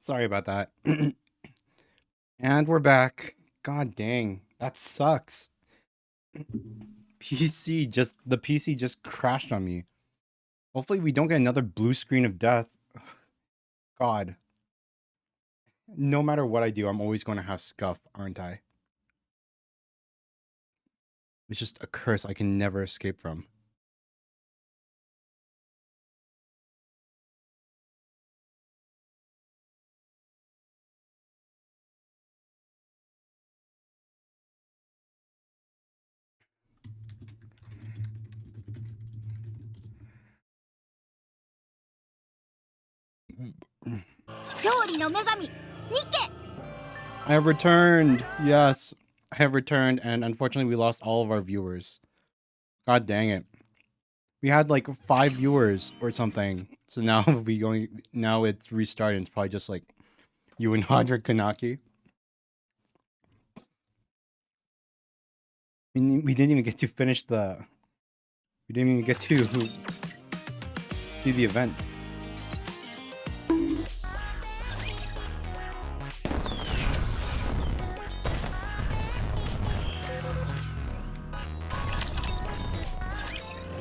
Sorry about that. And we're back. God dang, that sucks. The PC just crashed on me. Hopefully we don't get another blue screen of death. God. No matter what I do, I'm always going to have scuff, aren't I? It's just a curse I can never escape from. I have returned. Yes, I have returned, and unfortunately, we lost all of our viewers. God dang it. We had like 5 viewers or something. So now now it's restarting. It's probably just like you and Hadra Kanaki. We didn't even get to finish the. We didn't even get to do the event.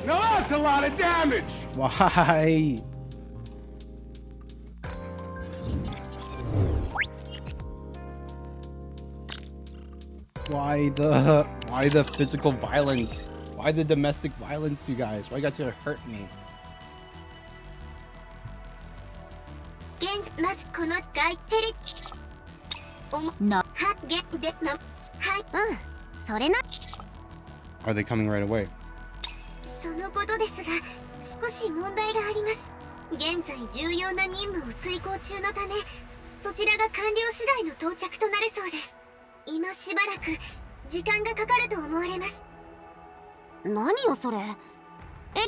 Now that's a lot of damage! Why? Why the physical violence? Why the domestic violence, you guys? Why you guys gonna hurt me? それな Are they coming right away? そのことですが少し問題があります。現在重要な任務を遂行中のためそちらが完了次第の到着となるそうです。今しばらく時間がかかると思われます。何よそれ。エ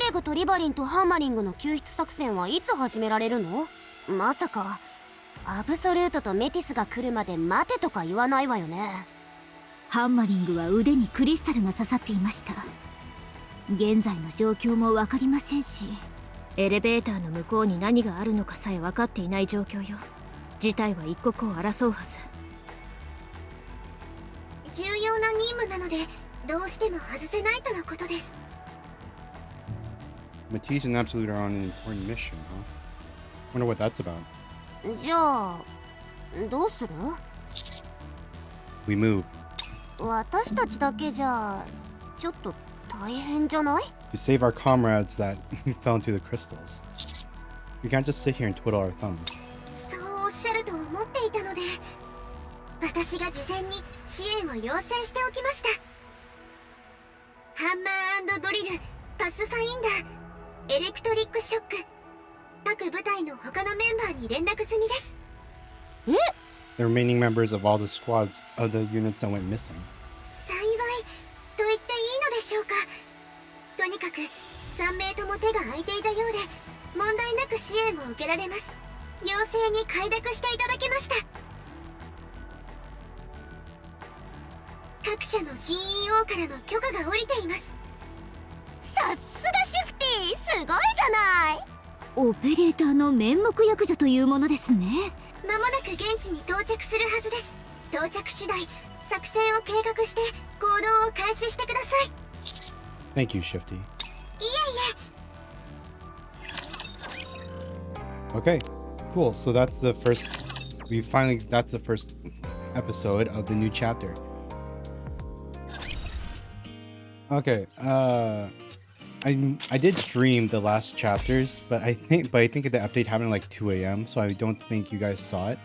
レグとリバリンとハンマリングの救出作戦はいつ始められるの？まさかアブソルートとメティスが来るまで待てとか言わないわよね。ハンマリングは腕にクリスタルが刺さっていました。現在の状況も分かりませんし、エレベーターの向こうに何があるのかさえ分かっていない状況よ。事態は一刻を争うはず。重要な任務なのでどうしても外せないとのことです。 Matisse and Absolute are on an important mission, huh? Wonder what that's about. じゃあどうする？ We move. 私たちだけじゃちょっと大変じゃない？ To save our comrades that fell into the crystals. We can't just sit here and twiddle our thumbs. そうおっしゃると思っていたので私が事前に支援を要請しておきました。ハンマー&ドリル、パスファインダー、エレクトリックショック、各部隊の他のメンバーに連絡済みです。え？ The remaining members of all the squads of the units that went missing. 幸いと言っていいのでしょうか。とにかく3名とも手が空いていたようで問題なく支援を受けられます。要請に快諾していただきました。各社の CEO からの許可が下りています。さすがシフティ、すごいじゃない。オペレーターの面目役所というものですね。間もなく現地に到着するはずです。到着次第作戦を計画して行動を開始してください。 Thank you, Shifty. いえいえ。 Okay, cool. So that's the first. That's the first episode of the new chapter. Okay. I did stream the last chapters, but I think the update happened at like 2 a.m. So I don't think you guys saw it.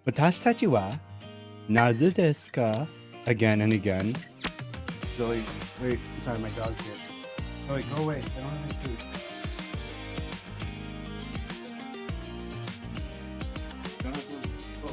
私たちはなぜですか? Again and again. Zoe, wait, sorry, my dog's here. Zoe, go away. I don't have any food. Don't have food. Go.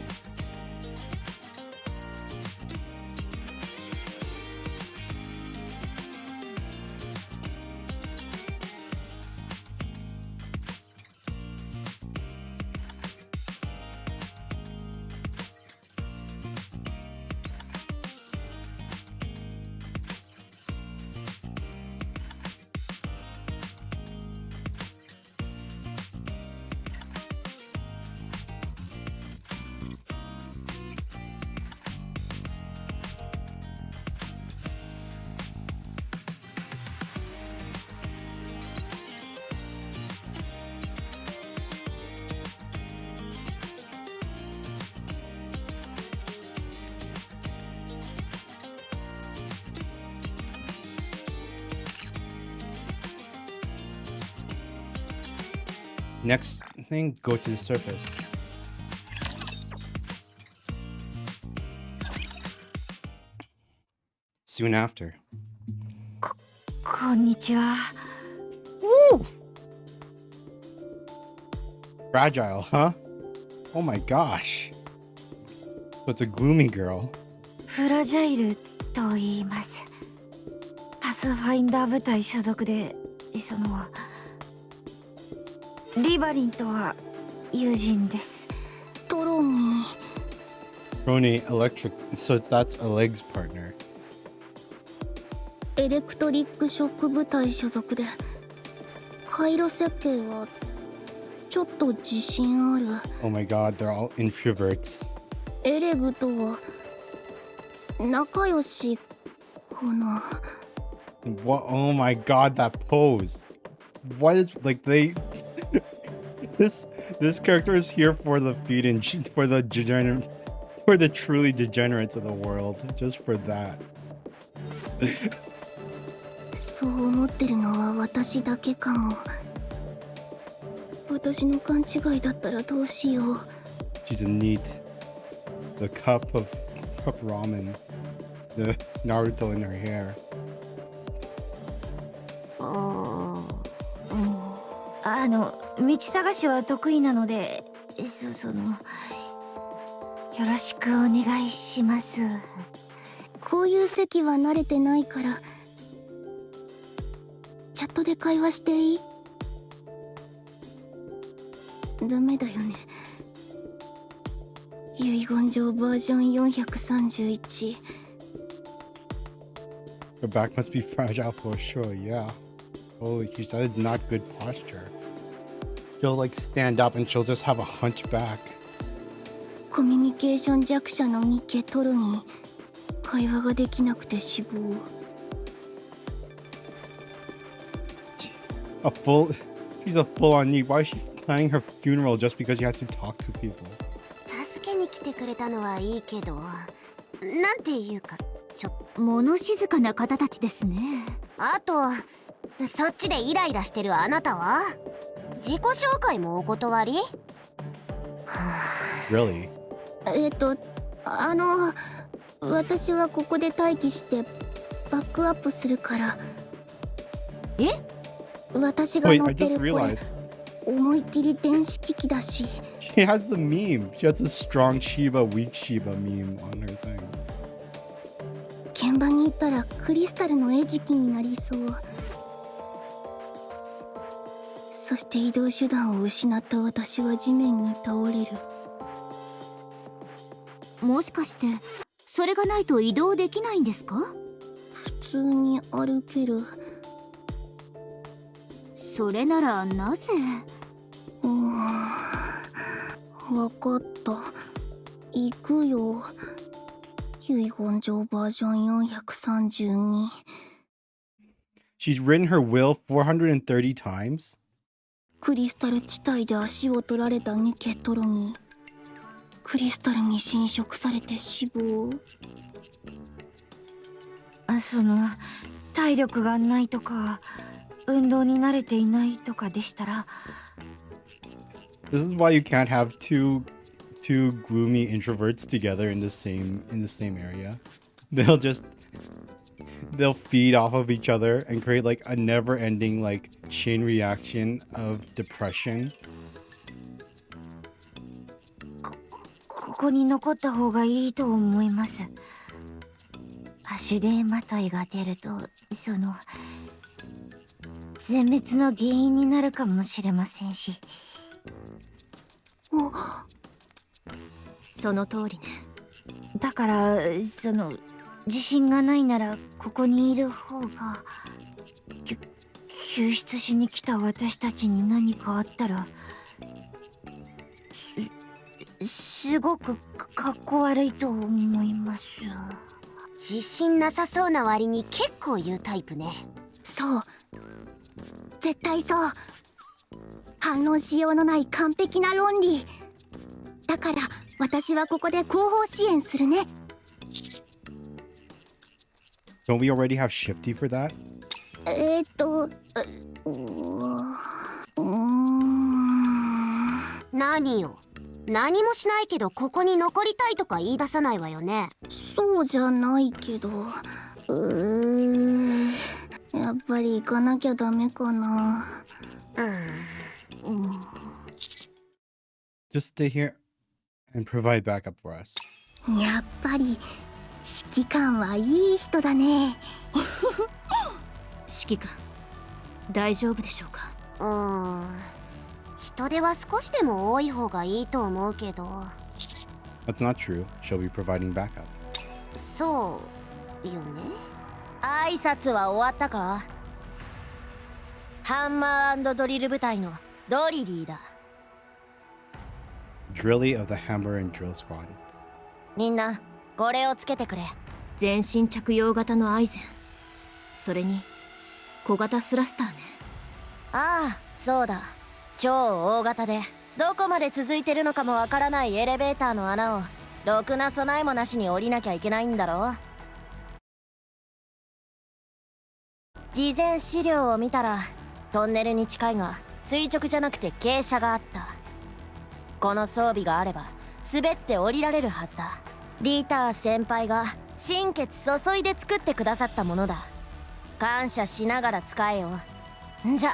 Next thing, go to the surface. Soon after. こんにちは。 Fragile, huh? Oh my gosh. So it's a gloomy girl. フラジャイルと言います。パスファインダー部隊所属で、リバリンとは友人です。トロニー。Roni Electric, so that's Oleg's partner. エレクトリックショック部隊所属で回路設計はちょっと自信ある。 Oh my god, they're all introverts. エレグとは仲良しかな。 What? Oh my god, that pose. What is like they this character is here for the feed and for the degenerate, for the truly degenerates of the world, just for that. そう思ってるのは私だけかも。私の勘違いだったらどうしよう。 She's a neat. The cup ramen. The Naruto in her hair. 道探しは得意なので、よろしくお願いします。こういう席は慣れてないからチャットで会話していい？ダメだよね。遺言状バージョン431。 Her back must be fragile for sure, yeah. Holy jeez, that is not good posture. She'll like stand up and she'll just have a hunchback. コミュニケーション弱者のニケトロに会話ができなくて死亡。She's a full-on need. Why is she planning her funeral just because she has to talk to people? 助けに来てくれたのはいいけど、なんていうか物静かな方たちですね。あと、そっちでイライラしてるあなたは自己紹介もお断り？ Really? 私はここで待機してバックアップするから。え？私が Wait, 乗 I ってる just これ realized. 思いっきり電子機器だし。 She has the meme. She has a strong Shiba, weak Shiba meme on her thing. 現場に行ったらクリスタルの餌食になりそう。そして移動手段を失った私は地面に倒れる。もしかしてそれがないと移動できないんですか？普通に歩ける。それならなぜ？わかった。行くよ。遺言状バージョン432。 She's written her will 430 times? クリスタル地帯で足を取られたニケトロにクリスタルに侵食されて死亡。体力がないとか運動に慣れていないとかでしたら。 This is why you can't have two gloomy introverts together in the same area. They'll feed off of each other and create like a never-ending like chain reaction of depression. ここに残った方がいいと思います。足手まといが出ると全滅の原因になるかもしれませんし。その通りね。だから自信がないならここにいる方が。救出しに来た私たちに何かあったらすごくかっこ悪いと思います。自信なさそうな割に結構言うタイプね。そう、絶対そう。反論しようのない完璧な論理だから私はここで後方支援するね。 Don't we already have Shifty for that? うーん何よ、何もしないけどここに残りたいとか言い出さないわよね。そうじゃないけど、やっぱり行かなきゃダメかな。Just stay here and provide backup for us. やっぱり指揮官はいい人だね。指揮官、大丈夫でしょうか。人手は少しでも多い方がいいと思うけど。 That's not true. She'll be providing backup. そうよね。挨拶は終わったか？ハンマー&ドリル部隊のドリリーだ。Drilly of the Hammer and Drill Squad. みんなこれをつけてくれ。全身着用型のアイゼン、それに小型スラスターね。ああ、そうだ。超大型でどこまで続いてるのかもわからないエレベーターの穴をろくな備えもなしに降りなきゃいけないんだろ。事前資料を見たらトンネルに近いが垂直じゃなくて傾斜があった。この装備があれば滑って降りられるはずだ。リター先輩が心血注いで作ってくださったものだ。感謝しながら使えよ。じゃ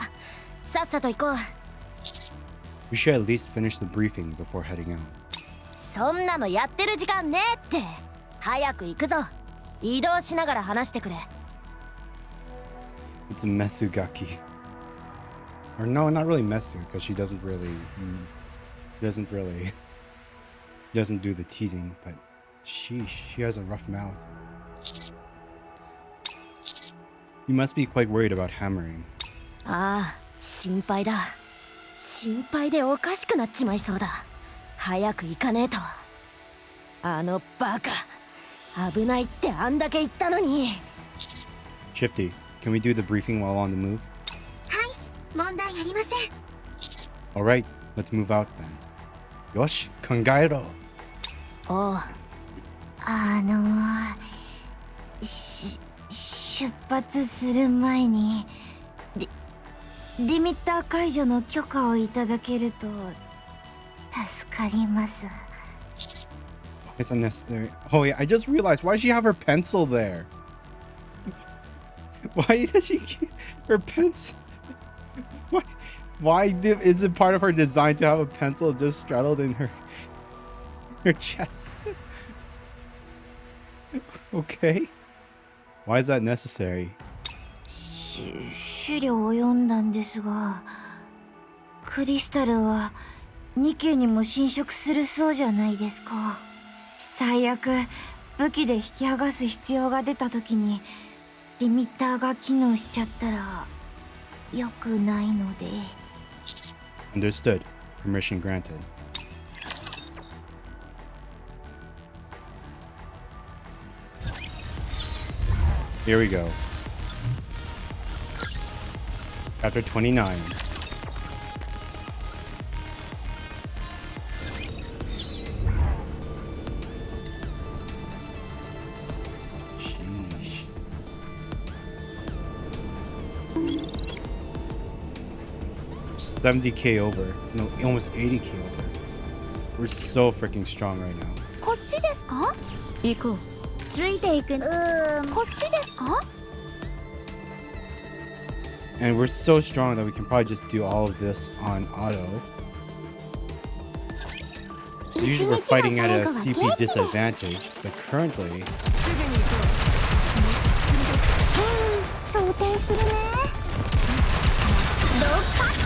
さっさと行こう。 We should at least finish the briefing before heading out. そんなのやってる時間ねえって。早く行くぞ。移動しながら話してくれ。It's Mesugaki. Or no, not really Mesu, because she doesn't really... doesn't do the teasing, but she has a rough mouth. You must be quite worried about hammering. ああ、心配だ。心配でおかしくなっちまいそうだ。早く行かねえと。あのバカ、危ないってあんだけ言ったのに。 Shifty, can we do the briefing while on the move? はい、問題ありません。 Alright, let's move out then. Yosh, kangaero! おう。出発する前にリミッター解除の許可をいただけると助かります。 It's unnecessary. Oh yeah, I just realized, why does she have her pencil there? Why does she keep her pencil? What? Is it part of her design to have a pencil just straddled in her chest? Okay. Why is that necessary? 資料を読んだんですが、クリスタルはニケにも侵食するそうじゃないですか。最悪武器で引き剥がす必要が出た時にリミッターが機能しちゃったら良くないので。 Understood. Permission granted. Here we go. Chapter 29. Sheesh. $70K over. No, almost $80K over. We're so freaking strong right now. こっちですか？行こう。ついていく。こっちですか？ And we're so strong that we can probably just do all of this on auto. Usually we're fighting at a CP disadvantage, but currently... 想定するね。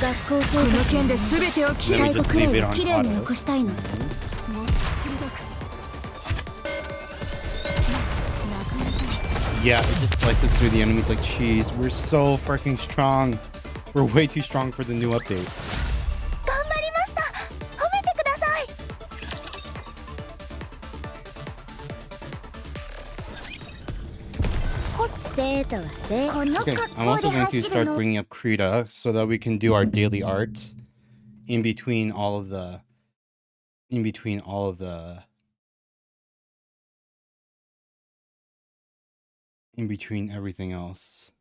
学校生活の件で全てをきれいに残したいの。 Yeah, it just slices through the enemies like cheese. We're so freaking strong. We're way too strong for the new update. 頑張りました。褒めてください。 Okay, I'm also going to start bringing up Krita so that we can do our daily art in between all of the... In between everything else.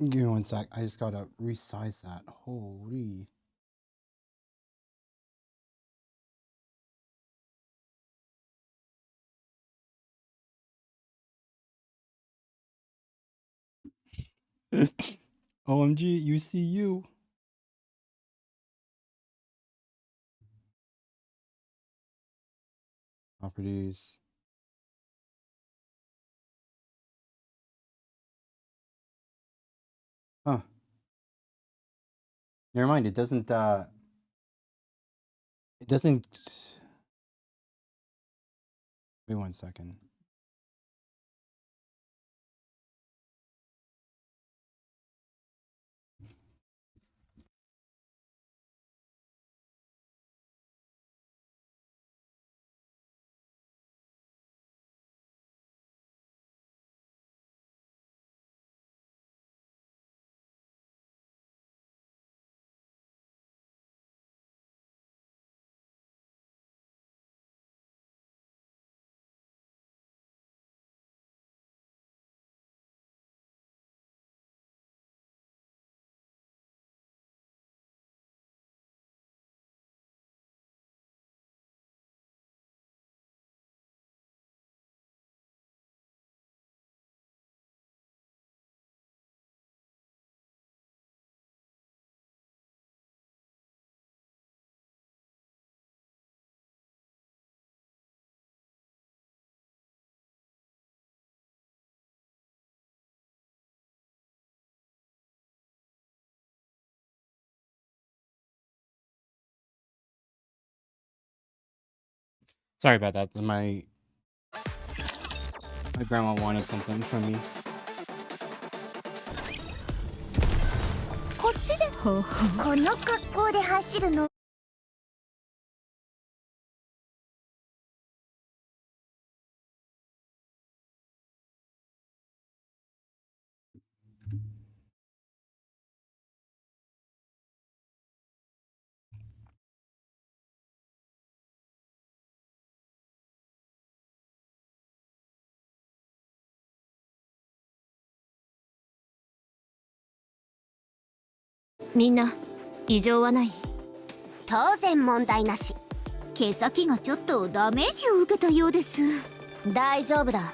Give me one sec. I just gotta resize that. Holy. OMG, UCU. Properties. Huh. Never mind, it doesn't wait one second. Sorry about that. My grandma wanted something from me. こっちでほうほう。この格好で走るの みんな異常はない？当然問題なし。毛先がちょっとダメージを受けたようです。大丈夫だ。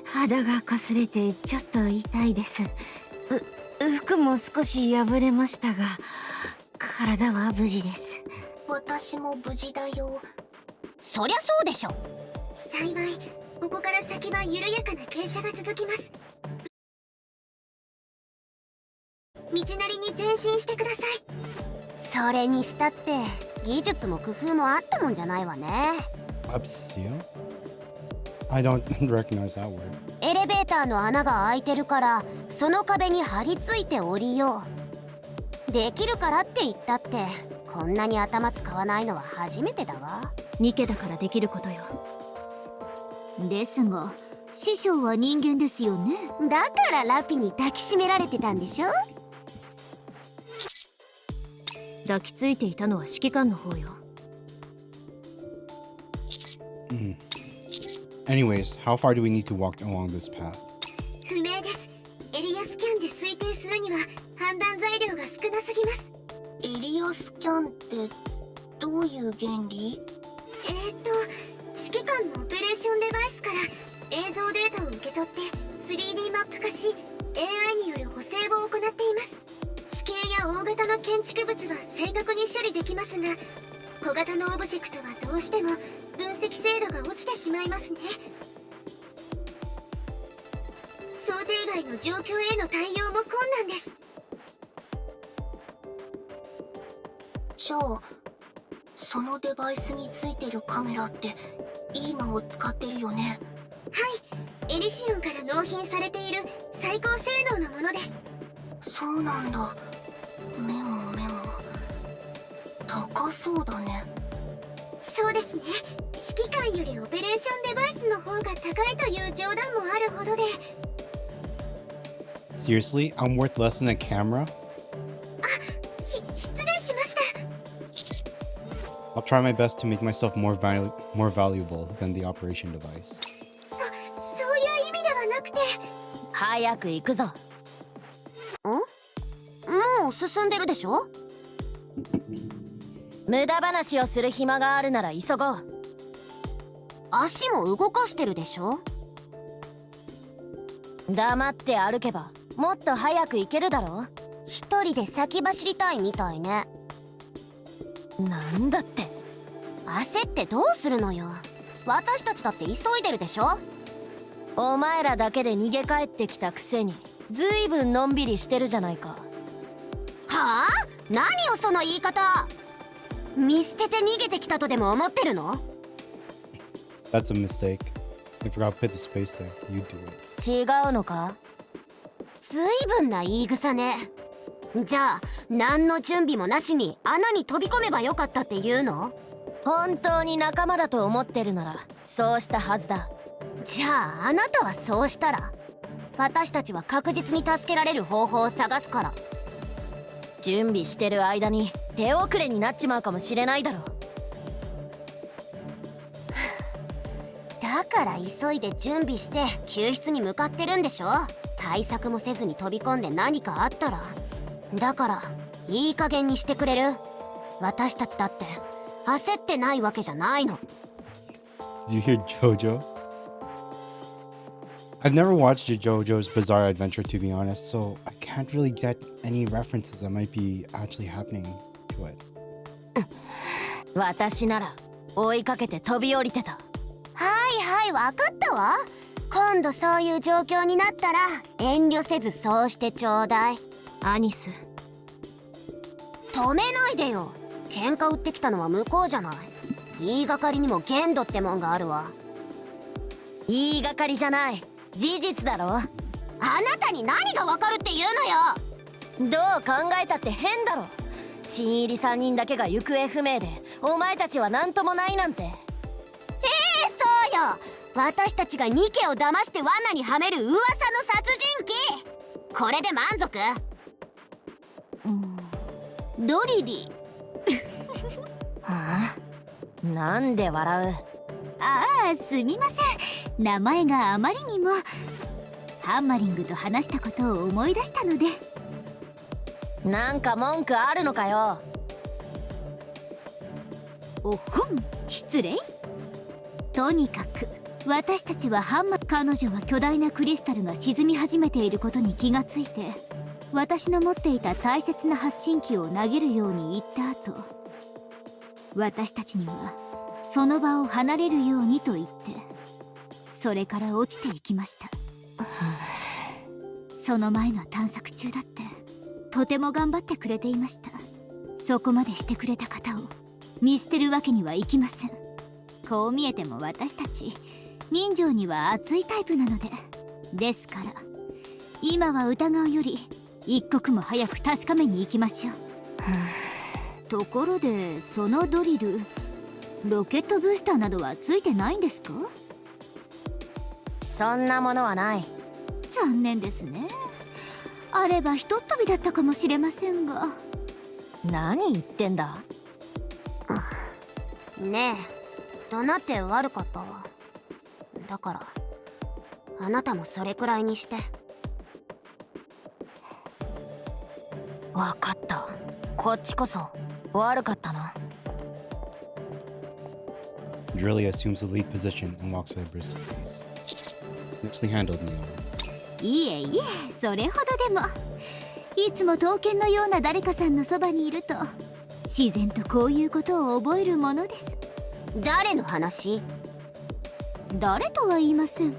肌が擦れてちょっと痛いです。服も少し破れましたが、体は無事です。私も無事だよ。そりゃそうでしょ。幸い、ここから先は緩やかな傾斜が続きます。道なりに前進してください。それにしたって技術も工夫もあったもんじゃないわね。Upseal? I don't recognize that word. エレベーターの穴が開いてるからその壁に張り付いて降りよう。できるからって言ったってこんなに頭使わないのは初めてだわ。ニケだからできることよ。ですが師匠は人間ですよね。だからラピに抱きしめられてたんでしょ。抱きついていたのは指揮官の方よ。Anyways, how far do we need to walk along this path? 不明です。エリアスキャンで推定するには判断材料が少なすぎます。エリアスキャンってどういう原理？指揮官のオペレーションデバイスから映像データを受け取って 3D マップ化し AI による補正を行っています。地形や大型の建築物は正確に処理できますが、小型のオブジェクトはどうしても分析精度が落ちてしまいますね。想定外の状況への対応も困難です。じゃあそのデバイスについてるカメラっていいのを使ってるよね？はい、エリシオンから納品されている最高性能のものです。そうなんだ。メモ高そうだね。そうですね。指揮官よりオペレーションデバイスの方が高いという冗談もあるほどで。 Seriously? I'm worth less than a camera? 失礼しました。 I'll try my best to make myself more valuable than the operation device. そういう意味ではなくて、早く行くぞ。もう進んでるでしょ。無駄話をする暇があるなら急ごう。足も動かしてるでしょ。黙って歩けばもっと早く行けるだろ。一人で先走りたいみたいね。なんだって。焦ってどうするのよ。私たちだって急いでるでしょ。お前らだけで逃げ帰ってきたくせにずいぶんのんびりしてるじゃないか。はあ？何よその言い方。見捨てて逃げてきたとでも思ってるの？ That's a mistake. I forgot to put the space there. You do it. 違うのか？ずいぶんな言い草ね。じゃあ何の準備もなしに穴に飛び込めばよかったって言うの？本当に仲間だと思ってるならそうしたはずだ。じゃああなたはそうしたら、私たちは確実に助けられる方法を探すから。準備してる間に手遅れになっちまうかもしれないだろ。だから急いで準備して救出に向かってるんでしょ。対策もせずに飛び込んで何かあったら。だからいい加減にしてくれる？私たちだって焦ってないわけじゃないの。 Did you hear JoJo? I've never watched JoJo's Bizarre Adventure, to be honest, so I can't really get any references that might be actually happening to it. 私なら追いかけて飛び降りてた。はいはい、わかったわ。今度そういう状況になったら遠慮せずそうしてちょうだい。アニス、止めないでよ。喧嘩売ってきたのは向こうじゃない。言いがかりにも限度ってもんがあるわ。言いがかりじゃない、事実だろ。あなたに何がわかるって言うのよ。どう考えたって変だろ。新入り3人だけが行方不明でお前たちは何ともないなんて。そうよ。私たちがニケを騙して罠にはめる噂の殺人鬼。これで満足？ドリリ。はあ、なんで笑う？ああ、すみません。名前があまりにも。ハンマリングと話したことを思い出したので。なんか文句あるのかよ。おほん、失礼。とにかく私たちは彼女は巨大なクリスタルが沈み始めていることに気がついて、私の持っていた大切な発信機を投げるように言った後、私たちにはその場を離れるようにと言って、それから落ちていきました。その前の探索中だってとても頑張ってくれていました。そこまでしてくれた方を見捨てるわけにはいきません。こう見えても私たち人情には熱いタイプなので。ですから今は疑うより一刻も早く確かめに行きましょう。ところでそのドリル、ロケットブースターなどはついてないんですか？そんなものはない。残念ですね。あればひとっ飛びだったかもしれませんが。何言ってんだ。ねえ、怒鳴って悪かったわ。だからあなたもそれくらいにして。わかった。こっちこそ悪かったな。Drilly assumes the lead position and walks at a brisk pace. Nicely handled, Neo. いえいえ、それほどでも。いつも刀剣のような誰かさんのそばにいると自然とこういうことを覚えるものです。誰の話？誰とは言いません。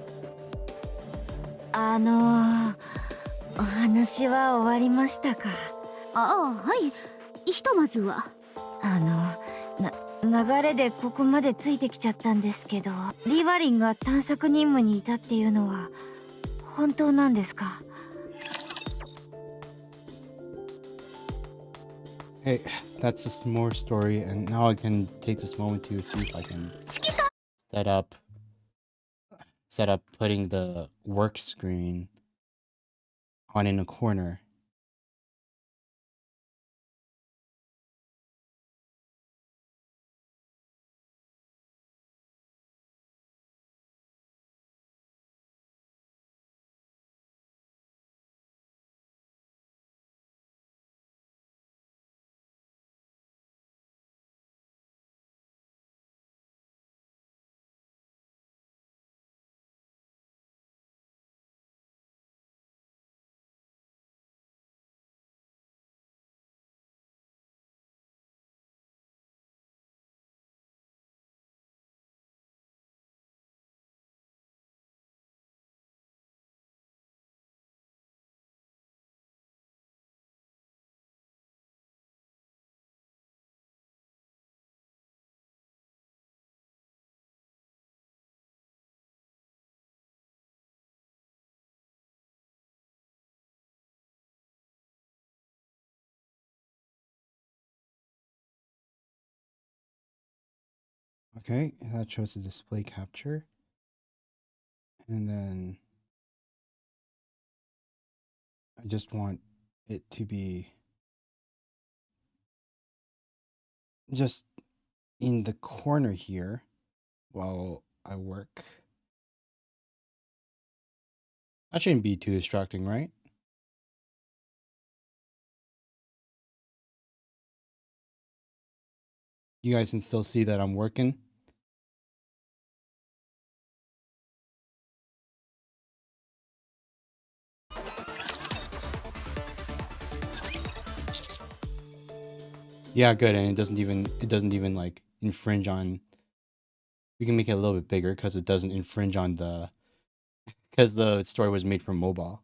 お話は終わりましたか？ああ、はい。ひとまずは流れでここまでついてきちゃったんですけど、リバリンが探索任務にいたっていうのは本当なんですかHey, that's just more story, and now I can take this moment to see if I can set up putting the work screen on in a corner. Okay, that shows the display capture. And then I just want it to be just in the corner here while I work. That shouldn't be too distracting, right? You guys can still see that I'm working. Yeah, good. And it doesn't even like infringe on. We can make it a little bit bigger because it doesn't infringe on because the story was made for mobile.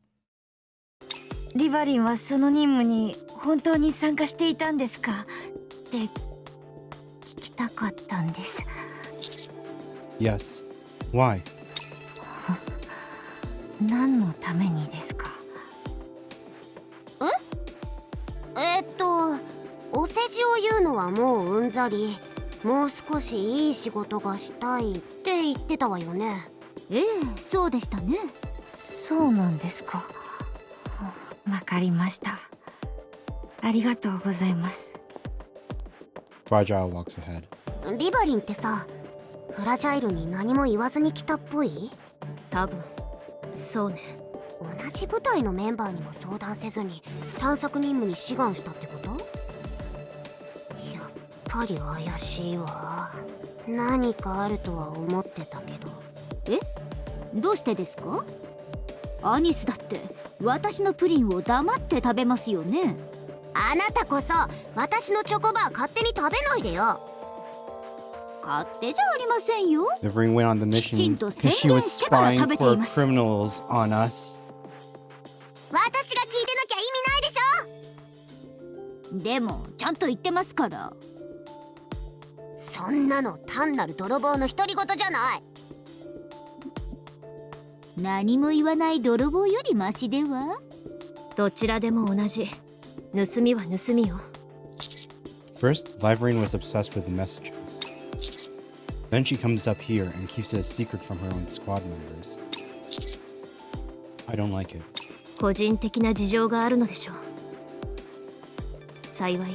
リバリンはその任務に本当に参加していたんですかって聞きたかったんです。 Yes. Why? 何のためにですか？お世辞を言うのはもううんざり。もう少しいい仕事がしたいって言ってたわよね。ええ、そうでしたね。そうなんですか。わかりました。ありがとうございます。 Fragile walks ahead. リバリンってさ、フラジャイルに何も言わずに来たっぽい？多分そうね。同じ部隊のメンバーにも相談せずに探索任務に志願したってこと？やっぱり怪しいわ。何かあるとは思ってたけど。え、どうしてですか？アニスだって私のプリンを黙って食べますよね。あなたこそ私のチョコバー勝手に食べないでよ。勝手じゃありませんよ。 Never went on the mission because she was spying for criminals on us. 私が聞いてなきゃ意味ないでしょ。でもちゃんと言ってますから。そんなの単なる泥棒の独り言じゃない。何も言わない泥棒よりマシでは？どちらでも同じ。盗みは盗みよ。 First, Liverine was obsessed with the messages. Then she comes up here and keeps it a secret from her own squad members. I don't like it. 個人的な事情があるのでしょう。幸い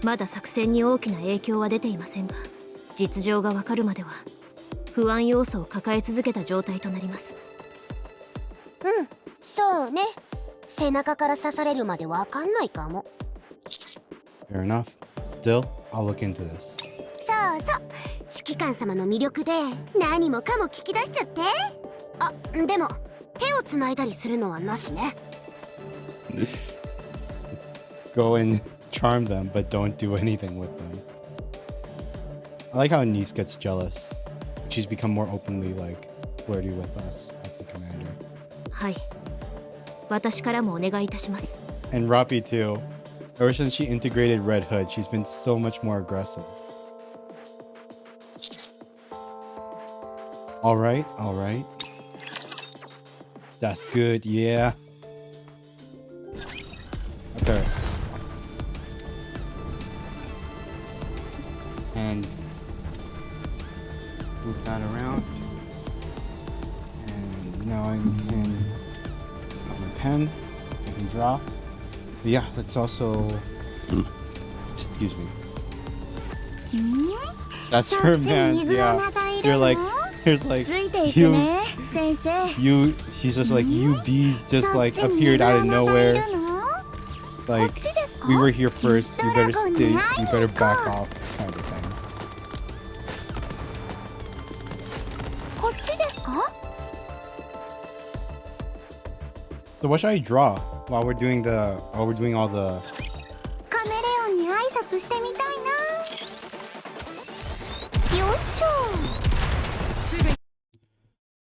まだ作戦に大きな影響は出ていませんが、実情がわかるまでは不安要素を抱え続けた状態となります。うん、そうね。背中から刺されるまでわかんないかも。 Fair enough. Still, I'll look into this. そうそう、指揮官様の魅力で何もかも聞き出しちゃって。あ、でも手をつないだりするのはなしね。Go and charm them, but don't do anything with them. I like how Nice gets jealous. She's become more openly like flirty with us as the commander. はい、私からもお願いいたします。 And Rappi too. Ever since she integrated Red Hood, she's been so much more aggressive. All right. That's good, yeah. Okay. And move that around. And now I can have my pen. I can draw. But yeah, let's also. Excuse me. That's her man. Yeah. You're like, here's like you. She's just like you bees just like appeared out of nowhere. Like we were here first. You better stay. You better back off, kind of thing. こっちですか？ So what should I draw while we're doing all the? カメレオンに挨拶してみたいな。よいしょ。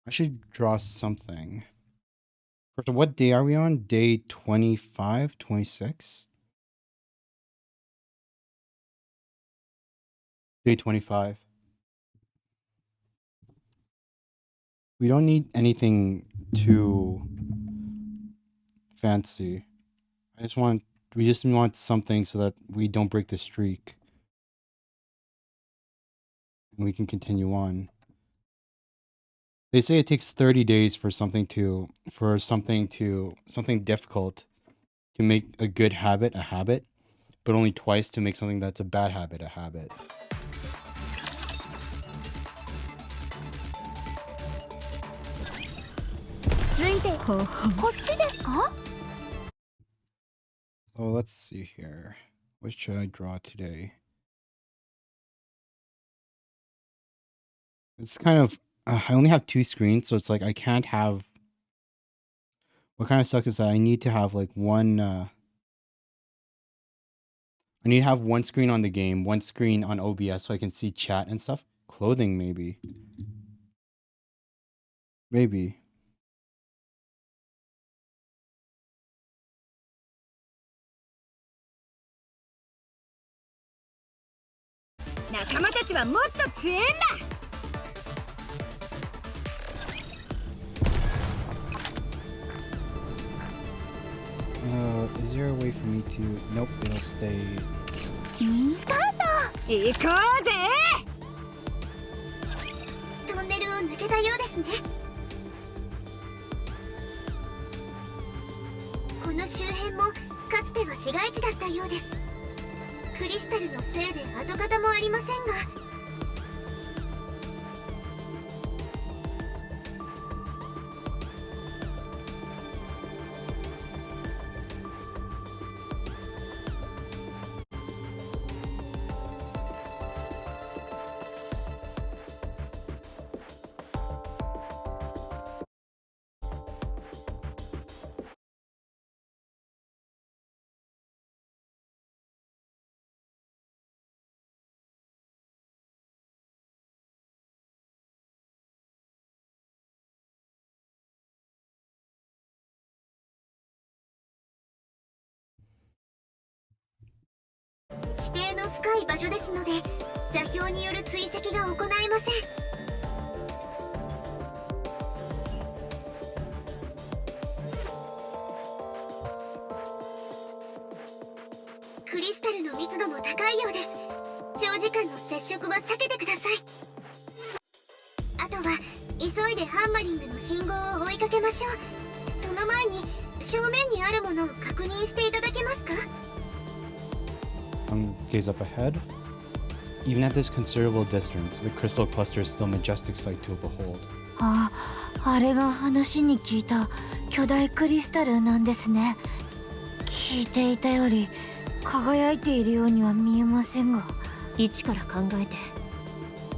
I should draw something. First, what day are we on? Day 25, 26? Day 25. We don't need anything too fancy. We just want something so that we don't break the streak. and we can continue on. They say it takes 30 days for something difficult to make a good habit a habit, but only twice to make something that's a bad habit a habit. So let's see here. What should I draw today? It's kind of I only have 2 screens, so it's like I can't have. What kind of sucks is that I need to have like one. I need to have one screen on the game, one screen on OBS, so I can see chat and stuff. Clothing, maybe. Maybe. 仲間たちはもっと強えんだ。Is there a way for me to? Nope, it'll stay. スタート。行こうぜ。トンネルを抜けたようですね。この周辺もかつては市街地だったようです。クリスタルのせいで跡形もありませんが。地底の深い場所ですので座標による追跡が行えません。クリスタルの密度も高いようです。長時間の接触は避けてください。あとは急いでハンマリングの信号を追いかけましょう。その前に正面にあるものを確認していただけますか。Gaze up ahead. Even at this considerable distance, the crystal cluster is still a majestic sight to behold. あれが話に聞いた巨大クリスタルなんですね。聞いていたより輝いているようには見えませんが。位置から考えて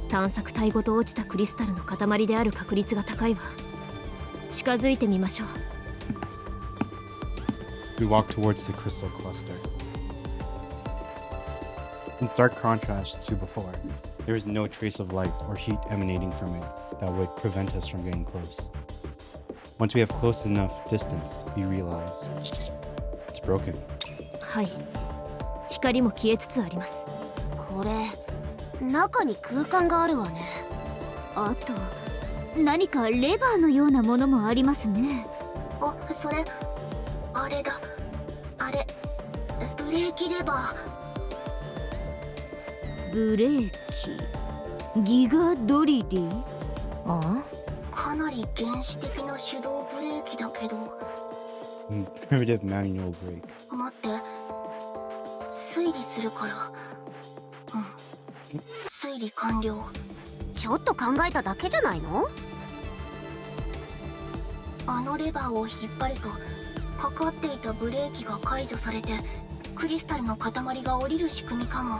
探索隊ごと落ちたクリスタルの塊である確率が高いわ。近づいてみましょう。We walk towards the crystal cluster. In stark contrast to before, there is no trace of light or heat emanating from it that would prevent us from getting close. Once we have close enough distance, we realize it's broken. はい、光も消えつつあります。これ中に空間があるわね。あと何かレバーのようなものもありますね。あ、それあれだ。あれブレーキレバー。ブレーキギガドリリー。かなり原始的な手動ブレーキだけど。Primitive manual brake. 待って、推理するから。推理完了。ちょっと考えただけじゃないの？あのレバーを引っ張るとかかっていたブレーキが解除されてクリスタルの塊が降りる仕組みかも。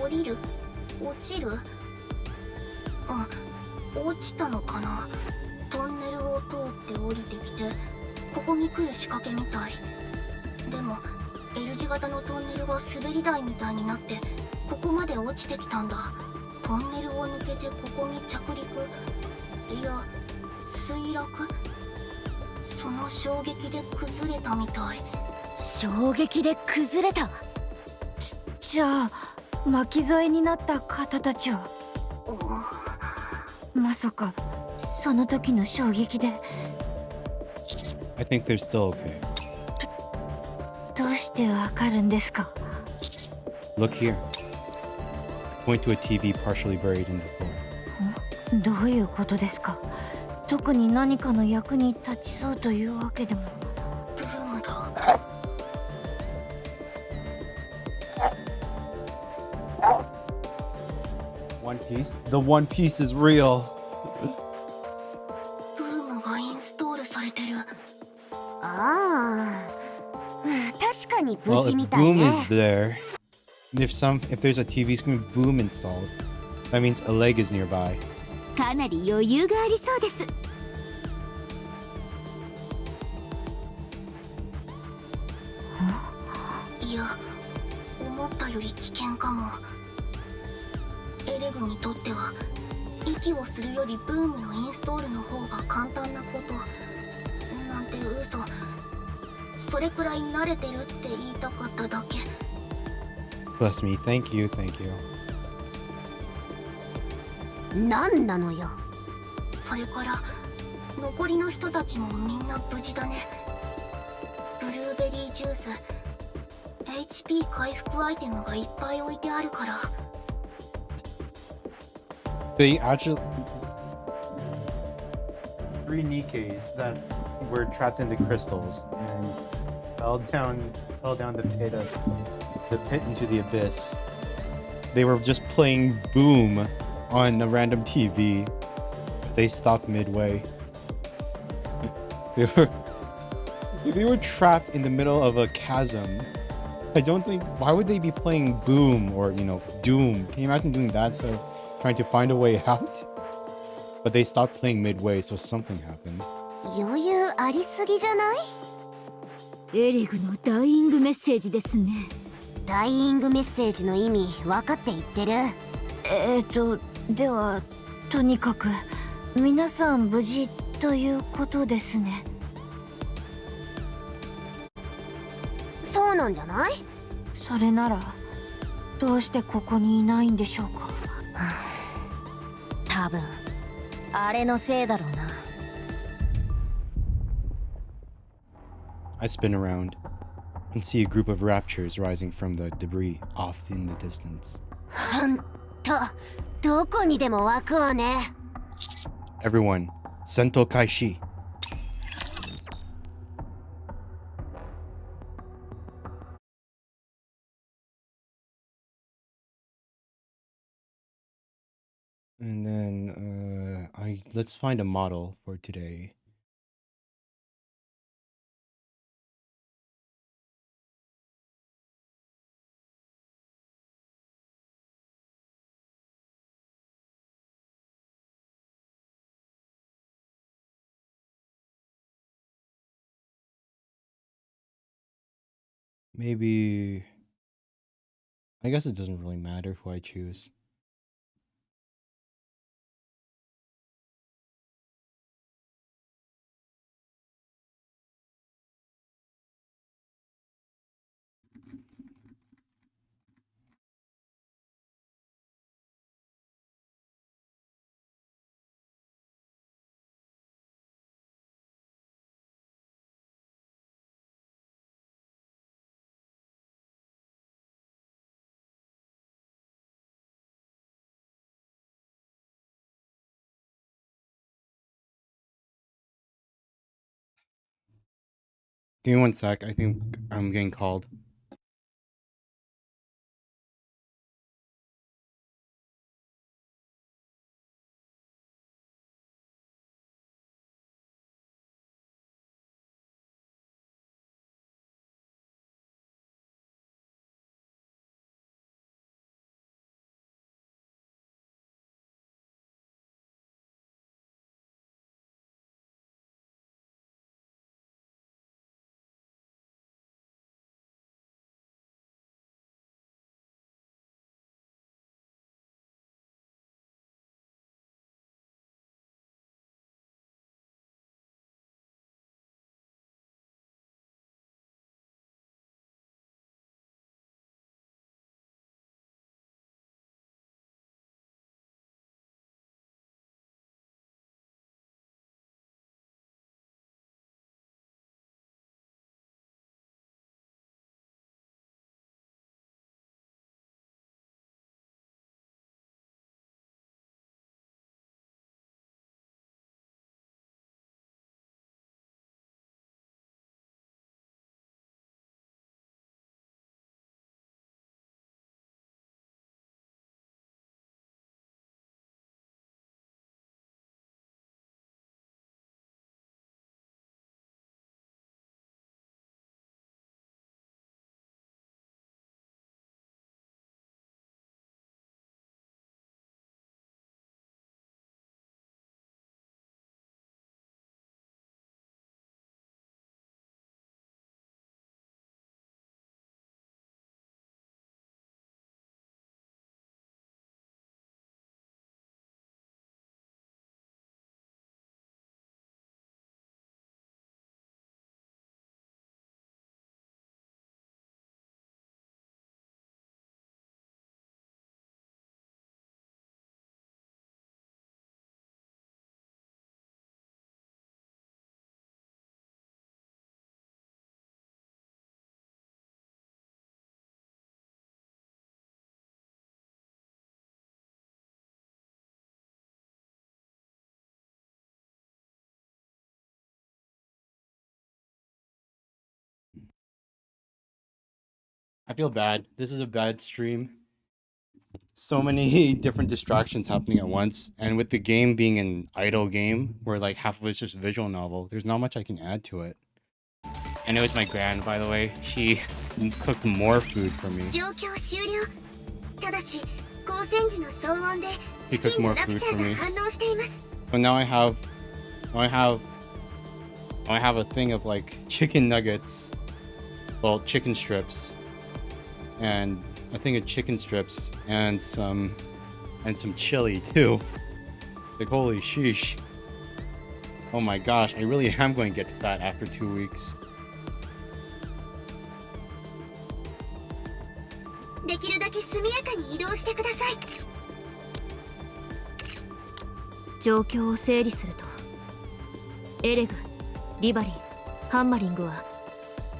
降りる？落ちる？落ちたのかな。トンネルを通って降りてきてここに来る仕掛けみたい。でも L 字型のトンネルが滑り台みたいになってここまで落ちてきたんだ。トンネルを抜けてここに着陸、いや墜落。その衝撃で崩れたみたい。衝撃で崩れた。じゃあ巻き添えになった方たちはまさかその時の衝撃で。 I think they're still okay. どうしてわかるんですか？ Look here. Point to a TV partially buried in the floor. どういうことですか？特に何かの役に立ちそうというわけでも。ブームだ。One Piece? The One Piece is real. ブームがインストールされてる。ああ、確かに無 Well, 事 if みたい Boom ね。 is there, if there's a TV screen Boom installed, that means a leg is nearby. かなり余裕がありそうです。いや、思ったより危険かも。エレグにとっては息をするよりブームのインストールの方が簡単なことなんて嘘。それくらい慣れてるって言いたかっただけ。 Bless me. Thank you, thank you. なんなのよ。それから残りの人たちもみんな無事だね。ブルーベリージュース HP 回復アイテムがいっぱい置いてあるから。 They actually... 3 Nikkes that were trapped in the crystals and fell down the pit into the abyss. They were just playing Boom on a random TV. They stopped midway. They were trapped in the middle of a chasm. I don't think... Why would they be playing Boom or, Doom? Can you imagine doing that? So trying to find a way out? But they stopped playing midway, so something happened. 余裕ありすぎじゃない？エリグのダイイングメッセージですね。ダイイングメッセージの意味分かって言ってる？ではとにかく皆さん無事ということですね。そうなんじゃない？それならどうしてここにいないんでしょうか。多分あれのせいだろうな。I spin around and see a group of raptures rising from the debris off in the distance. ほんとどこにでも湧くわね。 Everyone, Sento Kaishi. And then let's find a model for today. Maybe... I guess it doesn't really matter who I choose. Give me one sec. I think I'm getting called. I feel bad. This is a bad stream. So many different distractions happening at once, and with the game being an idle game where like half of it's just visual novel, there's not much I can add to it. And it was my grand, by the way. She cooked more food for me. 状況終了。ただし光線時の騒音で He 付 cooked 近の more ラプ food チャ for ー me. が反応しています。 But now I have a thing of like chicken nuggets, well, chicken strips, and a thing of chicken strips and some chili too. Like holy sheesh. Oh my gosh, I really am going to get fat after 2 weeks. できるだけ速やかに移動してください。状況を整理すると、エレグ、リバリー、ハンマリングは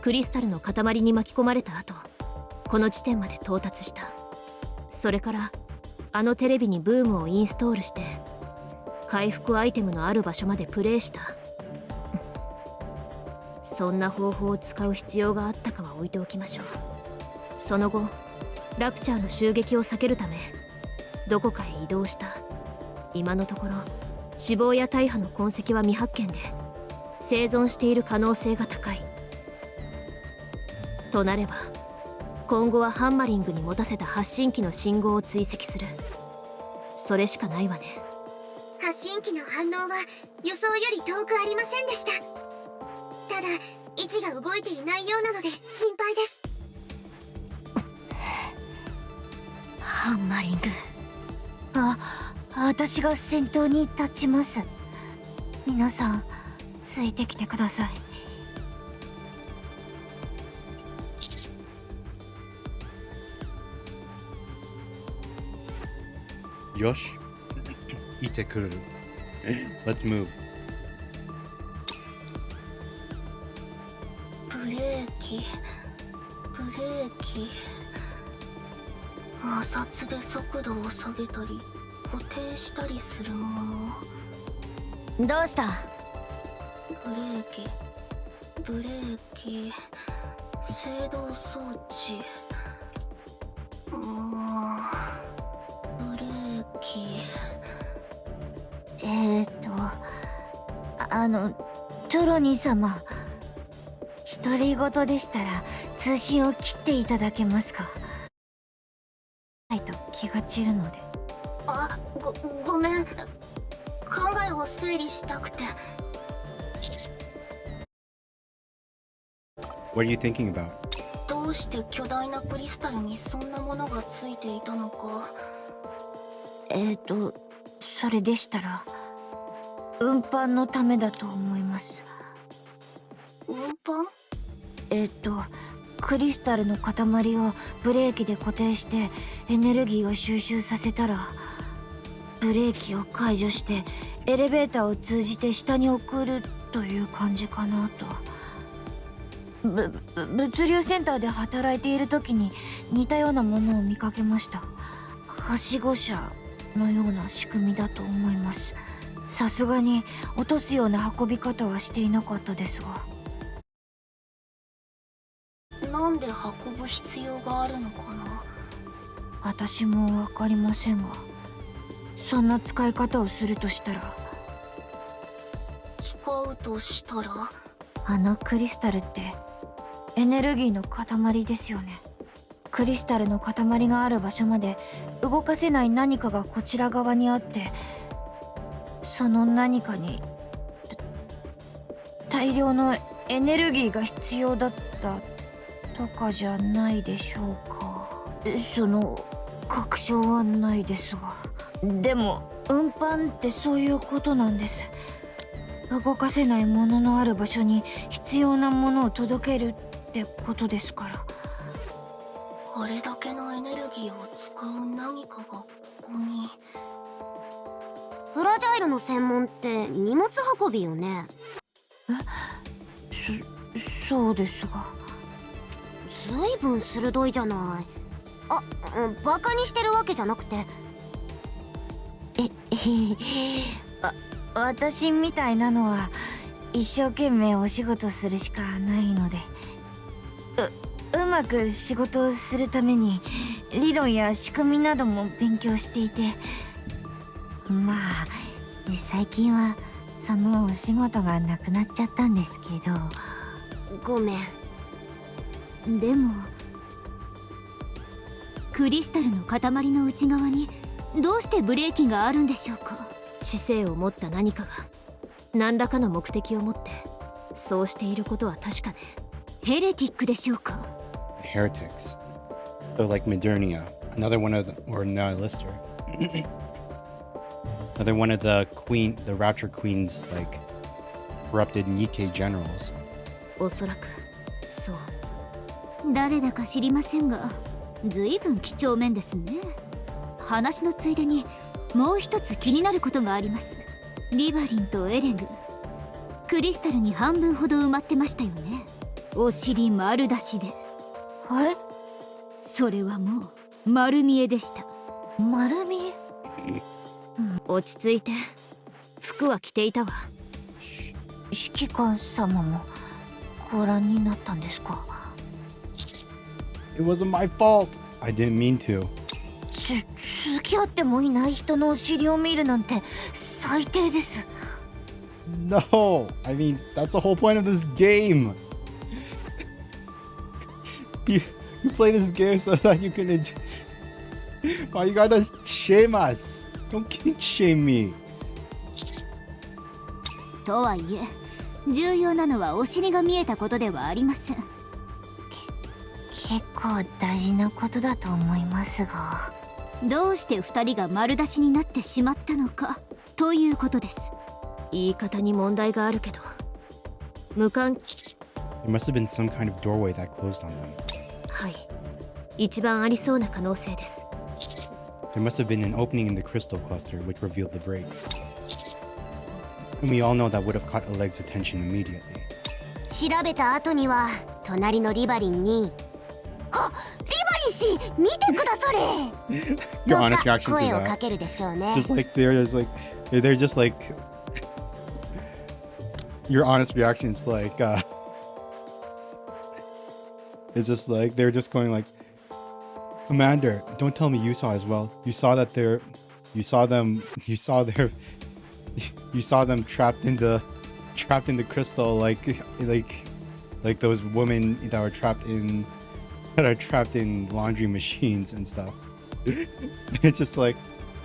クリスタルの塊に巻き込まれた後、この地点まで到達した。それからあのテレビにブームをインストールして回復アイテムのある場所までプレイした。そんな方法を使う必要があったかは置いておきましょう。その後ラプチャーの襲撃を避けるためどこかへ移動した。今のところ死亡や大破の痕跡は未発見で生存している可能性が高い。となれば今後はハンマリングに持たせた発信機の信号を追跡する。それしかないわね。発信機の反応は予想より遠くありませんでした。ただ位置が動いていないようなので心配です。ハンマリング。私が先頭に立ちます。皆さんついてきてください。Yosh, ite kuru. Let's move. ブレーキ摩擦で速度を下げたり固定したりするもの。どうした？ブレーキ制動装置。ブレーキ。トロニー様、独り言でしたら通信を切っていただけますか？ないと気が散るので。ごめん。考えを整理したくて。What are you thinking about? どうして巨大なクリスタルにそんなものがついていたのか。それでしたら運搬のためだと思います。運搬？クリスタルの塊をブレーキで固定してエネルギーを収集させたらブレーキを解除してエレベーターを通じて下に送るという感じかなと。物流センターで働いている時に似たようなものを見かけました。はしご車のような仕組みだと思います。さすがに落とすような運び方はしていなかったですが。なんで運ぶ必要があるのかな。私も分かりませんが、そんな使い方をするとしたら。あのクリスタルってエネルギーの塊ですよね。クリスタルの塊がある場所まで動かせない何かがこちら側にあって、その何かに大量のエネルギーが必要だったとかじゃないでしょうか。その確証はないですが、でも運搬ってそういうことなんです。動かせないもののある場所に必要なものを届けるってことですから。あれだけのエネルギーを使う何かがここに。フラジャイルの専門って荷物運びよね。そうですが。ずいぶん鋭いじゃない。バカにしてるわけじゃなくて。私みたいなのは一生懸命お仕事するしかないので、うまく仕事をするために理論や仕組みなども勉強していて、まあ最近はそのお仕事がなくなっちゃったんですけど。ごめん。でもクリスタルの塊の内側にどうしてブレーキがあるんでしょうか。知性を持った何かが何らかの目的を持ってそうしていることは確かね。ヘレティックでしょうか。 Heretics. So like Modernia, another one of the, or Nihilister. Another one of the Rapture Queen's like corrupted Nikke generals. おそらくそう。誰だか知りませんが随分几帳面ですね。話のついでにもう一つ気になることがあります。リバリンとエレグ、クリスタルに半分ほど埋まってましたよね。お尻丸出しで。はい。それはもう丸見えでした。丸見え。落ち着いて。服は着ていたわ。指揮官様もご覧になったんですか。It wasn't my fault. I didn't mean to. 付き合ってもいない人のお尻を見るなんて最低です。 No, I mean that's the whole point of this game. You play this game so that you can. Why you gotta shame us? Don't kink shame me. とはいえ重要なのはお尻が見えたことではありません。結構大事なことだと思いますが。どうして2人が丸出しになってしまったのかということです。言い方に問題があるけど、無関。 There must have been some kind of doorway that closed on them. はい、一番ありそうな可能性です。There must have been an opening in the crystal cluster which revealed the breaks. And we all know that would have caught Oleg's attention immediately. 調べた後には隣のリバリンに「あ、リバリン氏見てくだされ!」Your ど honest っか reaction to 声を that. かけるでしょうね。 Just like they're just like your honest reaction is like it's just like they're just going like, Commander, don't tell me you saw as well. You saw them trapped in the crystal like those women that are trapped in laundry machines and stuff. It's just like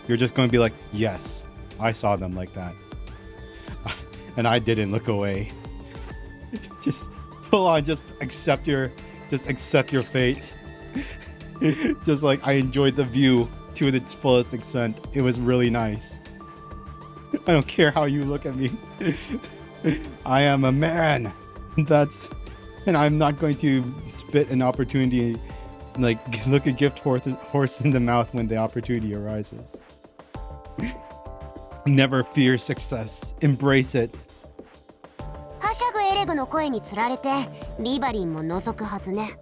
you're just going to be like, yes, I saw them like that. And I didn't look away. Just full on, just accept your fate. Just like I enjoyed the view to its fullest extent. It was really nice. I don't care how you look at me. I am a man. And I'm not going to spit an opportunity, like look a gift horse in the mouth when the opportunity arises. Never fear success. Embrace it. はしゃぐエレグの声につられてリバリンも覗くはずね。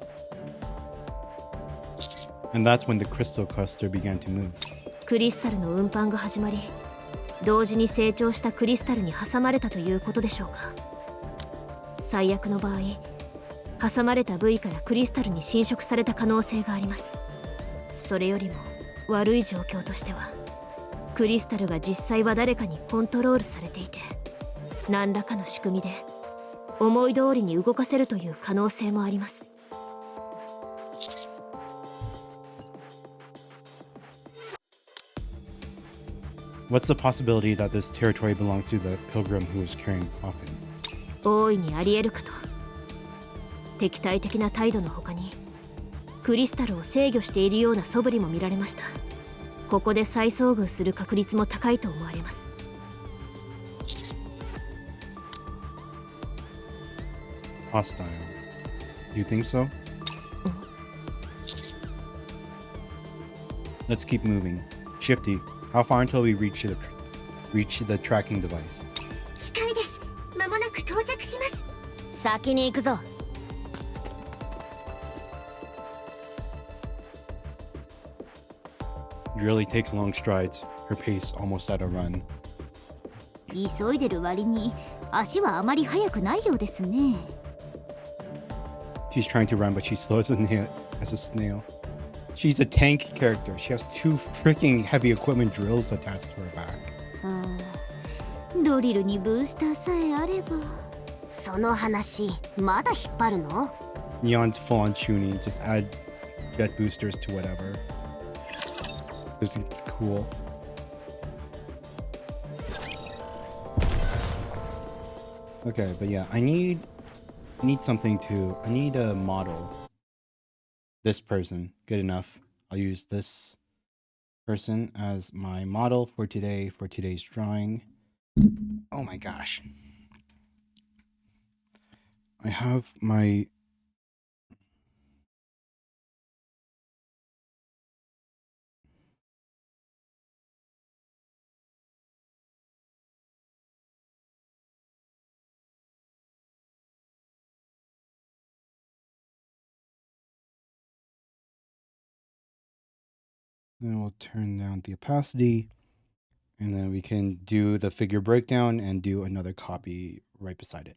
And that's when the crystal cluster began to move. クリスタルの運搬が始まり、同時に成長したクリスタルに挟まれたということでしょうか。最悪の場合、挟まれた部位からクリスタルに侵食された可能性があります。それよりも悪い状況としては、クリスタルが実際は誰かにコントロールされていて、何らかの仕組みで思い通りに動かせるという可能性もあります。What's the possibility that this territory belongs to the pilgrim who was carrying a coffin? 大いにあり得るかと。敵対的な態度の他にクリスタルを制御しているような素振りも見られました。ここで再遭遇する確率も高いと思われます。Hostile. You think so? Let's keep moving. Shifty, how far until we reach the tracking device? 近いです。間もなく到着します。先に行くぞ。It really takes long strides, her pace almost at a run. 急いでる割に足はあまり速くないようですね。She's trying to run, but she's slow as a snail. She's a tank character. She has 2 freaking heavy equipment drills attached to her back. ドリルにブースターさえあれば。その話まだ引っ張るの？ Neon's full on tuning. Just add jet boosters to whatever. It's cool. Okay, but yeah, I need something to. I need a model. This person, good enough. I'll use this person as my model for today, for today's drawing. Oh my gosh. I have my... Then we'll turn down the opacity, and then we can do the figure breakdown and do another copy right beside it.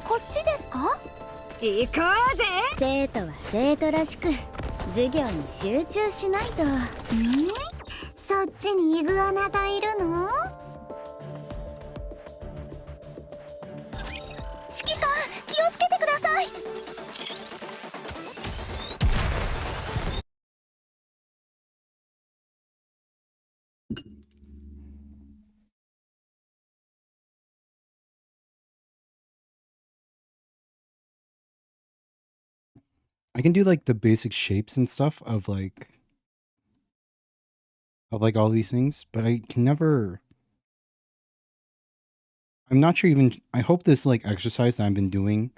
こっちですか？行こうぜ。生徒は生徒らしく授業に集中しないと。そっちにイグアナがいるの？指揮官、気をつけてください。I can do like the basic shapes and stuff of like all these things, but I can never. I'm not sure even. I hope this like exercise that I've been doing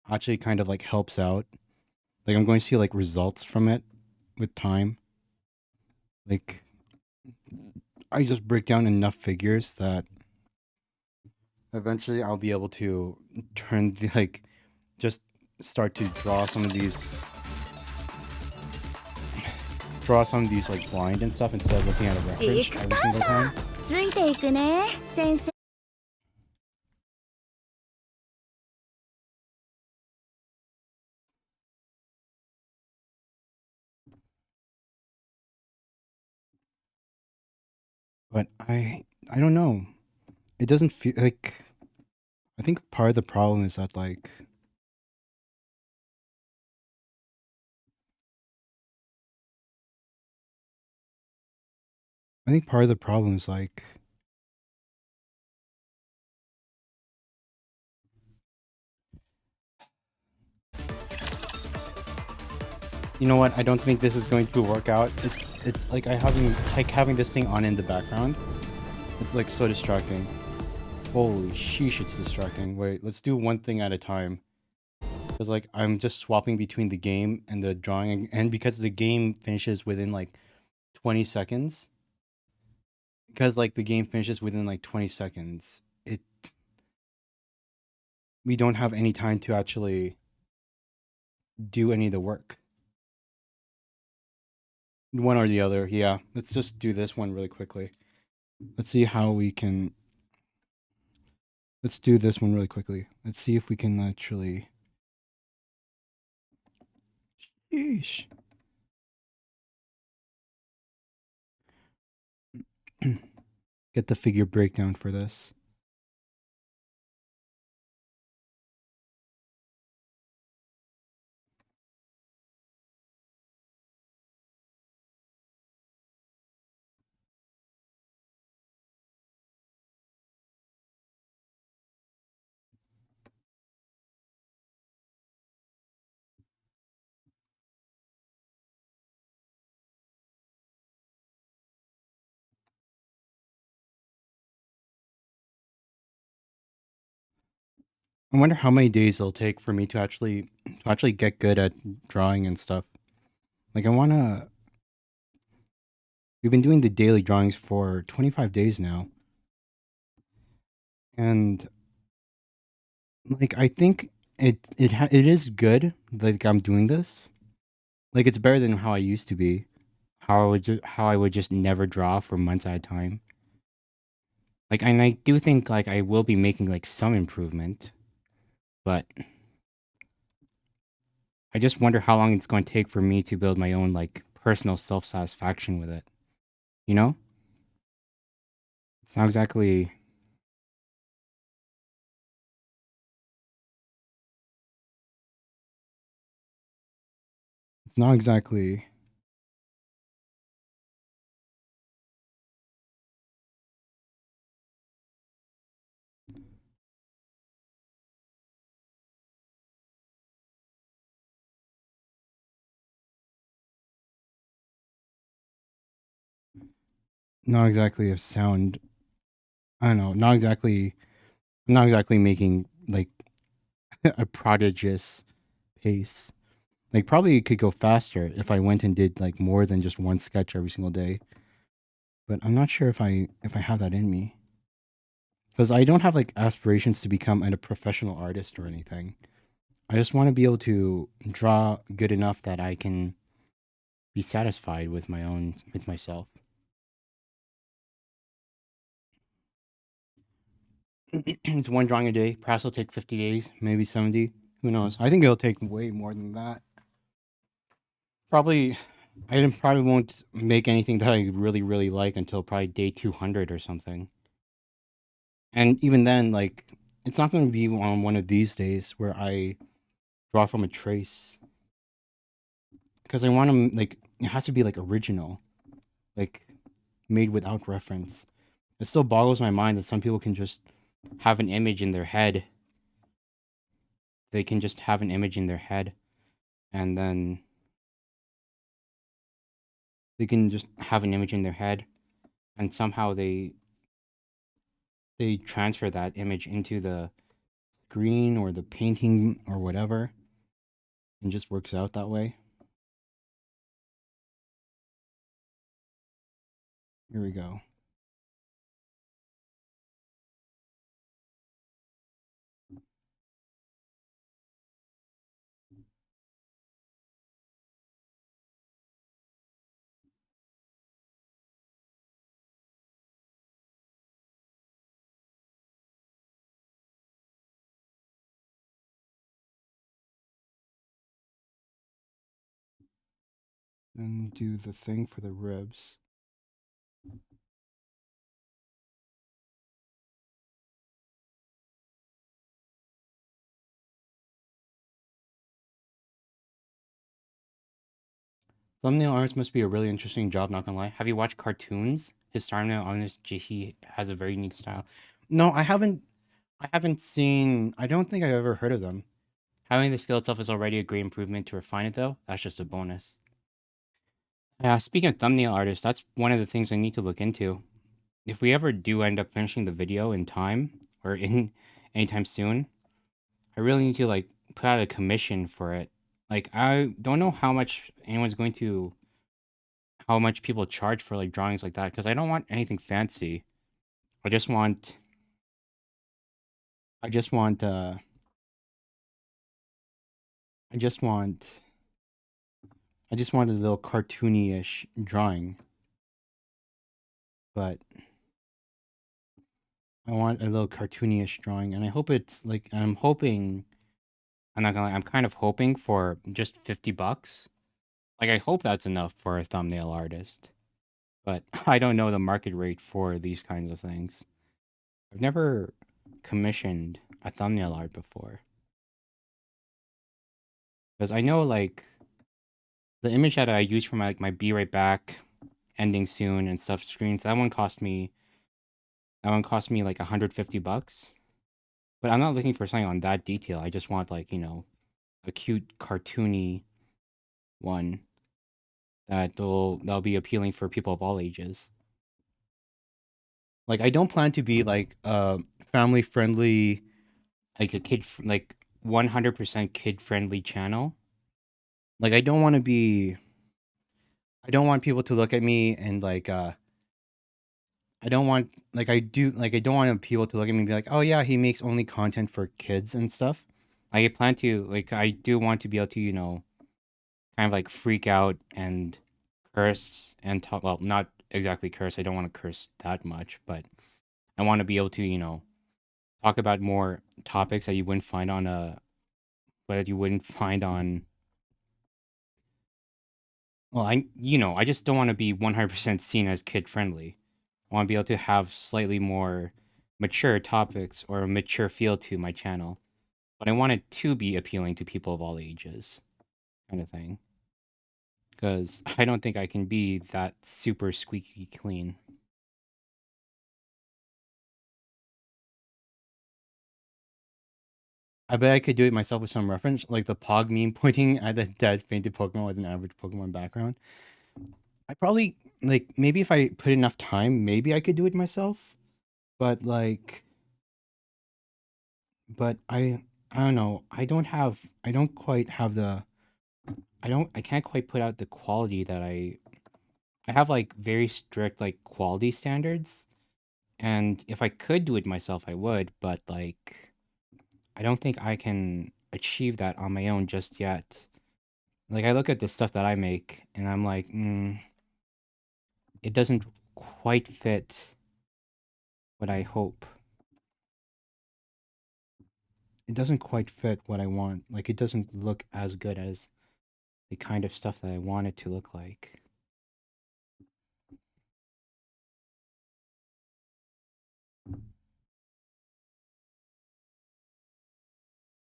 actually kind of like helps out. Like I'm going to see like results from it with time. Like I just break down enough figures that eventually I'll be able to turn the like just start to draw some of these like blind and stuff instead of looking at a reference every single time. ついていくね、先生。But I don't know. It doesn't feel like. I think part of the problem is that like. I think part of the problem is like. You know what? I don't think this is going to work out. It's like having this thing on in the background. It's like so distracting. Holy sheesh, it's distracting. Wait, let's do one thing at a time. Because like I'm just swapping between the game and the drawing, and because the game finishes within like 20 seconds. Because like the game finishes within like 20 seconds, we don't have any time to actually do any of the work. One or the other, yeah. Let's just do this one really quickly. Let's see how we can. Let's do this one really quickly. Let's see if we can actually. Sheesh. Get the figure breakdown for this. I wonder how many days it'll take for me to actually get good at drawing and stuff. Like I wanna. We've been doing the daily drawings for 25 days now, and like I think it is good. Like I'm doing this. Like it's better than how I used to be. How I would just never draw for months at a time. Like, and I do think like I will be making like some improvement, but I just wonder how long it's going to take for me to build my own like personal self-satisfaction with it. You know? It's not exactly it's not exactly not exactly a sound. I don't know, not exactly making like a prodigious pace. Like probably it could go faster if I went and did like more than just one sketch every single day. But I'm not sure if I have that in me. Because I don't have like aspirations to become a professional artist or anything. I just want to be able to draw good enough that I can be satisfied with with myself. It's one drawing a day. Perhaps it'll take 50 days, maybe 70. Who knows? I think it'll take way more than that. Probably, probably won't make anything that I really, really like until probably day 200 or something. And even then, like, it's not going to be on one of these days where I draw from a trace. Because I want to, like, it has to be, like, original. Like, made without reference. It still boggles my mind that some people can just have an image in their head. They can just have an image in their head. And then they can just have an image in their head. And somehow they transfer that image into the screen or the painting or whatever. And just works out that way. Here we go. And do the thing for the ribs. Thumbnail artist must be a really interesting job, not gonna lie. Have you watched cartoons? His thumbnail artist, he has a very unique style. No, I haven't. I haven't seen. I don't think I've ever heard of them. Having the skill itself is already a great improvement. To refine it, though, that's just a bonus. Yeah, speaking of thumbnail artists, that's one of the things I need to look into. If we ever do end up finishing the video in time or in anytime soon, I really need to like put out a commission for it. Like I don't know how much anyone's going to how much people charge for like drawings like that because I don't want anything fancy. I just want I just want I just want I just want a little cartoony-ish drawing. But I want a little cartoony-ish drawing and I hope it's like I'm not gonna lie, I'm kind of hoping for just $50. Like I hope that's enough for a thumbnail artist. But I don't know the market rate for these kinds of things. I've never commissioned a thumbnail art before. Because I know like the image that I use for my Be Right Back ending soon and stuff screens, that one cost me like $150. But I'm not looking for something on that detail. I just want like, a cute cartoony one that'll be appealing for people of all ages. Like I don't plan to be like family friendly, like like 100% kid friendly channel. Like I don't want people to look at me and like I don't want like I don't want people to look at me and be like, "Oh yeah, he makes only content for kids and stuff." I plan to like I do want to be able to, kind of like freak out and curse and talk, well, not exactly curse. I don't want to curse that much, but I want to be able to, talk about more topics that you wouldn't find on Well, I just don't want to be 100% seen as kid friendly. I want to be able to have slightly more mature topics or a mature feel to my channel, but I want it to be appealing to people of all ages, kind of thing. Because I don't think I can be that super squeaky clean. I bet I could do it myself with some reference, like the Pog meme pointing at the dead fainted Pokemon with an average Pokemon background. I probably, like, maybe if I put enough time, maybe I could do it myself. But like, but I don't know. I don't quite have the, I can't quite put out the quality that I have like very strict like quality standards. And if I could do it myself, I would, but like, I don't think I can achieve that on my own just yet. Like, I look at the stuff that I make and I'm like, it doesn't quite fit what I hope. It doesn't quite fit what I want. Like, it doesn't look as good as the kind of stuff that I want it to look like.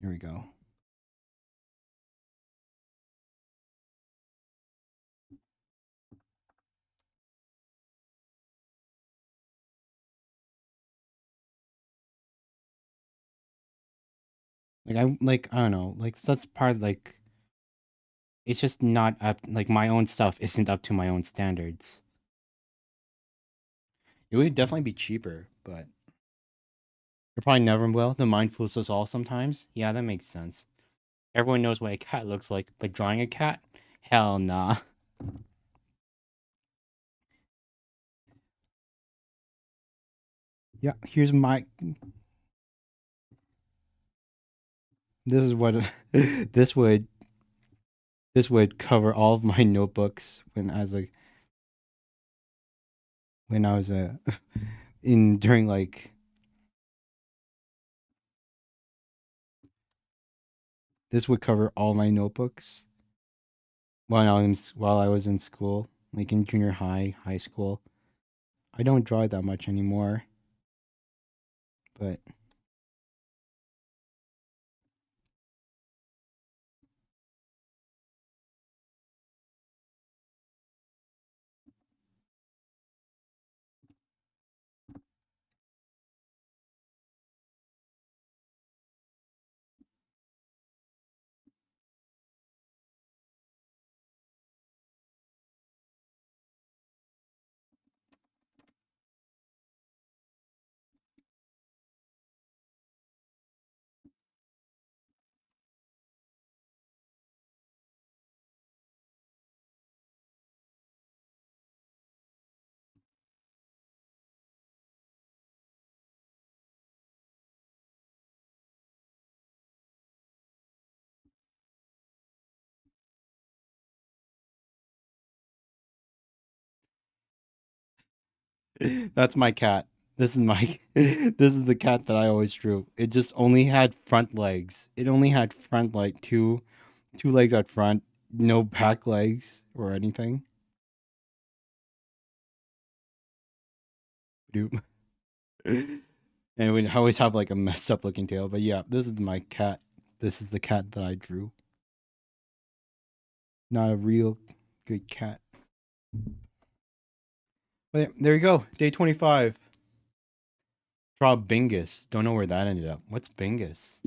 Here we go. I don't know. Like, that's part of, like, it's just not up, like, my own stuff isn't up to my own standards. It would definitely be cheaper, but it probably never will. The mind fools us all sometimes. Yeah, that makes sense. Everyone knows what a cat looks like, but drawing a cat? Hell nah. Yeah, here's my. This is what this would this would cover all of my notebooks when I was in during like this would cover all my notebooks while I was in school, like in junior high school. I don't draw that much anymore, but that's my cat. This is my this is the cat that I always drew. It just only had front legs. It only had front like two legs at front, no back legs or anything. Doop. And it would always have like a messed up looking tail. But yeah, this is my cat. This is the cat that I drew. Not a real good cat. But yeah, there you go. Day 25. Draw Bingus. Don't know where that ended up. What's Bingus?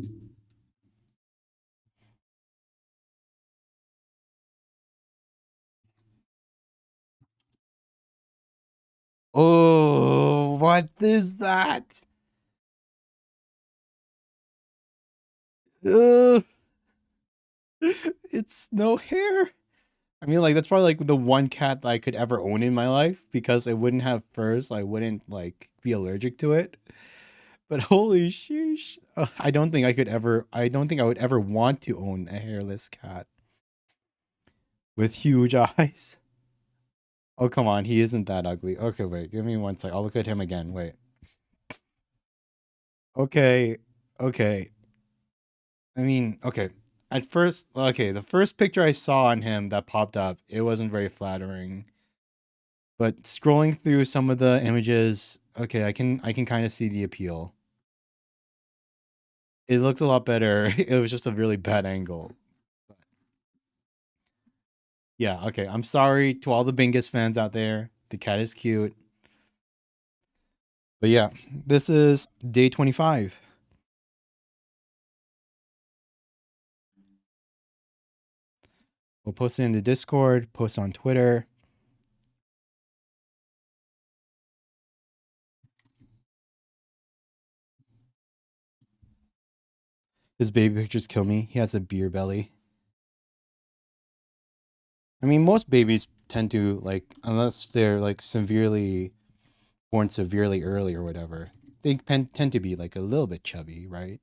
Oh, what is that? Ugh. It's no hair. I mean, like, that's probably like the one cat that I could ever own in my life because it wouldn't have fur, so I wouldn't like be allergic to it. But holy sheesh, I don't think I could ever. I don't think I would ever want to own a hairless cat with huge eyes. Oh come on, he isn't that ugly. Okay, wait, give me one sec. I'll look at him again. Wait. Okay, okay. I mean, okay. At first, okay, the first picture I saw on him that popped up, it wasn't very flattering. But scrolling through some of the images, okay, I can kind of see the appeal. It looks a lot better. It was just a really bad angle. Yeah, okay. I'm sorry to all the Bingus fans out there. The cat is cute. But yeah, this is day 25. We'll post it in the Discord, post on Twitter. His baby pictures kill me. He has a beer belly. I mean, most babies tend to, like, unless they're, like, born severely early or whatever, they tend to be, like, a little bit chubby, right?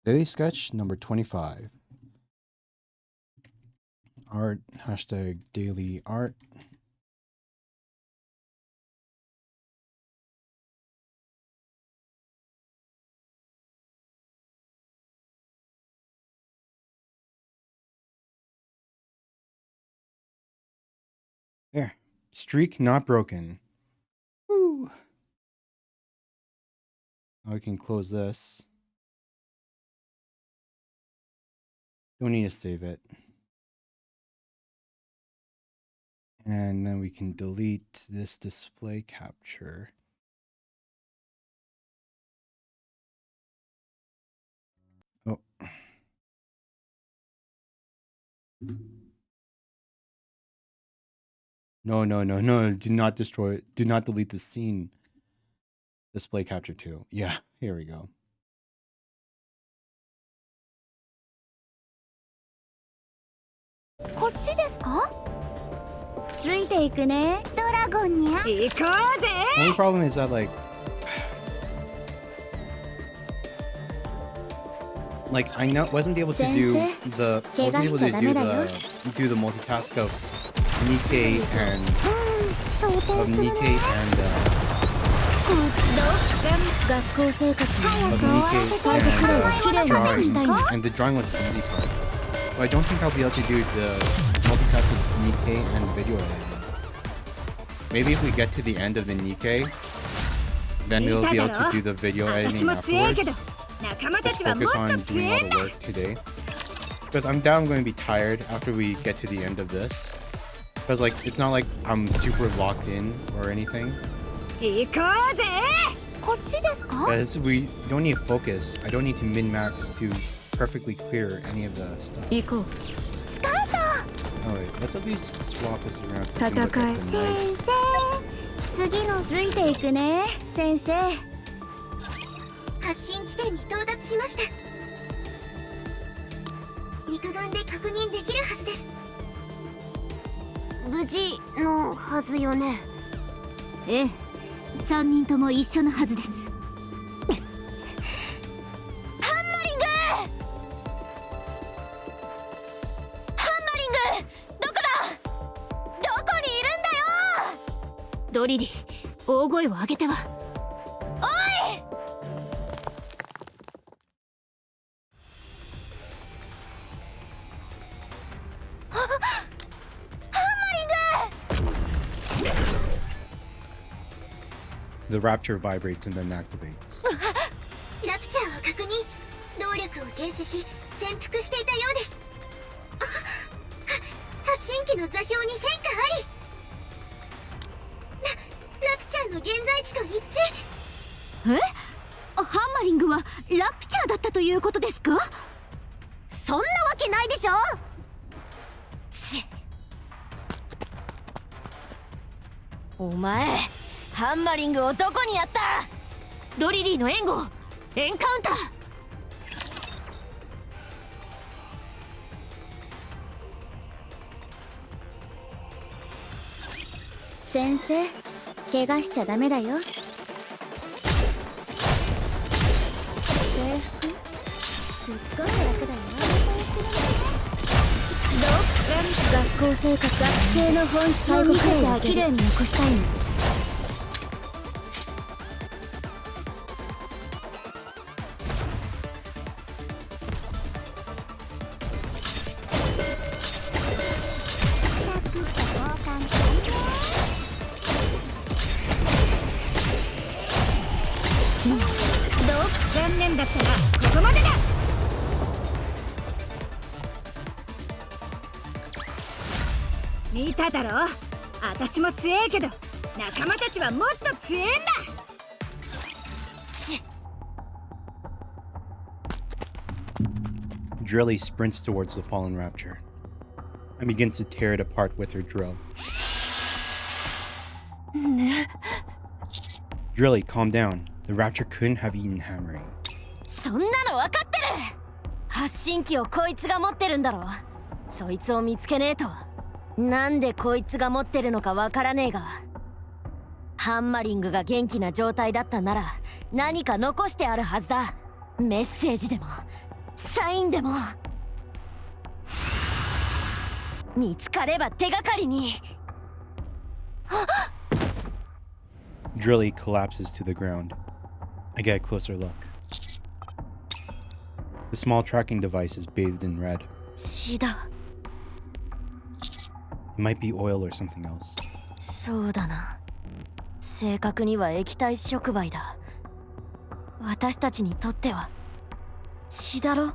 Daily sketch number 25. Art, hashtag daily art. There. Streak not broken. Woo. Now we can close this. Don't need to save it. And then we can delete this display capture. Oh. No. Do not destroy it. Do not delete the scene. Display capture too. Yeah, here we go. こっちですか？ついていくね。ドラゴンにゃ。行こうぜ。 Only problem is that like I wasn't able to do the multitask of Nikke and drawing, and the drawing was the easy part. So I don't think I'll be able to do the multitask of Nikke and video editing. Maybe if we get to the end of the Nikke, then we'll be able to do the video editing afterwards. Just focus on doing all the work today. Because I'm going to be tired after we get to the end of this. Because like it's not like I'm super locked in or anything. Because we don't need focus. I don't need to min-max to perfectly clear any of the stuff. Alright, let's at least swap this around so we can look at the nice. 次のついていくね、先生。発進地点に到達しました。肉眼で確認できるはずです。無事のはずよね。ええ、3人とも一緒のはずです。ハンマリングどこだ？どこにいるんだよ！ドリリ、大声を上げては。おい！The rapture vibrates and then activates. ラプチャーを確認。能力を停止し潜伏していたようです。発信機の座標に変化あり。ラプチャーの現在地と一致。え？ハンマリングはラプチャーだったということですか？そんなわけないでしょ。お前ハンマリングをどこにやった？ドリリーの援護、エンカウンター。先生、怪我しちゃダメだよ。制服？すっごい楽だよ。学校生活、学生の本気を見せてあげる。綺麗に残したいの。ねんだったらここまでだ。見ただろ、私も強えけど仲間たちはもっと強えんだ。Drilly sprints towards the fallen rapture and begins to tear it apart with her drill. Drilly, calm down. The rapture couldn't have eaten hammering. そんなの分かってる。発信機をこいつが持ってるんだろ。そいつを見つけねえと。なんでこいつが持ってるのか分からねえが、ハンマリングが元気な状態だったなら何か残してあるはずだ。メッセージでもサインでも。見つかれば手がかりに。Drilly collapses to the ground. I get a closer look. The small tracking device is bathed in red. 血だ。It might be oil or something else. そうだな。正確には液体触媒だ。私たちにとっては血だろ。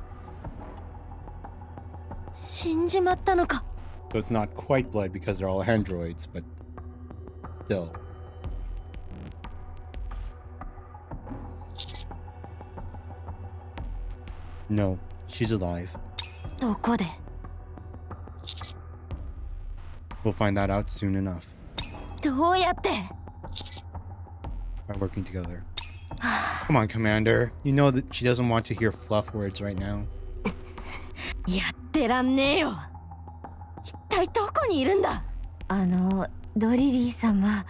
死んじまったのか。So it's not quite blood because they're all androids, but still. No, she's alive. どこで。 We'll find that out soon enough どうやって。 by working together. Come on, Commander. You know that she doesn't want to hear fluff words right now. やってらんねえよ。一体どこにいるんだ。ドリリー様、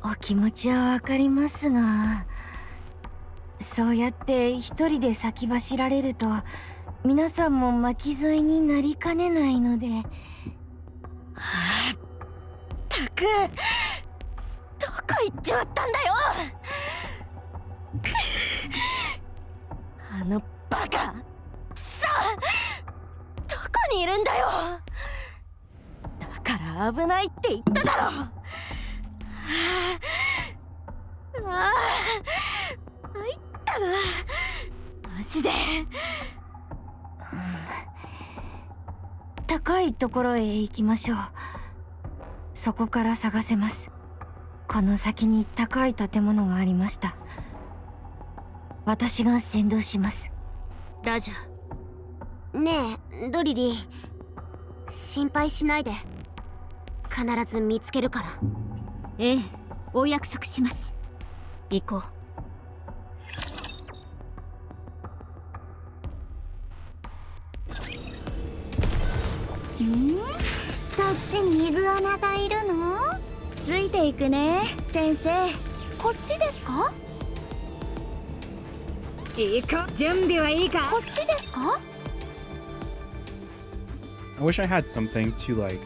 お気持ちはわかりますが、そうやって一人で先走られると皆さんも巻き添えになりかねないので。たく、どこ行っちまったんだよ。あのバカ。さあ、どこにいるんだよ。だから危ないって言っただろ。参ったな、マジで。高いところへ行きましょう。そこから探せます。この先に高い建物がありました。私が先導します。ラジャ。ねえドリリー、心配しないで。必ず見つけるから。ええ、お約束します。行こう。そっちにイグアナがいるの？ついていくね、先生。こっちですか？行こう。準備はいいか？こっちですか？ I wish I had something to like.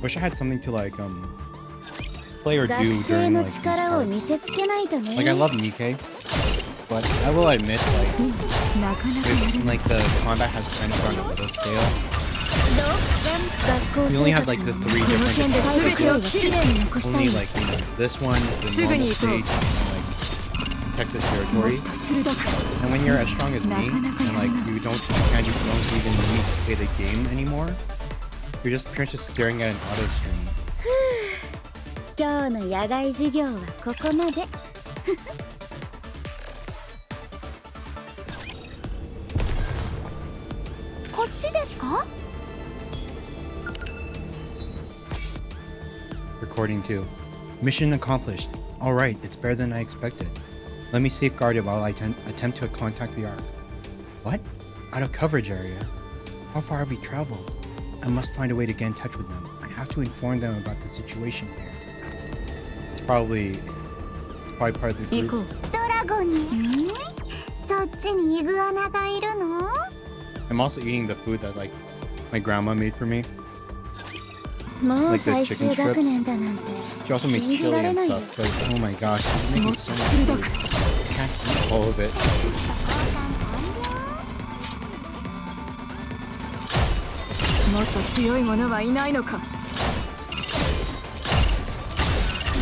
Wish I had something to like play or do 学生 during の like these 力を見 parts. せつけないとね。 Like I love Nikke, but I will admit like なかなか when, like the combat has kind of gone a little stale. 学校 We only 生 had 活 like the の three この different 件で different 全てをきれいに残した only いの。 like this one, the normal stage, and like protect the territory. 鋭く And when you're as strong as me, and like you don't even need to play the game anymore, you're just staring at an auto stream. 今日の野外授業はここまで。こっちですか？ Recording 2. Mission accomplished. Alright, it's better than I expected. Let me safeguard it while I attempt to contact the Ark. What? Out of coverage area? How far have we traveled? I must find a way to get in touch with them. I have to inform them about the situation here. It's probably part of the 行こ group. う。ドラゴンに。そっちにイグアナがいるの？ I'm also eating the food that like my grandma made for me. もう Like the 最 chicken 終学 strips. 年だなんて She also made 信じ chili られ and ないよ。 stuff, but oh my gosh, she's making so much food. I can't eat all of it. もっと強い者はいないのか。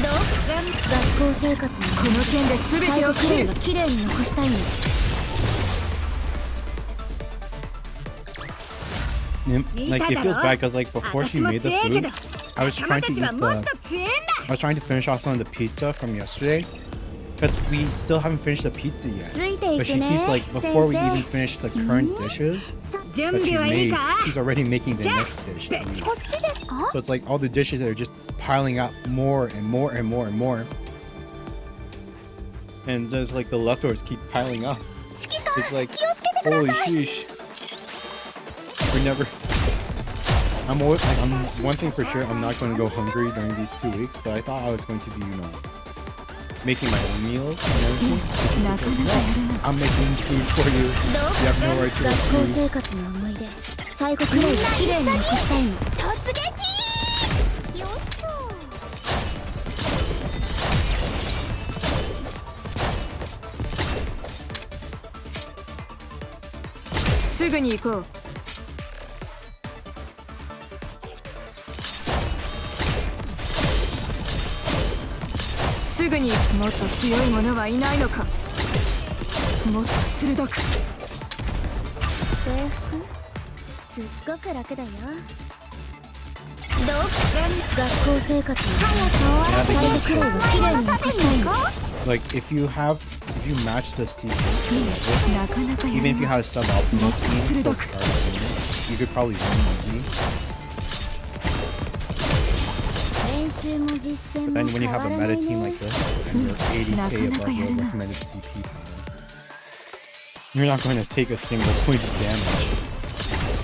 学校生活のこの件で全てをきれいに残したいの。Like it feels bad because like before she made the food, I was trying to eat I was trying to finish off some of the pizza from yesterday because we still haven't finished the pizza yet. But she keeps like before we even finish the current dishes that she's made, she's already making the next dish. So it's like all the dishes that are just piling up more and more and more and more. And just like the leftovers keep piling up. It's like, holy sheesh. We're never. I'm always like, one thing for sure, I'm not going to go hungry during these 2 weeks, but I thought I was going to be, you know, making my own meals and everything. It's just like, no, I'm making food for you. You have no right to refuse. 最後くらいはきれいに残したいの。突撃よいしょ。すぐに行こう。すぐにもっと強い者はいないのか。もっと鋭く。制服すっごく楽だよ。学校生活の最後くらいはきれいに残したいの。Like if you match the season, even if you had a suboptimal team, you could probably win easy. 練習も実践 But も then when you 変 have わ a らな meta い team ね。 like this, and you're 80k above your recommended CP, you're not going to take a single point of damage.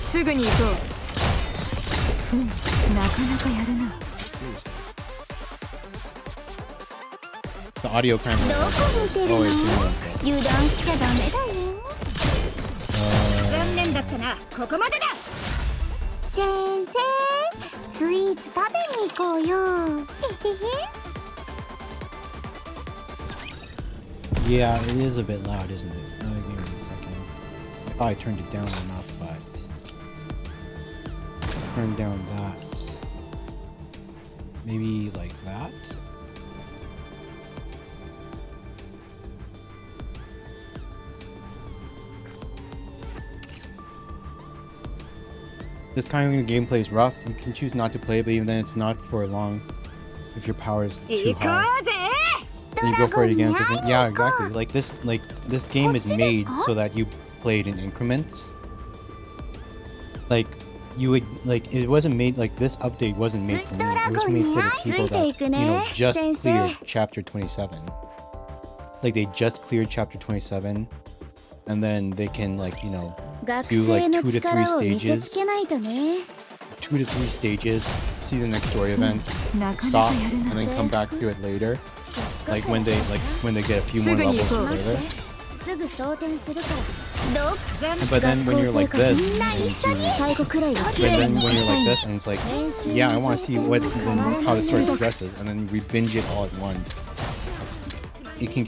すぐに行こう。なかなかやるな。 Seriously. The audio kind of どこ見てるの？ always doing that. 油断しちゃダメだよ。残念だったな。ここまでだ。先生、スイーツ食べに行こうよ。へへへ。 Yeah, it is a bit loud, isn't it? Give me a second. I thought I turned it down enough, but turn down that. Maybe like that. This kind of gameplay is rough. You can choose not to play, but even then it's not for long if your power is too high. Then you go for it again. Yeah, exactly. Like this game is made so that you play it in increments. Like you would like it wasn't made like this update wasn't made for me. It was made for the people that, you know, just cleared chapter 27. Like they just cleared chapter 27, and then they can like, you know, 学 do 生 like の 2 to 3力を見せつ stages. けないとね。 2 to 3 stages, see the next story event, stop, and then come back to it later. Like when they get a few more levels further. すぐ装填するから。 But then when you're like this, and you, 最後くらいは but きれい then に when 残し you're たい like の。 this, and it's like, yeah, I want to see what how the story progresses, and then we binge it all at once. It can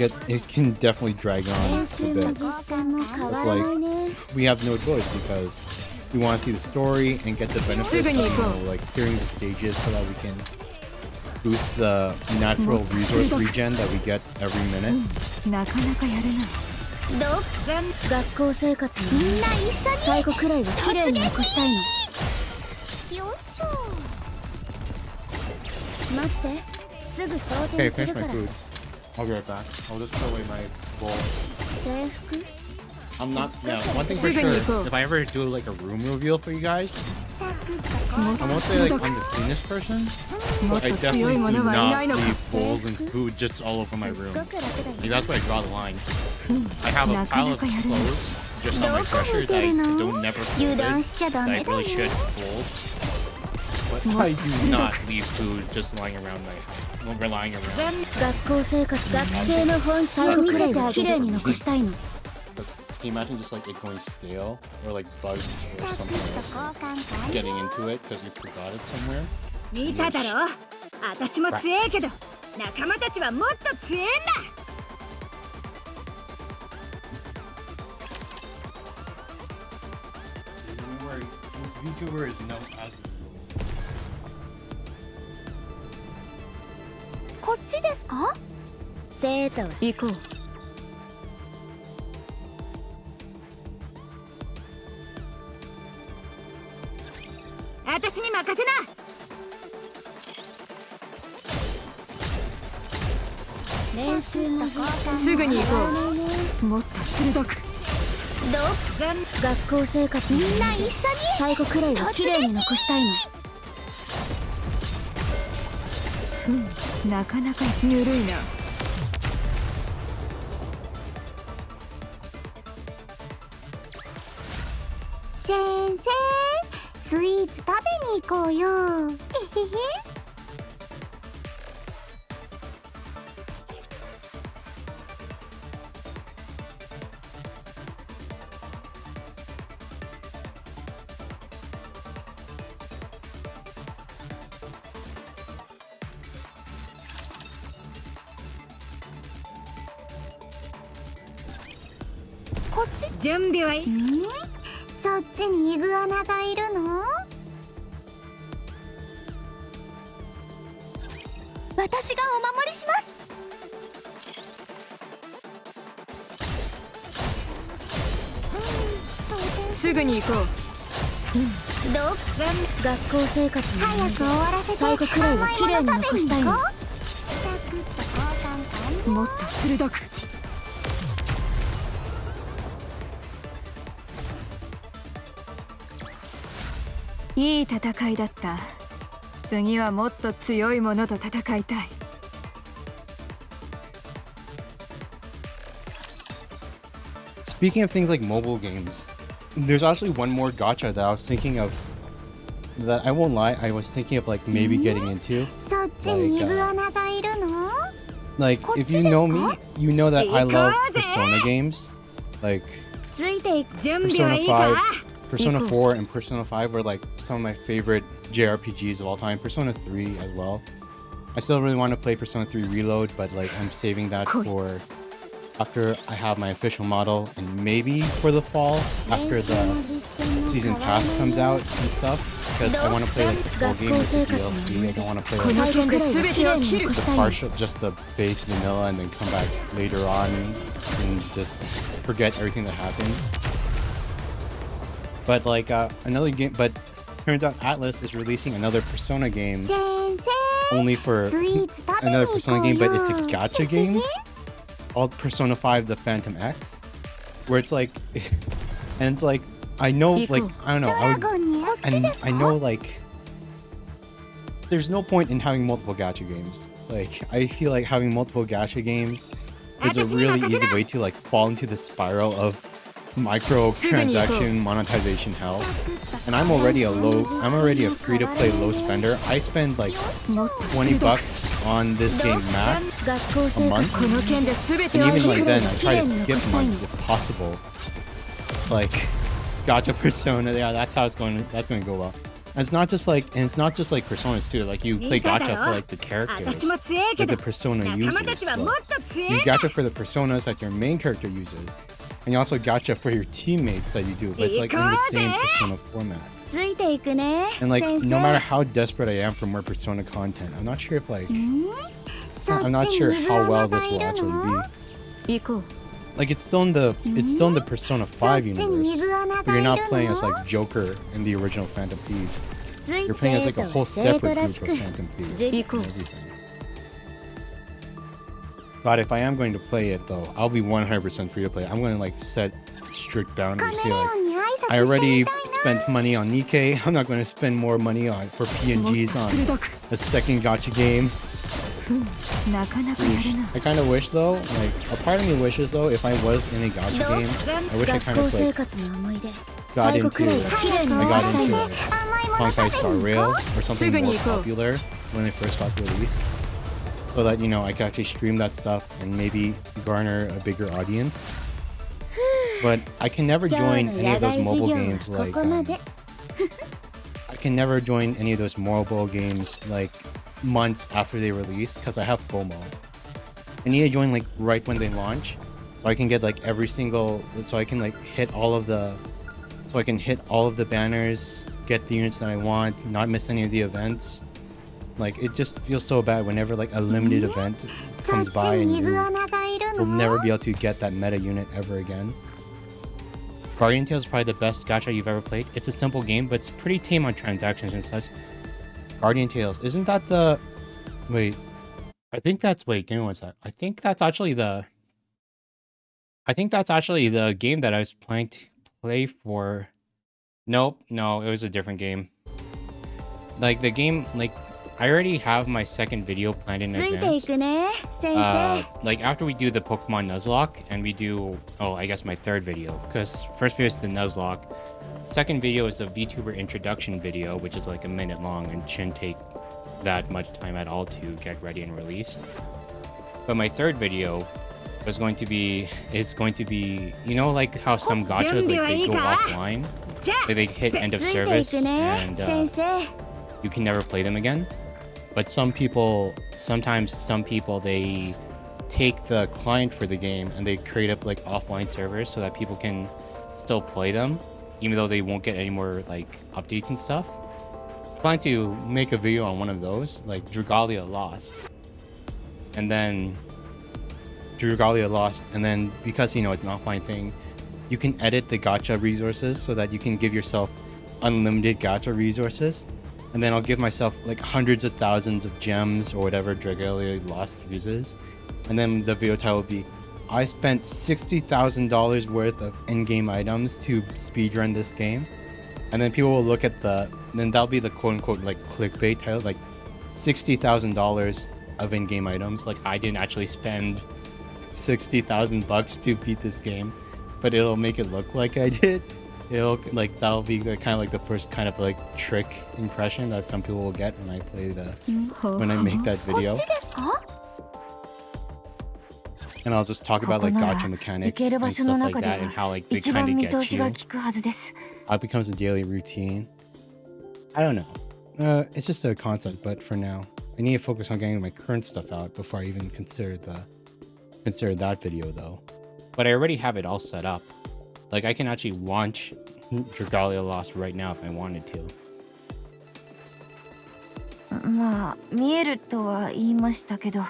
definitely drag on 練 a 習も bit. 実践も変わらないね。 We have no choice because we want to see the story and get the benefits of, you know, like clearing the stages so that we can boost the natural resource regen that we get every minute. なかなかやるな。学校生活の最後くらいはきれいに残したいの。よいしょ。待って、すぐ装 Okay, 填す finish るか my ら。 food. I'll be right back. I'll just put away my bowl. 制服 I'm not. Yeah, one thing for sure. If I ever do like a room reveal for you guys, I won't say like I'm the cleanest person, but I definitely do not leave bowls and food just all over my room. すっごく楽だよ。 Like, that's where I draw the line. I have a pile of clothes just on my dresser that I don't never fold 油断 with, しちゃダ that I メだよ。 really should fold. But I do not leave food just lying around my house. Well, relying around. 学校生活学生の本最後くらいはきれいに残したいの。 Can you imagine just like it going stale or like bugs or something else like, getting into it because you forgot it somewhere? 見ただろ。私も強えけど、仲間たちはもっと強えんだ。 This VTuber is known as. ここっちですか？生徒は行こう。私に任せな。練習の時間すぐに行こう。もっと鋭く。学校生活みんな一緒に最後くらいは綺麗に残したいの。なかなかぬるいな。先生、スイーツ食べに行こうよ。えへへ。こっち？準備はいい。そっちにイグアナがいるの？私がお守りします。すぐに行こう。学校生活の早く終わらせて最後くらいは綺麗に残したいの。サクッと交換完了。もっと鋭く。いい戦いだった。次はもっと強いものと戦いたい。Speaking of things like mobile games, there's actually one more gacha that I was thinking of that I won't lie, I was thinking of like maybe getting into. そっちにイグアナがいるの？ Like if you know me, you know that I love Persona games. Like ついていく。準備はい Persona いか？ 5, Persona 4 and Persona 5 were like some of my favorite JRPGs of all time. Persona 3 as well. I still really want to play Persona 3 Reload, but like I'm saving that for after I have my official model and maybe for the fall after the season pass comes out and stuff. Because I want to play like the full game with the DLC. I don't want to play like 最後くらいは綺麗に残し the たいの。 partial, just the base vanilla, and then come back later on and just forget everything that happened. But like another game, but turns out Atlas is releasing another Persona game 先生、 only for スイーツ食べに another 行こ Persona う game, よ。 but it's a gacha game called Persona 5: The Phantom X, where it's like, and it's like I know like I don't know, ド I ラ would, ゴンにこっち and ですか？ I know like there's no point in having multiple gacha games. Like I feel like having multiple gacha games is a really easy way to like fall into the spiral of microtransaction monetization hell. And I'm already a free-to-play low spender. I spend like $20 on this game max 学校 a 生 month. 活 この件で全て And を even 切 like る。 then, I try to skip months if possible. Like gacha Persona, yeah, that's how it's going. That's going to go well. And it's not just like Personas too. Like you play gacha for like the characters 私も強いけ that ど the persona 仲間たち uses. はもっ But と強 you い。 gacha for the personas that your main character uses, and you also gacha for your teammates that you do. But it's like in the same Persona format. ついていくね。 And like 先 no 生 matter how desperate I am for more Persona content, I'm not sure if like そっ I'm not ち sure にイグ how ア well ナ this が will いる actually の？ be. 行こう。 Like it's still in the Persona 5 universe, but you're not playing as like Joker in the original Phantom Thieves. つい You're playing as like a 生徒 whole は生徒 separate ら group し of く。 Phantom Thieves Jiggy. and everything. But if I am going to play it though, I'll be 100% free to play. I'm going to like set strict カ boundaries. メ See, レ like オンに挨 I 拶して already みたいな。 spent money on Nikke. I'm not going to spend more money on for もっ PNGs と on 鋭く。 a second gacha game. なかなかやるな。 I kind of wish though, like a part of me wishes though, if I was in a gacha game, I wish I 学 kind 校 of 生 like 活の思い出 got 最後 into くらいは綺麗に I 残 got したい into の。 like 甘いもの Honkai 食べ Star に Rail 行こ or something more Nikke. popular when they first got released, so that you know I could actually stream that stuff and maybe garner a bigger audience. But I can never 今 join 日の any 野 of 外 those 授 mobile 業は games こ like こまで。 I can never join any of those mobile games like months after they release because I have FOMO. I need to join like right when they launch, so I can get like every single, so I can like hit all of the, so I can hit all of the banners, get the units that I want, not miss any of the events. Like, it just feels so bad whenever like a limited event comes by and you'll never be able to get that meta unit ever again. Guardian Tales is probably the best gacha you've ever played. It's a simple game, but it's pretty tame on transactions and such. Guardian Tales, isn't that the... Wait, I think that's... Wait, give me one sec. I think that's actually the game that I was planning to play for... Nope, no, it was a different game. Like, the game, like, I already have my second video planned in advance. Like, after we do the Pokemon Nuzlocke, and we do, oh, I guess my third video, because first video is the Nuzlocke. Second video is the VTuber introduction video, which is like a minute long and shouldn't take that much time at all to get ready and release. But my third video is going to be, you know, like how some gachas, like, they go offline, like they hit end of service, and you can never play them again. But sometimes some people, they take the client for the game and they create up like offline servers so that people can still play them, even though they won't get any more like updates and stuff. I plan to make a video on one of those, like Dragalia Lost. And then because, you know, it's an offline thing, you can edit the gacha resources so that you can give yourself unlimited gacha resources. And then I'll give myself like hundreds of thousands of gems or whatever Dragalia Lost uses. And then the video title will be, I spent $60,000 worth of in-game items to speedrun this game. And then people will look at then that'll be the quote-unquote like clickbait title, like $60,000 of in-game items. Like, I didn't actually spend $60,000 to beat this game, but it'll make it look like I did. It'll like, that'll be the kind of like the first kind of like trick impression that some people will get when I play when I make that video. And I'll just talk about like gacha mechanics and stuff like that, and how like they kind of get you. How it becomes a daily routine. I don't know. It's just a concept, but for now, I need to focus on getting my current stuff out before I even consider that video though. But I already have it all set up. Like, I can actually launch Dragalia Lost right now if I wanted to. まあ見えるとは言いましたけど、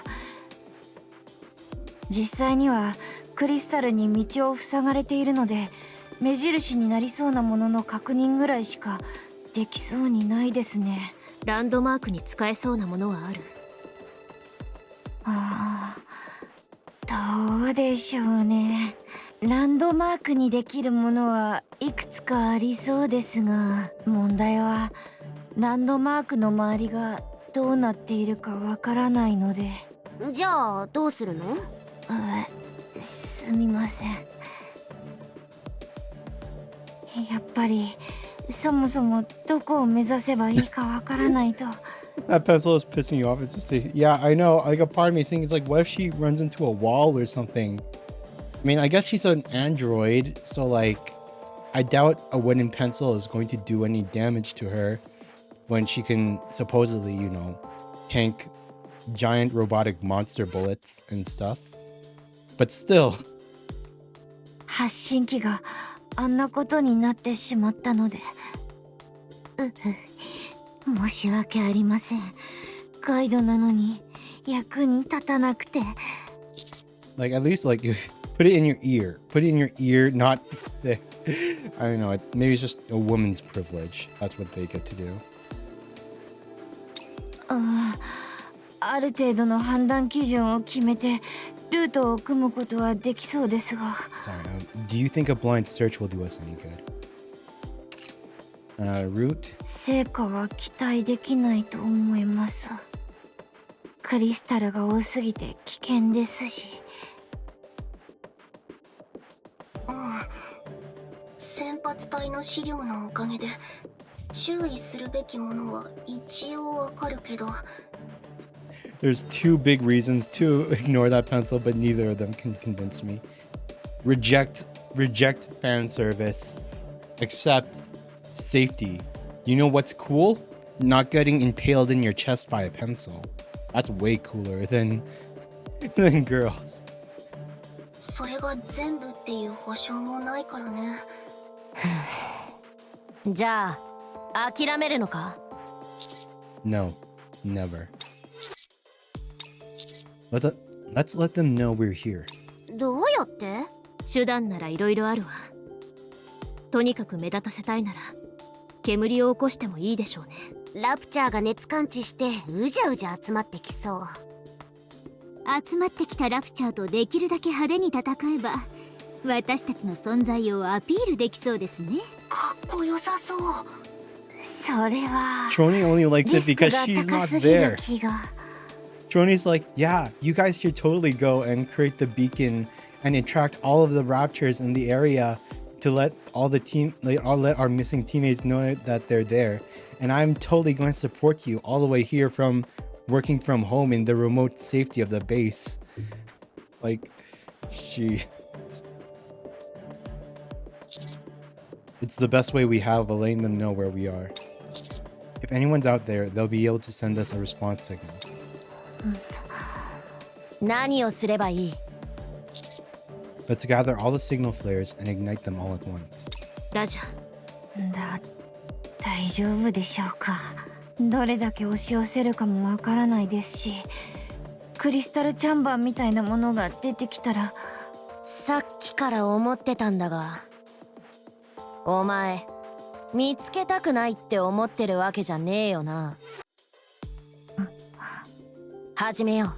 実際にはクリスタルに道を塞がれているので、目印になりそうなものの確認ぐらいしかできそうにないですね。ランドマークに使えそうなものはある？ああ、どうでしょうね。ランドマークにできるものはいくつかありそうですが、問題はランドマークの周りがどうなっているかわからないので。じゃあどうするの？すみません。やっぱりそもそもどこを目指せばいいかわからないと。That pencil is pissing you off. It's just, yeah, I know. Like, a part of me is thinking, it's like, what if she runs into a wall or something? I mean, I guess she's an android, so like, I doubt a wooden pencil is going to do any damage to her when she can supposedly, you know, tank giant robotic monster bullets and stuff. But still. 発信機があんなことになってしまったので。申し訳ありません。ガイドなのに役に立たなくて。Like, at least, like, put it in your ear. Put it in your ear, not there. I don't know. Maybe it's just a woman's privilege. That's what they get to do. ある程度の判断基準を決めてルートを組むことはできそうですが。Sorry, do you think a blind search will do us any good? Route? 成果は期待できないと思います。クリスタルが多すぎて危険ですし。先発隊の資料のおかげで注意するべきものは一応わかるけど。There's two big reasons to ignore that pencil, but neither of them can convince me. Reject fan service. Accept safety. You know what's cool? Not getting impaled in your chest by a pencil. That's way cooler than girls. それが全部っていう保証もないからね。じゃあ諦めるのか？ No. Never. Let's let them know we're here. どうやって？手段ならいろいろあるわ。とにかく目立たせたいなら煙を起こしてもいいでしょうね。ラプチャーが熱感知してうじゃうじゃ集まってきそう。集まってきたラプチャーとできるだけ派手に戦えば私たちの存在をアピールできそうですね。かっこよさそう。それは Trony only likes リ it スク because が she's 高 not すぎる there. 気が。 Trony's like, yeah, you guys should totally go and create the beacon and attract all of the raptors in the area to let let our missing teammates know that they're there. And I'm totally going to support you all the way here from working from home in the remote safety of the base. Like, it's the best way we have of letting them know where we are. If anyone's out there, they'll be able to send us a response signal. 何をすればいい？ Let's gather all the signal flares and ignite them all at once. ラジャ大丈夫でしょうか。どれだけ押し寄せるかもわからないですし、クリスタルチャンバーみたいなものが出てきたら。さっきから思ってたんだが、お前見つけたくないって思ってるわけじゃねえよな。始めよ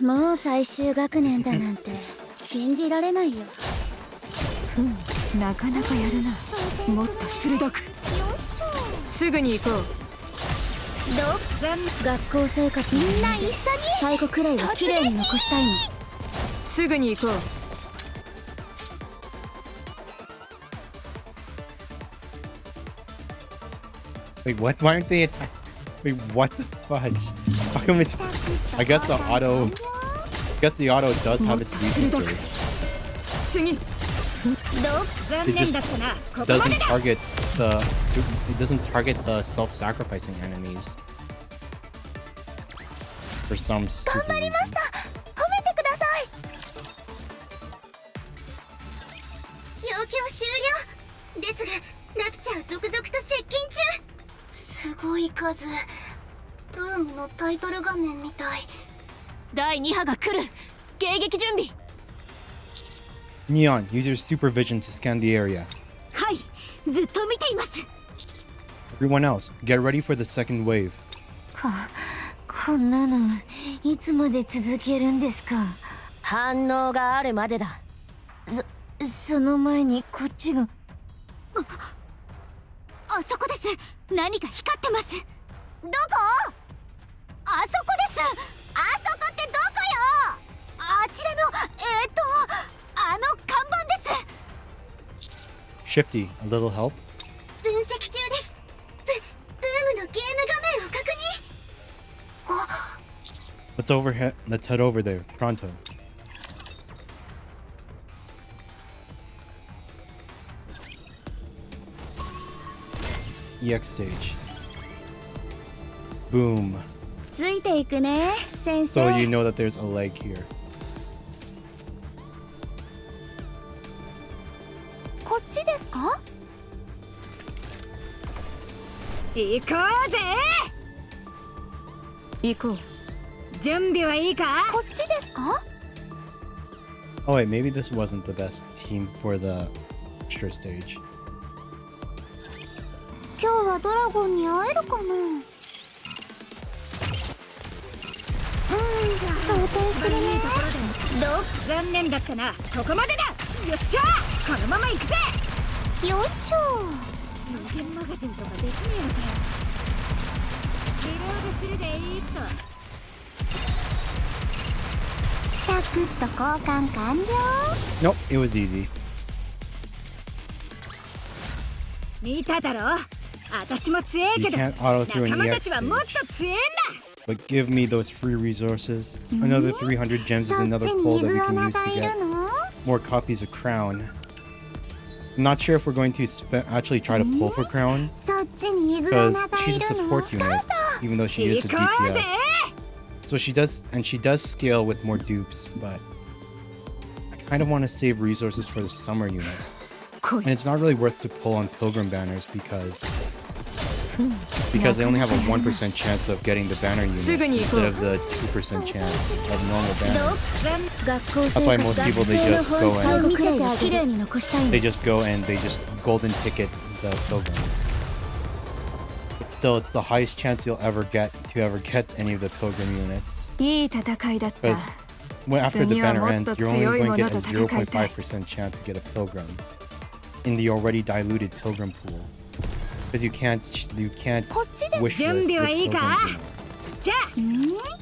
う。もう最終学年だなんて信じられないよ。なかなかやるな。もっと鋭く。すぐに行こう。学校生活みんな一緒に最後くらいは綺麗に残したいの。すぐに行こう。Wait, what? Why aren't they attacking? Wait, what the fudge? How come it's... I guess the auto does have its weaknesses. 次。 It just doesn't target the self-sacrificing enemies for some stupid reason. 褒めてください。状況終了ですが、ラプチャー続々と接近中。すごい数。ブームのタイトル画面みたい。第2波が来る。迎撃準備。 Neon, use your supervision to scan the area. はい、ずっと見ています。 Everyone else, get ready for the second wave. こんなのいつまで続けるんですか。反応があるまでだ。その前にこっちが。あそこです。何か光ってます。どこ？あそこです。あそこってどこよ？あちらのあの看板です。Shifty, a little help? 分析中です。ブームのゲーム画面を確認。Let's head over there, pronto. EX stage. Boom. ついていくね、先生。 So you know that there's a leg here. こっちですか？行こうぜ。行こう。準備はいいか？こっちですか？ Oh wait, maybe this wasn't the best team for the extra stage. 今日はドラゴンに会えるかな？想定するね。残念だったな。ここまでだ。よっしゃ、このまま行くぜ。よいしょ。無限マガジンとかできねえのかよ。リロードするでいいと。サクッと交換完了。 Nope, it was easy. 見ただろ。私も強い You けど、 can't auto through 仲 an 間た EX ちはもっ stage. と強えんだ。 But give me those free resources. Another 300 gems is そっ another ちに pull イ that グ we ア can ナ use が to い get るの？ more copies of Crown. I'm not sure if we're going to actually try to pull for Crown, そっちにイグア because ナがい she's a るの？ support unit, even though she is a 行こうぜ。 DPS. So she does scale with more dupes, but kind of want to save resources for the summer units. And it's not really worth to pull on pilgrim banners because they only have a 1% chance of getting the banner unit instead of the 2% chance of normal banners. That's why most people they just go and they just golden ticket the pilgrims. But still, it's the highest chance you'll ever get any of the pilgrim units. Because after the banner ends, you're only going to get a 0.5% chance to get a pilgrim in the already diluted pilgrim pool. Because you can't wish list which pilgrims you want. So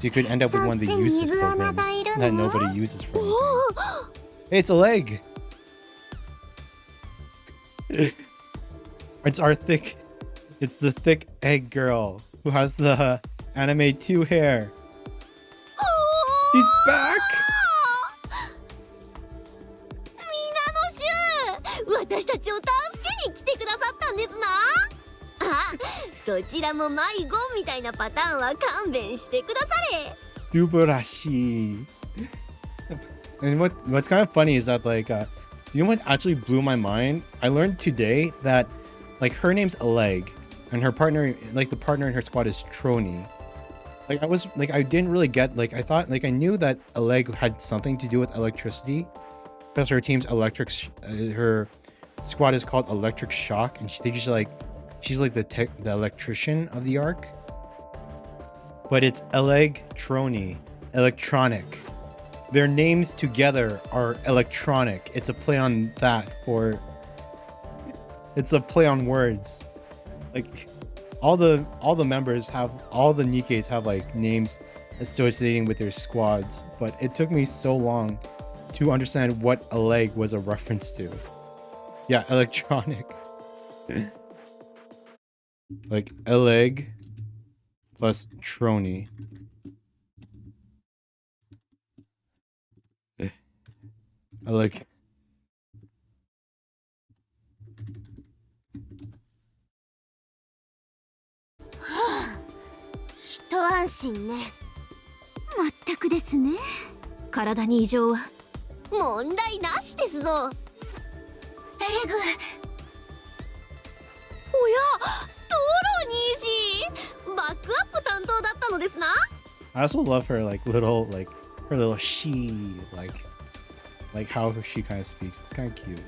you could end up with one of the useless pilgrims that nobody uses for anything. Hey, it's a leg! It's the thick egg girl who has the anime 2 hair. He's back! 私たちを助けに来てくださったんですな。あ、そちらも迷子みたいなパターンは勘弁してくだされ。Subarashi. And what's kind of funny is that like you know what actually blew my mind? I learned today that like her name's Aleg and her partner, like the partner in her squad is Troni. Like I didn't really get, like I thought, like I knew that Aleg had something to do with electricity because her team's her squad is called Electric Shock, and she's like the electrician of the arc. But it's Electronic. Their names together are electronic. It's a play on that, or it's a play on words. Like all the members have, all the Nikkes have like names associating with their squads, but it took me so long to understand what Aleg was a reference to. Yeah, electronic. Like Aleg plus Troni. I like. 一安心ね。まったくですね。体に異常は問題なしですぞ。エレグ。おや、トロニー氏、バックアップ担当だったのですな。I also love her like little her little she like how she kind of speaks. It's kind of cute.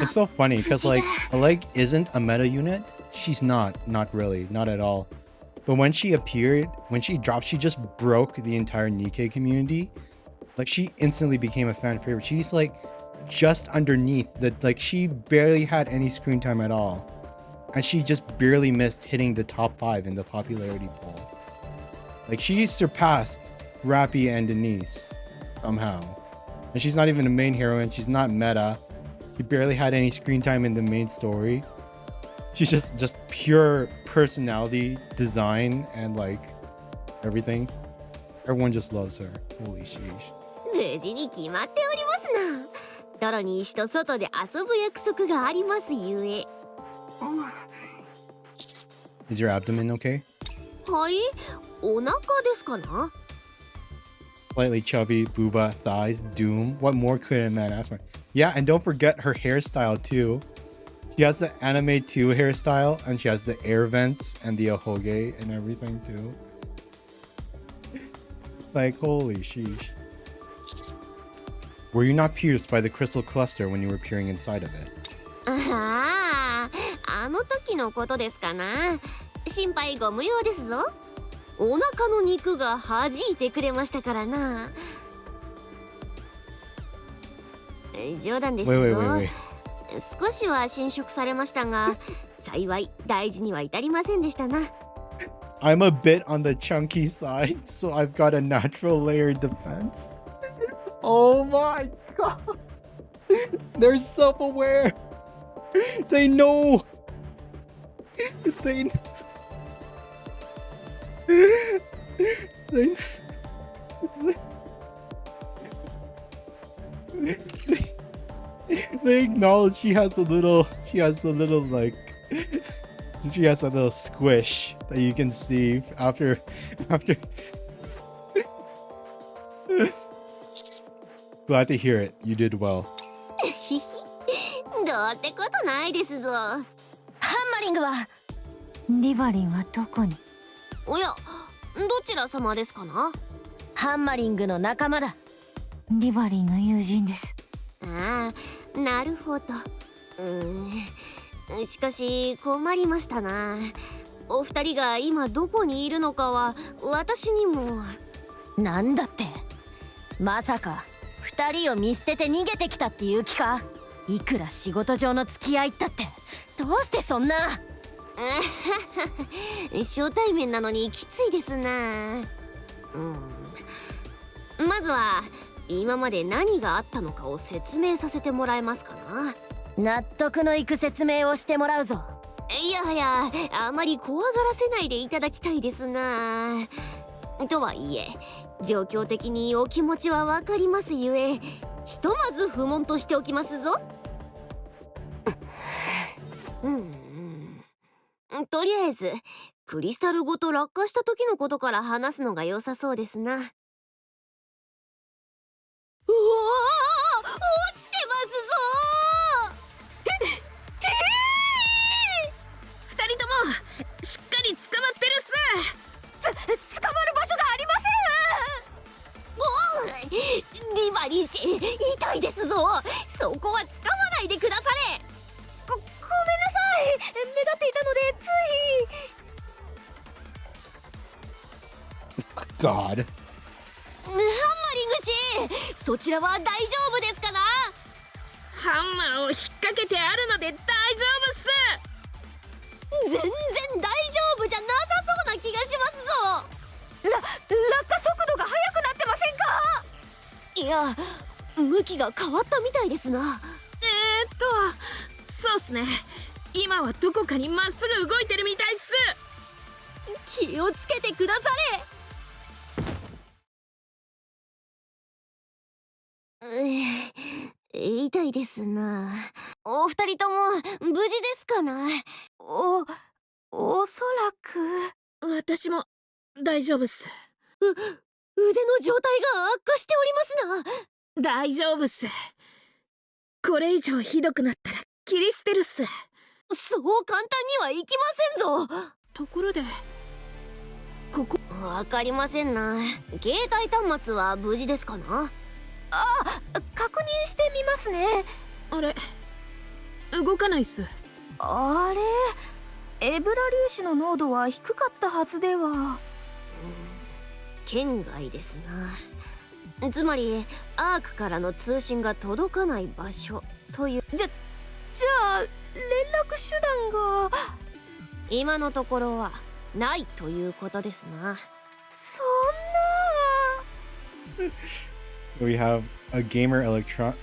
It's so funny because like Aleg isn't a meta unit. She's not really, not at all. But when she appeared, when she dropped, she just broke the entire Nikke community. Like she instantly became a fan favorite. She's like just underneath the, like she barely had any screen time at all. And she just barely missed hitting the top 5 in the popularity poll. Like she surpassed Rappy and Denise somehow. And she's not even a main heroine. She's not meta. She barely had any screen time in the main story. She's just pure personality, design, and like everything. Everyone just loves her. Holy sheesh. 無事に決まっておりますな。トロニー氏と外で遊ぶ約束がありますゆえ。Is your abdomen okay? はい、お腹ですかな。Slightly chubby, booba, thighs, doom. What more could a man ask for? Yeah, and don't forget her hairstyle too. She has the anime 2 hairstyle, and she has the air vents and the ahoge and everything too. Like, holy sheesh. Were you not pierced by the crystal cluster when you were peering inside of it? ああ、あの時のことですかな。心配ご無用ですぞ。お腹の肉が弾いてくれましたからな。冗談ですぞ。Wait. 少しは侵食されましたが、幸い大事には至りませんでしたな。I'm a bit on the chunky side, so I've got a natural layered defense. Oh my god. They're self-aware. They know. They acknowledge she has a little like she has a little squish that you can see after Glad to hear it. You did well. どうってことないですぞ。ハンマリングはリバリンはどこに？おや、どちら様ですかな？ハンマリングの仲間だ。リバリンの友人です。ああ、なるほど。しかし困りましたな。お二人が今どこにいるのかは私にも。なんだって、まさか2人を見捨てて逃げてきたっていう気か？いくら仕事上の付き合いったってどうしてそんな。初対面なのにきついですな。まずは今まで何があったのかを説明させてもらえますかな。納得のいく説明をしてもらうぞ。いやはや、あまり怖がらせないでいただきたいですな。とはいえ状況的にお気持ちはわかりますゆえ、ひとまず不問としておきますぞ。とりあえずクリスタルごと落下した時のことから話すのが良さそうですな。うわー、落ちてますぞ二人ともしっかり捕まってるっす。捕まる場所がありません。リバリー氏、痛いですぞ。そこは掴まないでくだされ。ごめんなさい、目立っていたのでつい。God. ハンマリング氏、そちらは大丈夫ですかな？ハンマーを引っ掛けてあるので大丈夫っす。全然大丈夫じゃなさそうな気がしますぞ。落下速度が速くなってませんか？いや、向きが変わったみたいですな。そうっすね。今はどこかにまっすぐ動いてるみたいっす。気をつけてくだされ。痛いですな。お二人とも無事ですかな？おそらく。私も大丈夫っす。腕の状態が悪化しておりますな。大丈夫っす。これ以上ひどくなったら切り捨てるっす。そう簡単にはいきませんぞ。ところでここわかりませんな。携帯端末は無事ですかな？確認してみますね。あれ、動かないっす。あれ、エブラ粒子の濃度は低かったはずでは。圏外ですな。つまりアークからの通信が届かない場所という。じゃあ連絡手段が。今のところはないということですな。そんな。We have a gamer electron,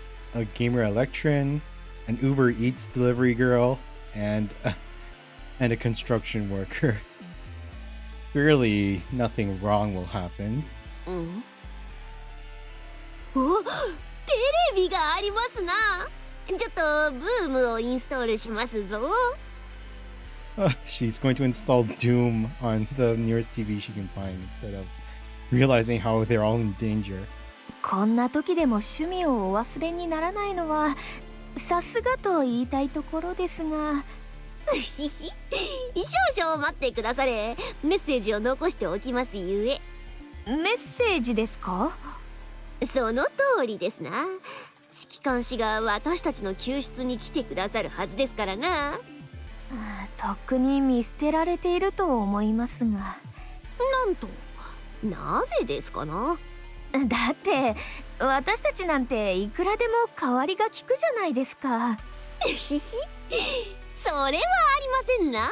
an Uber Eats delivery girl, and a construction worker. Surely nothing wrong will happen. お、テレビがありますな。ちょっとブームをインストールしますぞ。She's going to install Doom on the nearest TV she can find instead of realizing how they're all in danger. こんな時でも趣味をお忘れにならないのはさすがと言いたいところですが。少々待ってくだされ。メッセージを残しておきますゆえ。メッセージですか？その通りですな。指揮官士が私たちの救出に来てくださるはずですからな。とっくに見捨てられていると思いますが。なんと、なぜですかな？だって私たちなんていくらでも代わりが利くじゃないですか。それはありませんな。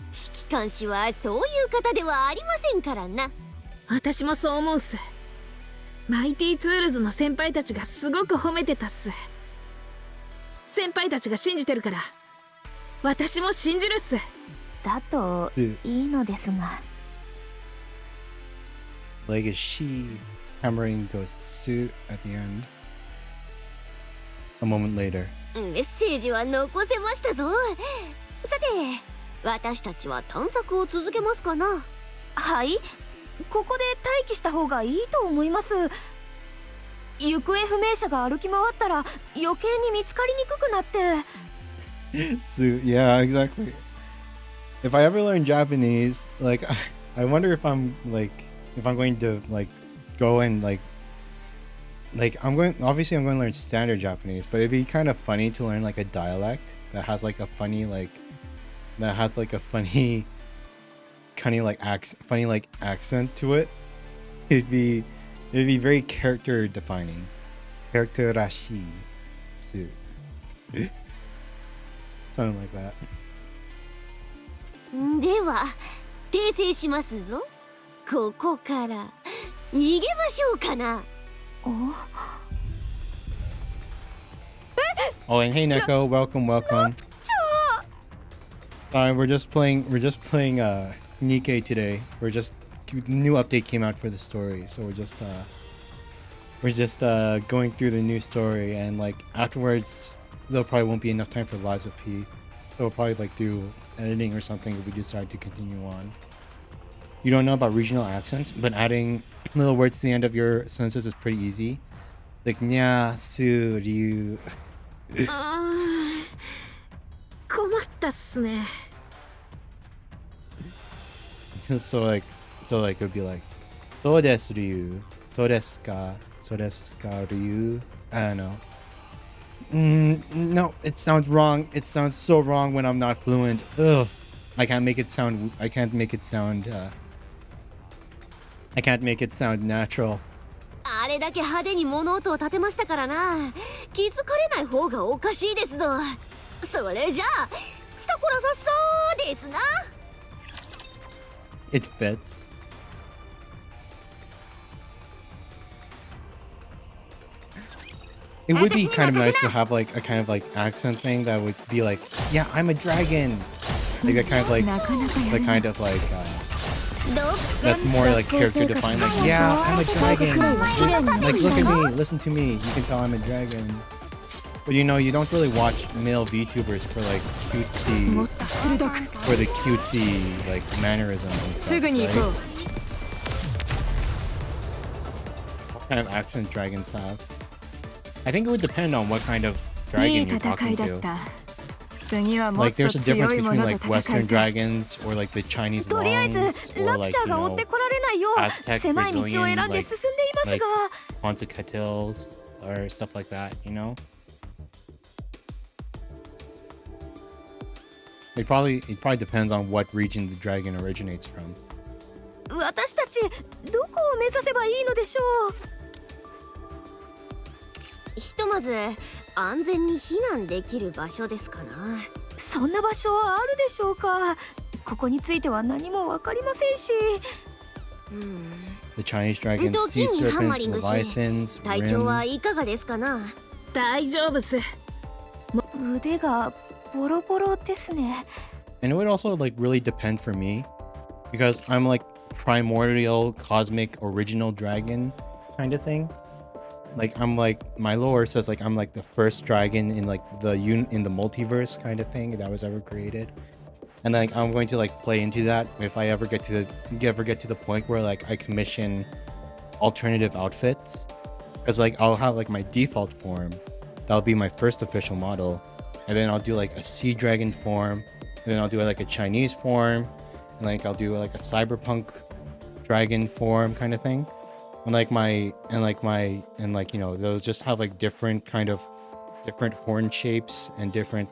指揮官士はそういう方ではありませんからな。私もそう思うっす。マイティツールズの先輩たちがすごく褒めてたっす。先輩たちが信じてるから私も信じるっす。だといいのですが。Like is she hammering Ghost's suit at the end? A moment later. メッセージは残せましたぞ。さて、私たちは探索を続けますかな？はい、ここで待機した方がいいと思います。行方不明者が歩き回ったら余計に見つかりにくくなって。So yeah, exactly. If I ever learn Japanese, like I wonder if I'm going to like go and like I'm going obviously I'm going to learn standard Japanese, but it'd be kind of funny to learn like a dialect that has like a funny kind of like accent to it. It'd be very character defining. Character rashi. Something like that. では訂正しますぞ。ここから逃げましょうかな。Oh, and hey Nikke, welcome. Sorry, we're just playing Nikke today. New update came out for the story, so we're just going through the new story, and like afterwards there probably won't be enough time for Lies of P, so we'll probably like do editing or something if we decide to continue on. You don't know about regional accents, but adding little words to the end of your sentences is pretty easy. Like nya, su, ryu. 困ったっすね。so like it would be like, so desu ryu, so desu ka ryu. I don't know. No, it sounds wrong. It sounds so wrong when I'm not fluent. Ugh. I can't make it sound natural. あれだけ派手に物音を立てましたからな。気づかれない方がおかしいですぞ。それじゃあスタコラさっそうですな。It fits. It would be kind of nice to have like a kind of like accent thing that would be like, yeah, I'm a dragon. Like a kind of like that's more like character defined. Like, yeah, I'm a dragon. Like, look at me, listen to me. You can tell I'm a dragon. But you know, you don't really watch male VTubers for like cutesy like mannerisms and stuff, right? What kind of accent dragons have? I think it would depend on what kind of dragon you're talking to. Like there's a difference between like Western dragons or like the Chinese longs or like, you know, Aztec, Brazilian, like Ponzacatils or stuff like that, you know? It probably depends on what region the dragon originates from. 私たちどこを目指せばいいのでしょう。ひとまず安全に避難できる場所ですかな。そんな場所はあるでしょうか。ここについては何もわかりませんし。The Chinese dragons, sea serpents, leviathans, 体調はいかがですかな。大丈夫っす。腕がボロボロですね。And it would also like really depend for me because I'm like primordial cosmic original dragon kind of thing. Like I'm like my lore says like I'm like the first dragon in like in the multiverse kind of thing that was ever created, and like I'm going to like play into that if I ever get to the point where like I commission alternative outfits, because like I'll have like my default form, that'll be my first official model, and then I'll do like a sea dragon form, and then I'll do like a Chinese form, and like I'll do like a cyberpunk dragon form kind of thing. And you know, they'll just have like different horn shapes and different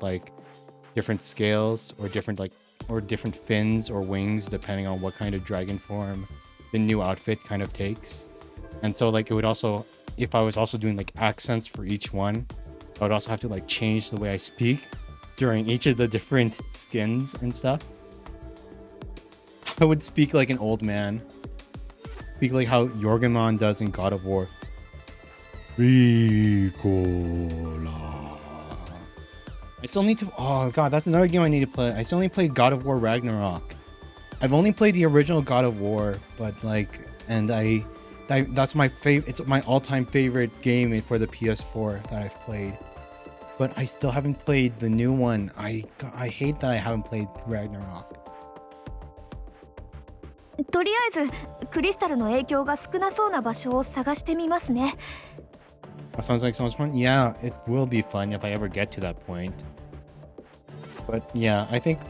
scales or different fins or wings depending on what kind of dragon form the new outfit kind of takes. And so like it would also, if I was also doing like accents for each one, I would also have to like change the way I speak during each of the different skins and stuff. I would speak like an old man. Speak like how Yorgomon does in God of War. Ricola. I still need to... Oh god, that's another game I need to play. I still need to play God of War Ragnarok. I've only played the original God of War, but like... And that's my favorite... It's my all-time favorite game for the PS4 that I've played. But I still haven't played the new one. I hate that I haven't played Ragnarok. とりあえずクリスタルの影響が少なそうな場所を探してみますね。Sounds like so much fun. Yeah, it will be fun if I ever get to that point. But yeah, I think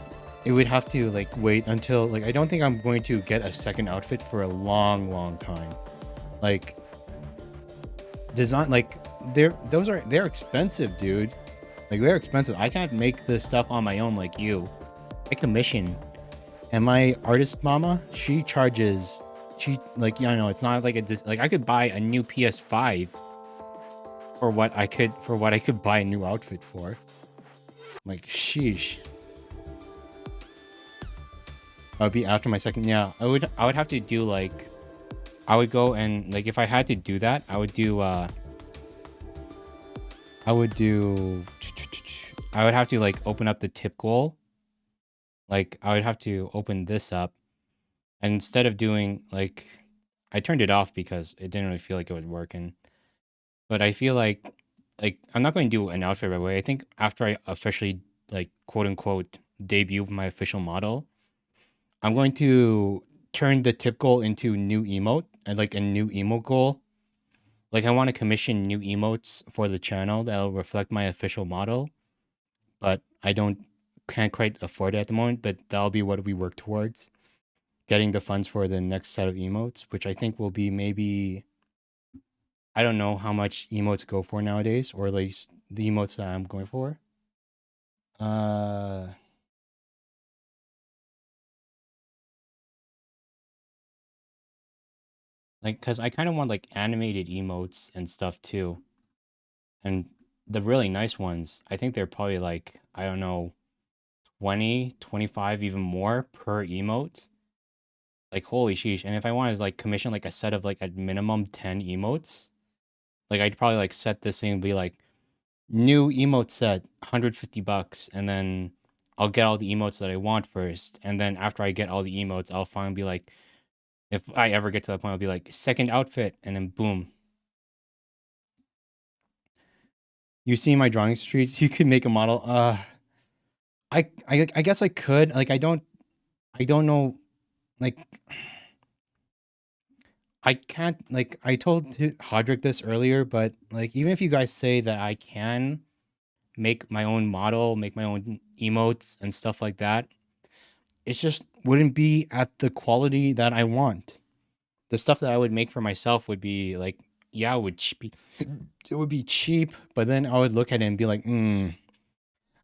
it would have to like wait until like I don't think I'm going to get a second outfit for a long time. Like design like they're expensive, dude. Like they're expensive. I can't make this stuff on my own like you. I commission. And my artist mama, she charges like you know, it's not like like I could buy a new PS5 for what I could buy a new outfit for. Like sheesh. I'll be after my second. Yeah, I would have to do like I would go and like if I had to do that, I would have to like open up the tip goal. Like I would have to open this up, and instead of doing like I turned it off because it didn't really feel like it was working. But I feel like I'm not going to do an outfit right away. I think after I officially like quote unquote debut my official model, I'm going to turn the tip goal into new emote and like a new emote goal. Like I want to commission new emotes for the channel that'll reflect my official model, but can't quite afford it at the moment, but that'll be what we work towards. Getting the funds for the next set of emotes, which I think will be maybe I don't know how much emotes go for nowadays, or at least the emotes that I'm going for. Like, cause I kind of want like animated emotes and stuff too. And the really nice ones, I think they're probably like, I don't know, 20, 25, even more per emote. Like, holy sheesh. And if I wanted to like commission like a set of like at minimum 10 emotes, like I'd probably like set this thing and be like, new emote set, $150, and then I'll get all the emotes that I want first. And then after I get all the emotes, I'll finally be like, if I ever get to that point, I'll be like, second outfit, and then boom. You see my drawing streets, you could make a model. I guess I could. Like I don't know. Like I can't. Like I told Hodrick this earlier, but like even if you guys say that I can make my own model, make my own emotes and stuff like that, it just wouldn't be at the quality that I want. The stuff that I would make for myself would be like, yeah, it would be cheap, but then I would look at it and be like, I'm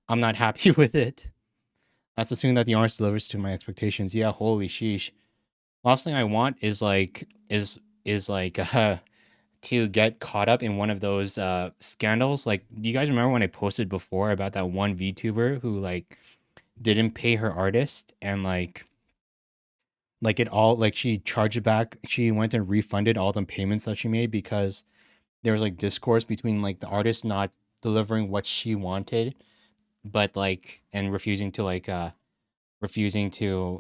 not happy with it. That's assuming that the artist delivers to my expectations. Yeah, holy sheesh. Last thing I want is like to get caught up in one of those scandals. Like, do you guys remember when I posted before about that one VTuber who like didn't pay her artist and like it all like she charged it back. She went and refunded all the payments that she made because there was like discourse between like the artist not delivering what she wanted, but like and refusing to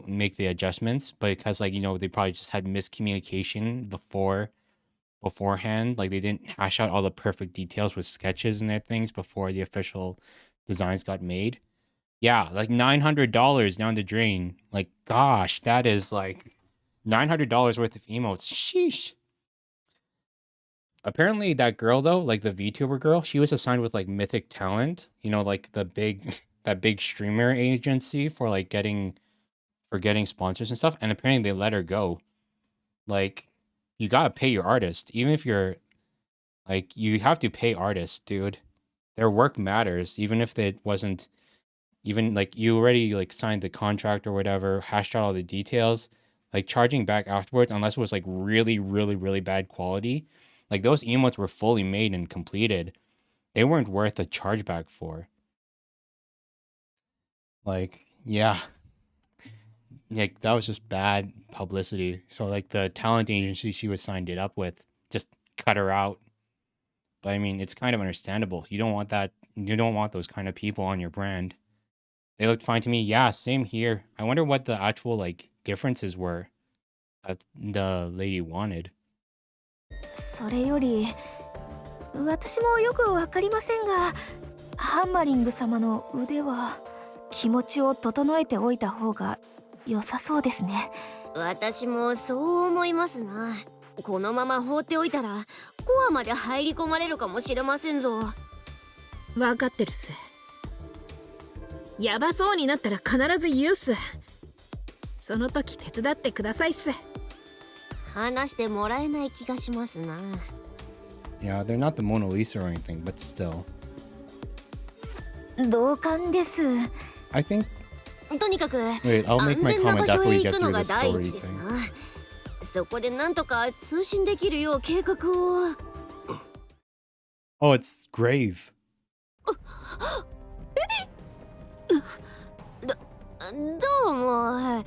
make the adjustments, but because like they probably just had miscommunication beforehand, like they didn't hash out all the perfect details with sketches and their things before the official designs got made. Yeah, like $900 down the drain. Like, gosh, that is like $900 worth of emotes. Sheesh. Apparently, that girl though, like the VTuber girl, she was assigned with like Mythic Talent. Like the big that big streamer agency for like getting sponsors and stuff. And apparently, they let her go. Like, you gotta pay your artist, even if you're like you have to pay artists, dude. Their work matters, even if it wasn't. Even like you already like signed the contract or whatever, hashed out all the details, like charging back afterwards, unless it was like really, really, really bad quality. Like those emotes were fully made and completed. They weren't worth a chargeback for. Like, yeah. Like that was just bad publicity. So like the talent agency she was signed it up with just cut her out. But I mean, it's kind of understandable. You don't want that. You don't want those kind of people on your brand. They looked fine to me. Yeah, same here. I wonder what the actual like differences were that the lady wanted. それより私もよくわかりませんが、ハンマリング様の腕は気持ちを整えておいた方が良さそうですね。私もそう思いますな。このまま放っておいたらコアまで入り込まれるかもしれませんぞ。分かってるっす。ヤバそうになったら必ず言うっす。その時手伝ってくださいっす。話してもらえない気がしますな。Yeah, they're not the Mona Lisa or anything, but still. 同感です。I think. とにかく Wait, I'll 安 make my 全な comment 場所 after へ we 行 get くの through が the 第 story 一です thing. な。そこでなんとか通信できるよう計画を。Oh, it's grave. どうも。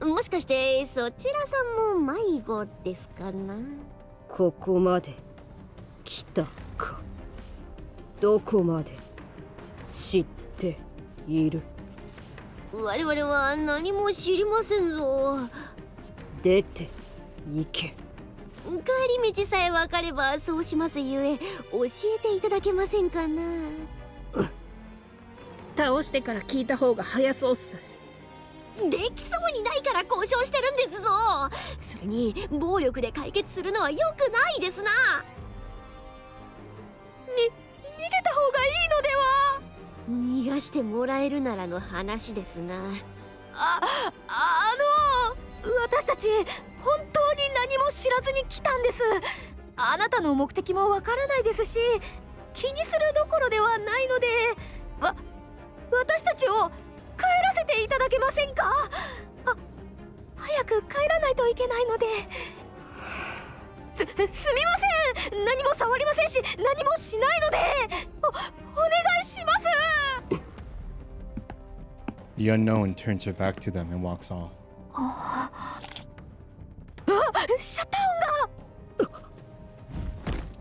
もしかしてそちらさんも迷子ですかな。ここまで来たか。どこまで知っている。我々は何も知りませんぞ。出て行け。帰り道さえ分かればそうしますゆえ、教えていただけませんかな。倒してから聞いた方が早そうっす。できそうにないから交渉してるんですぞ。それに暴力で解決するのは良くないですな。逃げた方がいいのでは。逃がしてもらえるならの話ですな。私たち本当に何も知らずに来たんです。あなたの目的もわからないですし、気にするどころではないので、私たちを帰らせていただけませんか。早く帰らないといけないので。すみません。何も触りませんし、何もしないので、お願いします。 The unknown turns her back to them and walks off. シャッター音が。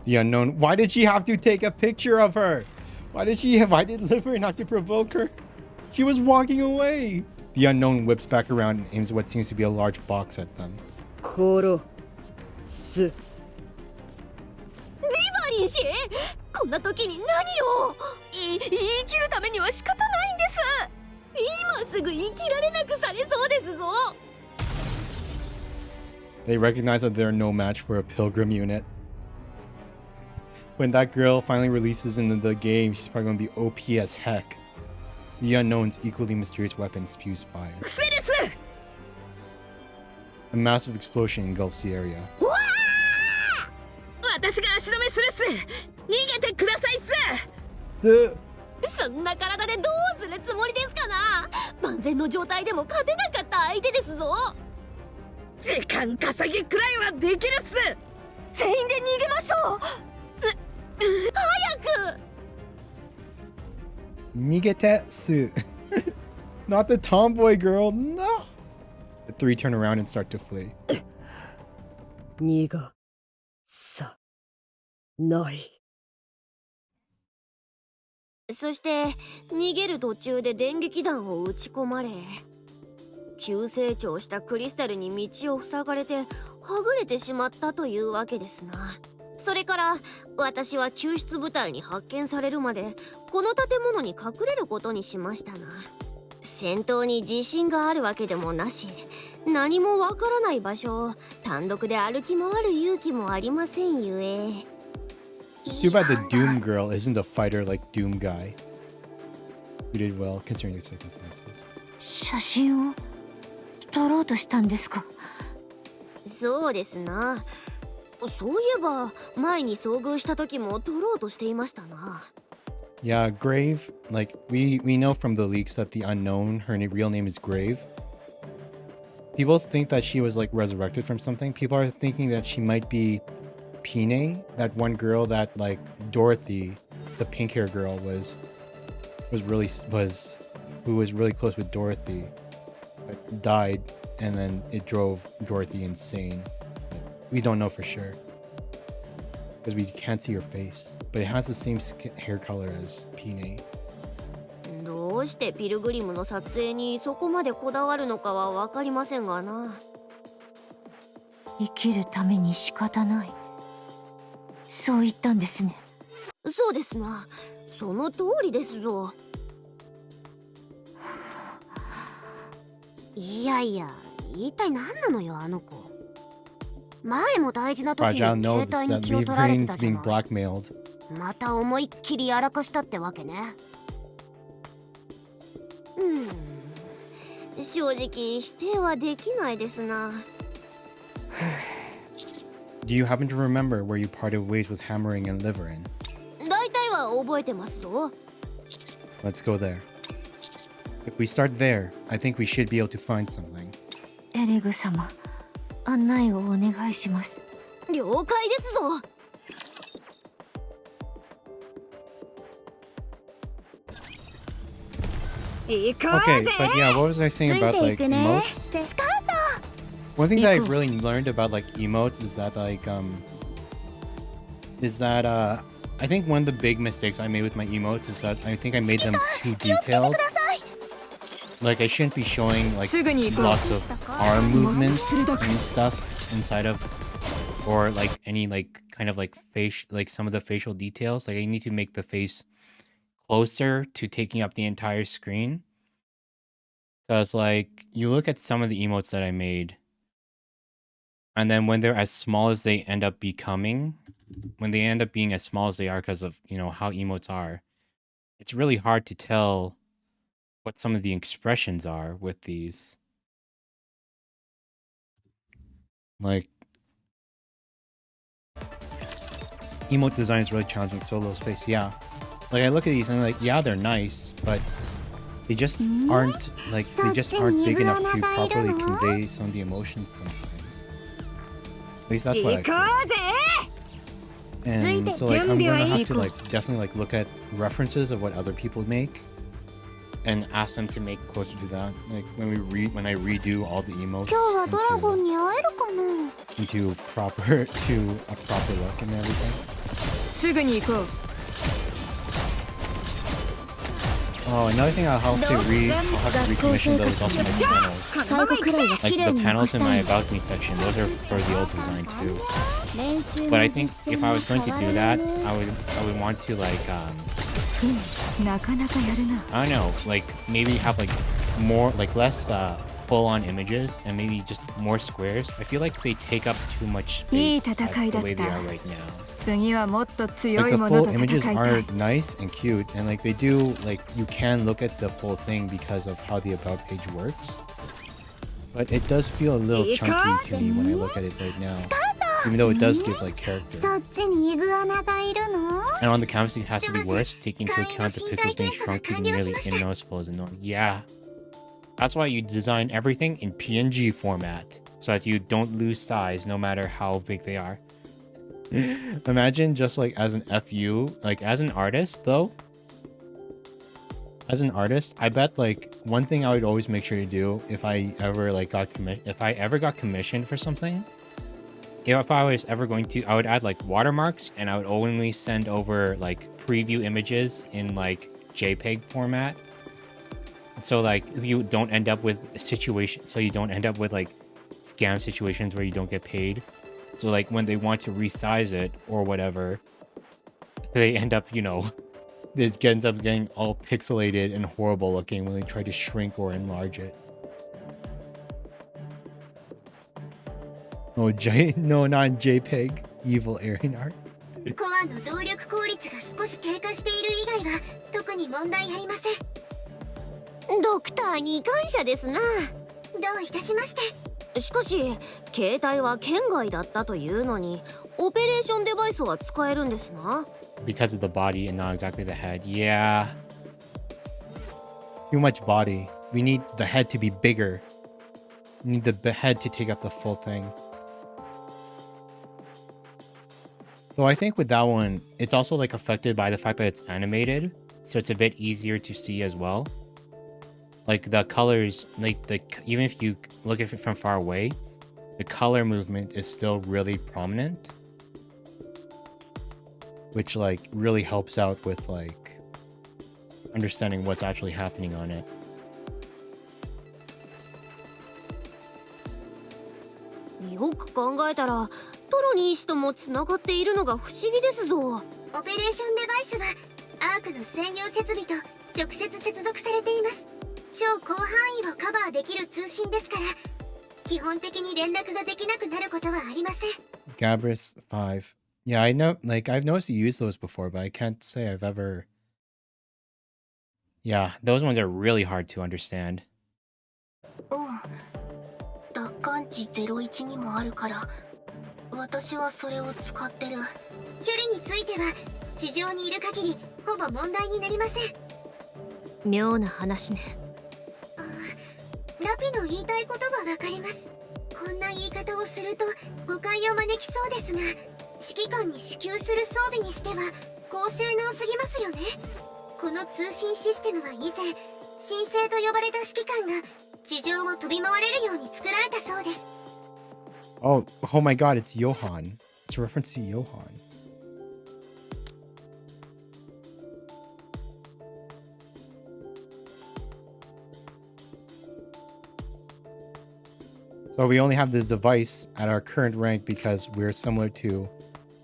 The unknown. Why did she have to take a picture of her? Why did Liver not to provoke her? She was walking away. The unknown whips back around and aims what seems to be a large box at them. 殺す。リバリン氏、こんな時に何を。言い切るためには仕方ないんです。今すぐ生きられなくされそうですぞ。They recognize that they're no match for a pilgrim unit. When that girl finally releases into the game, she's probably gonna be OP as heck. The unknown's equally mysterious weapon spews fire. セレス。 A massive explosion engulfs the area. 私が足止めするっす。逃げてくださいっす。そんな体でどうするつもりですかな。万全の状態でも勝てなかった相手ですぞ。時間稼ぎくらいはできるっす。全員で逃げましょう。早く。Nigetetsu. Not the tomboy girl, no. The three turn around and start to flee. 逃がさない。そして逃げる途中で電撃弾を撃ち込まれ、急成長したクリスタルに道を塞がれてはぐれてしまったというわけですな。それから私は救出部隊に発見されるまでこの建物に隠れることにしましたな。戦闘に自信があるわけでもなし、何もわからない場所を単独で歩き回る勇気もありませんゆえ。 Too bad the Doom girl isn't a fighter like Doom guy. You did well considering the circumstances. 写真を撮ろうとしたんですか。そうですな。そういえば前に遭遇した時も撮ろうとしていましたな。Yeah, Grave. Like we know from the leaks that the unknown, her real name is Grave. People think that she was like resurrected from something. People are thinking that she might be Pine, that one girl that like Dorothy, the pink hair girl, who was really close with Dorothy, but died, and then it drove Dorothy insane. We don't know for sure because we can't see her face, but it has the same hair color as Pine. どうしてピルグリムの撮影にそこまでこだわるのかは分かりませんがな。生きるために仕方ない、そう言ったんですね。そうですな。その通りですぞ。いやいや、一体何なのよあの子。前も大事な時 Rajal に knows 携帯に that 気を Lee 取られて Brain's たじゃ being ない。 blackmailed. また思いっきりやらかしたってわけね。正直否定はできないですな。Do you happen to remember where you parted ways with Hammering and Liverin? 大体は覚えてますぞ。 Let's go there. If we start there, I think we should be able to find something. エレグ様、案内をお願いします。了解ですぞ。行こう Okay, ぜ。 but yeah, what was I saying about like emotes? One thing that I really learned about like emotes is that I think one of the big mistakes I made with my emotes is that I think I made them too detailed. Like I shouldn't be showing like lots of arm movements and stuff inside of, or like any like kind of like face, like some of the facial details. Like I need to make the face closer to taking up the entire screen. Because like you look at some of the emotes that I made, and then when they're as small as they end up becoming, when they end up being as small as they are because of, you know, how emotes are, it's really hard to tell what some of the expressions are with these. Like, emote design is really challenging, so little space, yeah. Like I look at these and I'm like, yeah, they're nice, but they just aren't like they just aren't big enough to properly convey some of the emotions sometimes. At least that's what I 行こ feel. うぜ。 And so like I'm gonna have to like definitely like look at references of what other people make and ask them to make closer to that. Like when I redo all the emotes 今日はドラゴン into, に会えるかな。 into proper to a proper look and everything. すぐに行こう。 Oh, another thing I'll have to recommission those is also my panels. 最後くらいは Like 綺麗 the に残 panels し in た my い。 balcony section, those are for the old design too. 練習 But I の think 実 if 践 I に was going to 変 do わら that, れるね。 I would want to like なかなかやるな。 I don't know, like maybe have like more like less full-on images and maybe just more squares. I feel like they take up too much いい space 戦い the だっ way they た。 are right now. 次はもっと強 Like い the もの full と images 戦いた are い。 nice and cute and like they do like you can look at the full thing because of how the about page works. But it does feel a little chunky to me when I look at it right now. Even though it does give like character. そっちにイグアナがいるの？ And on the canvas it has to be worse, taking into account the pixels being shrunk to be nearly unnoticeable is annoying. Yeah. That's why you design everything in PNG format, so that you don't lose size no matter how big they are. Imagine just like as an FU, like as an artist though. As an artist, I bet like one thing I would always make sure to do if I ever like got commissioned for something, if I was ever going to, I would add like watermarks and I would only send over like preview images in like JPEG format. So like you don't end up with like scam situations where you don't get paid. So like when they want to resize it or whatever, they end up, you know, it ends up getting all pixelated and horrible looking when they try to shrink or enlarge it. Oh, no, not JPEG. Evil Aryan art. コアの動力効率が少し低下している以外は特に問題ありません。ドクターに感謝ですな。どういたしまして。しかし携帯は圏外だったというのにオペレーションデバイスは使えるんですな。 Because of the body and not exactly the head. Yeah. Too much body. We need the head to be bigger. We need the head to take up the full thing. Though I think with that one, it's also like affected by the fact that it's animated, so it's a bit easier to see as well. Like the colors, like even if you look at it from far away, the color movement is still really prominent, which like really helps out with like understanding what's actually happening on it. よく考えたらトロニー氏ともつながっているのが不思議ですぞ。オペレーションデバイスはアークの専用設備と直接接続されています。超広範囲をカバーできる通信ですから、基本的に連絡ができなくなることはありません。 Gabrus 5. Yeah, I know, like, I've noticed you use those before, but I can't say I've ever... Yeah, those ones are really hard to understand. 奪還値01にもあるから私はそれを使ってる。距離については地上にいる限りほぼ問題になりません。妙な話ね。ラピの言いたいことはわかります。こんな言い方をすると誤解を招きそうですが、指揮官に支給する装備にしては高性能すぎますよね。この通信システムは以前神聖と呼ばれた指揮官が地上を飛び回れるように作られたそうです。 Oh my god, it's Johann. It's a reference to Johann. So we only have this device at our current rank because we're similar to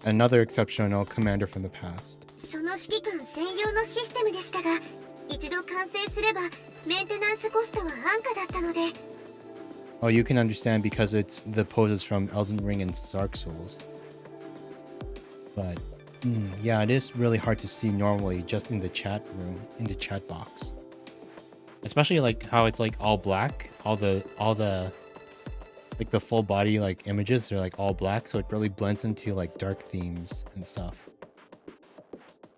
another exceptional commander from the past. その指揮官専用のシステムでしたが、一度完成すればメンテナンスコストは安価だったので。 Oh, you can understand because it's the poses from Elden Ring and Dark Souls. But yeah, it is really hard to see normally just in the chat room, in the chat box. Especially like how it's like all black, all the like the full body like images, they're like all black, so it really blends into like dark themes and stuff.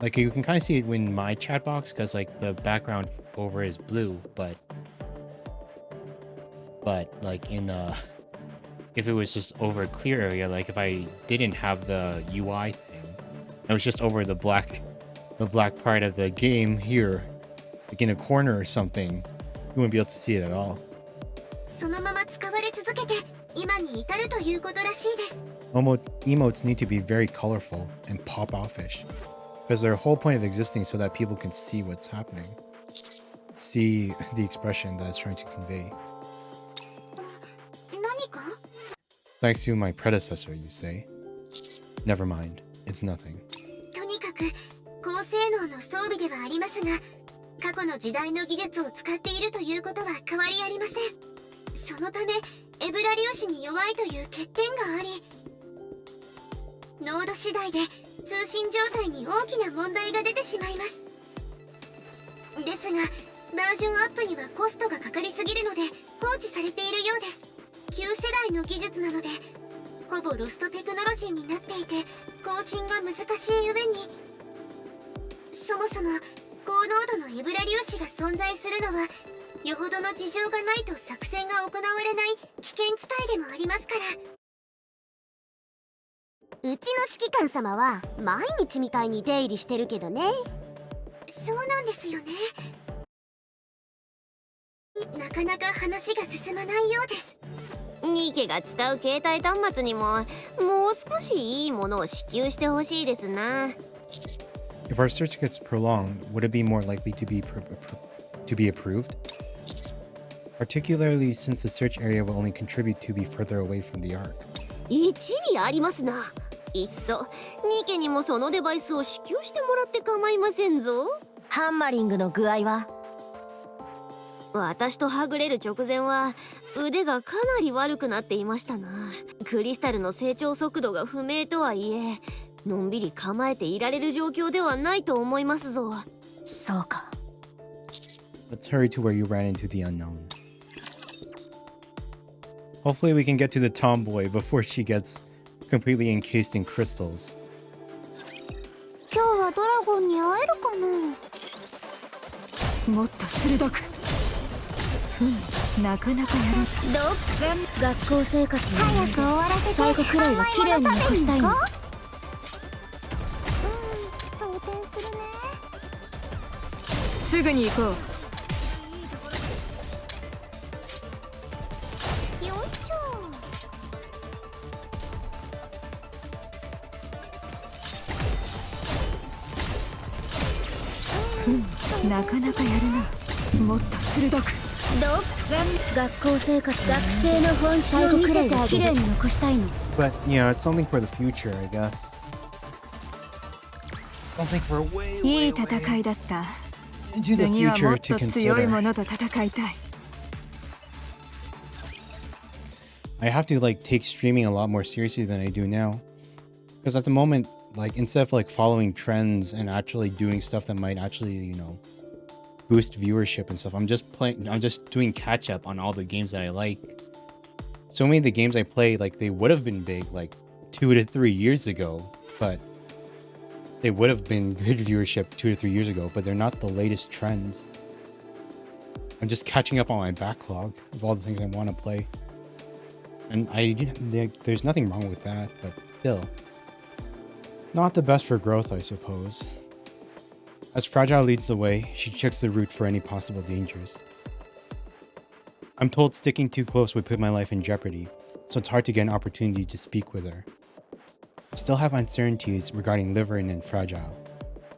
Like you can kind of see it in my chat box because like the background over is blue, but like in if it was just over a clear area, like if I didn't have the UI thing, it was just over the black part of the game here, like in a corner or something, you wouldn't be able to see it at all. そのまま使われ続けて今に至るということらしいです。 Emotes need to be very colorful and pop offish because their whole point of existing so that people can see what's happening, see the expression that it's trying to convey. 何か？ Thanks to my predecessor, you say? Never mind, it's nothing. とにかく高性能の装備ではありますが、過去の時代の技術を使っているということは変わりありません。そのためエブラ粒子に弱いという欠点があり、濃度次第で通信状態に大きな問題が出てしまいます。ですがバージョンアップにはコストがかかりすぎるので放置されているようです。旧世代の技術なのでほぼロストテクノロジーになっていて更新が難しい上に、そもそも高濃度のエブラ粒子が存在するのはよほどの事情がないと作戦が行われない危険地帯でもありますから。うちの指揮官様は毎日みたいに出入りしてるけどね。そうなんですよね。なかなか話が進まないようです。ニケが使う携帯端末にももう少しいいものを支給してほしいですな。 If our search gets prolonged, would it be more likely to be approved? Particularly since the search area will only contribute to be further away from the arc. 一理ありますな。いっそニケにもそのデバイスを支給してもらって構いませんぞ。ハンマリングの具合は？私とはぐれる直前は腕がかなり悪くなっていましたな。クリスタルの成長速度が不明とはいえ、のんびり構えていられる状況ではないと思いますぞ。そうか。 Let's hurry to where you ran into the unknown. Hopefully we can get to the tomboy before she gets completely encased in crystals. 今日はドラゴンに会えるかな。もっと鋭く。なかなかやる。学校生活の早く終わらせて最後くらいは綺麗に残したいの。装填するね。すぐに行こう。よいしょ。なかなかやるな。もっと鋭く。学校生活、学生の本質を見せてあげる。綺麗に残したいの。 But yeah, it's something for the future, I guess. Something for way, いい戦いだった。 into the 次はも future っ to と強いも consider. のと戦いたい。I have to like take streaming a lot more seriously than I do now. Because at the moment, like instead of like following trends and actually doing stuff that might actually, you know, boost viewership and stuff, I'm just doing catch up on all the games that I like. So many of the games I play, like they would have been big like 2 to 3 years ago, but they would have been good viewership 2 to 3 years ago, but they're not the latest trends. I'm just catching up on my backlog of all the things I want to play. And there's nothing wrong with that, but still. Not the best for growth, I suppose. As Fragile leads the way, she checks the route for any possible dangers. I'm told sticking too close would put my life in jeopardy, so it's hard to get an opportunity to speak with her. I still have uncertainties regarding Liverin and Fragile.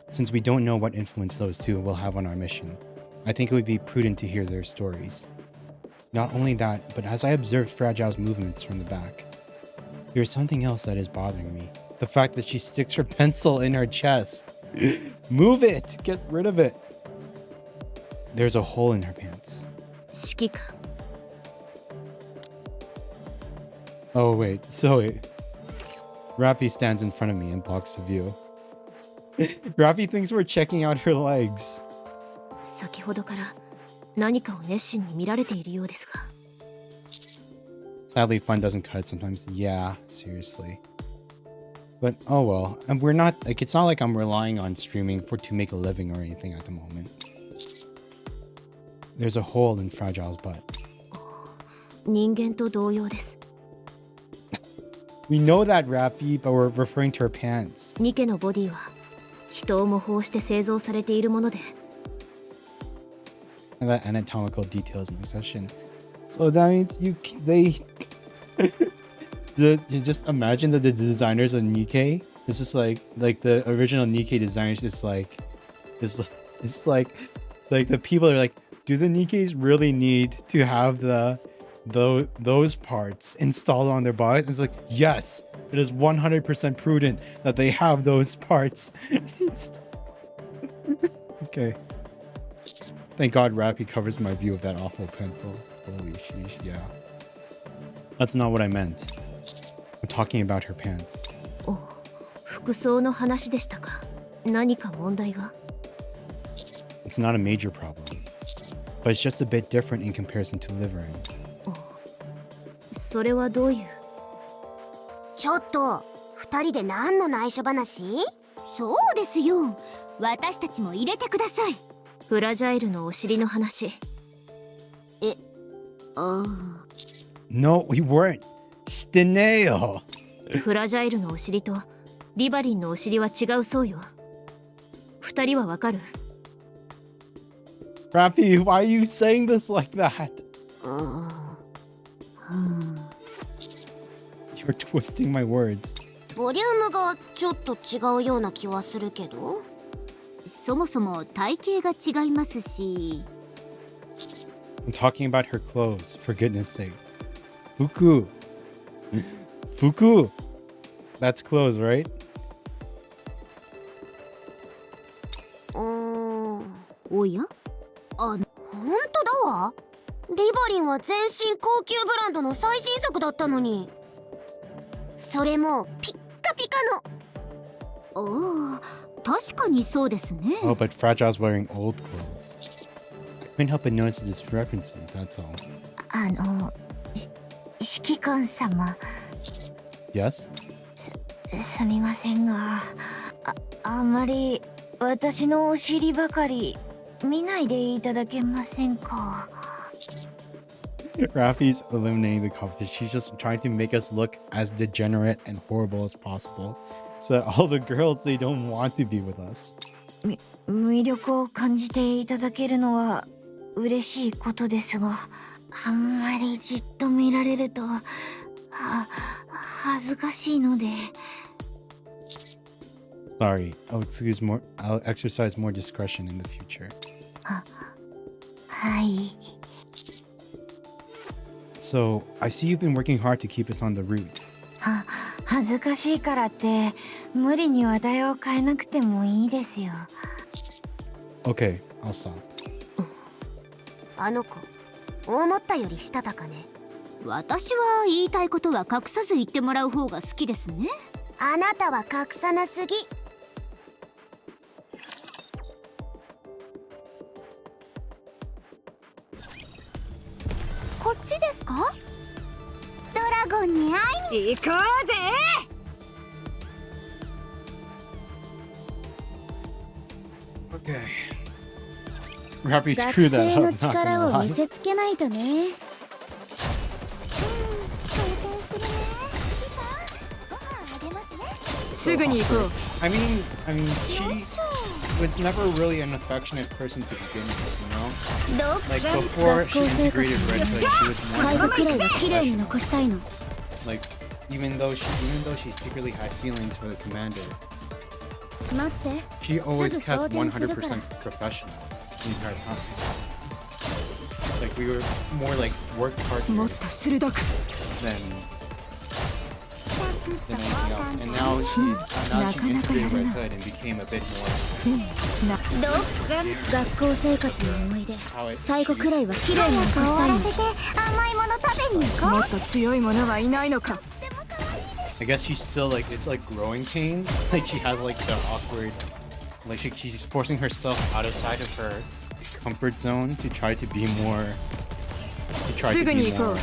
Since we don't know what influence those two will have on our mission, I think it would be prudent to hear their stories. Not only that, but as I observed Fragile's movements from the back, there's something else that is bothering me. The fact that she sticks her pencil in her chest. Move it! Get rid of it! There's a hole in her pants. 指揮官 Oh wait, so Rappy stands in front of me and blocks the view. Rappy thinks we're checking out her legs. 先ほどから何かを熱心に見られているようですが Sadly, fun doesn't cut it sometimes. Yeah, seriously. But oh well, and we're not like it's not like I'm relying on streaming to make a living or anything at the moment. There's a hole in Fragile's butt. 人間と同様です We know that, Rappy, but we're referring to her pants. ニケのボディは人を模倣して製造されているもので And that anatomical details in the session. So that means they you just imagine that the designers of Nikke, this is like the original Nikke designers, it's like the people are like, do the Nikkes really need to have those parts installed on their bodies? It's like, yes, it is 100% prudent that they have those parts. Okay. Thank God Rappy covers my view of that awful pencil. Holy sheesh, yeah. That's not what I meant. I'm talking about her pants. お服装の話でしたか何か問題が It's not a major problem, but it's just a bit different in comparison to Liverin. それはどういうちょっと二人で何の内緒話？そうですよ。私たちも入れてください。フラジャイルのお尻の話 No, we weren't. Stineo. フラジャイルのお尻とリバリンのお尻は違うそうよ二人はわかる Rappy, why are you saying this like that? You're twisting my words. ボリュームがちょっと違うような気はするけど。そもそも体型が違いますし。I'm talking about her clothes, for goodness sake. Fuku. Fuku. That's clothes, right? おや？あ、ほんとだわ。リバリンは全身高級ブランドの最新作だったのに。それもピッカピカの。おお、確かにそうですね。Oh, but Fragile's wearing old clothes. I couldn't help but notice the discrepancy, that's all. 指揮官様 Yes? すみませんがあんまり私のお尻ばかり見ないでいただけませんか Rappy's eliminating the competition. She's just trying to make us look as degenerate and horrible as possible, so that all the girls, they don't want to be with us. 魅力を感じていただけるのは嬉しいことですが、あんまりじっと見られると恥ずかしいので。Sorry, I'll exercise more discretion in the future. はい。So, I see you've been working hard to keep us on the route. 恥ずかしいからって無理に話題を変えなくてもいいですよ。Okay, I'll stop. あの子、思ったよりしたたかね。私は言いたいことは隠さず言ってもらう方が好きですね。あなたは隠さなすぎ。こっちですか？ドラゴンに会いに行こうぜ。Okay. We're happy to 学 screw that 生 up. の Not 力 gonna を見 lie. せつけないとね。すぐに行こう。I mean, she was never really an affectionate person to begin with, you know? どう Like before she integrated Red Hood, she was 最 more 後くらいは綺麗に残したいの。 like even though she secretly had feelings for the commander, 待って。 she always すぐ装 kept 填するから。 100% professional the entire time. Like we were more like work もっと partners 鋭く。 than anything else. And now she integrated Red Hood and became a bit more どう？学校生活の思い出。 how it 最後くらいは綺麗に残したいの。甘いもの食べに行こもっと強い者はいないのか。 I guess she's still like it's like growing pains. Like she has like the awkward, like she's forcing herself outside of her comfort zone to try to be more, to try to be more, what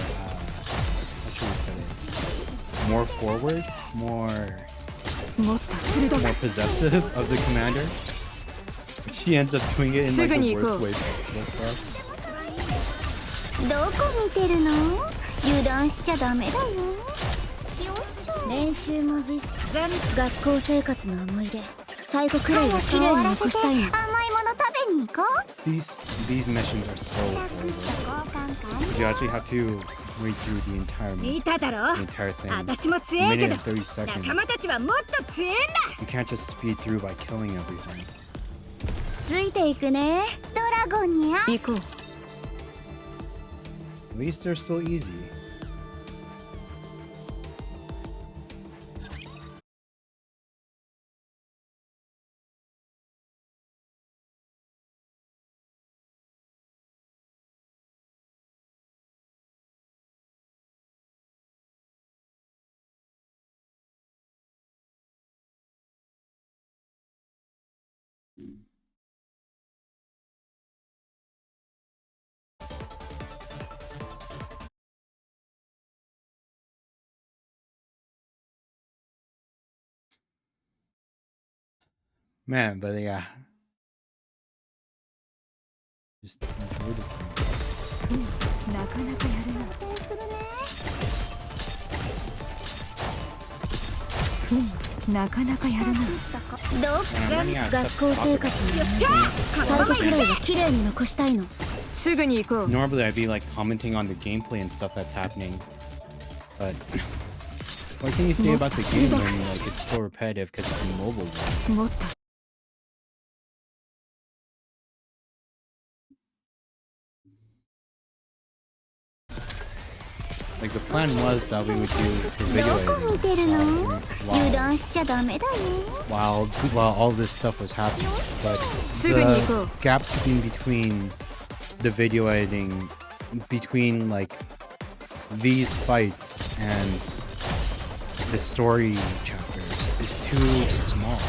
should we put it? More forward, more もっと鋭く。 more possessive of the commander. But she ends up doing it in like the worst way possible for us. う。どこ見てるの？油断しちゃダメだよ。練習も実学校生活の思い出。最後くらいは綺麗に残したいの。甘いもの食べに行こう。 These missions are so horrible. You actually have to read through the entire 見ただろ。 entire thing. 私も強いけ Minute ど and 30 seconds. 仲間たちはもっと強いんだ。 You can't just speed through by killing everything. ついていくね。ドラゴンに会い。行こう。 At least they're still easy. Man, but yeah. Just enjoy the thing. なかなかやるな。なかなかやるな。どう？ And I'm running out of 学 stuff 校 to 生 talk 活 about. の最後くらいは綺麗に残したいの。すぐに行こう。 Normally I'd be like commenting on the gameplay and stuff that's happening. But what can you say about the game when like it's so repetitive because it's a mobile game? もっと。 Like the plan was that we would do the video どこ見てるの？油 editing 断しちゃダメだよ。 while all this stuff was happening. But すぐに行こ the う。 gaps between the video editing, between like these fights and the story chapters is too small.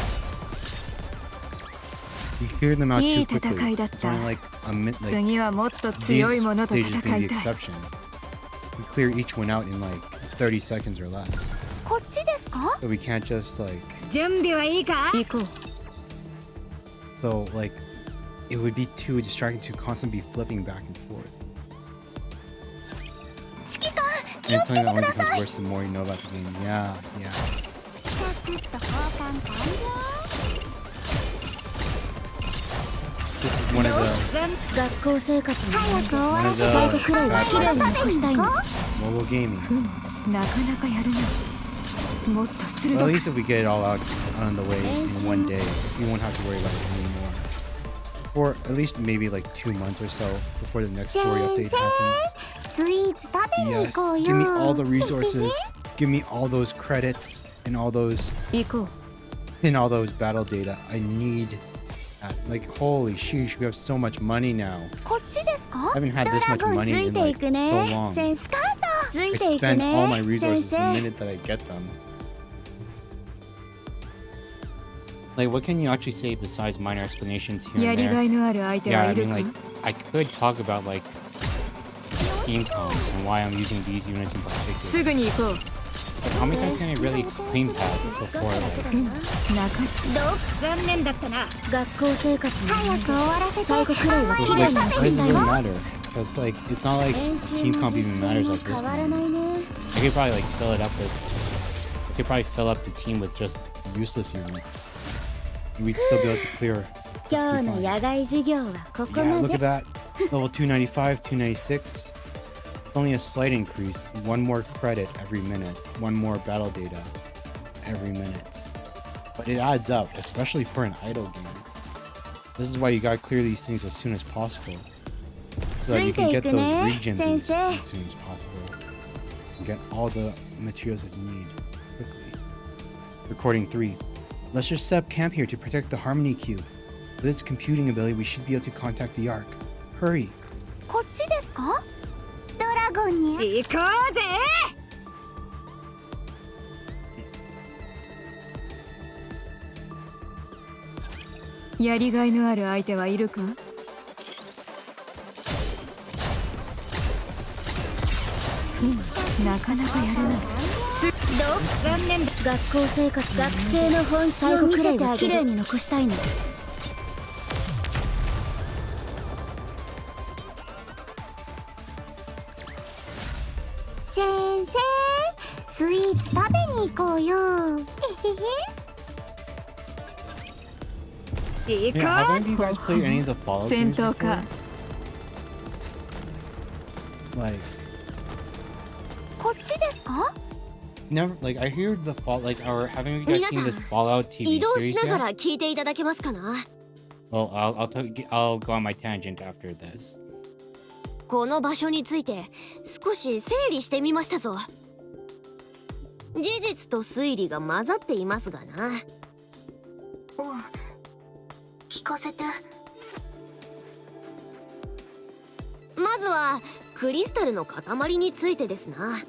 You clear them out い too い戦 quickly. いだっ It's た。 only like a minute. Like 次はもっと these 強い者と stages 戦 being the いたい。 exception. We clear each one out in like 30 seconds or less. こっちですか？ So we can't just like 準備はいいか？行こう。 so like it would be too distracting to constantly be flipping back and forth. 指揮官、 And it's something that only becomes worse the more you know about the game. Yeah, yeah. サクッと交換完了。 This is one of the 学校生活の思い出。 one of 最後 the くらいは bad 綺麗 parts に of 残したいの。 mobile gaming. なかなかやるな。もっと But 鋭 at く。 least if we get it all out on the way in one day, you won't have to worry about it anymore. Or at least maybe like 2 months or so before the next story update happens. スイーツ食べに行 Yes, こうよ。 give me all the resources. Give me all those credits and all those 行こう。 battle data. I need that. Like holy sheesh, we have so much money now. こっちですか？ I haven't had ド this ラ much ゴンつ money い in てい like くね。 so long. センスカート。つい I ていく spend all my ね resources 先 the 生 minute that I get them. Like, what can you actually say besides minor explanations here や and り there? がいのある相手 Yeah, は I いる mean, か like, I could talk about, like, team comps and why I'm using these units in す particular. ぐに行こう How many times can I really explain that before, like, 中残念だったな学校生活に早く終わらせて最後くらいは it, 綺 like, 麗に it 残し doesn't たい really わ matter. Because, like, it's not like 練習 team も comp 実 even 践 matters も like this 変わらない one. ね I could probably, like, fill it up with, I could probably fill up the team with just useless units. We'd still be able to clear. 今日の野外授業はここ Yeah, ま look で at that. Level 295, 296. It's only a slight increase. One more credit every minute. One more battle data every minute. But it adds up, especially for an idle game. This is why you gotta clear these things as soon as possible. So that you can get those regen boosts as soon as possible. And get all the materials that you need quickly. Recording 3. Let's just set up camp here to protect the Harmony Cube. With its computing ability, we should be able to contact the Ark. Hurry. こっちですか？ドラゴンに行こうぜやりがいのある相手はいるかなかなかやるな残念だ学校生活学生の本最後くらいは綺麗に残したいの先生、スイーツ食べに行こうよ。えへへ。行こ Yeah, have any of you guys played any of the Fallout う戦 games 闘 before? か Like, こっちですか？ never, like, I hear the Fall, like, or haven't you guys seen this Fallout 移 TV 動し series なが yet? ら聞いていただけますかな。 Well, I'll go on my tangent after this. この場所について少し整理してみましたぞ。事実と推理が混ざっていますがな。聞かせて。まずはクリスタルの塊についてですな。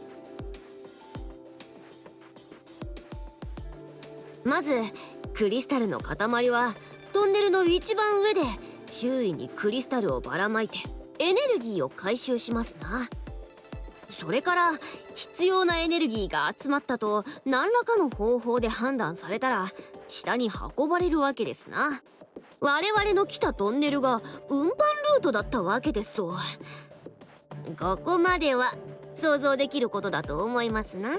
まずクリスタルの塊はトンネルの一番上で周囲にクリスタルをばらまいてエネルギーを回収しますな。それから必要なエネルギーが集まったと何らかの方法で判断されたら下に運ばれるわけですな。我々の来たトンネルが運搬ルートだったわけですぞ。ここまでは想像できることだと思いますな。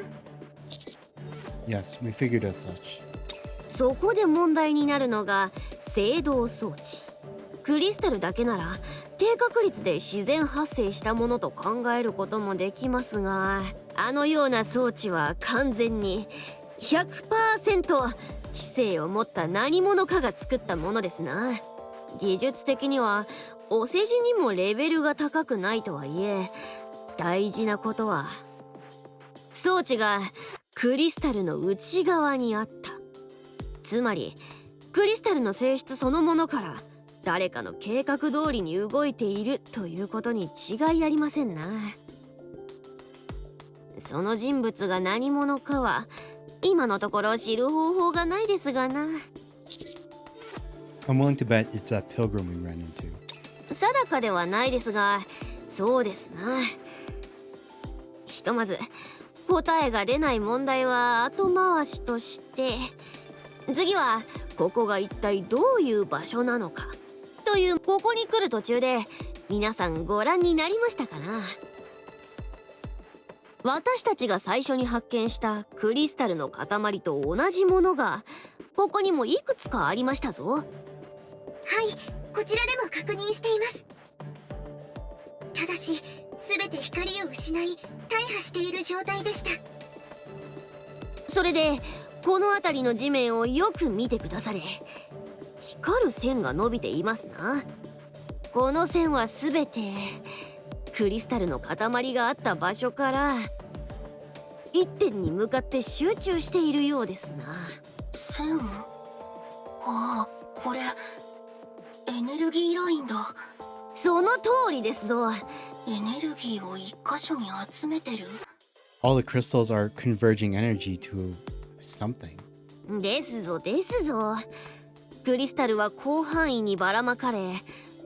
Yes, we figured as such. そこで問題になるのが制動装置。クリスタルだけなら低確率で自然発生したものと考えることもできますが、あのような装置は完全に 100% 知性を持った何者かが作ったものですな。技術的にはお世辞にもレベルが高くないとはいえ、大事なことは装置がクリスタルの内側にあった。つまりクリスタルの性質そのものから誰かの計画通りに動いているということに違いありませんな。その人物が何者かは今のところ知る方法がないですがな。 I'm willing to bet it's that pilgrim we ran into. 定かではないですが、そうですな。ひとまず答えが出ない問題は後回しとして、次はここが一体どういう場所なのかという、ここに来る途中で皆さんご覧になりましたかな。私たちが最初に発見したクリスタルの塊と同じものがここにもいくつかありましたぞ。はい、こちらでも確認しています。ただし全て光を失い大破している状態でした。それでこの辺りの地面をよく見てくだされ。光る線が伸びていますな。この線は全てクリスタルの塊があった場所から一点に向かって集中しているようですな。線？ああ、これエネルギーラインだ。その通りですぞ。エネルギーを一箇所に集めてる？ all the crystals are converging energy to something. ですぞですぞ。クリスタルは広範囲にばらまかれ、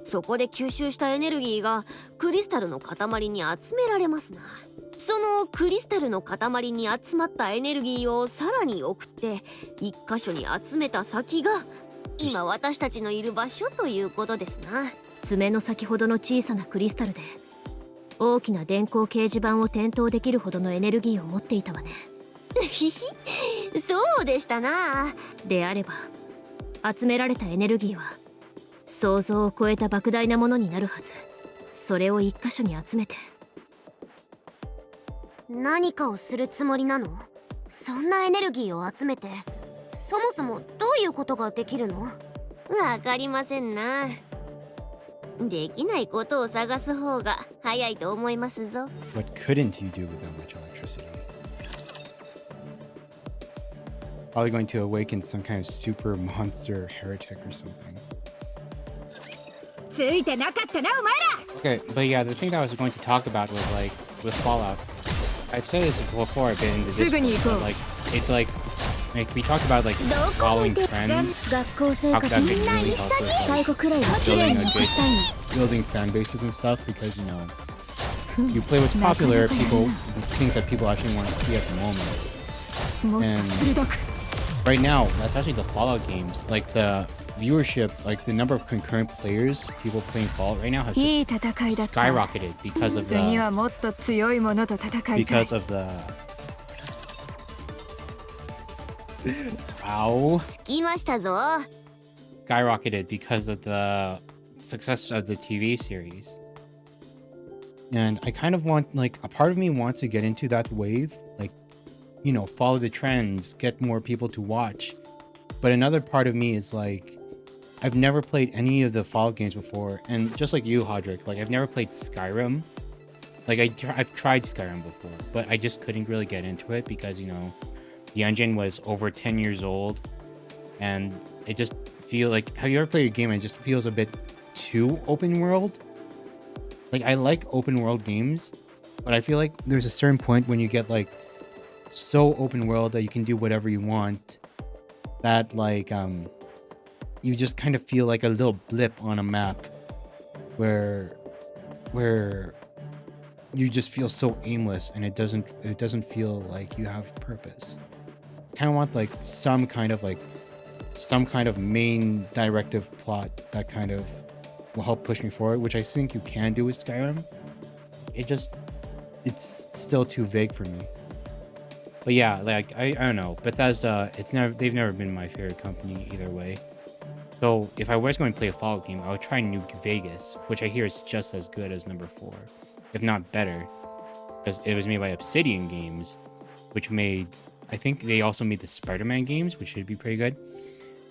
そこで吸収したエネルギーがクリスタルの塊に集められますな。そのクリスタルの塊に集まったエネルギーをさらに送って一箇所に集めた先が今私たちのいる場所ということですな。爪の先ほどの小さなクリスタルで大きな電光掲示板を点灯できるほどのエネルギーを持っていたわね。ひひ、そうでしたな。であれば集められたエネルギーは想像を超えた莫大なものになるはず。それを一箇所に集めて何かをするつもりなの？そんなエネルギーを集めてそもそもどういうことができるの？わかりませんな。できないことを探す方が早いと思いますぞ。 What couldn't you do with that much electricity? Probably going to awaken some kind of super monster heretic or something. ついてなかったなお前ら。 Okay, but yeah, the thing that I was going to talk about was like with Fallout. I've said this before a bit in the Discord, but like it's like we talked about like following trends. 学校生 How 活 could that み be んな really 一緒に helpful 最後くらいは for 綺麗 building に a 残 good したいの。 building fan bases and stuff because you know you play what's popular, people things that people actually want to see at the moment. もっと And 鋭く。 right now, that's actually the Fallout games. Like the viewership, like the number of concurrent players, people playing Fallout right now has いい just 戦いだった。 skyrocketed because of 次は the もっと強いものと戦いたい。 because of the ow 着きましたぞ。 skyrocketed because of the success of the TV series. And I kind of want, like, a part of me wants to get into that wave, like, you know, follow the trends, get more people to watch. But another part of me is like, I've never played any of the Fallout games before, and just like you, Hodrick, like I've never played Skyrim. Like I've tried Skyrim before, but I just couldn't really get into it because, you know, the engine was over 10 years old, and it just feel like, have you ever played a game and it just feels a bit too open world? Like I like open world games, but I feel like there's a certain point when you get like so open world that you can do whatever you want, that like you just kind of feel like a little blip on a map where you just feel so aimless and it doesn't feel like you have purpose. I kind of want like some kind of main directive plot that kind of will help push me forward, which I think you can do with Skyrim. It's still too vague for me. But yeah, like I don't know, Bethesda, they've never been my favorite company either way. So if I was going to play a Fallout game, I would try New Vegas, which I hear is just as good as number 4, if not better, because it was made by Obsidian Games, which made, I think they also made the Spider-Man games, which should be pretty good.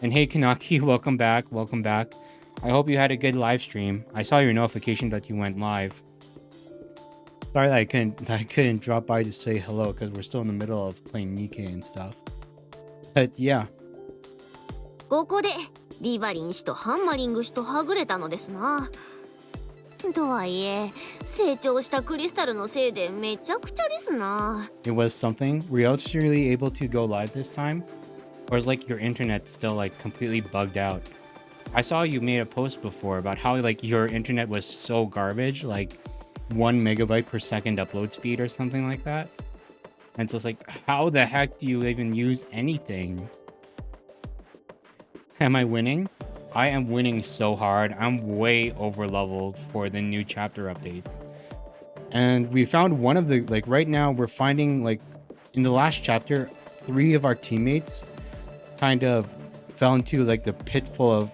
And hey Kanaki, welcome back. I hope you had a good live stream. I saw your notification that you went live. Sorry that I couldn't drop by to say hello because we're still in the middle of playing Nikke and stuff. But yeah. ここでリバリン氏とハンマリング氏とはぐれたのですな。とはいえ成長したクリスタルのせいでめちゃくちゃですな。 It was something. Were you actually able to go live this time? Or is like your internet still like completely bugged out? I saw you made a post before about how like your internet was so garbage, like 1 megabyte per second upload speed or something like that. And so it's like, how the heck do you even use anything? Am I winning? I am winning so hard. I'm way over leveled for the new chapter updates. And we found one of the, like right now we're finding like in the last chapter, 3 of our teammates kind of fell into like the pitfall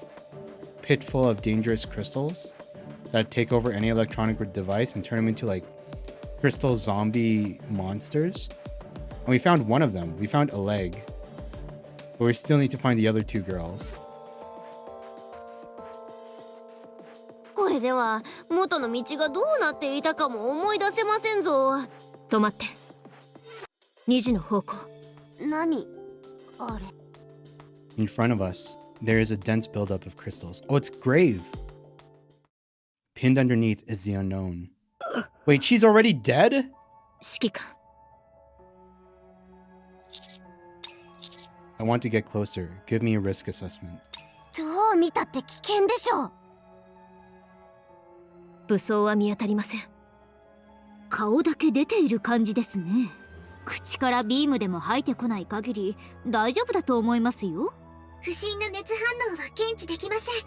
of dangerous crystals that take over any electronic device and turn them into like crystal zombie monsters. And we found one of them. We found a leg. But we still need to find the other 2 girls. これでは元の道がどうなっていたかも思い出せませんぞ。止まって。2時の方向。何あれ。 In front of us, there is a dense buildup of crystals. Oh, it's grave. Pinned underneath is the unknown. Wait, she's already dead? 指揮官。I want to get closer. Give me a risk assessment. どう見たって危険でしょう。武装は見当たりません。顔だけ出ている感じですね。口からビームでも吐いてこない限り大丈夫だと思いますよ。不審な熱反応は検知できません。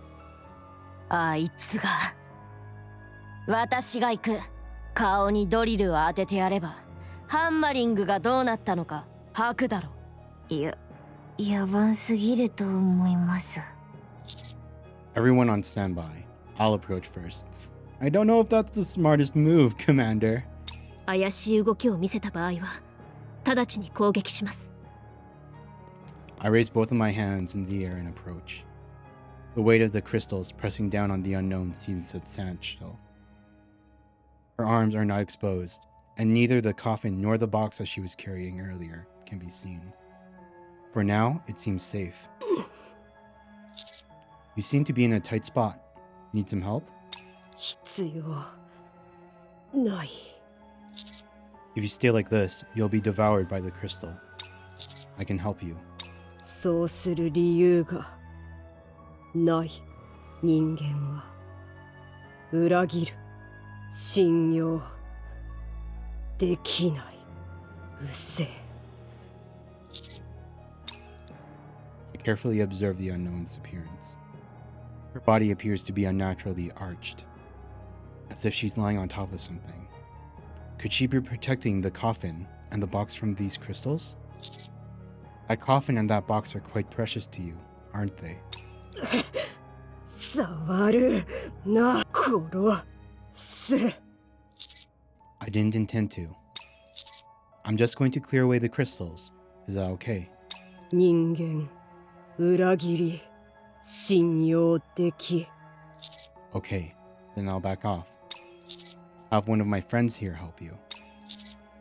あいつが。私が行く。顔にドリルを当ててやればハンマリングがどうなったのか吐くだろ。やばすぎると思います。 Everyone on standby. I'll approach first. I don't know if that's the smartest move, Commander. 怪しい動きを見せた場合は直ちに攻撃します。I raise both of my hands in the air and approach. The weight of the crystals pressing down on the unknown seems substantial. Her arms are not exposed, and neither the coffin nor the box that she was carrying earlier can be seen. For now, it seems safe. You seem to be in a tight spot. Need some help? 必要ない。 If you stay like this, you'll be devoured by the crystal. I can help you. そうする理由がない。人間は裏切る。信用できない。うせえ。I carefully observe the unknown's appearance. Her body appears to be unnaturally arched, as if she's lying on top of something. Could she be protecting the coffin and the box from these crystals? That coffin and that box are quite precious to you, aren't they? 触るな、殺す。 I didn't intend to. I'm just going to clear away the crystals. Is that okay? 人間裏切り信用でき。 Okay, then I'll back off. I'll have one of my friends here help you.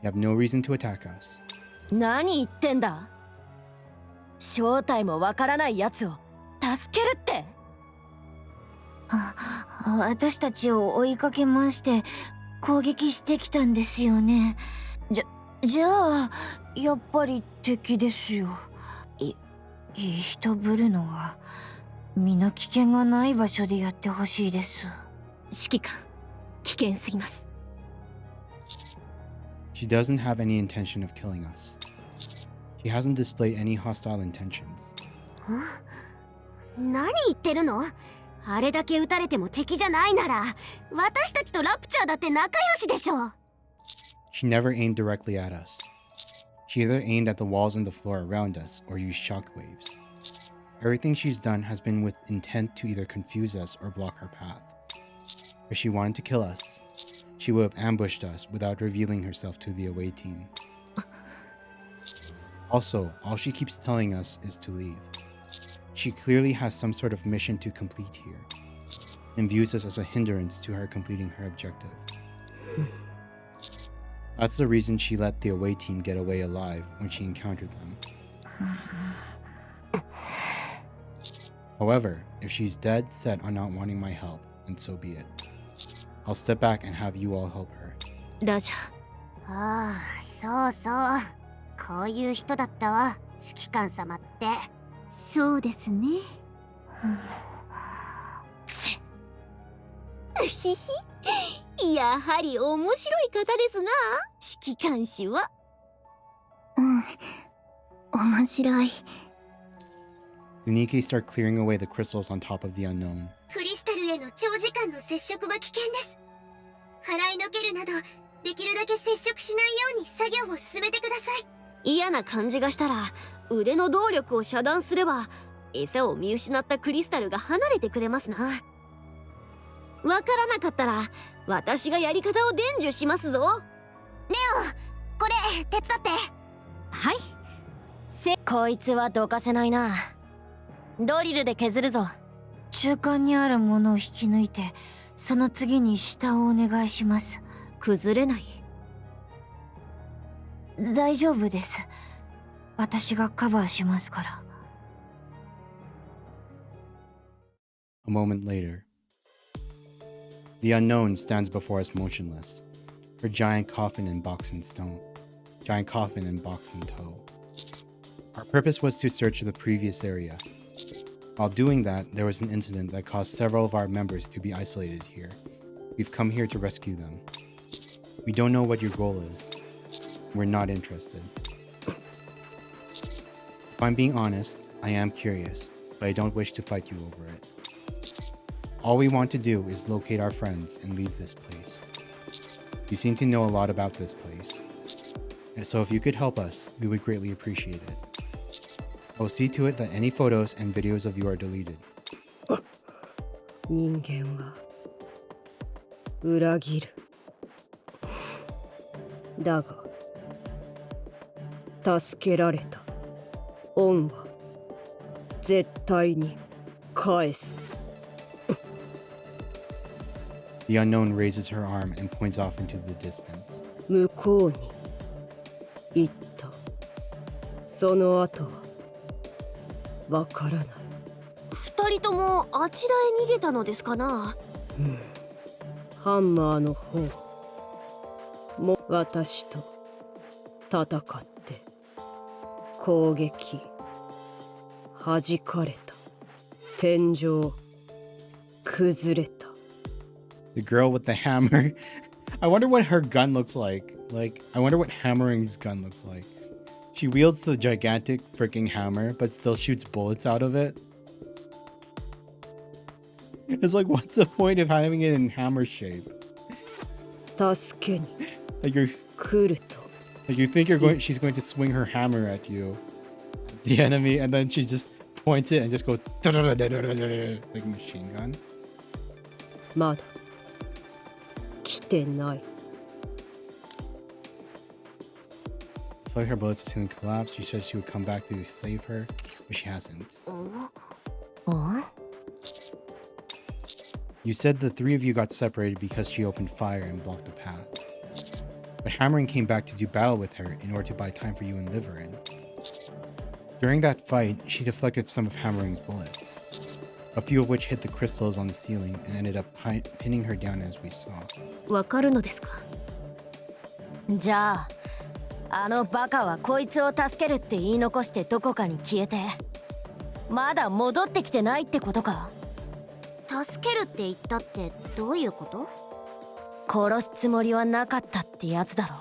You have no reason to attack us. 何言ってんだ。正体もわからない奴を助けるって。私たちを追いかけ回して攻撃してきたんですよね。じゃあやっぱり敵ですよ。人ぶるのは身の危険がない場所でやってほしいです。指揮官、危険すぎます。She doesn't have any intention of killing us. She hasn't displayed any hostile intentions. 何言ってるの？あれだけ撃たれても敵じゃないなら私たちとラプチャーだって仲良しでしょ。 She never aimed directly at us. She either aimed at the walls and the floor around us or used shockwaves. Everything she's done has been with intent to either confuse us or block our path. If she wanted to kill us, she would have ambushed us without revealing herself to the away team. Also, all she keeps telling us is to leave. She clearly has some sort of mission to complete here, and views us as a hindrance to her completing her objective. That's the reason she let the away team get away alive when she encountered them. However, if she's dead set on not wanting my help, then so be it. I'll step back and have you all help her. ラジャー、ああ、そうそう。こういう人だったわ、指揮官様って。そうですね。ひひ、やはり面白い方ですな、指揮官氏は。面白い。 The Nikke start clearing away the crystals on top of the unknown. クリスタルへの長時間の接触は危険です。払いのけるなどできるだけ接触しないように作業を進めてください。嫌な感じがしたら腕の動力を遮断すれば餌を見失ったクリスタルが離れてくれますな。わからなかったら私がやり方を伝授しますぞ。ネオ、これ手伝って。はい。こいつはどかせないな。ドリルで削るぞ。中間にあるものを引き抜いてその次に下をお願いします。崩れない。大丈夫です。私がカバーしますから。 A moment later, the unknown stands before us motionless, her giant coffin and box in tow. Our purpose was to search the previous area. While doing that, there was an incident that caused several of our members to be isolated here. We've come here to rescue them. We don't know what your goal is. We're not interested. If I'm being honest, I am curious, but I don't wish to fight you over it. All we want to do is locate our friends and leave this place. You seem to know a lot about this place. And so if you could help us, we would greatly appreciate it. I will see to it that any photos and videos of you are deleted. 人間は裏切る。だが助けられた恩は絶対に返す。 The unknown raises her arm and points off into the distance. 向こうに行った。その後はわからない。二人ともあちらへ逃げたのですかな。ハンマーの方も私と戦って攻撃弾かれた。天井崩れた。 The girl with the hammer. I wonder what her gun looks like. I wonder what Hammering's gun looks like. She wields the gigantic freaking hammer, but still shoots bullets out of it. It's like, what's the point of having it in hammer shape? 助けに Like you're, 来ると like you think she's going to swing her hammer at you, the enemy, and then she just points it and just goes like a machine gun. まだ来てない。 I feel like her bullets are going to collapse. She said she would come back to save her, but she hasn't. You said the three of you got separated because she opened fire and blocked the path. But Hammering came back to do battle with her in order to buy time for you and Liverin. During that fight, she deflected some of Hammering's bullets, a few of which hit the crystals on the ceiling and ended up pinning her down as we saw. わかるのですか？じゃああのバカはこいつを助けるって言い残してどこかに消えてまだ戻ってきてないってことか。助けるって言ったってどういうこと？殺すつもりはなかったってやつだろ。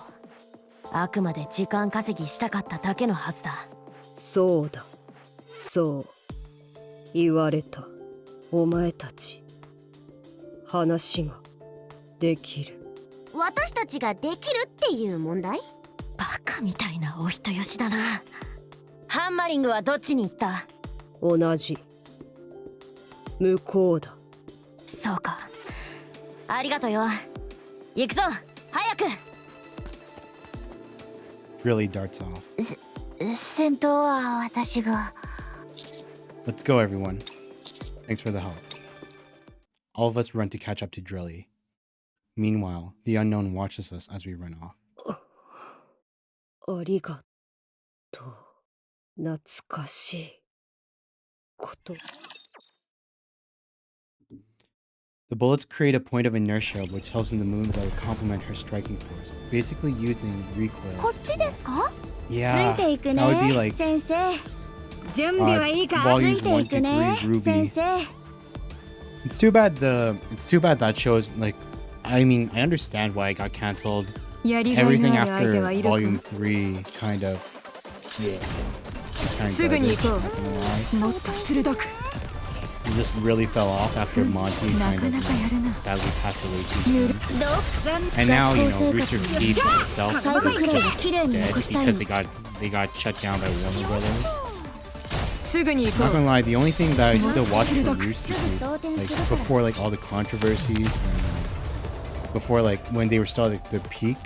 あくまで時間稼ぎしたかっただけのはずだ。そうだ、そう言われた。お前たち話ができる。私たちができるっていう問題？バカみたいなお人よしだな。ハンマリングはどっちに行った？同じ向こうだ。そうか、ありがとよ。行くぞ、早く。Really darts off. 戦闘は私が。 Let's go, everyone. Thanks for the help. All of us run to catch up to Drilly. Meanwhile, the unknown watches us as we run off. ありがとう。懐かしいこと。 The bullets create a point of inertia which helps in the movement that would complement her striking force, basically using recoils. こっちですか？ Yeah, ついていく that would be ね like 先生。準備はいいか？つ volumes いてい 1 to くね 3 Ruby. 先生。 It's too bad that shows, like, I mean, I understand why it got cancelled. やりがい Everything のある相手 after はいるか？ volume 3 kind of just kind of すぐに行こ not gonna lie. う。もっと鋭く。 It just really fell off after Monty kind of sadly passed away too soon. And now, you know, Rooster Teeth itself is 最後くらいは just 綺麗に dead 残したいの。 because they got shut down by Warner Brothers. すぐに行こ Not う。 gonna lie, the only thing that I still watch for Rooster Teeth, like before like all the controversies and before like when they were still at like, their peak,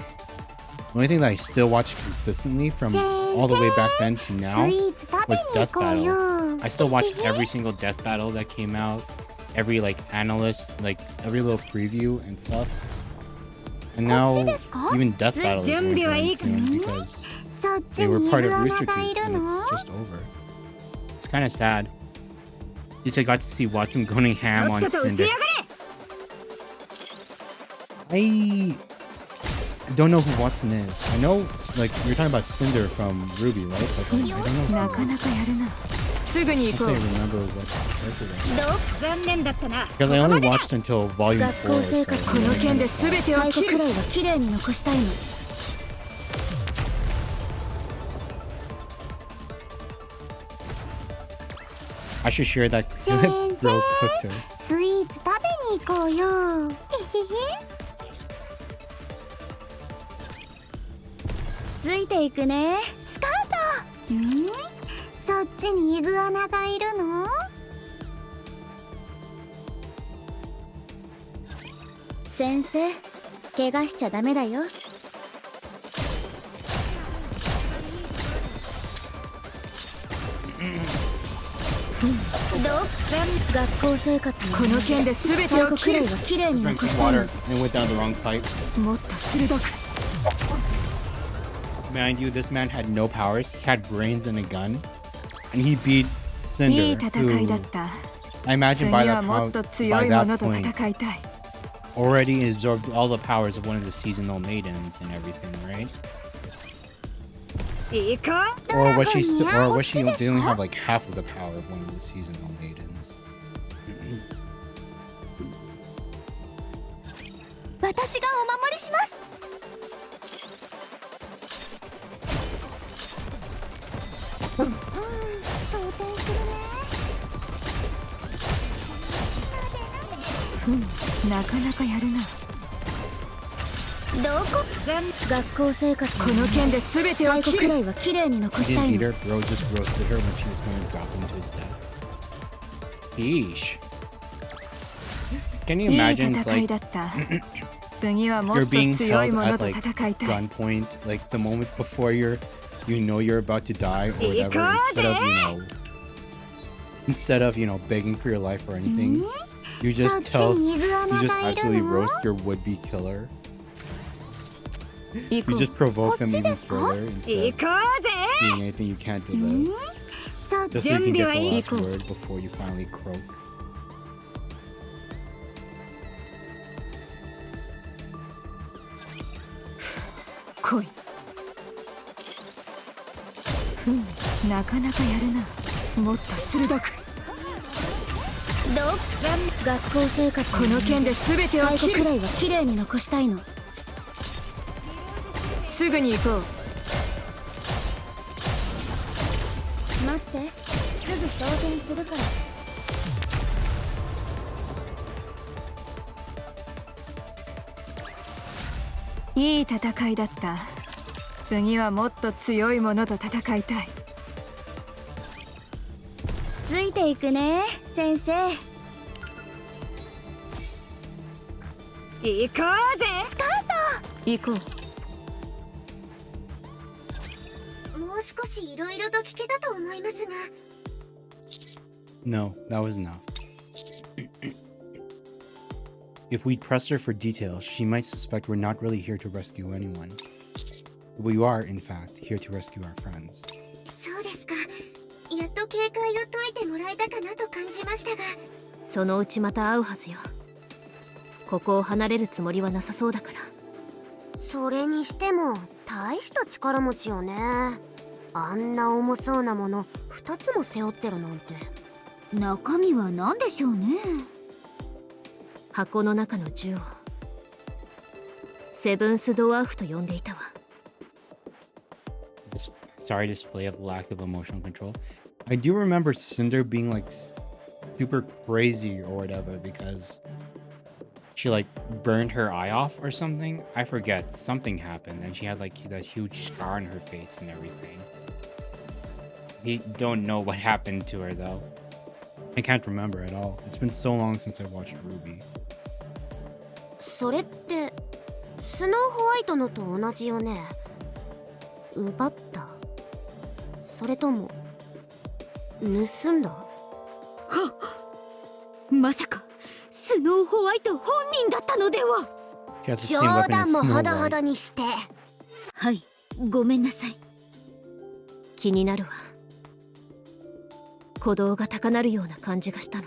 the only thing that I still watched consistently from all the way back then to now was Death Battle. I still watched every single Death Battle that came out, every like analyst, like every little preview and stuff. And now even Death Battle is going to end soon because they were part of Rooster Teeth and it's just over. It's kind of sad. At least I got to see Watson going ham on Cinder. don't know who Watson is. I know it's like you're talking about Cinder from Ruby, right? But I don't know. なかなかやるな。すぐに I 行 can't こ say う。 I remember what character that was. 残念だったな。 Because I only watched until volume 学 4. 校生活 So この件で全てを最後切る。くらいは綺麗に残したいの。 I should share that girl cooked her. スイーツ食べに行こうよ。えへへ。ついていくね。スカート。そっちにイグアナがいるの？先生、怪我しちゃダメだよ。学校生活のこの件で全て最を切る。後くらいは綺麗に Drank 残 some したいの。 water and went down the wrong pipe. もっと鋭く。 Mind you, this man had no powers. He had brains and a gun. And he beat いい Cinder, 戦いだっ who た。 I imagine 次 by は that, もっと by 強いも that のと point 戦いたい。 already absorbed all the powers of one of the seasonal maidens and everything, right? 行こう。 Or was she or was she did only have like half of the power of one of the seasonal maidens? 私がお守りします。装填するね。なかなかやるな。どこ？学校生活この件で全てを最後切る。くらいは綺麗に残 He した didn't い beat の。 her. Bro just roasted her when she was going to drop him to his death. Yeesh. Can you いい imagine? It's 戦い like だった。次はもっ you're と being 強い held もの at と like 戦いたい。 gunpoint, like the moment before you know you're about to die or whatever. Instead of begging for your life or anything, you just absolutely roast your would-be killer. 行 You こう。 just provoke them even further 行 instead こ of うぜ。 doing anything you can't delay. そっ Just so you can get the last Equal. word before you finally croak. 来い。なかなかやるな。もっと鋭く。学校生活この件で全てを最後切る。くらいは綺麗に残したいの。すぐに行こう。待って、すぐ装填するから。いい戦いだった。次はもっと強いものと戦いたい。ついていくね、先生。行こうぜ。スカー行こう。ト。もう少しいろいろと聞けたと思いますが。No, that was enough. If we'd pressed her for details, she might suspect we're not really here to rescue anyone. We are, in fact, here to rescue our friends. そうですか。やっと警戒を解いてもらえたかなと感じましたが。そのうちまた会うはずよ。ここを離れるつもりはなさそうだから。それにしても大した力持ちよね。あんな重そうなもの2つも背負ってるなんて。中身は何でしょうね。箱の中の銃をセブンスドワーフと呼んでいたわ。Sorry display of lack of emotional control. I do remember Cinder being like super crazy or whatever because she like burned her eye off or something. I forget. Something happened and she had like that huge scar on her face and everything. We don't know what happened to her though. I can't remember at all. It's been so long since I watched Ruby. それってスノーホワイトのと同じよね。奪った？それとも盗んだ？まさかスノーホワイト本人だったのでは。 She has the 冗 same weapon 談 as も Snow ほどほ White. どにして。はい、ごめんなさい。気になるわ。鼓動が高鳴るような感じがしたの。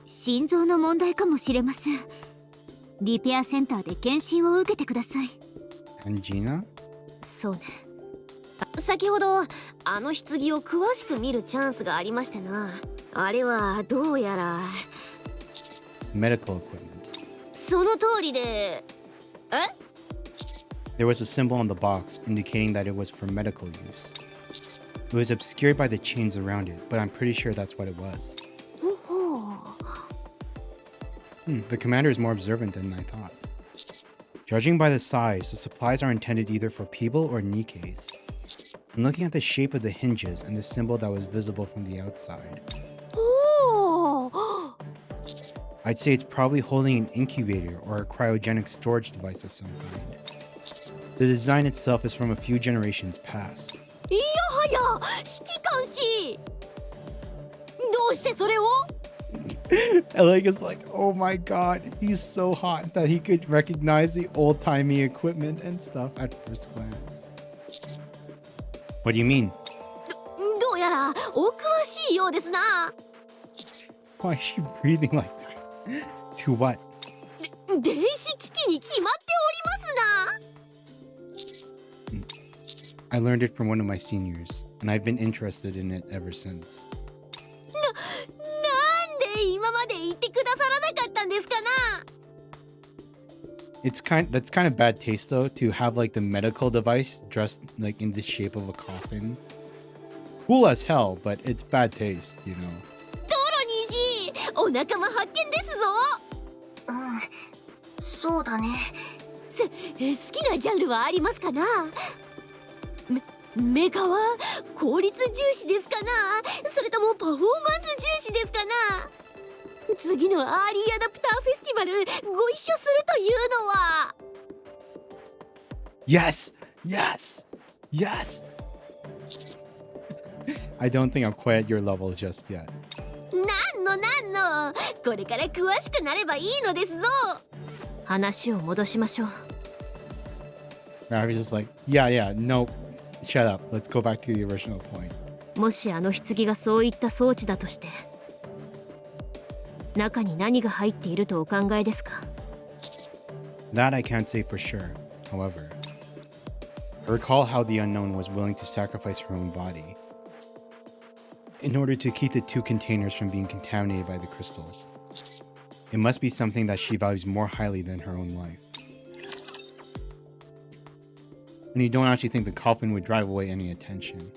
心臓の問題かもしれません。リペアセンターで検診を受けてください。 Angina? そうね。先ほどあの棺を詳しく見るチャンスがありましてな。あれはどうやら Medical equipment. その通りで。There was a symbol on the box indicating that it was for medical use. It was obscured by the chains around it, but I'm pretty sure that's what it was. The commander is more observant than I thought. Judging by the size, the supplies are intended either for people or Nikkes. And looking at the shape of the hinges and the symbol that was visible from the outside, I'd say it's probably holding an incubator or a cryogenic storage device of some kind. The design itself is from a few generations past. いやはや指揮官士、どうしてそれを？ Alec is like, oh my god, he's so hot that he could recognize the old-timey equipment and stuff at first glance. What do you mean? どうやらお詳しいようですな。 Why is she breathing like that? To what? 電子機器に決まっておりますな。 I learned it from one of my seniors, and I've been interested in it ever since. なんで今まで言ってくださらなかったんですかな。 That's kind of bad taste though, to have like the medical device dressed like in the shape of a coffin. Cool as hell, but it's bad taste, you know. トロニー氏、お仲間発見ですぞ。そうだね。好きなジャンルはありますかな。メカは効率重視ですかな、それともパフォーマンス重視ですかな。次のアーリーアダプターフェスティバルご一緒するというのは。 Yes! Yes! Yes! I don't think I'm quite at your level just yet. なんのこれから詳しくなればいいのですぞ。話を戻しましょう。 I was just like, yeah, no, shut up. Let's go back to the original point. もしあの棺がそういった装置だとして、中に何が入っているとお考えですか？ That I can't say for sure. However, I recall how the unknown was willing to sacrifice her own body in order to keep the two containers from being contaminated by the crystals. It must be something that she values more highly than her own life. And you don't actually think the coffin would drive away any attention.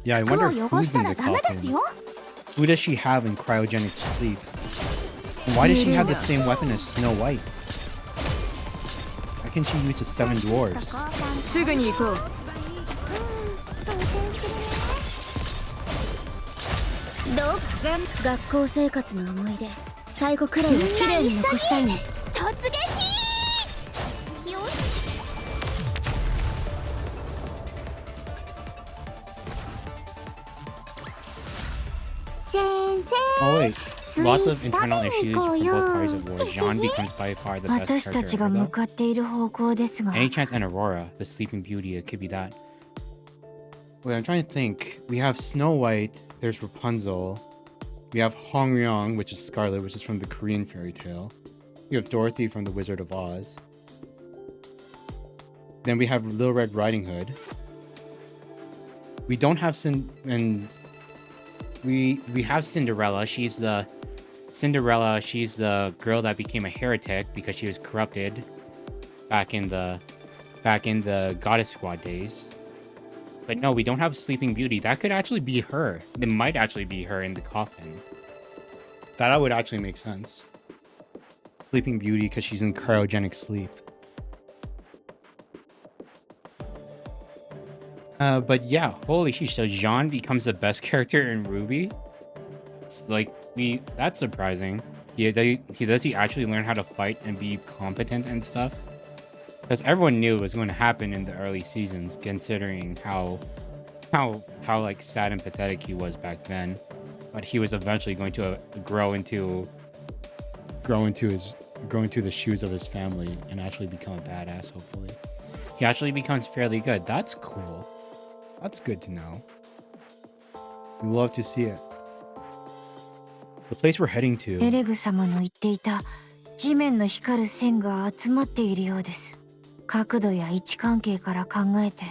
Yeah, I wonder who's in the coffin. Who does she have in cryogenic sleep? And why does she have the same weapon as Snow White? Why can't she use the Seven Dwarfs? すぐに行こう。学校生活の思い出、最後くらいは綺麗に残したいね。突撃。よし。 Oh wait, lots of internal issues for both parties at war. Jean becomes by far the best 私たち character が ever 向 though. かっている方向ですが、 Any chance and Aurora, the Sleeping Beauty, it could be that. Wait, I'm trying to think. We have Snow White, there's Rapunzel. We have Hongryong, which is Scarlet, which is from the Korean fairy tale. We have Dorothy from The Wizard of Oz. Then we have Little Red Riding Hood. We don't have we have Cinderella. She's the girl that became a heretic because she was corrupted back in the Goddess Squad days. But no, we don't have Sleeping Beauty. That could actually be her. It might actually be her in the coffin. That would actually make sense. Sleeping Beauty because she's in cryogenic sleep. But yeah, holy sheesh, so Jean becomes the best character in Ruby? It's like, that's surprising. Does he actually learn how to fight and be competent and stuff? Because everyone knew it was going to happen in the early seasons, considering how like sad and pathetic he was back then. But he was eventually going to grow into the shoes of his family and actually become a badass, hopefully. He actually becomes fairly good. That's cool. That's good to know. We love to see it. The place we're heading エ to. レグ様の言っていた地面の光る線が集まっているようです。角度や位置関係から考えて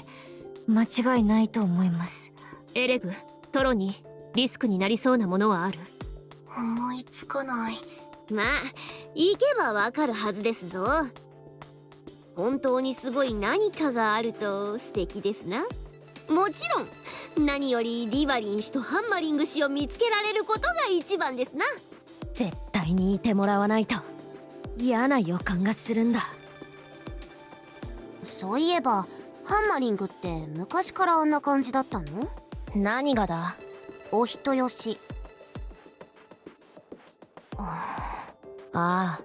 間違いないと思います。エレグ、トロにリスクになりそうなものはある？思いつかない。まあ行けばわかるはずですぞ。本当にすごい何かがあると素敵ですな。もちろん何よりリバリン氏とハンマリング氏を見つけられることが一番ですな。絶対にいてもらわないと嫌な予感がするんだ。そういえばハンマリングって昔からあんな感じだったの？何がだ？お人よし。ああ、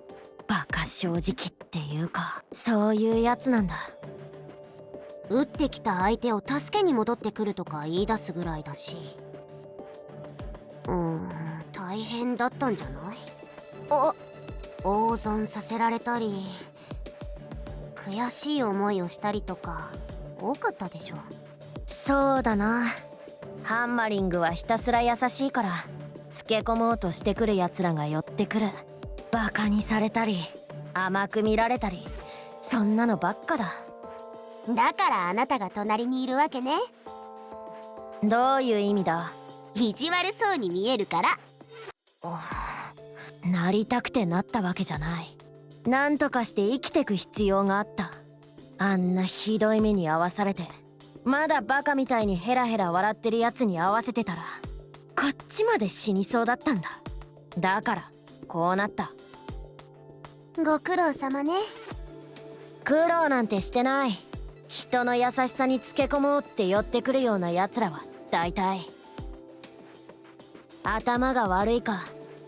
バカ正直っていうか、そういうやつなんだ。撃ってきた相手を助けに戻ってくるとか言い出すぐらいだし、大変だったんじゃない？大損させられたり悔しい思いをしたりとか多かったでしょ。そうだな。ハンマリングはひたすら優しいから、つけ込もうとしてくるやつらが寄ってくる。バカにされたり甘く見られたり、そんなのばっかだ。だからあなたが隣にいるわけね。どういう意味だ？意地悪そうに見えるから。なりたくてなったわけじゃない。なんとかして生きてく必要があった。あんなひどい目に遭わされて、まだバカみたいにヘラヘラ笑ってるやつに合わせてたら、こっちまで死にそうだったんだ。だからこうなった。ご苦労様ね。苦労なんてしてない。人の優しさにつけ込もうって寄ってくるようなやつらは大体頭が悪いか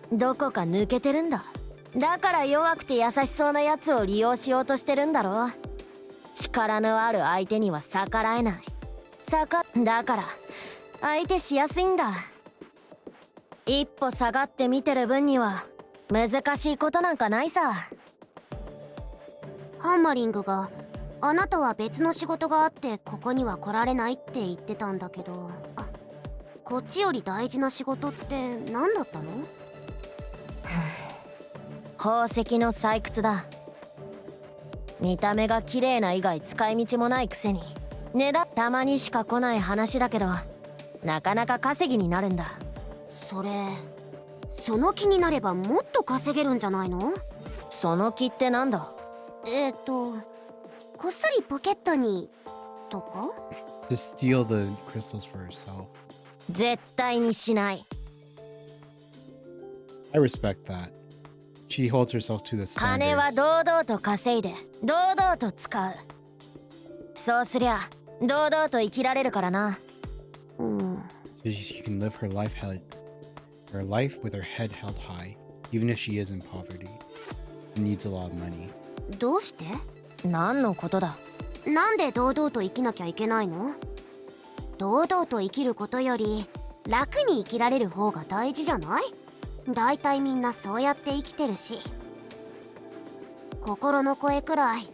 どこか抜けてるんだ。だから弱くて優しそうなやつを利用しようとしてるんだろ。力のある相手には逆らえない。だから相手しやすいんだ。一歩下がって見てる分には難しいことなんかないさ。ハンマリングがあなたは別の仕事があってここには来られないって言ってたんだけど、こっちより大事な仕事って何だったの？宝石の採掘だ。見た目が綺麗な以外使い道もないくせにたまにしか来ない話だけど、なかなか稼ぎになるんだ。その気になればもっと稼げるんじゃないの？その気ってなんだ？こっそりポケットにとか？ To steal the crystals for herself. 絶対にしない。 I respect that. She holds herself to the 金は standards. 堂々と稼いで堂々と使う。そうすりゃ堂々と生きられるからな。So she can live her life with her head held high, even if she is in poverty and needs a lot of money. どうして？何のことだ？なんで堂々と生きなきゃいけないの？堂々と生きることより楽に生きられる方が大事じゃない？だいたいみんなそうやって生きてるし、心の声くらい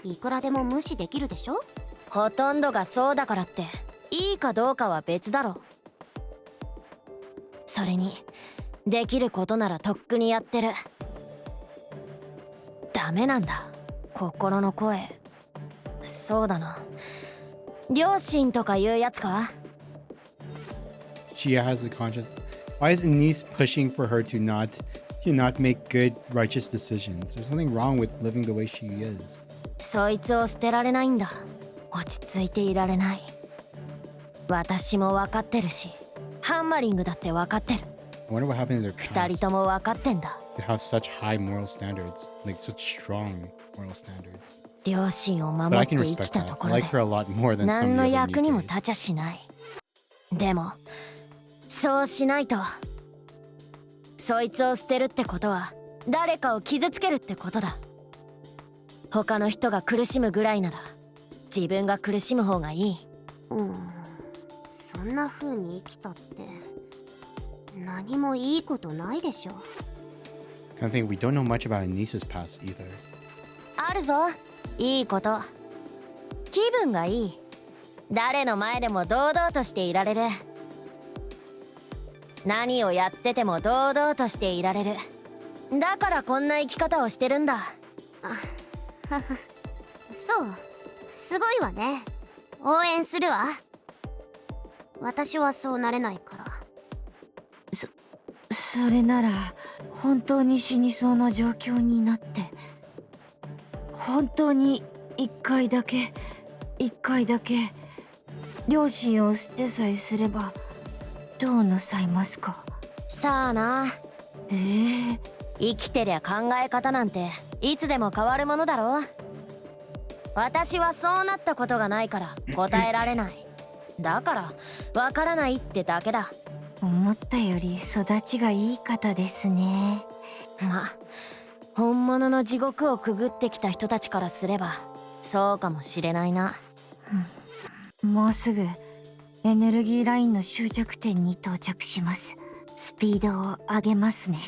いくらでも無視できるでしょ？ほとんどがそうだからっていいかどうかは別だろ。それにできることならとっくにやってる。ダメなんだ心の声。そうだな、両親とかいうやつか？ She has a conscience. Why is Anise pushing for her to not make good, righteous decisions? There's something wrong with living the way she is. そいつを捨てられないんだ。落ち着いていられない。私も分かってるし、ハンマリングだって分かってる。I wonder what happened in their 二人 past とも分かってんだ。 to have such high moral standards, like such strong moral standards. 両親を But 守 I って can 生き respect たと that. こ I ろ like で her a lot more than some 何 of の the other 役にも Nikkes. 立ちゃしない。でもそうしないと、そいつを捨てるってことは誰かを傷つけるってことだ。他の人が苦しむぐらいなら自分が苦しむ方がいい。そんな風に生きたって何もいいことないでしょ。 I think we don't know much about Anise's past either. あるぞ、いいこと。気分がいい。誰の前でも堂々としていられる。何をやってても堂々としていられる。だからこんな生き方をしてるんだ。そうすごいわね。応援するわ。私はそうなれないから。それなら本当に死にそうな状況になって、本当に一回だけ両親を捨てさえすればどうなさいますか？さあな。生きてりゃ考え方なんていつでも変わるものだろう。私はそうなったことがないから答えられない。だからわからないってだけだ。思ったより育ちがいい方ですね。ま、本物の地獄をくぐってきた人たちからすればそうかもしれないな。もうすぐエネルギーラインの終着点に到着します。スピードを上げますね。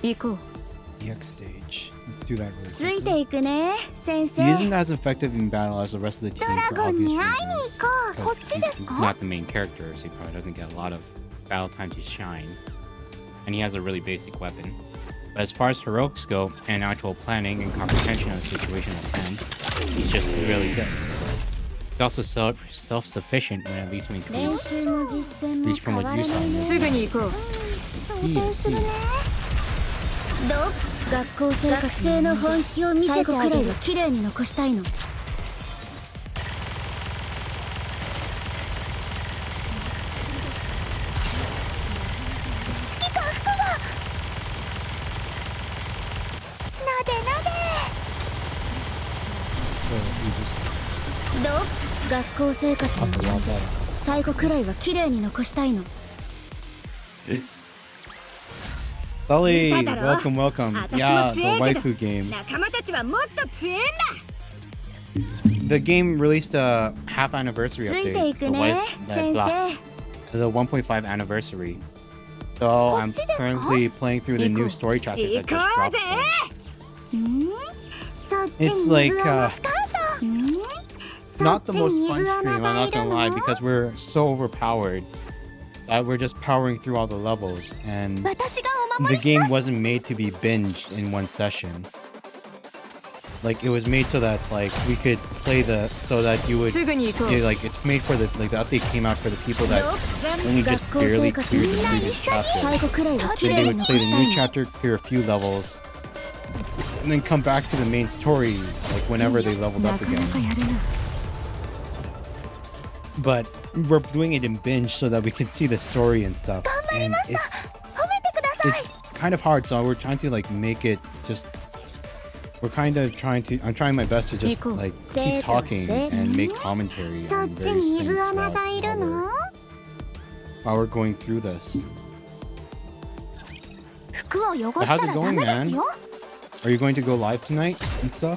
行こう。 EX stage. Let's do that really つい quickly. ていくね先 He 生。 isn't as effective in battle as the rest of the team for obvious reasons. こっちですか？ He's not the main character, so he probably doesn't get a lot of battle time to shine. And he has a really basic weapon. But as far as heroics go, and actual planning and comprehension of the situation at hand, he's just really good. He's also self-sufficient when at least when he 練 comes. 習も実践 At も least 変 from わ what ら you ない saw. ね。すぐに行こう。 I see, I see. 学生の本気を見せてあげる。綺麗に残したいの。学校生活の思い出、最後くらいは綺麗に残したいの。 Sully, 見ただろ？ welcome, welcome. 私も Yeah, 強 the いけど waifu game. 仲間たちはもっと強いんだ。 The game released a half anniversary つい update. ていくね先 The 1.5 anniversary. So こ I'm っちですか？ currently playing through the new story chapters 行 that こ just う dropped. ぜ。そっち It's に like グアナスカート。 Not the most fun stream, I'm not gonna lie, because we're so overpowered that we're just powering through all the levels, and 私がお the 守りし game ます wasn't made to be binged in one session. Like it was made so that like we could play so that you would すぐに行こう。 like it's made for the update came out for the people that only just 学校 barely 生活 cleared み the んな previous 一緒に chapter. 最後くらいは綺 Then 麗 they に would play 残 the した new いの。 chapter, clear a few levels, and then come back to the main story like whenever they leveled な up かな again. かやるな。 But we're doing it in binge so that we can see the story and stuff. And it's kind of hard, so we're trying to like make it just. We're kind of trying to. I'm trying my best to just like keep talking and make commentary そっ on ち various に things グア while, ナがいるの？ while we're going through this. 服を汚 But した how's ら it ダ going, メです man? よ。 Are you going to go live tonight and stuff?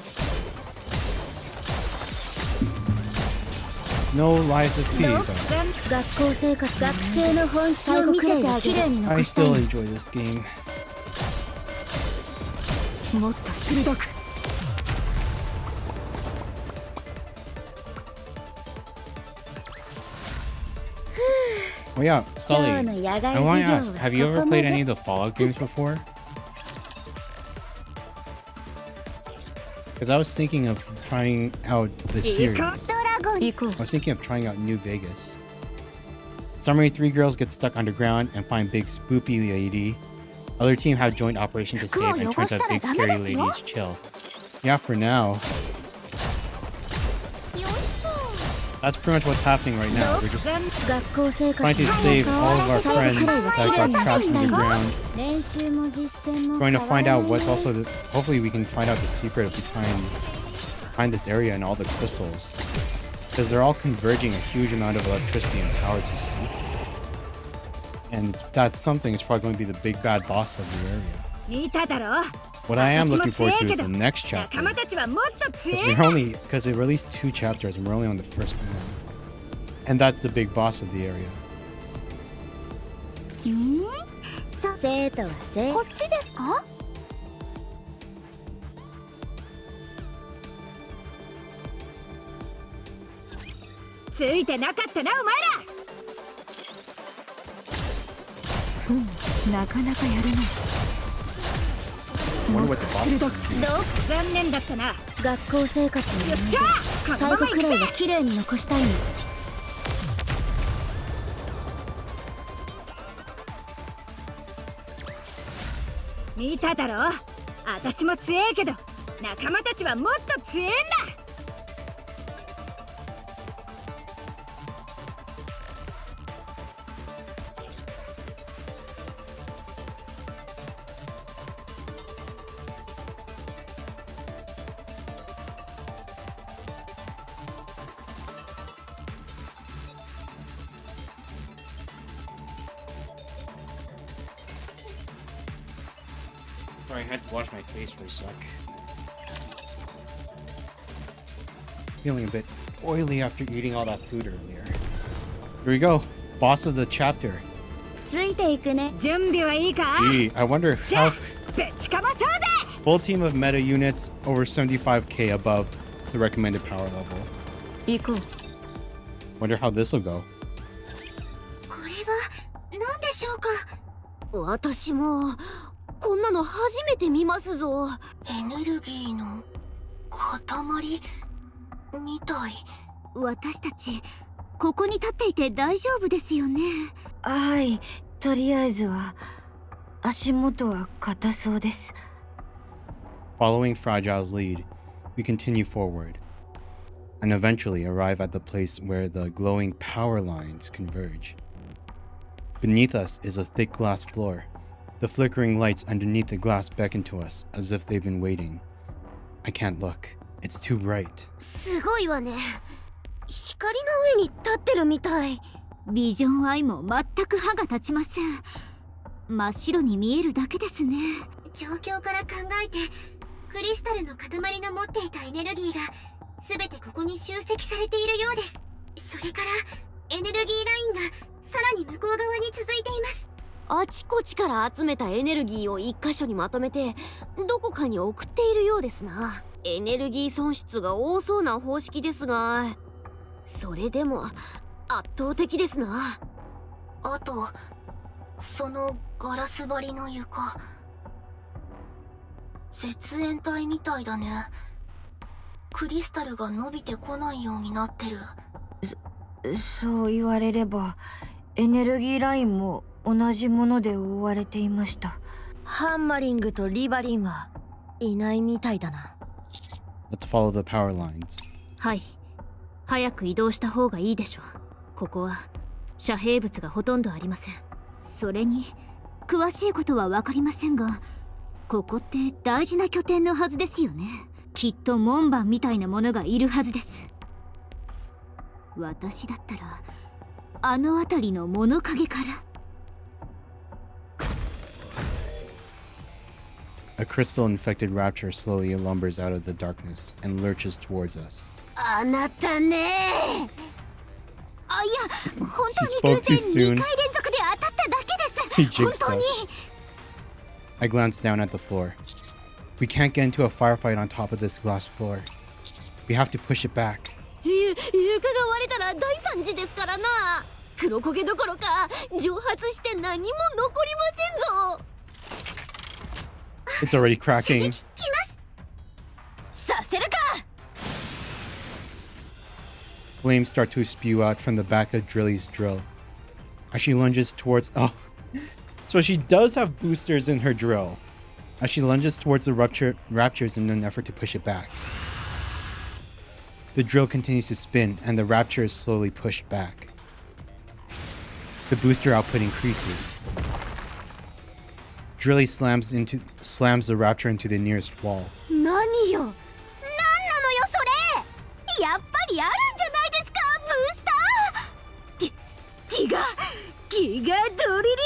It's no lies of P, but 学校生活、学生の本気を見せてあげる。綺麗に I 残したい still の。 enjoy this game. もっと鋭く。 Oh yeah, Sully. 今日の野外 I want to 授 ask, 業 have you は ever ここま played で。 any of the Fallout games before? Because I was thinking of trying out the series. ドラゴン。行こう。 I was thinking of trying out New Vegas. Summary: 3 girls get stuck underground and find big spoopy lady. Other team have joint operation to save, and turns out big scary ladies chill. Yeah, for now. That's pretty much what's happening right now. We're just 学校生活 trying to save all of our 最後 friends くらいは that 綺麗 got に trapped 残したいの。 underground. 練習も実践も Going 変 to わ find ら out ない what's ね。 also hopefully we can find out the secret of behind this area and all the crystals, because they're all converging a huge amount of electricity and power to see. And that's something is probably going to be the big bad boss of the area. 見ただろ。 What I am looking forward to is the next chapter, 仲間たちはもっと強 because いん we're だ。 because it released 2 chapters and we're only on the first one, and that's the big boss of the area. 生徒は生徒。こっちですか？ついてなかったなお前ら。なかなかやるね。 I wonder what the boss is gonna do. 残念だったな。学校生活のよっしゃ思い出最後くらいは綺麗に残したいの。見ただろ、私も強えけど仲間たちはもっと強えんだ。 Sorry, I had to wash my face for a sec. Feeling a bit oily after eating all that food earlier. Here we go. Boss of the chapter. ついていくね。準備はいいか。 Gee, I wonder じゃあ how ぶちかまそうぜ。 full team of meta units over 75k above the recommended power level. 行こう。 Wonder how this will go. これは何でしょうか。私もこんなの初めて見ますぞ。エネルギーの塊みたい。私たちここに立っていて大丈夫ですよね。はい、とりあえずは足元は硬そうです。 Following Fragile's lead, we continue forward and eventually arrive at the place where the glowing power lines converge. Beneath us is a thick glass floor. The flickering lights underneath the glass beckon to us as if they've been waiting. I can't look. It's too bright. すごいわね。光の上に立ってるみたい。ビジョンアイも全く歯が立ちません。真っ白に見えるだけですね。状況から考えてクリスタルの塊の持っていたエネルギーが全てここに集積されているようです。それからエネルギーラインがさらに向こう側に続いています。あちこちから集めたエネルギーを一箇所にまとめてどこかに送っているようですな。エネルギー損失が多そうな方式ですが、それでも圧倒的ですな。あとそのガラス張りの床、絶縁体みたいだね。クリスタルが伸びてこないようになってる。そう言われればエネルギーラインも同じもので覆われていました。ハンマリングとリバリンはいないみたいだな。 Let's follow the power lines. はい。早く移動した方がいいでしょう。ここは遮蔽物がほとんどありません。それに詳しいことは分かりませんが、ここって大事な拠点のはずですよね。きっと門番みたいなものがいるはずです。私だったらあの辺りの物陰から。 A crystal-infected rapture slowly lumbers out of the darkness and lurches towards us. あなたね。あ、いや、本 She 当に spoke too 偶然 soon. 2回連続で当たっただけ He です。本 jinxed 当に。 us. I glance down at the floor. We can't get into a firefight on top of this glass floor. We have to push it back. 床が割れたら大惨事ですからな。黒焦げどころか蒸発して何も残りませんぞ。 It's already cracking. させるか。 Flames start to spew out from the back of Drilly's drill. As she lunges towards... Oh. So she does have boosters in her drill. As she lunges towards the raptures in an effort to push it back. The drill continues to spin and the rapture is slowly pushed back. The booster output increases. Drilly slams the rapture into the nearest wall. 何よ。なんなのよそれ。やっぱりあるんじゃないですか、ブースター。ギガドリリー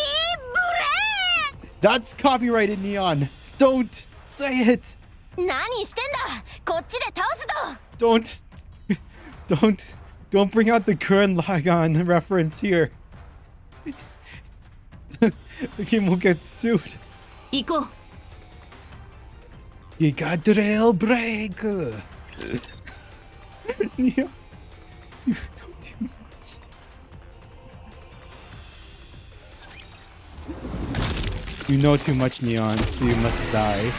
ブレー。 That's copyrighted, Neon. Don't say it. 何してんだ。こっちで倒すぞ。Don't bring out the Gurren Lagann reference here. The game will get sued. 行こう。 You got drill break. Neon, you don't Too much. You know too much, Neon, so you must die.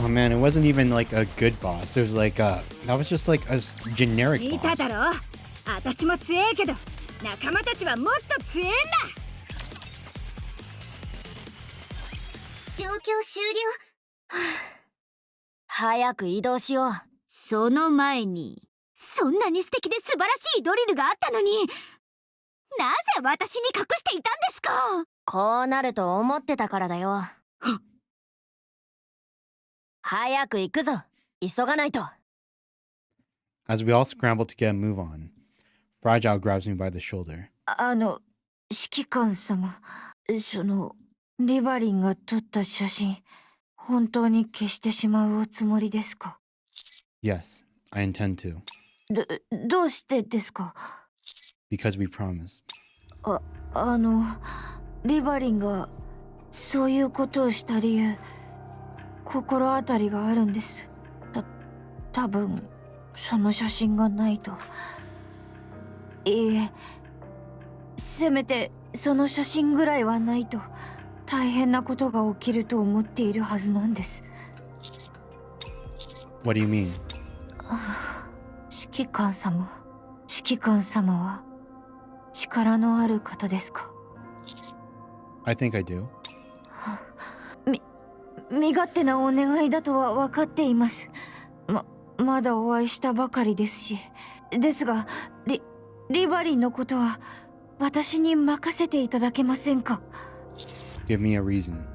Oh man, it wasn't even like a good boss. It was like that was just like a generic 見た boss. だろ私も強えけど仲間たちはもっと強えんだ状況終了。早く移動しよう。その前に、そんなに素敵で素晴らしいドリルがあったのに、なぜ私に隠していたんですか？こうなると思ってたからだよ。早く行くぞ。急がないと。As we all scramble to get a move on, Fragile grabs me by the shoulder. 指揮官様、リバリンが撮った写真、本当に消してしまうおつもりですか？ Yes, I intend to. どうしてですか？ Because we promised. リバリンがそういうことをした理由、心当たりがあるんです。多分その写真がないと。いいえ、せめてその写真ぐらいはないと大変なことが起きると思っているはずなんです。 What do you mean? 指揮官様は力のある方ですか？ I think I do. 身勝手なお願いだとは分かっています。まだお会いしたばかりですし。ですが、リバリンのことは私に任せていただけませんか？ Give me a reason.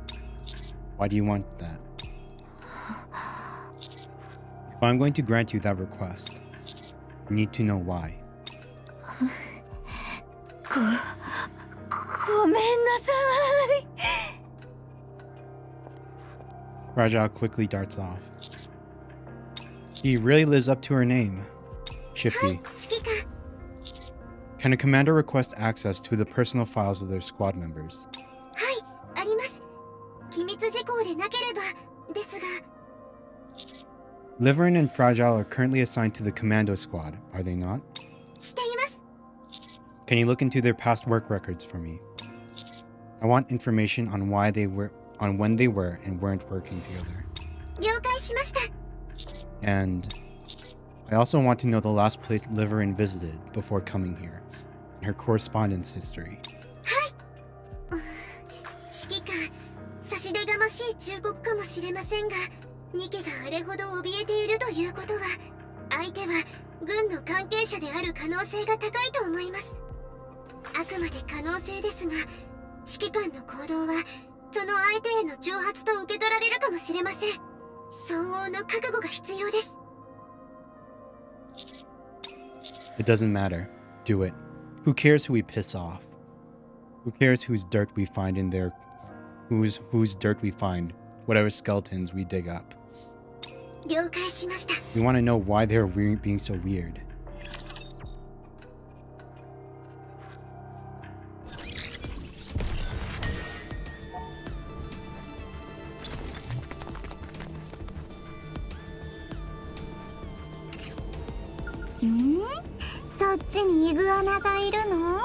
Why do you want that? If I'm going to grant you that request, I need to know why. ごめんなさい。Fragile quickly darts off. He really lives up to her name. Shifty. 指揮官。 Can a commander request access to the personal files of their squad members? はい、あります。機密事項でなければですが。Liverin and Fragile are currently assigned to the commando squad, are they not? しています。 Can you look into their past work records for me? I want information on when they were and weren't working together. 了解しました。 And I also want to know the last place Liverin visited before coming here, and her correspondence history. 指揮官、差し出がましい忠告かもしれませんが、ニケがあれほど怯えているということは、相手は軍の関係者である可能性が高いと思います。あくまで可能性ですが、指揮官の行動はその相手への挑発と受け取られるかもしれません。相応の覚悟が必要です。 It doesn't matter. Do it. Who cares who we piss off? Who cares whose dirt we find in there? Whose dirt we find? Whatever skeletons we dig up. 了解しました。 We want to know why they're being so weird. Hmm? そっちにイグアナがいるの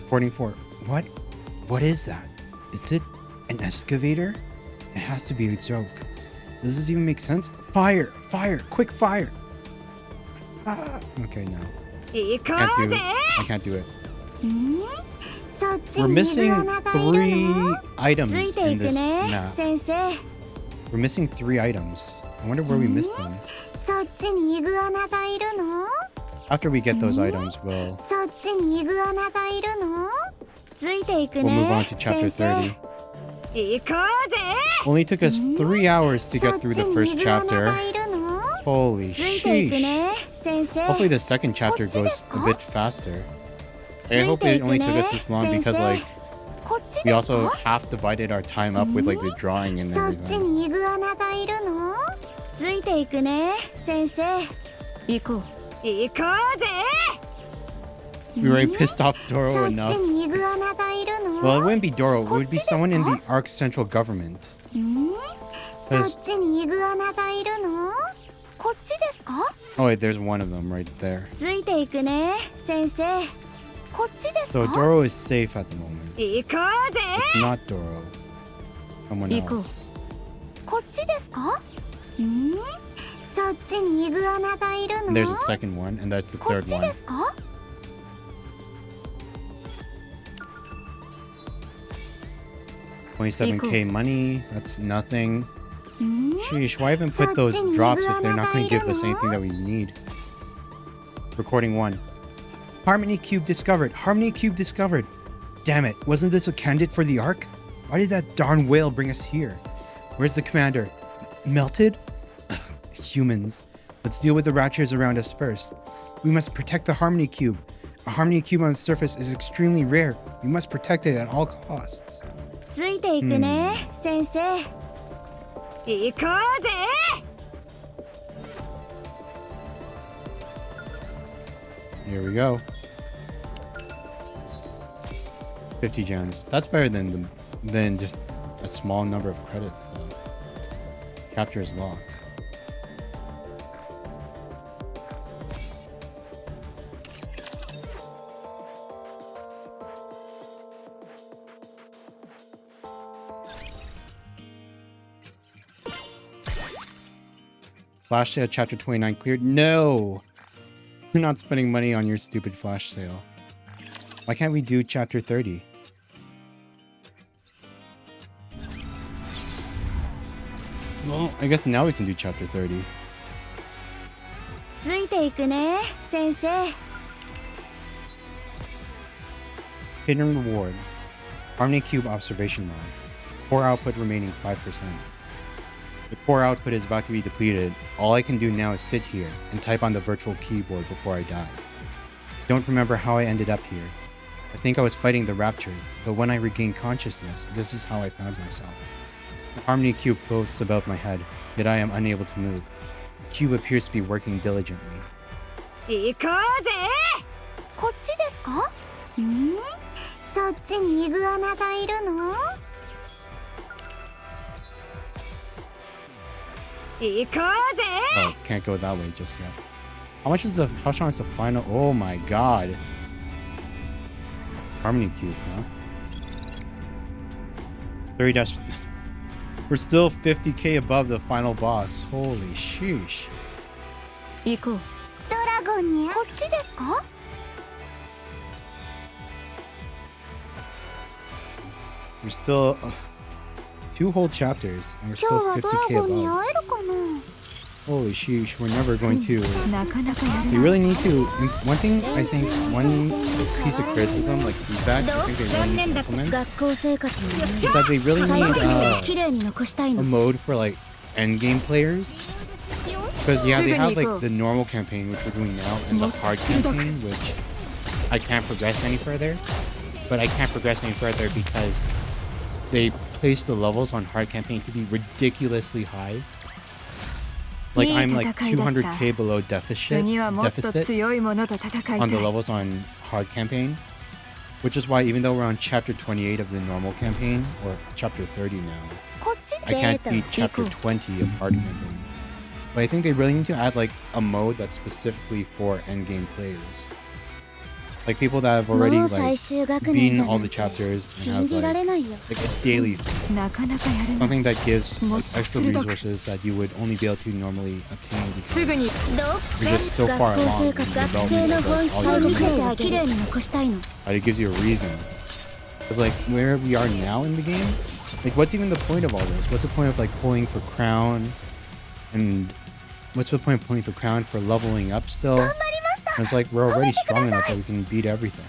44. What? What is that? Is it an excavator? It has to be a joke. Does this even make sense? Fire! Fire! Quick fire! Okay, no. 行こ Can't do うぜ it. I can't do it. そっち We're にイグ missing アナがいる 3 の items ついて in いく this ね map. 先生。 We're missing 3 items. I wonder where we missed them. そっちにイグアナがいるの After we get those items, we'll そっちにイグアナがいるのついていく we'll move on ね to chapter 先生。 30. 行こうぜ Only took us 3 hours to そ get っ through ち the に first イグアナ chapter. がいるの Holy ついていく sheesh. ね先生。 Hopefully the second chapter goes a bit faster. I hope it only took us this long because like こっち we です also か half divided our time up with like the drawing and そっち everything. にイグアナがいるのつついていくね先生。行こう。行こうぜ。 We already pissed off そ Doro っち enough. にイグアナがいるの？ Well, it wouldn't be Doro. It would be someone in the Ark's central government. そっちにイグアナがいるの？こっちですか？ Oh wait, there's one of them right there. ついていくね先生。こっちです So か？ Doro is safe at the moment. 行こうぜ。 It's not Doro. Someone Iko. else. こっちですか？そっちにイグアナがいるの？ And there's a second one, and that's the こっ third ち one. ですか？ 27k money. That's nothing. Sheesh, why even put those drops if they're not going to give us anything that we need? Recording 1. Harmony Cube discovered. Harmony Cube discovered. Damn it, wasn't this a candidate for the Ark? Why did that darn whale bring us here? Where's the commander? Melted? Humans. Let's deal with the raptures around us first. We must protect the Harmony Cube. A Harmony Cube on the surface is extremely rare. We must protect it at all costs. ついていくね先生。行こうぜ。 Here we go. 50 gems. That's better than just a small number of credits though. Capture is locked. Flash sale chapter 29 cleared. No! You're not spending money on your stupid flash sale. Why can't we do chapter 30? Well, I guess now we can do chapter 30. ついていくね先生。 Hidden reward. Harmony Cube observation log. Core output remaining 5%. The core output is about to be depleted. All I can do now is sit here and type on the virtual keyboard before I die. Don't remember how I ended up here. I think I was fighting the raptures, but when I regained consciousness, this is how I found myself. The Harmony Cube floats above my head, yet I am unable to move. The cube appears to be working diligently. 行こうぜ。こっちですか？そっちにイグアナがいるの？行こうぜ。 Oh, can't go that way just yet. How strong is the final? Oh my god. Harmony Cube, huh? 30 dash. We're still 50k above the final boss. Holy sheesh. 行こう。ドラゴンにこっちですか？ We're still 2 whole chapters and we're 今 still 日はドラ 50k ゴンに above. 会えるかな？ Holy sheesh, we're never going to. なかなかやる We な。 really need to. One thing I think, one piece of criticism, like feedback, I think they really need to implement 学校生活に is that they really 最 need 後に綺麗に残したい a の。 mode for like end game players. Because yeah, they have like the normal campaign, which we're doing now, and the hard campaign, which I can't progress any further. But I can't progress any further because they place the levels on hard campaign to be ridiculously high. Like I'm like 200k below 次はもっと deficit 強いものと戦いたい。 on the levels on hard campaign. Which is why even though we're on chapter 28 of the normal campaign, or chapter 30 now, こっち I can't beat chapter 20 of hard campaign. But I think they really need to add like a mode that's specifically for endgame players. Like people that have already もう最 like 終学年 beaten だ all な the んて chapters 信 and じ have られ like, ないよ。 like a daily なかなかやるな。 something that gives like, もっと extra 鋭く。 resources that you would only be able to normally obtain すぐに because you're just so far 学校 along 生 in 活 the 学 development 生の of 本 like, 質 all を your 見せ resources. てあげる。綺麗に残したいの。 It gives you a reason. Because like where we are now in the game, like what's even the point of all this? What's the point of like pulling for crown, and what's the point of pulling for crown for leveling up still? And it's like we're already strong enough that we can beat everything.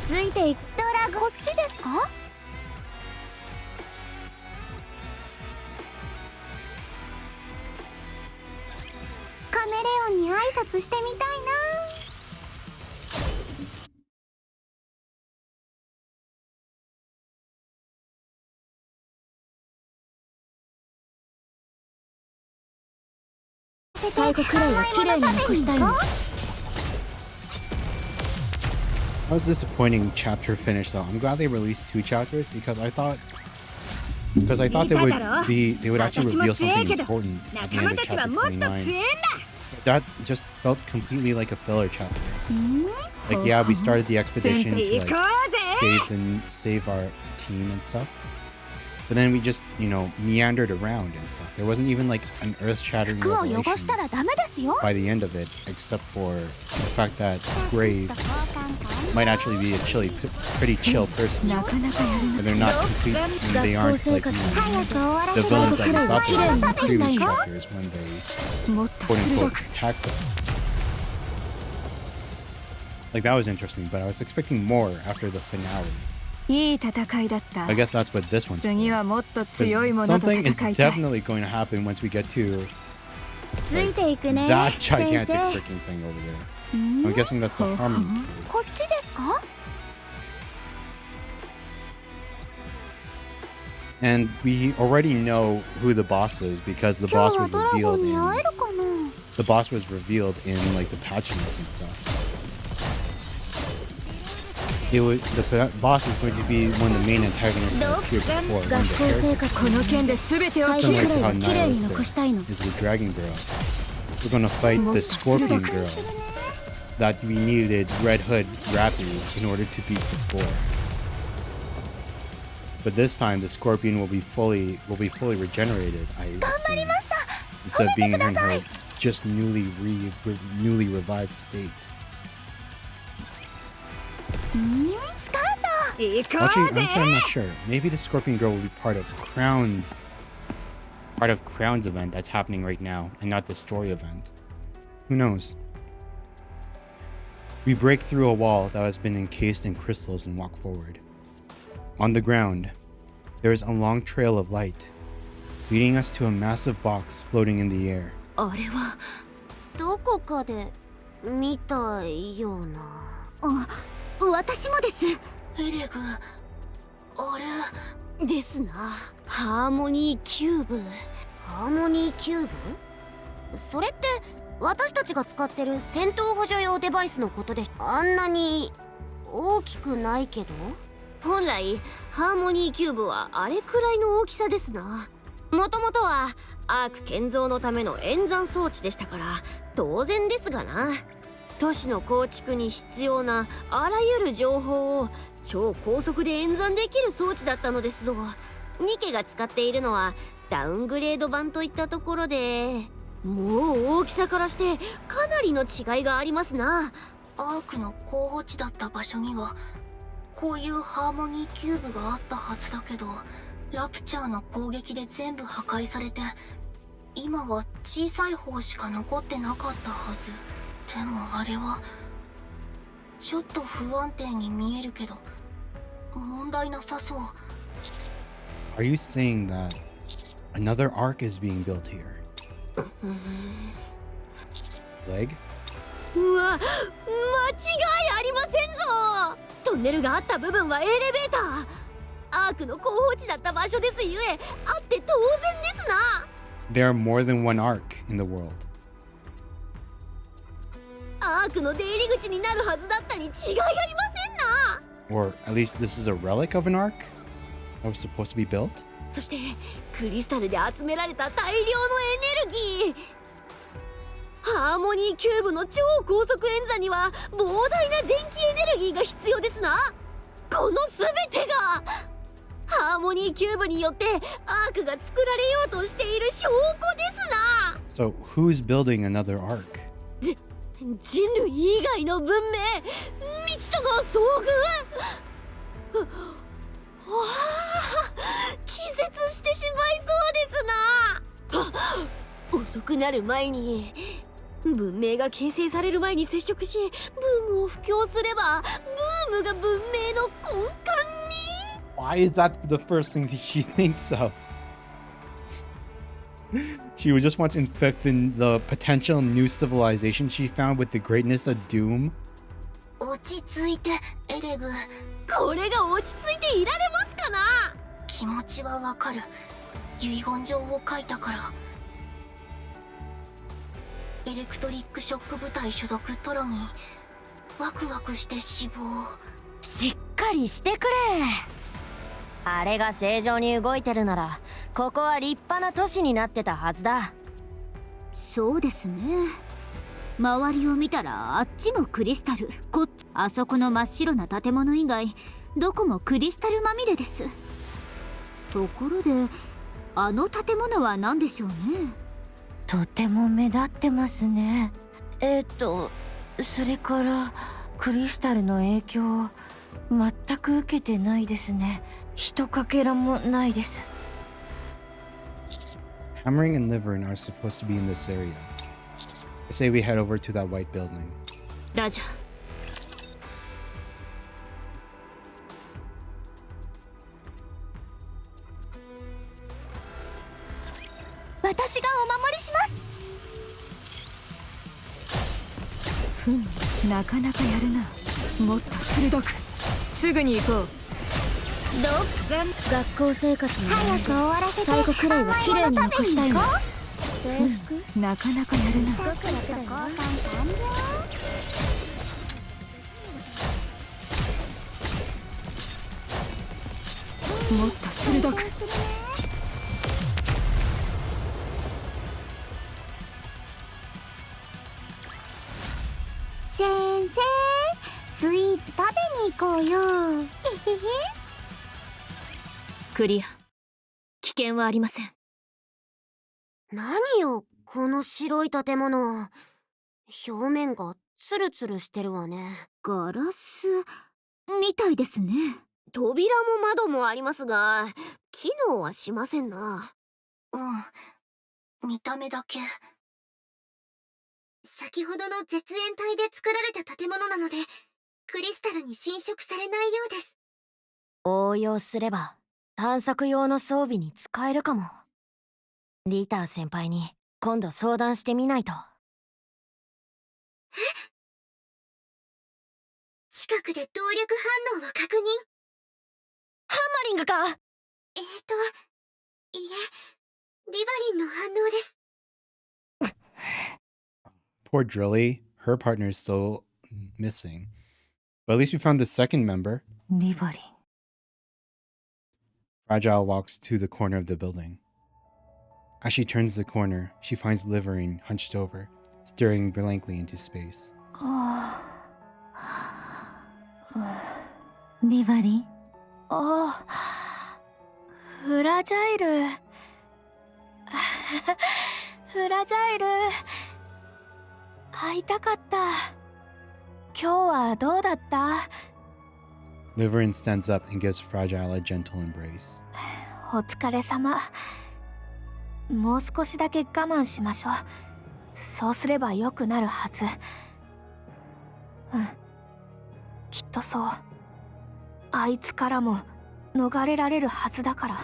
ついていくドラゴンこっちですか？カメレオンに挨拶してみたいな。最後くらいは綺麗に残したいの。 That was a disappointing chapter finish though. I'm glad they released 2 chapters because I thought they would actually reveal something important at the end of chapter 29. That just felt completely like a filler chapter. Like yeah, we started the expedition to like save our team and stuff. But then we just, you know, meandered around and stuff. There wasn't even like an earth-shattering revelation by the end of it, except for the fact that Grave might actually be a pretty chill person. And they're not complete, and they aren't like the villains that we thought they were in the previous chapters when they quote-unquote attacked us. Like that was interesting, but I was expecting more after the finale. I guess that's what this one's for. Something is definitely going to happen once we get to like, that gigantic freaking thing over there. I'm guessing that's the harmony cube. And we already know who the boss is because the boss was revealed in like the patch notes and stuff. The boss is going to be one of the main antagonists that appeared before. Similar to how Nihilistic is the Dragon Girl. We're going to fight the Scorpion Girl that we needed Red Hood Rappy in order to beat before. But this time the Scorpion will be fully regenerated, I assume, instead of being in her just newly revived state. Actually, I'm not sure. Maybe the Scorpion Girl will be part of Crown's event that's happening right now, and not the story event. Who knows? We break through a wall that has been encased in crystals and walk forward. On the ground, there is a long trail of light, leading us to a massive box floating in the air. どこかで見たような。私もです。エレグ、あれですな。ハーモニーキューブ。ハーモニーキューブ？それって私たちが使ってる戦闘補助用デバイスのことで、あんなに大きくないけど。本来ハーモニーキューブはあれくらいの大きさですな。もともとはアーク建造のための演算装置でしたから当然ですがな。都市の構築に必要なあらゆる情報を超高速で演算できる装置だったのですぞ。ニケが使っているのはダウングレード版といったところで、もう大きさからしてかなりの違いがありますな。アークの候補地だった場所にはこういうハーモニーキューブがあったはずだけど、ラプチャーの攻撃で全部破壊されて、今は小さい方しか残ってなかったはず。でもあれはちょっと不安定に見えるけど問題なさそう。 Are you saying that another arc is being built here? Leg? うわ、間違いありませんぞ。トンネルがあった部分はエレベーター。アークの候補地だった場所ですゆえ、あって当然ですな。 There are more than one arc in the world. アークの出入り口になるはずだったに違いありませんな。 Or at least this is a relic of an arc that was supposed to be built? そしてクリスタルで集められた大量のエネルギー。ハーモニーキューブの超高速演算には膨大な電気エネルギーが必要ですな。この全てがハーモニーキューブによってアークが作られようとしている証拠ですな。 So who's building another arc? 人類以外の文明、未知との遭遇。わあ、気絶してしまいそうですな。遅くなる前に、文明が形成される前に接触し、ブームを布教すれば、ブームが文明の根幹に。 Why is that the first thing that she thinks of? She would just want to infect the potential new civilization she found with the greatness of Doom. 落ち着いて、エレグ。これが落ち着いていられますかな。気持ちはわかる。遺言状を書いたから。エレクトリックショック部隊所属トロミー。ワクワクして死亡。しっかりしてくれ。あれが正常に動いてるならここは立派な都市になってたはずだ。そうですね。周りを見たらあっちもクリスタル、こっちあそこの真っ白な建物以外どこもクリスタルまみれです。ところであの建物は何でしょうね。とても目立ってますね。それからクリスタルの影響を全く受けてないですね。ひとかけらもないです。 Hammering and Liverin are supposed to be in this area. I say we head over to that white building. ラジャー。私がお守りします。なかなかやるな。もっと鋭く。すぐに行こう。学校生活の早く終わらせて最後くらいは綺麗に残したいの。制服なかなかやるな。僕らと交換完了。もっと鋭く。先生、スイーツ食べに行こうよ。えへへ。クリア。危険はありません。何よ、この白い建物。表面がツルツルしてるわね。ガラスみたいですね。扉も窓もありますが、機能はしませんな。見た目だけ。先ほどの絶縁体で作られた建物なので、クリスタルに侵食されないようです。応用すれば探索用の装備に使えるかも。リター先輩に今度相談してみないと。近くで動力反応を確認。ハンマリングか。いえ、リバリンの反応です。Poor Drilly. Her partner is still missing. But at least we found the second member. リバリン。 Fragile walks to the corner of the building. As she turns the corner, she finds Liverine hunched over, staring blankly into space. リバリン。フラジャイル。フラジャイル。会いたかった。今日はどうだった？ Liverine stands up and gives Fragile a gentle embrace. お疲れ様。もう少しだけ我慢しましょう。そうすれば良くなるはず。きっとそう。あいつからも逃れられるはずだから。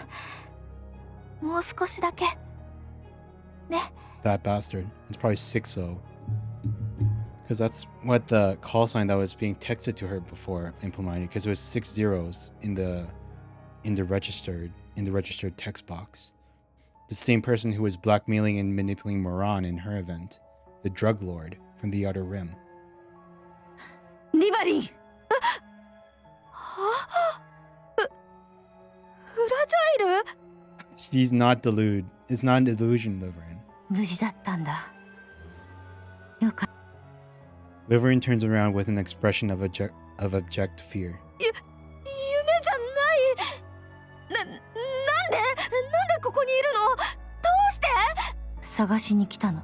もう少しだけ。ね。 That bastard. It's probably 6-0. Because that's what the call sign that was being texted to her before implemented. Because it was 6 zeros in the registered text box. The same person who was blackmailing and manipulating Moran in her event, the drug lord from the Outer Rim. リバリン。フラジャイル。 She's not delude. It's not an illusion, Liverine. 無事だったんだ。よかった。 Liverine turns around with an expression of abject fear. 夢じゃない。なんでここにいるの？どうして？探しに来たの。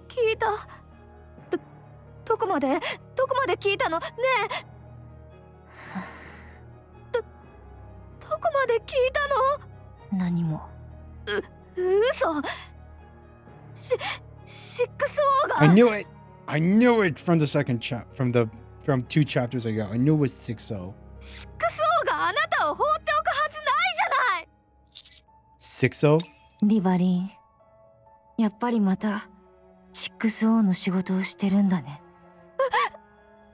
聞いた。どこまで聞いたの？ねえ。どこまで聞いたの？何も。嘘。6-0 が。 I knew it. I knew it from the second from 2 chapters ago. I knew it was 6-0. 6-0 があなたを放っておくはずないじゃない。 6-0? リバリン、やっぱりまた 6-0 の仕事をしてるんだね。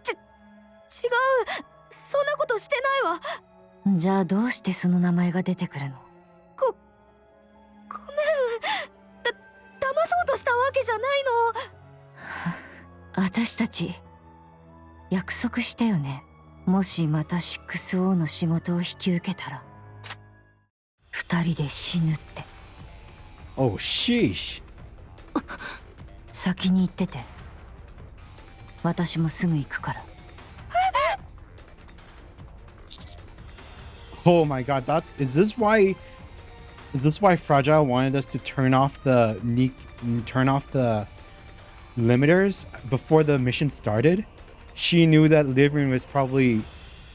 違う、そんなことしてないわ。じゃあどうしてその名前が出てくるの？ごめん。騙そうとしけじゃないの。私たち約束したよね。もしまた 6O の仕事を引き受けたら2人で死ぬって。 Oh, sheesh. 先に行ってて。私もすぐ行くから。 Oh my god, is this why Fragile wanted us to turn off the limiters before the mission started? She knew that Livrin was probably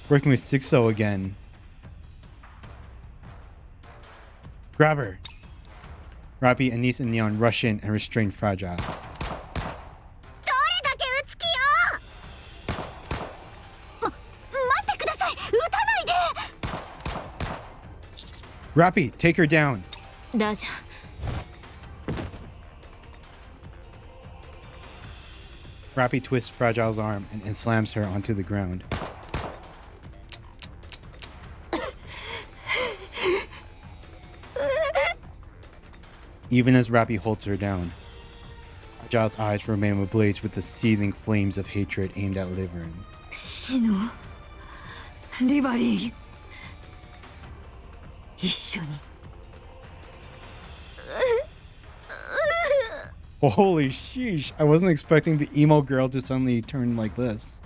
working with 6O again. Grab her. Rappy, Anise, and Neon rush in and restrain Fragile. どれだけ打つ気よ。待ってください。撃たないで。 Rappy, take her down. ラジャ Rappy twists Fragile's arm and slams her onto the ground. Even as Rappy holds her down, Fragile's eyes remain ablaze with the seething flames of hatred aimed at Livrin. シノ、リバリー、一緒に。 Holy sheesh, I wasn't expecting the emo girl to suddenly turn like this.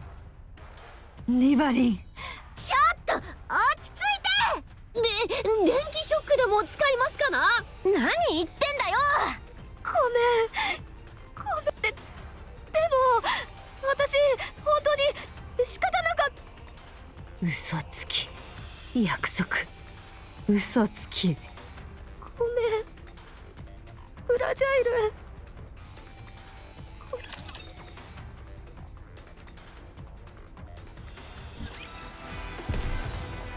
リバリー、ちょっと落ち着いて。電気ショックでも使いますかな。何言ってんだよ。ごめんでも私本当に仕方なかった。嘘つき、約束、嘘つき。ごめんフラジャイル。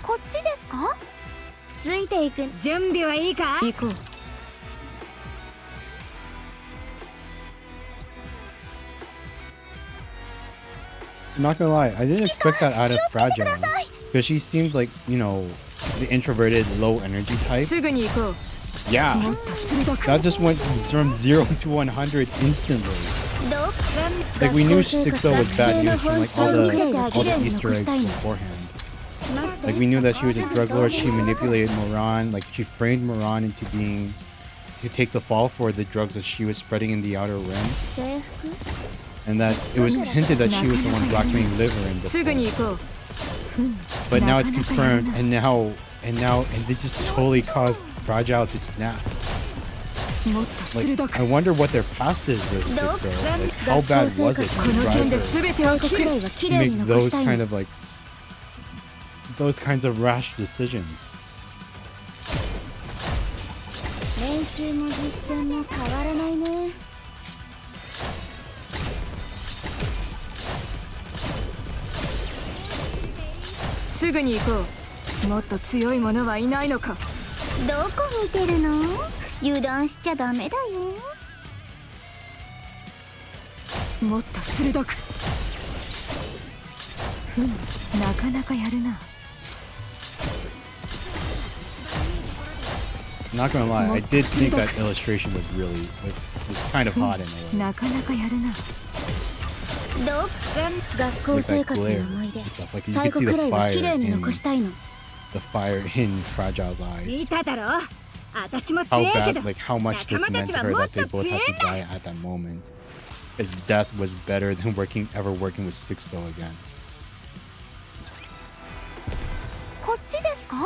こっちですか。ついていく。準備はいいか。行こう。 Not gonna lie, I didn't expect that out of Fragile. Because she seemed like, you know, the introverted, low energy type. すぐに行こう。 Yeah, もっと鋭く。 that just went from 0 to 100 instantly. Like, we knew 6O was bad news from like all the Easter eggs beforehand. Like, we knew that she was a drug lord, she manipulated Moran, like she framed Moran into being to take the fall for the drugs that she was spreading in the outer rim. And that it was hinted that she was the one blackmailing Livrin すぐに before. 行こう。 But now it's confirmed, and they just totally caused Fragile to snap. もっと Like, 鋭く。 I wonder what their past is with 6O. Like, how bad was it こ to の drive 件で her 全てを切る。 to make those kind of like those kinds of rash decisions? 練習も実践も変わらないね。 すぐに行こう。もっと強い者はいないのか。どこ見てるの。油断しちゃダメだよ。もっと鋭く。なかなかやるな。 Not gonna lie, I did think that illustration was kind of hot in a way. なかなかやるな。学校生活の思い出。最後くらいは綺麗に残したいの。 The fire in Fragile's 見 eyes. ただろ。私も How 強いけ bad, ど。 like how much this meant to her that they both had to die at that moment. His death was better than ever working with 6O again. こっちですか。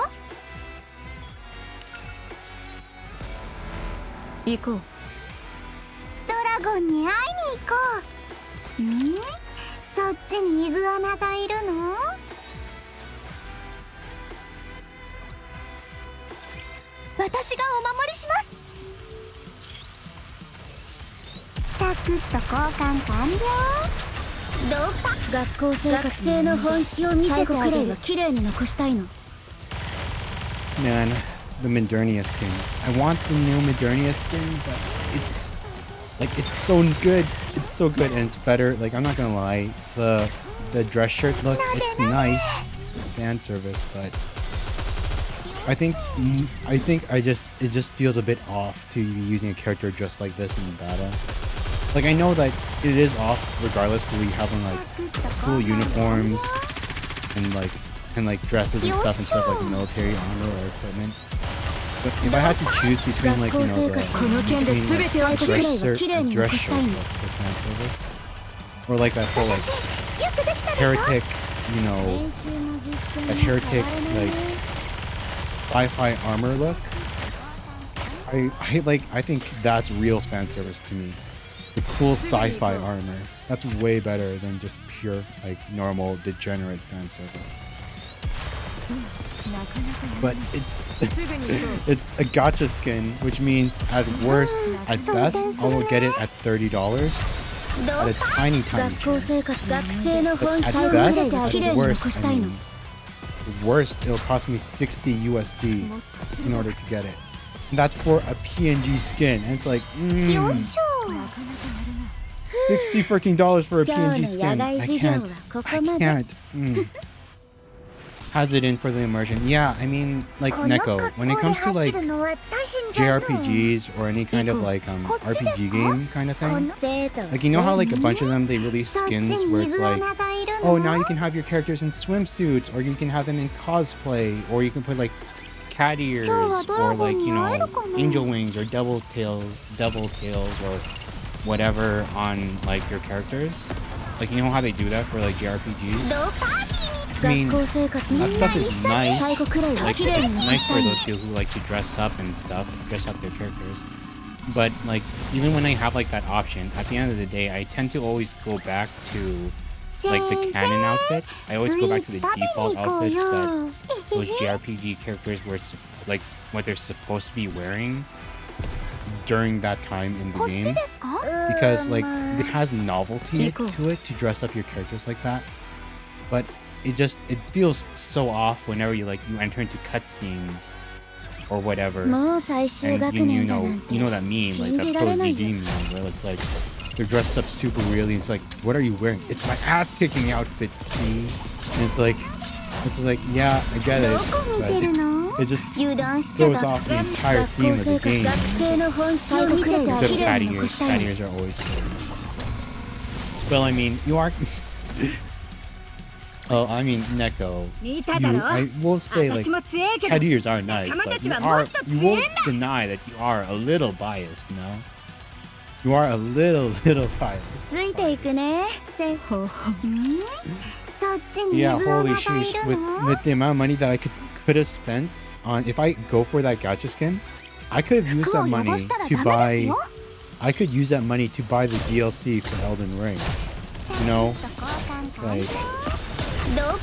行こう。ドラゴンに会いに行こう。そっちにイグアナがいるの。私がお守りします。サクッと交換完了。どうか学校生活の本気を見せてあげる。最後くらいは綺麗に残したいの。 Man, the Modernia skin. I want the new Modernia skin, but it's so good. It's so good and it's better. Like, I'm not gonna lie, the dress shirt look, it's nice fan service, but I think it just feels a bit off to be using a character dressed like this in the battle. Like, I know that it is off regardless to you having like school uniforms and like dresses and stuff like military armor or equipment. But if I had to choose between like, you know, the dress shirt for fan service, or like that whole like heretic, you know, that heretic like sci-fi armor look, I think that's real fan service to me. The cool sci-fi armor. That's way better than just pure like normal degenerate fan service. But it's a gacha skin, which means at worst, at best, I will get it at $30 at a tiny chance. But at best, at worst, I mean, worst, it'll cost me 60 USD in order to get it. And that's for a PNG skin, and it's like, $60 freaking for a PNG skin. I can't. Has it in for the immersion? Yeah, I mean, like Nikke, when it comes to like JRPGs or any kind of like RPG game kind of thing, like, you know how like a bunch of them they release skins where it's like, oh, now you can have your characters in swimsuits, or you can have them in cosplay, or you can put like cat ears, or like, you know, angel wings or devil tails or whatever on like your characters. Like, you know how they do that for like JRPGs? I mean, that stuff is nice. Like, it's nice for those people who like to dress up and stuff, dress up their characters. But like, even when I have like that option, at the end of the day, I tend to always go back to like the canon outfits. I always go back to the default outfits that those JRPG characters were like what they're supposed to be wearing during that time in the game, because like it has novelty to it to dress up your characters like that. But it feels so off whenever you enter into cutscenes or whatever, and you know that meme, like that Pro ZD meme where it's like they're dressed up super weirdly. It's like, what are you wearing? It's my ass kicking outfit, G. And it's just like, yeah, I get it, but it just throws off the entire theme of the game. Except cat ears. Cat ears are always cool. Well, I mean, you are. Oh, I mean, Nikke, I will say, like, cat ears are nice, but you won't deny that you are a little biased, no? You are a little biased. Yeah, holy sheesh. With the amount of money that I could have spent on, if I go for that gacha skin, I could have used that money to buy. I could use that money to buy the DLC for Elden Ring. You know, like. Yeah,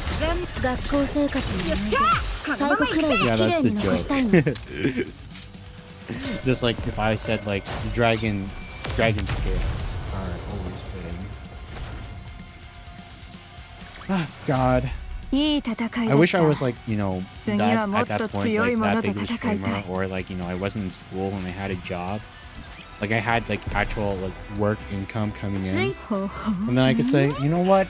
that's the joke. Just like if I said like dragon scales are always fitting. Ah, God. I wish I was like, you know, that at that point, like that big of a streamer, or like, you know, I wasn't in school and I had a job. Like I had like actual like work income coming in, and then I could say, you know what,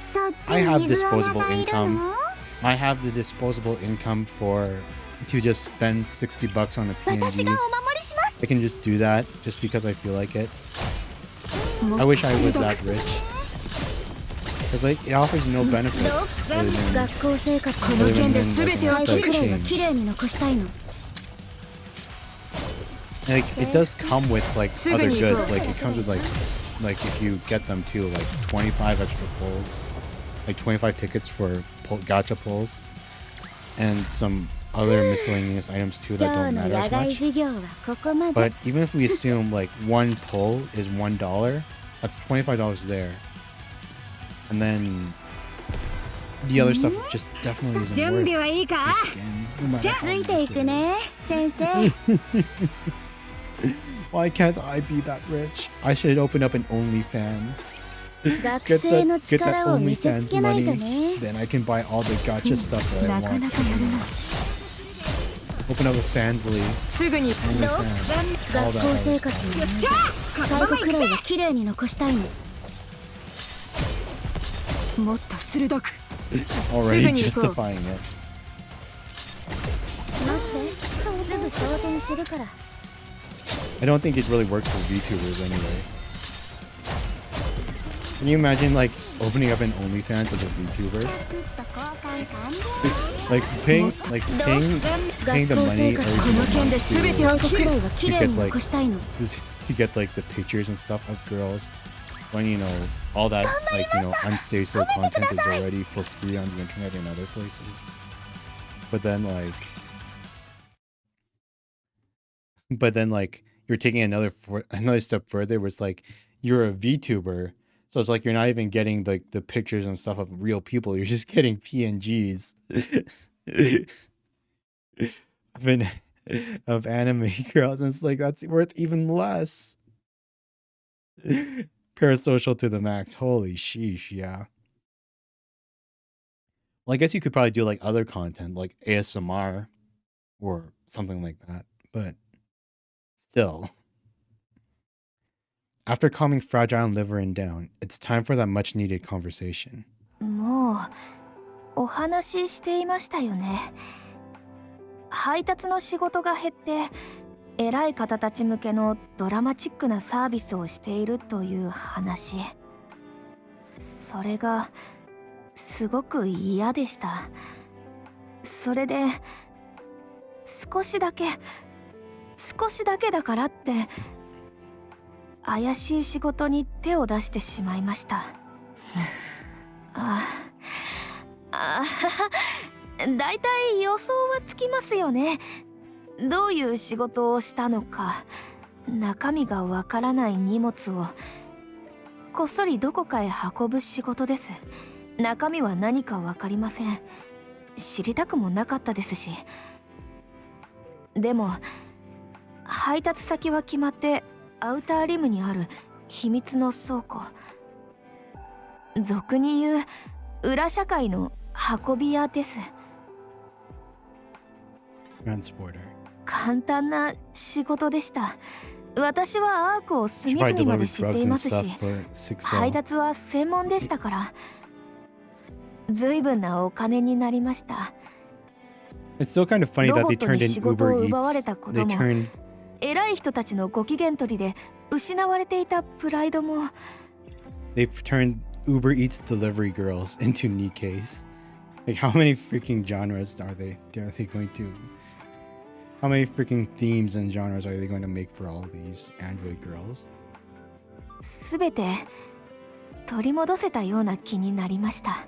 I have disposable income. I have the disposable income to just spend $60 on a PNG. I can just do that just because I feel like it. I wish I was that rich, because like it offers no benefits other than like, change. Like, it does come with like other goods. Like it comes with like if you get them too, like 25 extra pulls, like 25 tickets for gacha pulls, and some other miscellaneous items too that don't matter as much. But even if we assume like one pull is $1, that's $25 there, and then the other stuff just definitely isn't worth the skin. No matter how much. Why can't I be that rich? I should open up an OnlyFans. Get that OnlyFans money, then I can buy all the gacha stuff that I want. Open up a Fansly. OnlyFans. All that other stuff. Already justifying it. I don't think it really works for VTubers anyway. Can you imagine like opening up an OnlyFans as a VTuber? Like paying the money every single month to get like the pictures and stuff of girls when you know all that like you know unsafe content is already for free on the internet and other places. But then like you're taking another step further where it's like you're a VTuber, so it's like you're not even getting like the pictures and stuff of real people, you're just getting PNGs of anime girls, and it's like that's worth even less. Parasocial to the max. Holy sheesh, yeah. Well, I guess you could probably do like other content like ASMR or something like that, but still. After calming Fragile and Liverin down, it's time for that much needed conversation. もうお話ししていましたよね。配達の仕事が減って偉い方たち向けのドラマチックなサービスをしているという話。それがすごく嫌でした。それで少しだけだからって怪しい仕事に手を出してしまいました。だいたい予想はつきますよね。どういう仕事をしたのか、中身がわからない荷物をこっそりどこかへ運ぶ仕事です。中身は何かわかりません。知りたくもなかったですし。でも配達先は決まってアウターリムにある秘密の倉庫、俗に言う裏社会の運び屋です。簡単な仕事でした。私はアークを隅々まで知っていますし、配達は専門でしたから随分なお金になりました。It's still kind of funny that they turned in Uber Eats. They turned 偉い人たちのご機嫌取りで失われていたプライドも。They turned Uber Eats delivery girls into Nikkes. Like how many freaking genres are they going to? How many freaking themes and genres are they going to make for all these Android girls? すべて取り戻せたような気になりました。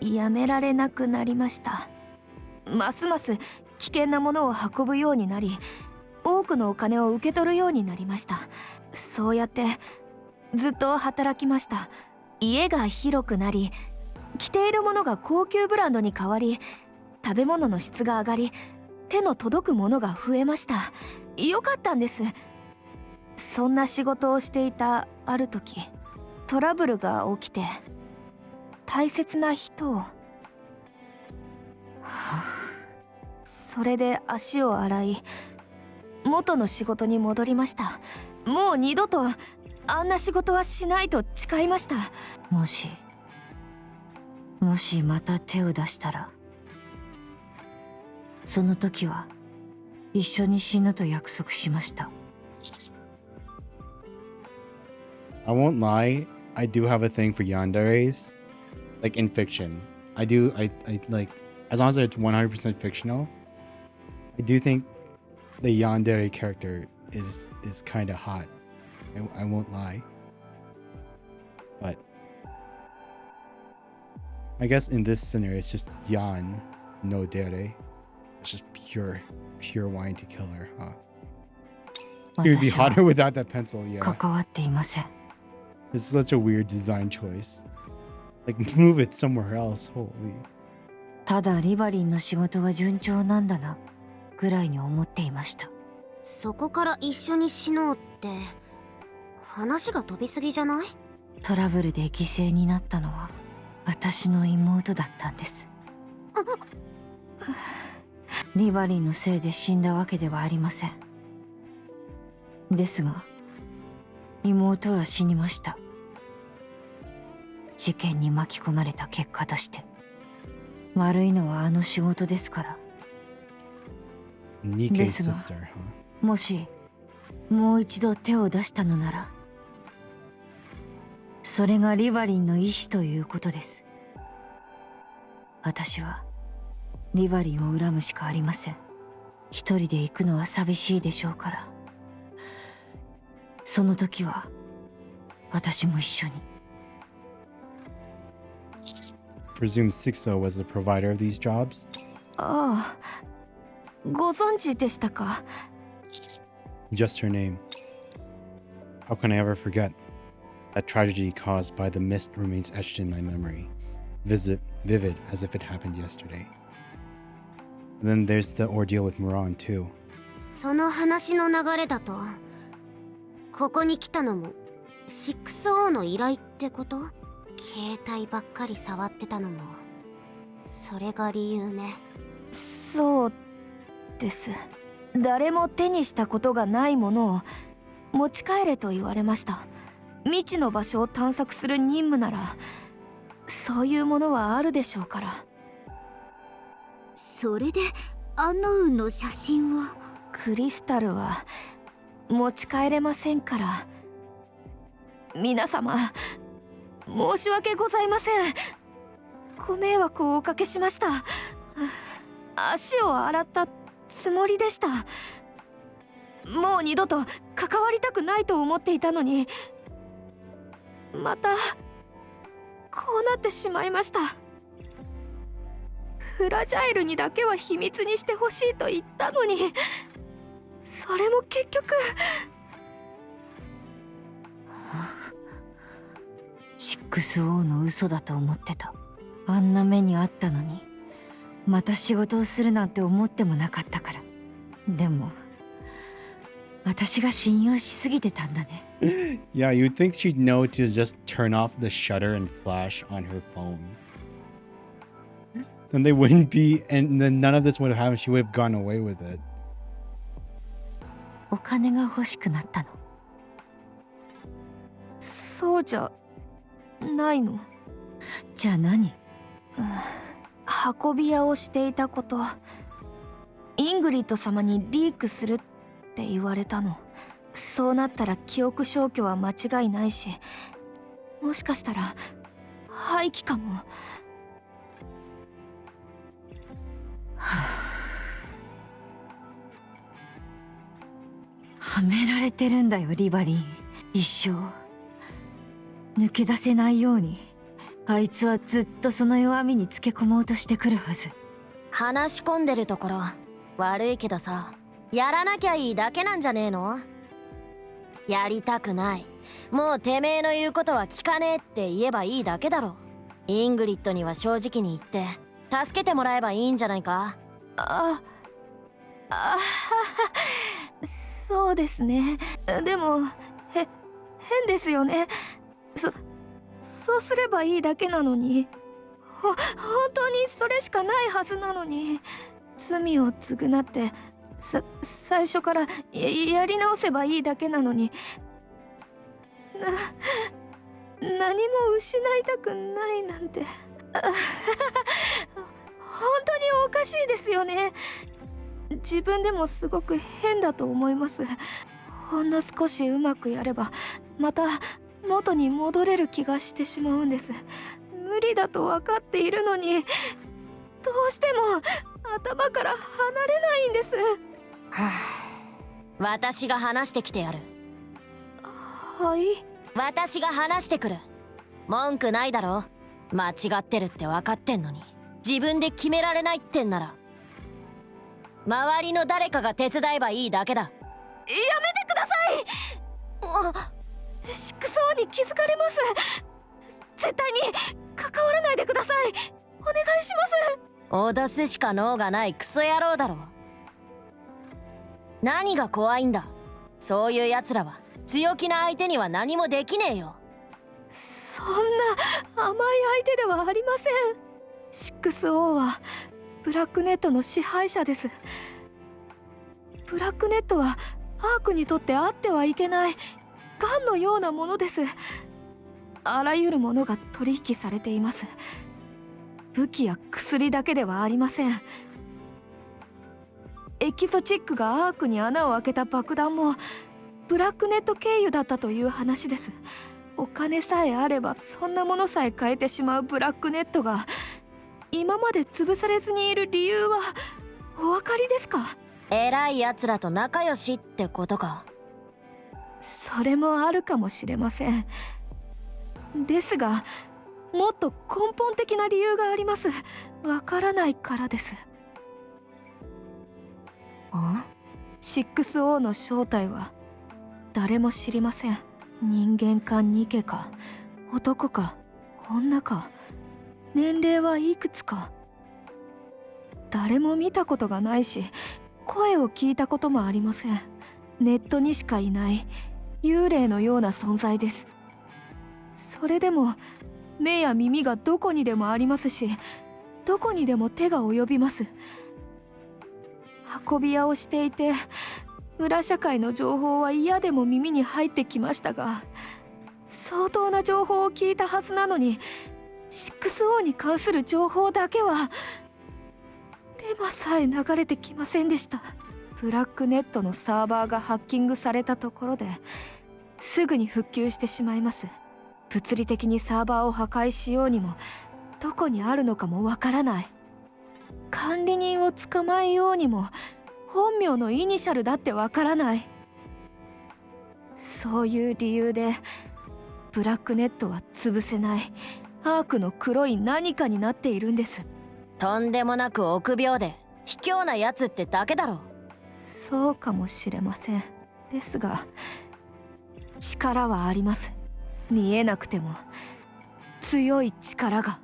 やめられなくなりました。ますます危険なものを運ぶようになり、多くのお金を受け取るようになりました。そうやってずっと働きました。家が広くなり、着ているものが高級ブランドに変わり、食べ物の質が上がり、手の届くものが増えました。よかったんです。そんな仕事をしていたある時、トラブルが起きて、大切な人を。それで足を洗い、元の仕事に戻りました。もう二度とあんな仕事はしないと誓いました。もしまた手を出したら、その時は一緒に死ぬと約束しました。I won't lie, I do have a thing for yanderes. Like in fiction. I like, as long as it's 100% fictional, I do think the yandere character is kind of hot. I won't lie. But I guess in this scenario, it's just yan, no dere. It's just pure wine to kill her, huh? It would be hotter without that pencil, yeah. 関わっていません。 It's such a weird design choice. Like, move it somewhere else, holy. ただリバリンの仕事が順調なんだなぐらいに思っていました。そこから一緒に死のうって話が飛びすぎじゃない？トラブルで犠牲になったのは私の妹だったんです。リバリンのせいで死んだわけではありません。ですが妹は死にました。事件に巻き込まれた結果として。悪いのはあの仕事ですから。Nikke's sister, huh? もしもう一度手を出したのなら、それがリヴァリンの意志ということです。私はリヴァリンを恨むしかありません。一人で行くのは寂しいでしょうから、その時は私も一緒に。Presume Sixo was the provider of these jobs? ああ、ご存知でしたか？ Just her name. How can I ever forget? That tragedy caused by the mist remains etched in my memory, vivid as if it happened yesterday. And then there's the ordeal with Moran too. その話の流れだと、ここに来たのも 6O の依頼ってこと？携帯ばっかり触ってたのもそれが理由ね。そうです。誰も手にしたことがないものを持ち帰れと言われました。未知の場所を探索する任務ならそういうものはあるでしょうから。それでアンノウンの写真を。クリスタルは持ち帰れませんから。皆様申し訳ございません。ご迷惑をおかけしました。足を洗ったつもりでした。もう二度と関わりたくないと思っていたのに、またこうなってしまいました。フラジャイルにだけは秘密にしてほしいと言ったのに、それも結局。6O の嘘だと思ってた。あんな目にあったのに、また仕事をするなんて思ってもなかったから。でも私が信用しすぎてたんだね。Yeah, you'd think she'd know to just turn off the shutter and flash on her phone. Then they wouldn't be, and then none of this would have happened. She would have gone away with it. お金が欲しくなったの。そうじゃないの。じゃあ何？運び屋をしていたこと、イングリッド様にリークするって言われたの。そうなったら記憶消去は間違いないし、もしかしたら廃棄かも。はめられてるんだよリヴァリン。一生抜け出せないように、あいつはずっとその弱みにつけ込もうとしてくるはず。話し込んでるところ悪いけどさ、やらなきゃいいだけなんじゃねえの？やりたくない、もうてめえの言うことは聞かねえって言えばいいだけだろ。イングリッドには正直に言って助けてもらえばいいんじゃないか？そうですね。でも変ですよね。そうすればいいだけなのに。本当にそれしかないはずなのに。罪を償って最初からやり直せばいいだけなのに、何も失いたくないなんて本当におかしいですよね。自分でもすごく変だと思います。ほんの少しうまくやればまた元に戻れる気がしてしまうんです。無理だと分かっているのに、どうしても頭から離れないんです。私が話してきてやる。はい。私が話してくる。文句ないだろ。間違ってるって分かってんのに自分で決められないってんなら、周りの誰かが手伝えばいいだけだ。やめてください。6Oに気づかれます。絶対に関わらないでください。お願いします。脅すしか能がないクソ野郎だろ。何が怖いんだ。そういう奴らは強気な相手には何もできねえよ。そんな甘い相手ではありません。6O はブラックネットの支配者です。ブラックネットはアークにとってあってはいけないガンのようなものです。あらゆるものが取引されています。武器や薬だけではありません。エキゾチックがアークに穴を開けた爆弾もブラックネット経由だったという話です。お金さえあればそんなものさえ買えてしまうブラックネットが今まで潰されずにいる理由はお分かりですか？偉いやつらと仲良しってことか。それもあるかもしれません。ですがもっと根本的な理由があります。わからないからです。6O の正体は誰も知りません。人間かニケか男か女か年齢はいくつか誰も見たことがないし声を聞いたこともありません。ネットにしかいない幽霊のような存在です。それでも目や耳がどこにでもありますしどこにでも手が及びます。運び屋をしていて裏社会の情報は嫌でも耳に入ってきましたが相当な情報を聞いたはずなのに 6O に関する情報だけはデマさえ流れてきませんでした。ブラックネットのサーバーがハッキングされたところですぐに復旧してしまいます。物理的にサーバーを破壊しようにもどこにあるのかもわからない。管理人を捕まえようにも本名のイニシャルだってわからない。そういう理由でブラックネットは潰せないアークの黒い何かになっているんです。とんでもなく臆病で卑怯なやつってだけだろ。そうかもしれません。ですが力はあります。見えなくても強い力が。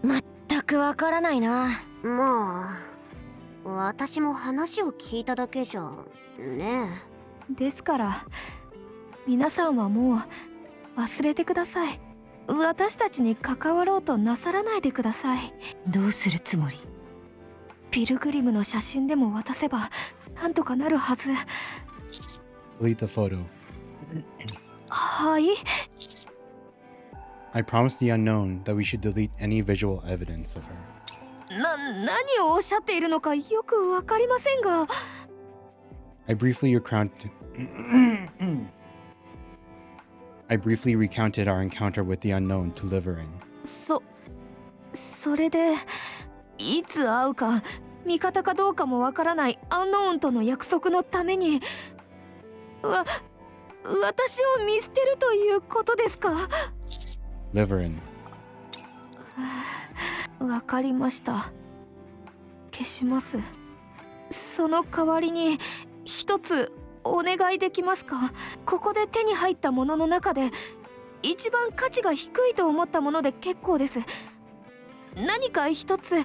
全くわからないな。まあ私も話を聞いただけじゃね。ですから皆さんはもう忘れてください。私たちに関わろうとなさらないでください。どうするつもり？ピルグリムの写真でも渡せばなんとかなるはず。Delete the photo. はい。I promised the unknown that we should delete any visual evidence of her. 何をおっしゃっているのかよくわかりませんが。I briefly recounted our encounter with the unknown to Liverin. それでいつ会うか味方かどうかもわからないアンノーンとの約束のために私を見捨てるということですか？ Liverin. わかりました。消します。その代わりに一つお願いできますか？ここで手に入ったものの中で一番価値が低いと思ったもので結構です。何か一つ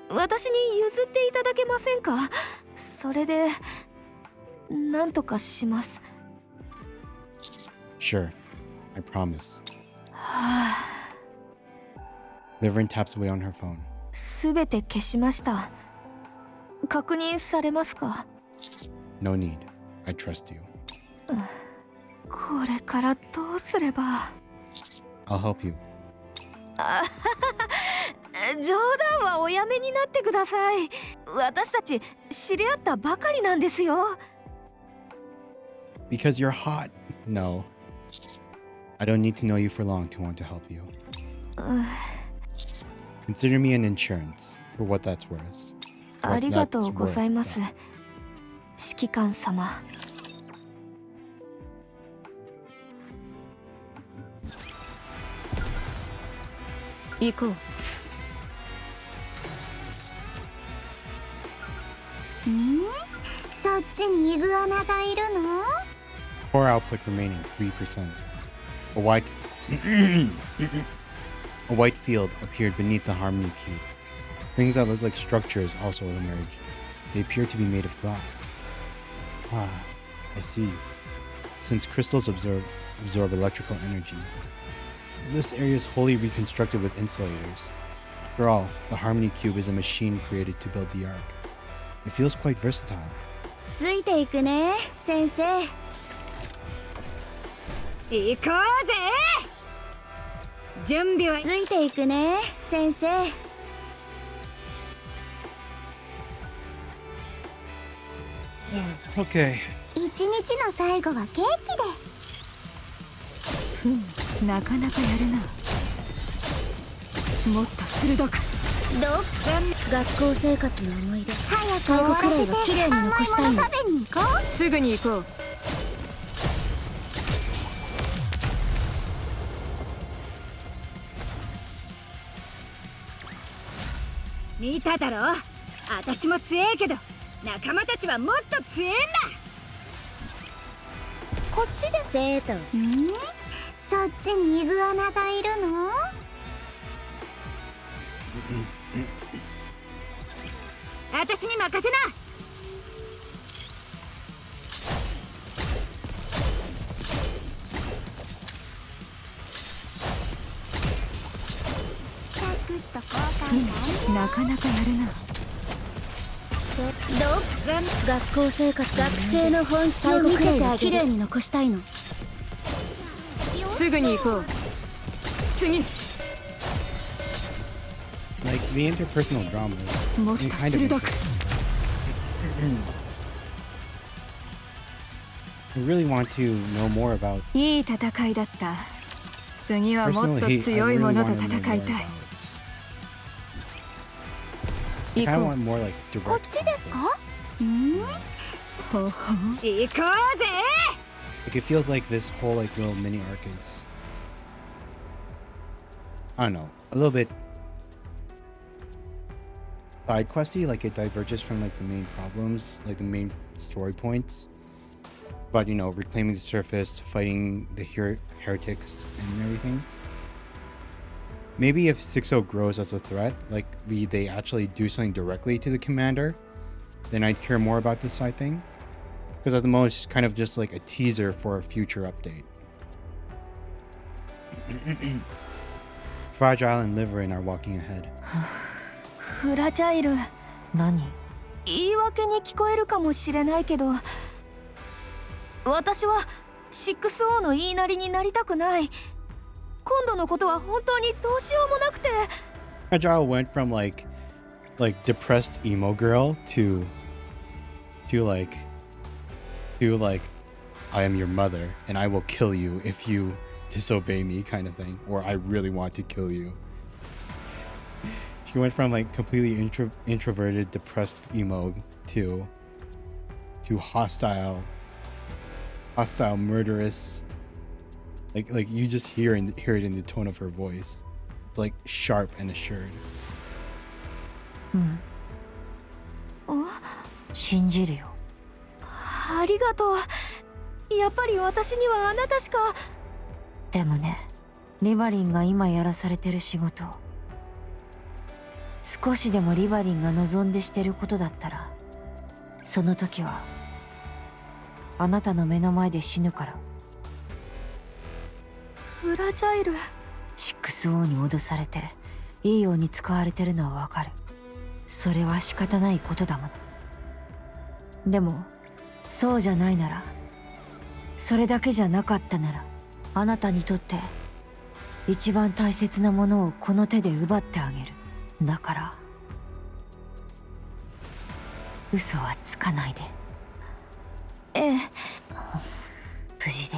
私に譲っていただけませんか？それで何とかします。 Sure, I promise. Liverin taps away on her phone. すべて消しました。確認されますか？ No need. I trust you. これからどうすれば。 I'll help you. 冗談はおやめになってください。私たち知り合ったばかりなんですよ。 Because you're hot. No. I don't need to know you for long to want to help you. Consider me an insurance for what that's worth. ありがとうございます。指揮官様。行こう。そっちにイグアナがいるの？ Core output remaining 3%. A white field appeared beneath the Harmony Cube. Things that look like structures also emerged. They appear to be made of glass. Ah, I see. Since crystals absorb electrical energy, this area is wholly reconstructed with insulators. After all, the Harmony Cube is a machine created to build the Ark. It feels quite versatile. ついていくね、先生。行こうぜ。準備は。ついていくね、先生。Okay. い一日の最後はケーキで。なかなかやるな。もっと鋭く。学校生活の思い出、早く終最後わらせてくらいは綺麗に残したいの。甘いもの食べに行こう。すぐに行こう。見ただろ、私も強えけど仲間たちはもっと強えんだ。こっちで生徒、そっちにイグアナがいるの？私に任せな。サクッと交換なかなかやるな。学校生活、学生の本気を見せてあげる。綺麗に残したいの。すぐに行こう。次。 Like the interpersonal dramas. もっと kind of 鋭く。 I really want to know more about. いい戦いだった。次はもっ Personally, と I 強い really もの want と to know 戦い more たい。 about. I 行 kind こ of う。 want more like こっ direct. ちですか？ほほ行こうぜ。 Like it feels like this whole like little mini arc is. I don't know, a little bit side questy. Like it diverges from like the main problems, like the main story points. But you know, reclaiming the surface, fighting the heretics, and everything. Maybe if 6-0 grows as a threat, like they actually do something directly to the commander, then I'd care more about this side thing. Because at the most, kind of just like a teaser for a future update. Fragile and Liverin are walking ahead. フラジャイル、何？言い訳に聞こえるかもしれないけど、私は 6-0 の言いなりになりたくない。今度のことは本当にどうしようもなくて。 Fragile went from like depressed emo girl to like I am your mother and I will kill you if you disobey me kind of thing, or I really want to kill you. She went from like completely introverted, depressed emo to hostile, murderous. Like you just hear it in the tone of her voice. It's like sharp and assured. 信じるよ。ありがとう。やっぱり私にはあなたしか。でもね、リバリンが今やらされてる仕事、少しでもリバリンが望んでしてることだったら、その時はあなたの目の前で死ぬから。フラジャイル。 6-0 に脅されていいように使われてるのはわかる。それは仕方ないことだもの。でもそうじゃないなら、それだけじゃなかったなら、あなたにとって一番大切なものをこの手で奪ってあげる。だから嘘はつかないで。ええ。無事で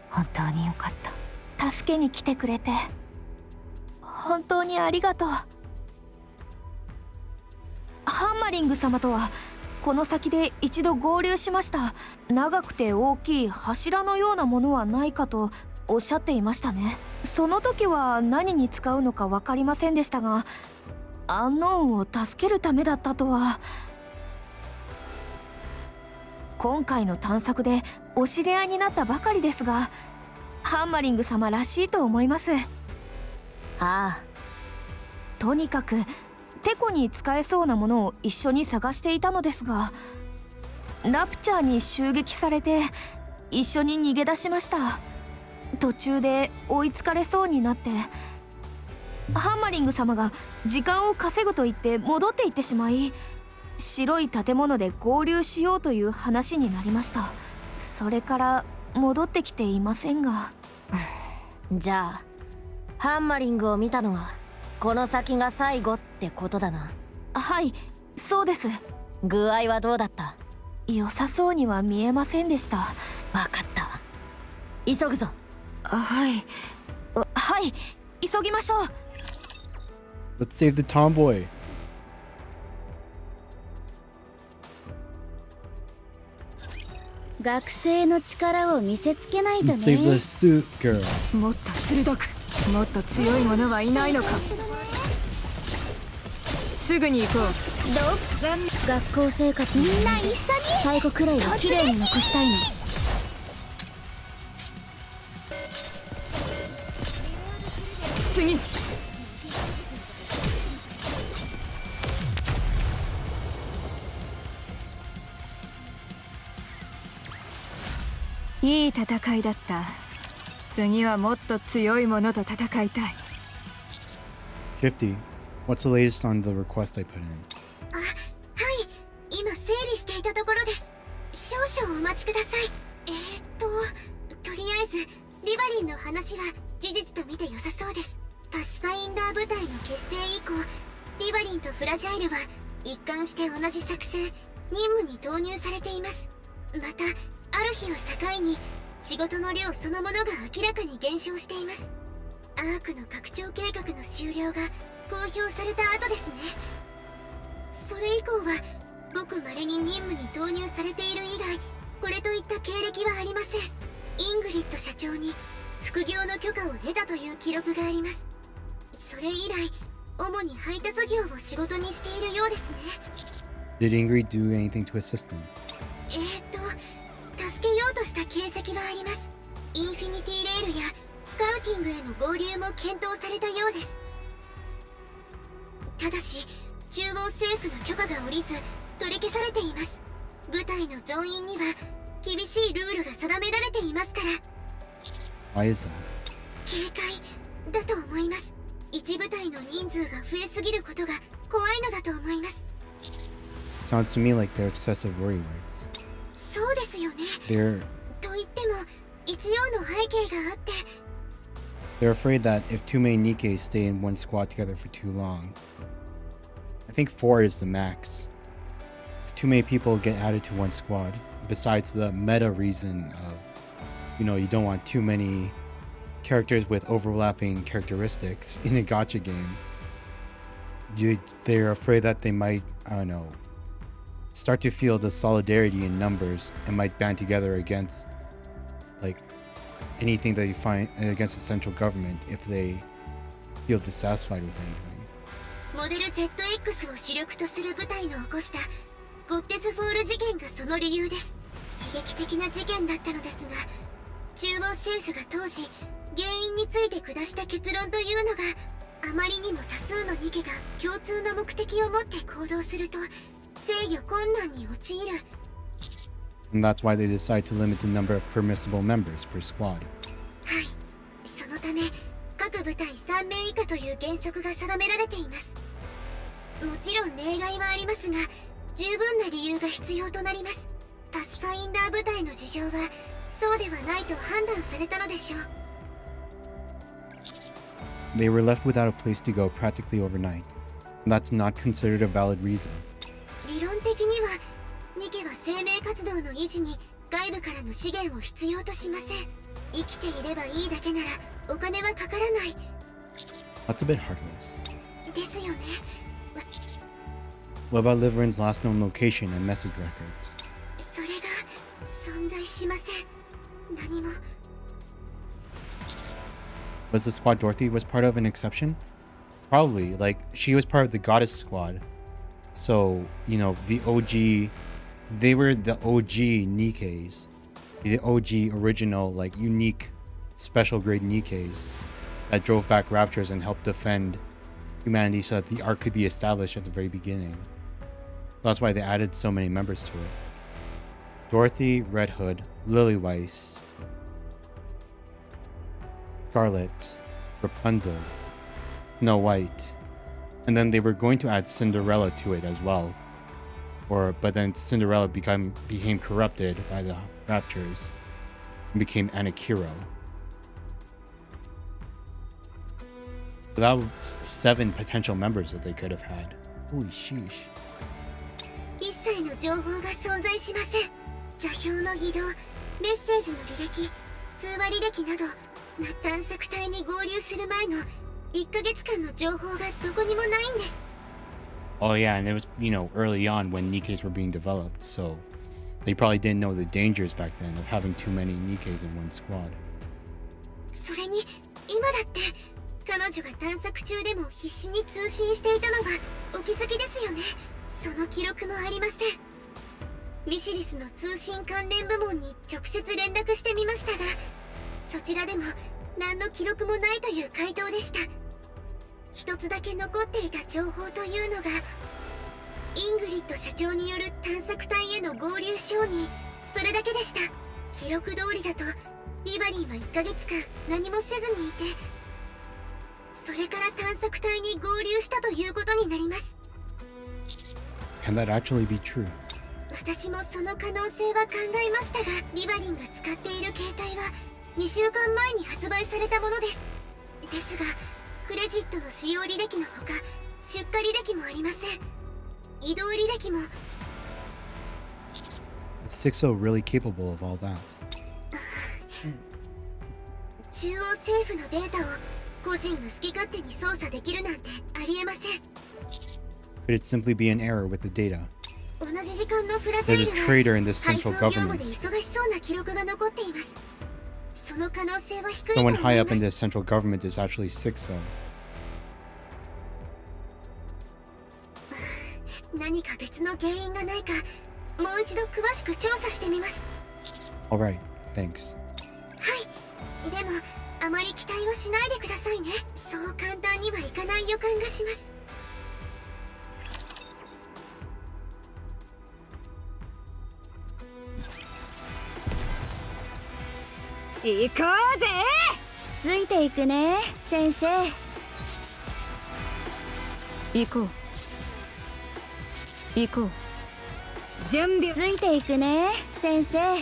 本当によかった。助けに来てくれて本当にありがとう。ハンマリング様とはこの先で一度合流しました。長くて大きい柱のようなものはないかとおっしゃっていましたね。その時は何に使うのか分かりませんでしたが、アンノーンを助けるためだったとは。今回の探索でお知り合いになったばかりですが、ハンマリング様らしいと思います。ああ。とにかくテコに使えそうなものを一緒に探していたのですが、ラプチャーに襲撃されて一緒に逃げ出しました。途中で追いつかれそうになって、ハンマリング様が時間を稼ぐと言って戻っていってしまい、白い建物で合流しようという話になりました。それから戻ってきていませんが。じゃあハンマリングを見たのはこの先が最後ってことだな。はい、そうです。具合はどうだった？良さそうには見えませんでした。わかった。急ぐぞ。はい。はい、急ぎましょう。 Let's save the tomboy. 学生の力を見せつけないと Let's save the ね。 suit girl. もっと鋭く、もっと強い者はいないのか。すぐに行こう。学校生活みんな一緒に最後くらいは綺麗に残したいの。次。いい戦いだった。次はもっと強い者と戦いたい。Shifty, what's the latest on the request I put in? あ、はい、今整理していたところです。少々お待ちください。とりあえずリバリンの話は事実と見て良さそうです。パスファインダー部隊の結成以降、リバリンとフラジャイルは一貫して同じ作戦、任務に投入されています。またある日を境に仕事の量そのものが明らかに減少しています。アークの拡張計画の終了が公表された後ですね。それ以降はごく稀に任務に投入されている以外、これといった経歴はありません。イングリッド社長に副業の許可を得たという記録があります。それ以来主に配達業を仕事にしているようですね。 Did Ingrid do anything to assist them? 助けようとした形跡はあります。インフィニティレールやスカウティングへの合流も検討されたようです。ただし中央政府の許可が下りず取り消されています。部隊の増員には厳しいルールが定められていますから。 Why is that? 警戒だと思います。一部隊の人数が増えすぎることが怖いのだと思います。 Sounds to me like they're excessive worry words. そうですよね。 They're と言っても一応の背景があって。 they're afraid that if too many Nikke stay in one squad together for too long, I think 4 is the max. If too many people get added to one squad, besides the meta reason of, you know, you don't want too many characters with overlapping characteristics in a gacha game, they're afraid that they might, I don't know, start to feel the solidarity in numbers and might band together against like anything that you find against the central government if they feel dissatisfied with anything. モデル ZX を主力とする部隊の起こしたゴッテスフォール事件がその理由です。悲劇的な事件だったのですが、中央政府が当時原因について下した結論というのが、あまりにも多数のニケが共通の目的を持って行動すると制御困難に陥る。 And that's why they decide to limit the number of permissible members per squad. はい、そのため各部隊3名以下という原則が定められています。もちろん例外はありますが、十分な理由が必要となります。パスファインダー部隊の事情はそうではないと判断されたのでしょう。 They were left without a place to go practically overnight. And that's not considered a valid reason. 理論的にはニケは生命活動の維持に外部からの資源を必要としません。生きていればいいだけならお金はかからない。 That's a bit heartless. ですよね。 What about Liveren's last known location and message records? それが存在しません。何も。 Was the squad Dorothy was part of an exception? Probably. Like, she was part of the goddess squad. So, you know, the OG... They were the OG Nikkes. The OG original, like, unique special grade Nikkes that drove back raptures and helped defend humanity so that the arc could be established at the very beginning. That's why they added so many members to it. Dorothy, Red Hood, Lilyweiss, Scarlet, Rapunzel, Snow White, and then they were going to add Cinderella to it as well. But then Cinderella became corrupted by the Raptures and became Anakiro. So that was 7 potential members that they could have had. Holy sheesh. 一切の情報が存在しません。座標の移動、メッセージの履歴、通話履歴など探索隊に合流する前の1ヶ月間の情報がどこにもないんです。 Oh yeah, and it was, early on when Nikkes were being developed, so they probably didn't know the dangers back then of having too many Nikkes in one squad. それに今だって彼女が探索中でも必死に通信していたのがお気づきですよね。その記録もありません。ミシリスの通信関連部門に直接連絡してみましたが、そちらでも何の記録もないという回答でした。一つだけ残っていた情報というのが、イングリッド社長による探索隊への合流承認、それだけでした。記録通りだとリバリンは1ヶ月間何もせずにいて、それから探索隊に合流したということになります。 Can that actually be true? 私もその可能性は考えましたが、リバリンが使っている携帯は2週間前に発売されたものです。ですがクレジットの使用履歴のほか出荷履歴もありません。移動履歴も。 Is 60 really capable of all that? 中央政府のデータを個人が好き勝手に操作できるなんてありえません。 Could it simply be an error with the data? 同じ時間のフラジャ There's イ a ルは traitor in this 配 central 送業務で government. 忙しそうな記録が残っています。その可能性は低いと思 Someone い high ま up in す。 this central government is actually 60. 何か別の原因がないか、もう一度詳しく調査してみます。 Alright, thanks. はい。でもあまり期待はしないでくださいね。そう簡単にはいかない予感がします。行こうぜ。ついていくね先生。行こう行こう。準備。ついていくね先生。指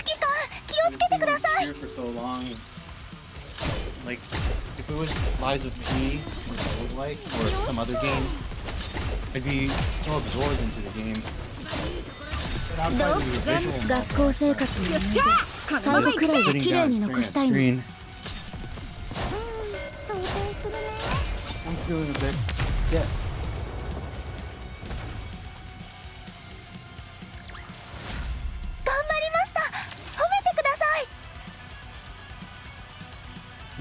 揮官気をつけてください。 For so long. Like, if it was Lies of P or Souls-like or some other game, I'd be so absorbed into the game. But outside of the visual 学校生活の思い出、最後くらいは sitting 綺麗 down に staring 残 at したいの。 screen, 想定するね。 I'm feeling a bit stiff. 頑張りました。褒めてください。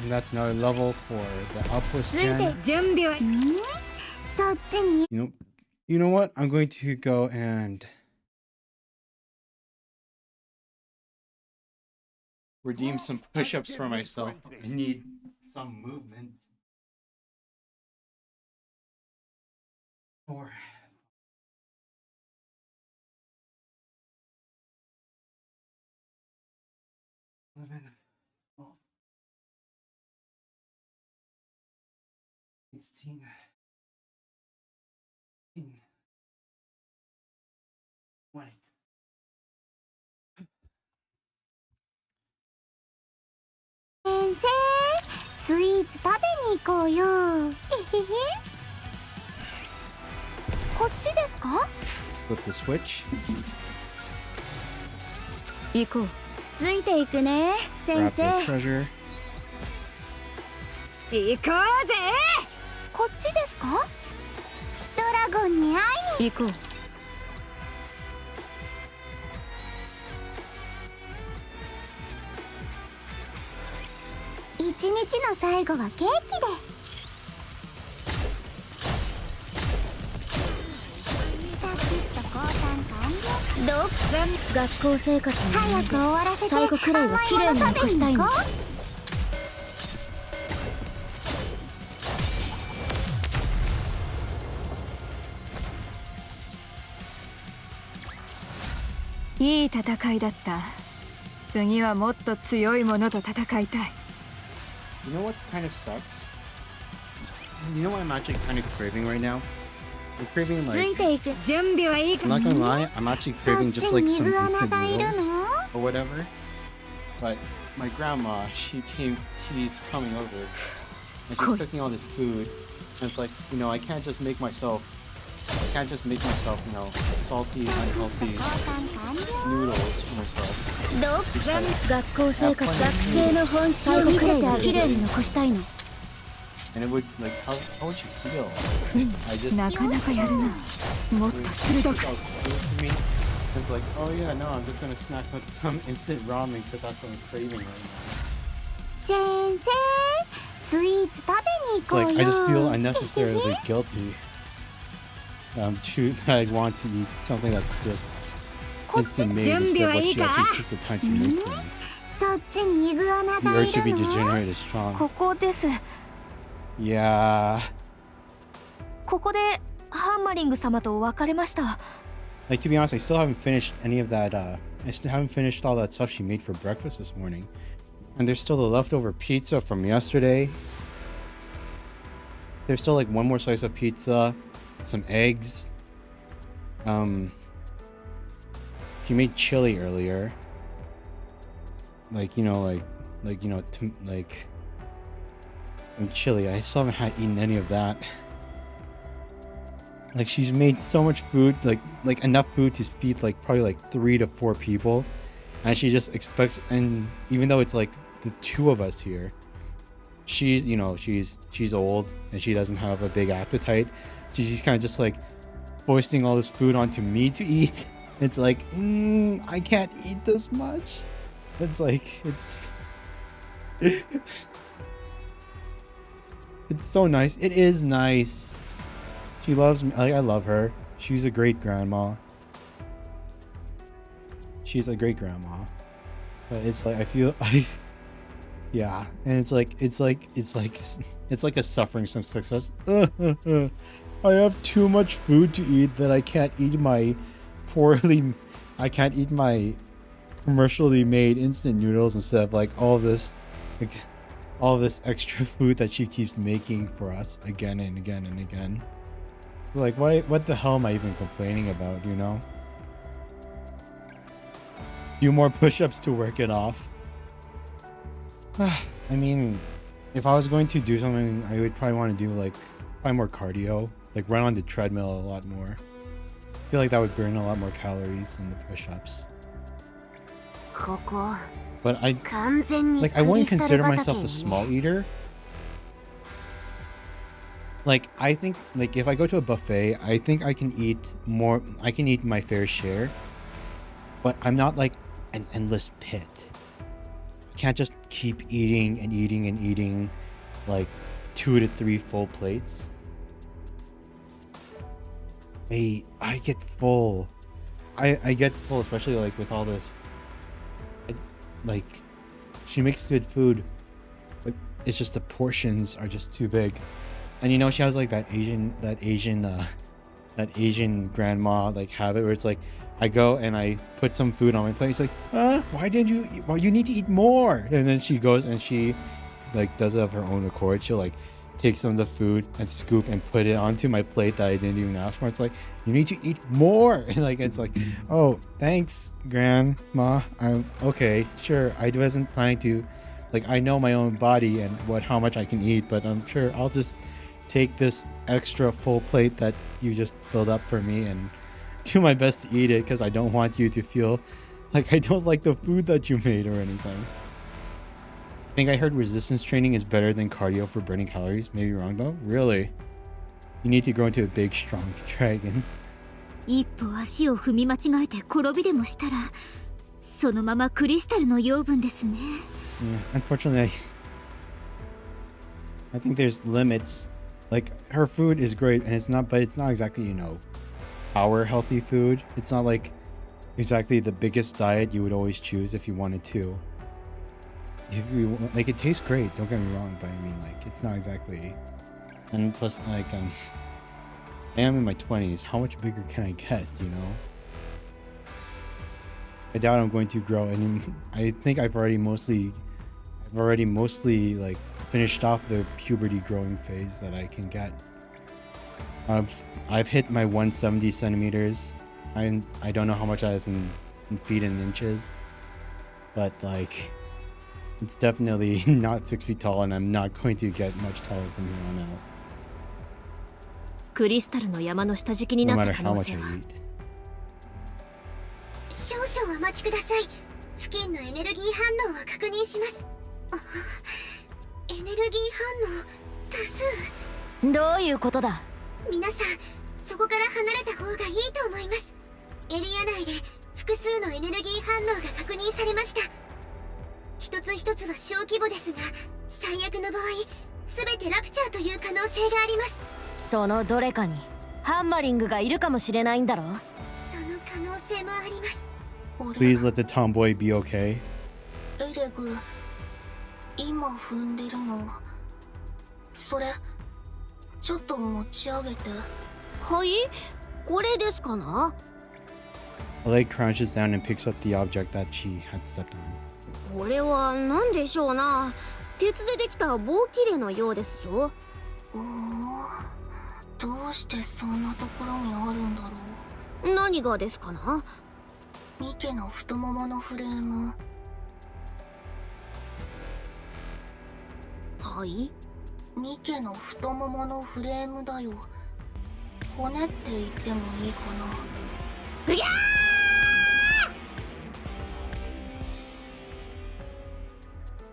And that's another level for the outpost ついて gen. 準備は。そっちに。 You know what? I'm going to go and redeem some push-ups for myself. I need some movement. 4. 11. 12. 16. 20. 先生、スイーツ食べに行こうよ。えへへ。こっちですか？ Flip the switch. 行こう。ついていくね先 Grab 生。 the treasure. 行こうぜ。こっちですか？ドラゴンに会いに。行こう。一日の最後はケーキで。サクッと交換完了。どう？学校生活の思い早く終わらせ出、て最後くらいは綺麗に残したいの。甘いもの食べに行こいい戦いだった。次はもっと強いものと戦いたい。You know what kind of sucks? You know what I'm actually kind of craving right now? I'm craving つ like... いていく。準備はいいか I'm な。 not gonna lie, I'm actually そっ craving ち just に like some イグアナ instant がいる noodles の？ or whatever. But my grandma, she's coming over and she's cooking all this food, and it's like, you know, I can't just make myself, you know, salty, unhealthy noodles for myself. 学校生活、学生の本気を見せてあげる。綺麗に残したいの。 And it would, like, how would you feel? I just... なかなかやるな。もっと鋭く。 It's like, oh yeah, no, I'm just gonna snack with some instant ramen because that's what I'm craving right now. 先生、スイーツ食べに It's 行こう like, よ。 I just feel unnecessarily guilty. That I'd want to eat something that's just instant made instead of what she actually took the time to make for me. そっちにイグアナ The がい urge to る be の。 degenerate is strong. ここです。 Yeah. ここでハンマリング様と別れました。 Like, to be honest, I still haven't finished any of that, I still haven't finished all that stuff she made for breakfast this morning. And there's still the leftover pizza from yesterday. There's still like one more slice of pizza, some eggs. She made chili earlier. Like, you know, like some chili. I still haven't eaten any of that. Like, she's made so much food, like enough food to feed like probably like 3 to 4 people, and she just expects. And even though it's like the 2 of us here, she's, you know, she's old and she doesn't have a big appetite. She's kind of just like foisting all this food onto me to eat. It's like, I can't eat this much. It's like, it's so nice. It is nice. She loves me. Like, I love her. She's a great grandma. She's a great grandma. But it's like, I feel, yeah. And it's like a suffering some success. I have too much food to eat that I can't eat my commercially made instant noodles instead of like all this extra food that she keeps making for us again and again and again. So like, what the hell am I even complaining about, you know? Few more push-ups to work it off. I mean, if I was going to do something, I would probably want to do like probably more cardio, like run on the treadmill a lot more. I feel like that would burn a lot more calories than the push-ups. ここ But I 完全に like, I クリ wouldn't スタ consider ル myself 畑 a に small ね。 eater. Like, I think, like, if I go to a buffet, I think I can eat more. I can eat my fair share, but I'm not like an endless pit. I can't just keep eating and eating and eating, like 2 to 3 full plates. I get full. I get full, especially like with all this. Like, she makes good food, but it's just the portions are just too big. And you know, she has like that Asian grandma like habit where it's like, I go and I put some food on my plate. It's like, why didn't you eat? Well, you need to eat more. And then she goes and she like does it of her own accord. She'll like take some of the food and scoop and put it onto my plate that I didn't even ask for. It's like, you need to eat more. And like, it's like, oh, thanks, grandma. I'm okay, sure. I wasn't planning to, like, I know my own body and how much I can eat, but I'm sure I'll just take this extra full plate that you just filled up for me and do my best to eat it because I don't want you to feel like I don't like the food that you made or anything. I think I heard resistance training is better than cardio for burning calories. Maybe wrong though. Really? You need to grow into a big, strong dragon. 一歩足を踏み間違えて転びでもしたら、そのままクリスタルの養分ですね。Yeah, unfortunately, I think there's limits. Like, her food is great, and it's not exactly, you know, our healthy food. It's not like exactly the biggest diet you would always choose if you wanted to. If you like, it tastes great. Don't get me wrong, but I mean, like, it's not exactly. And plus, like, I am in my 20s. How much bigger can I get? You know. I doubt I'm going to grow any. I think I've already mostly like finished off the puberty growing phase that I can get. I've hit my 170 centimeters. I don't know how much that is in feet and inches, but like, It's definitely not 6 feet tall, and I'm not going to get much taller from here on out. クリスタルの山の下敷きに No なった matter 可 how 能 much 性 I は eat. 少々お待ちください。付近のエネルギー反応を確認します。エネルギー反応多数。どういうことだ？皆さん、そこから離れた方がいいと思います。エリア内で複数のエネルギー反応が確認されました。一つ一つは小規模ですが、最悪の場合、全てラプチャーという可能性があります。そのどれかにハンマリングがいるかもしれないんだろ？その可能性もあります。 Please let the tomboy be okay. エレグ、今踏んでるのそれちょっと持ち上げて。はい、これですかな。 A leg crouches down and picks up the object that she had stepped on. これは何でしょうな。鉄でできた棒切れのようですぞ。どうしてそんなところにあるんだろう。何がですかな。ニケの太もものフレーム。はい、ニケの太もものフレームだよ。骨って言ってもいいかな。うぎゃー。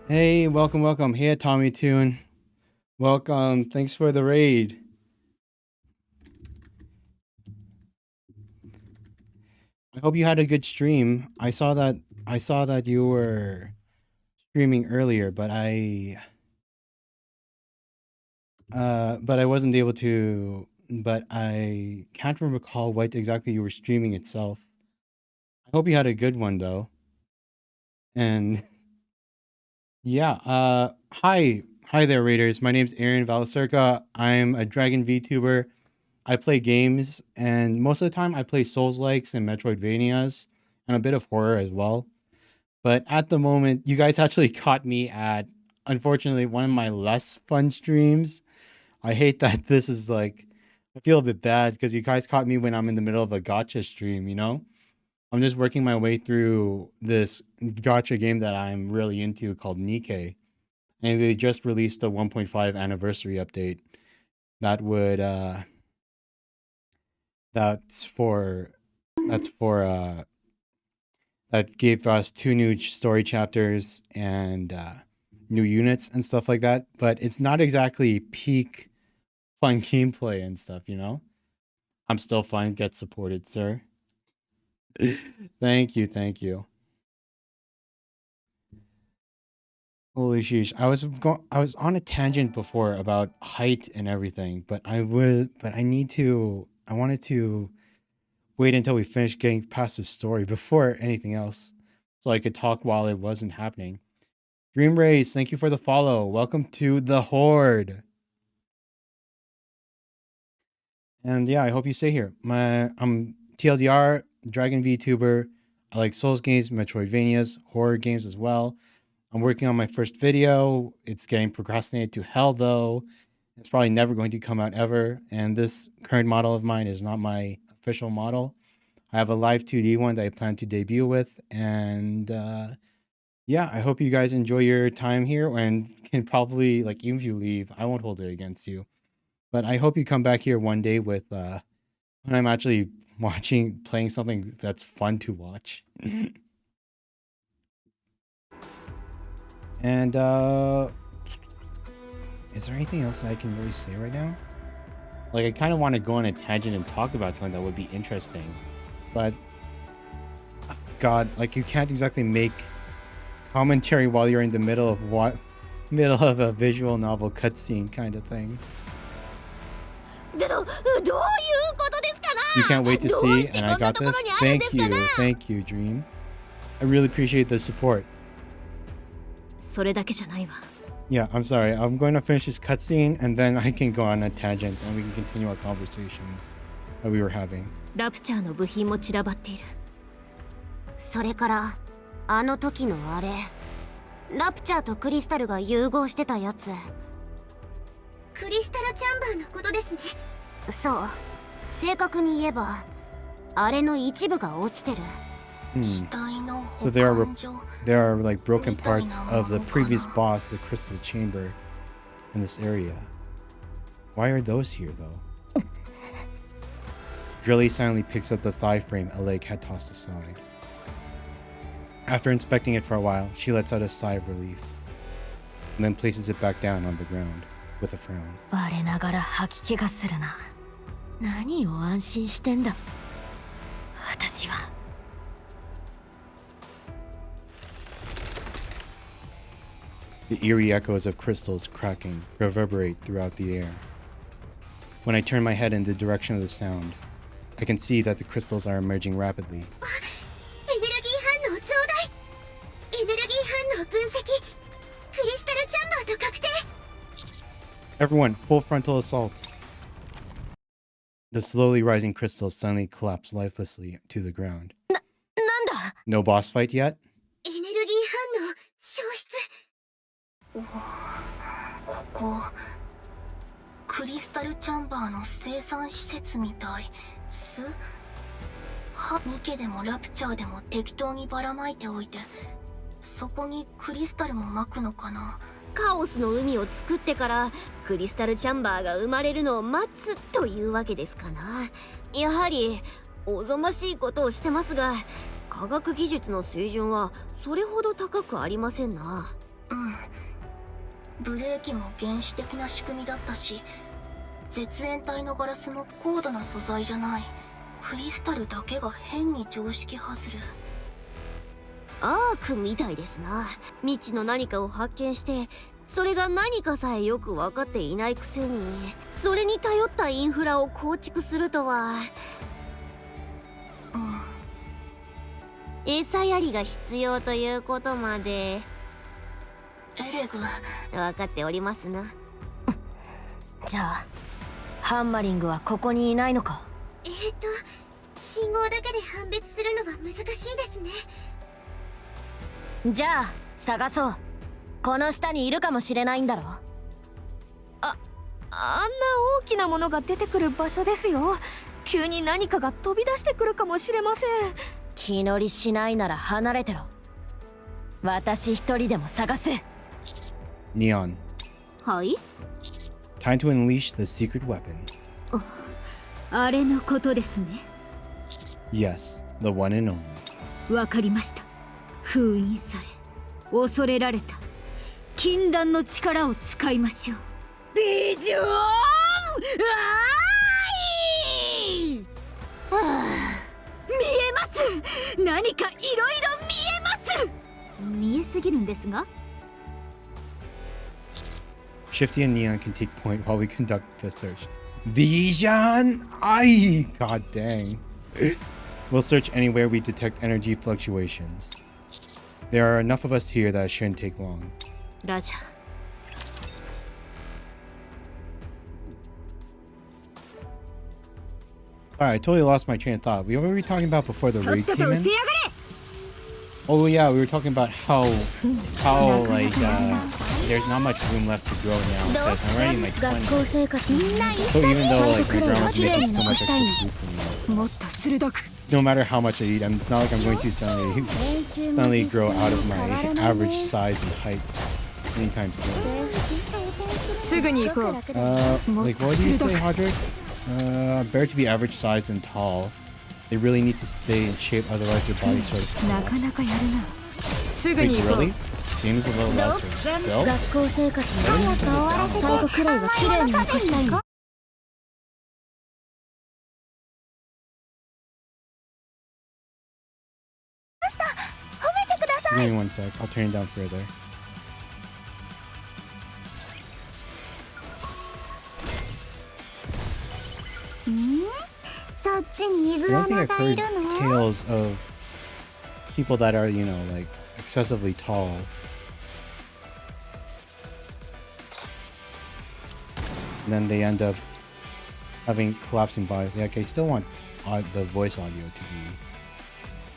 Hey, welcome, welcome. Hey, Tommy Toon. Welcome. Thanks for the raid. I hope you had a good stream. I saw that you were streaming earlier, but I wasn't able to, but I can't recall what exactly you were streaming itself. I hope you had a good one though. And yeah, hi there, raiders. My name's Aaron Valacerca. I'm a Dragon VTuber. I play games, and most of the time I play Souls-likes and Metroidvanias, and a bit of horror as well. But at the moment, you guys actually caught me at, unfortunately, one of my less fun streams. I hate that this is like, I feel a bit bad because you guys caught me when I'm in the middle of a gacha stream, you know? I'm just working my way through this gacha game that I'm really into called Nikke. And they just released a 1.5 anniversary update that would, that gave us 2 new story chapters and new units and stuff like that. But it's not exactly peak fun gameplay and stuff, you know? I'm still fine. Get supported, sir. Thank you. Holy sheesh. I was on a tangent before about height and everything, but I wanted to wait until we finish getting past the story before anything else, so I could talk while it wasn't happening. Dream Race, thank you for the follow. Welcome to the Horde. And yeah, I hope you stay here. I'm TLDR, Dragon VTuber. I like Souls games, Metroidvanias, horror games as well. I'm working on my first video. It's getting procrastinated to hell though. It's probably never going to come out ever. And this current model of mine is not my official model. I have a live 2D one that I plan to debut with. And yeah, I hope you guys enjoy your time here and can probably, like, even if you leave, I won't hold it against you. But I hope you come back here one day with when I'm actually playing something that's fun to watch. And is there anything else I can really say right now? Like, I kind of want to go on a tangent and talk about something that would be interesting, but God, like, you can't exactly make commentary while you're in the middle of a visual novel cutscene kind of thing. You can't wait to see, and I got this. Thank you, Dream. I really appreciate the support. Yeah, I'm sorry. I'm going to finish this cutscene, and then I can go on a tangent, and we can continue our conversations that we were having. ラプチャーの部品も散らばっている。それからあの時のあれ、ラプチャーとクリスタルが融合してたやつ。クリスタルチャンバーのことですね。そう、正確に言えばあれの一部が落ちてる。So there are like broken parts of the previous boss, the crystal chamber, in this area. Why are those here though? Drilly silently picks up the thigh frame Alec had tossed aside. After inspecting it for a while, she lets out a sigh of relief, and then places it back down on the ground with a frown. 我ながら吐き気がするな。何を安心してんだ。私は。The eerie echoes of crystals cracking reverberate throughout the air. When I turn my head in the direction of the sound, I can see that the crystals are emerging rapidly. エネルギー反応増大。エネルギー反応分析。クリスタルチャンバーと確定。Everyone, full frontal assault. The slowly rising crystals suddenly collapse lifelessly to the ground. なんだ。 No boss fight yet? エネルギー反応消失。ここクリスタルチャンバーの生産施設みたい。ニケでもラプチャーでも適当にばらまいておいて、そこにクリスタルも撒くのかな。カオスの海を作ってからクリスタルチャンバーが生まれるのを待つというわけですかな。やはりおぞましいことをしてますが、科学技術の水準はそれほど高くありませんな。うん。ブレーキも原始的な仕組みだったし、絶縁体のガラスも高度な素材じゃない。クリスタルだけが変に常識外れ。アークみたいですな。未知の何かを発見して、それが何かさえよく分かっていないくせに、それに頼ったインフラを構築するとは。うん。餌やりが必要ということまで。エレグ、分かっておりますな。じゃあハンマリングはここにいないのか。信号だけで判別するのは難しいですね。じゃあ探そう。この下にいるかもしれないんだろ。あんな大きなものが出てくる場所ですよ。急に何かが飛び出してくるかもしれません。気乗りしないなら離れてろ。私一人でも探す。Neon. はい。 Time to unleash the secret weapon. あれのことですね。 Yes, the one and only. わかりました。封印され、恐れられた禁断の力を使いましょう。ビジョン！見えます。何かいろいろ見えます。見えすぎるんですが。Shifty and Neon can take point while we conduct the search. Vision! Ay! God dang. We'll search anywhere we detect energy fluctuations. There are enough of us here that it shouldn't take long. ラジャ。Sorry, I totally lost my train of thought. What were we talking about before the raid came in? Oh yeah, we were talking about how like there's not much room left to grow now because I'm already in my 20s. So even though like my grandma's making so much extra food for me, no matter how much I eat, it's not like I'm going to suddenly grow out of my average size and height anytime soon. Like what do you say, Hodrick? Better to be average size and tall. They really need to stay in shape, otherwise their bodies sort of fall off. Wait, really? Game is a little louder. Still? 学校生活の最後くらいは綺麗に残したいの。Give me one sec. I'll turn it down further. そっちにイ I グア don't think ナ I've がい heard るの？ tales of people that are, you know, like excessively tall. And then they end up having collapsing bodies. Yeah, okay, I still want the voice audio to be.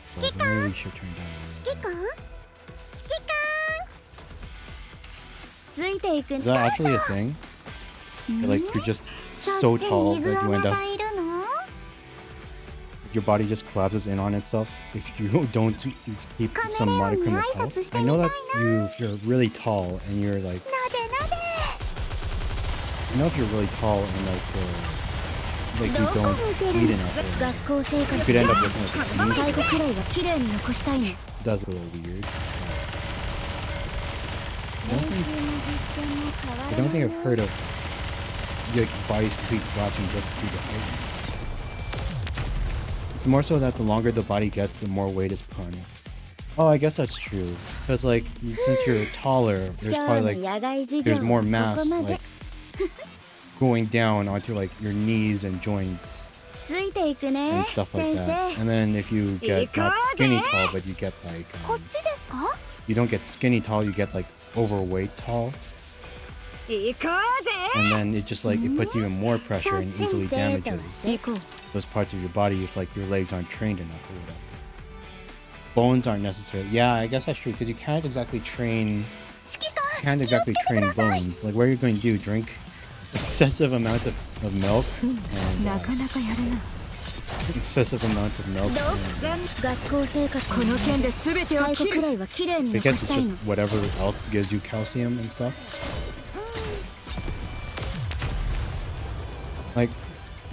So maybe we should turn down a little bit. ついていくん Is that actually a thing? Like you're just so tall that you end up your body just collapses in on itself if you don't keep some modicum of health. I know that if you're really tall and you're like, I know if you're really tall and like you don't eat enough, you could end up looking like a bean. It does look a little weird. I don't think I've heard of like bodies completely collapsing just due to height. It's more so that the longer the body gets, the more weight is put on it. Oh, I guess that's true. Because like since you're taller, there's probably like there's more mass like going down onto like your knees and joints and stuff like that. And then if you get not skinny tall, but you get like you don't get skinny tall, you get like overweight tall. And then it just like it puts even more pressure and easily damages those parts of your body if like your legs aren't trained enough or whatever. Bones aren't necessarily. Yeah, I guess that's true because you can't exactly train bones. Like what are you going to do? Drink excessive amounts of milk and excessive amounts of milk. I guess it's just whatever else gives you calcium and stuff. Like,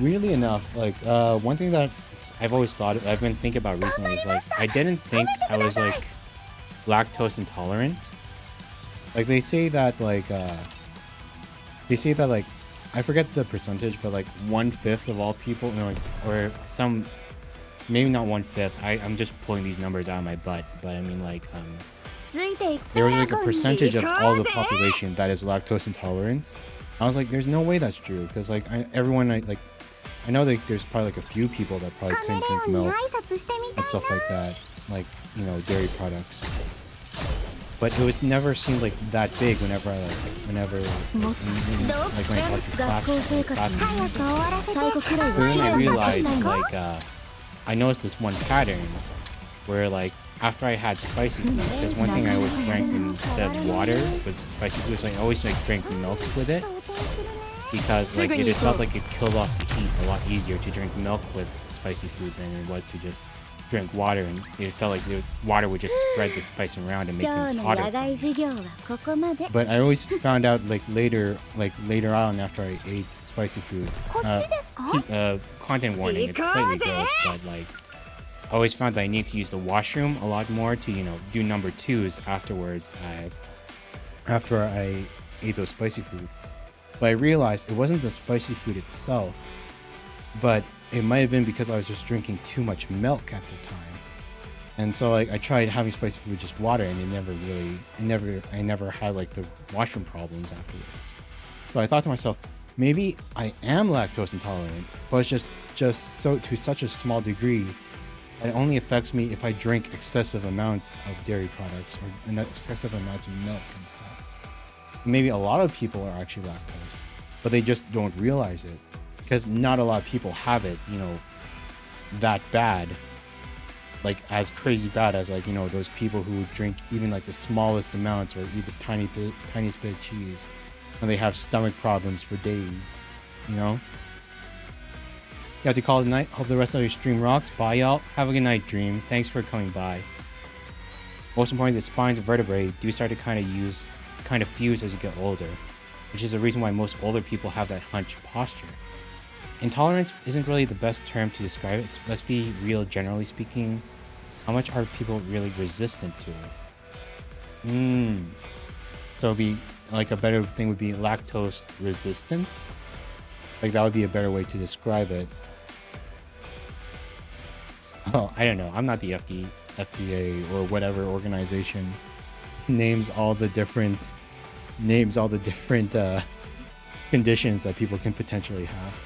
weirdly enough, like one thing that I've always thought, I've been thinking about recently is like I didn't think I was like lactose intolerant. Like they say that like I forget the percentage, but like 1/5 of all people, you know, like, or some, maybe not 1/5. I'm just pulling these numbers out of my butt, but I mean like there was like a percentage of all the population that is lactose intolerant. I was like, there's no way that's true because like I know that there's probably like a few people that probably couldn't drink milk and stuff like that, like you know dairy products. But it was never seemed like that big whenever I when I talked to class. But then I realized like I noticed this one pattern where like after I had spicy food, because one thing I always drank instead of water with spicy food is like I always like drank milk with it. Because like it felt like it killed off the heat a lot easier to drink milk with spicy food than it was to just drink water, and it felt like the water would just spread the spice around and make things hotter. But I always found out like later on after I ate spicy food, content warning, it's slightly gross, but like I always found that I need to use the washroom a lot more to, you know, do number twos afterwards after I ate those spicy food. But I realized it wasn't the spicy food itself, but it might have been because I was just drinking too much milk at the time. And so like I tried having spicy food with just water, and I never had like the washroom problems afterwards. So I thought to myself, maybe I am lactose intolerant, but it's just so to such a small degree that it only affects me if I drink excessive amounts of dairy products or excessive amounts of milk and stuff. Maybe a lot of people are actually lactose, but they just don't realize it because not a lot of people have it, you know, that bad, like as crazy bad as like, you know, those people who drink even like the smallest amounts or eat the tiniest bit of cheese and they have stomach problems for days, you know? You have to call it a night. Hope the rest of your stream rocks. Bye, y'all. Have a good night, Dream. Thanks for coming by. Most importantly, the spines and vertebrae do start to kind of fuse as you get older, which is the reason why most older people have that hunched posture. Intolerance isn't really the best term to describe it. Let's be real, generally speaking. How much are people really resistant to it? So it'd be like a better thing would be lactose resistance. Like that would be a better way to describe it. Oh, I don't know. I'm not the FDA or whatever organization names all the different conditions that people can potentially have.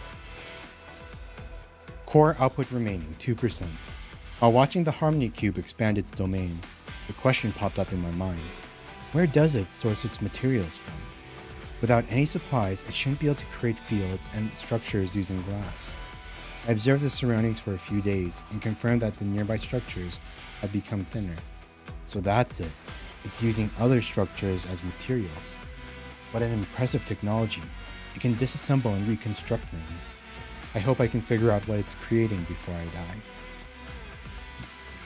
Core output remaining 2%. While watching the Harmony Cube expand its domain, the question popped up in my mind. Where does it source its materials from? Without any supplies, it shouldn't be able to create fields and structures using glass. I observed the surroundings for a few days and confirmed that the nearby structures had become thinner. So that's it. It's using other structures as materials. What an impressive technology. It can disassemble and reconstruct things. I hope I can figure out what it's creating before I die.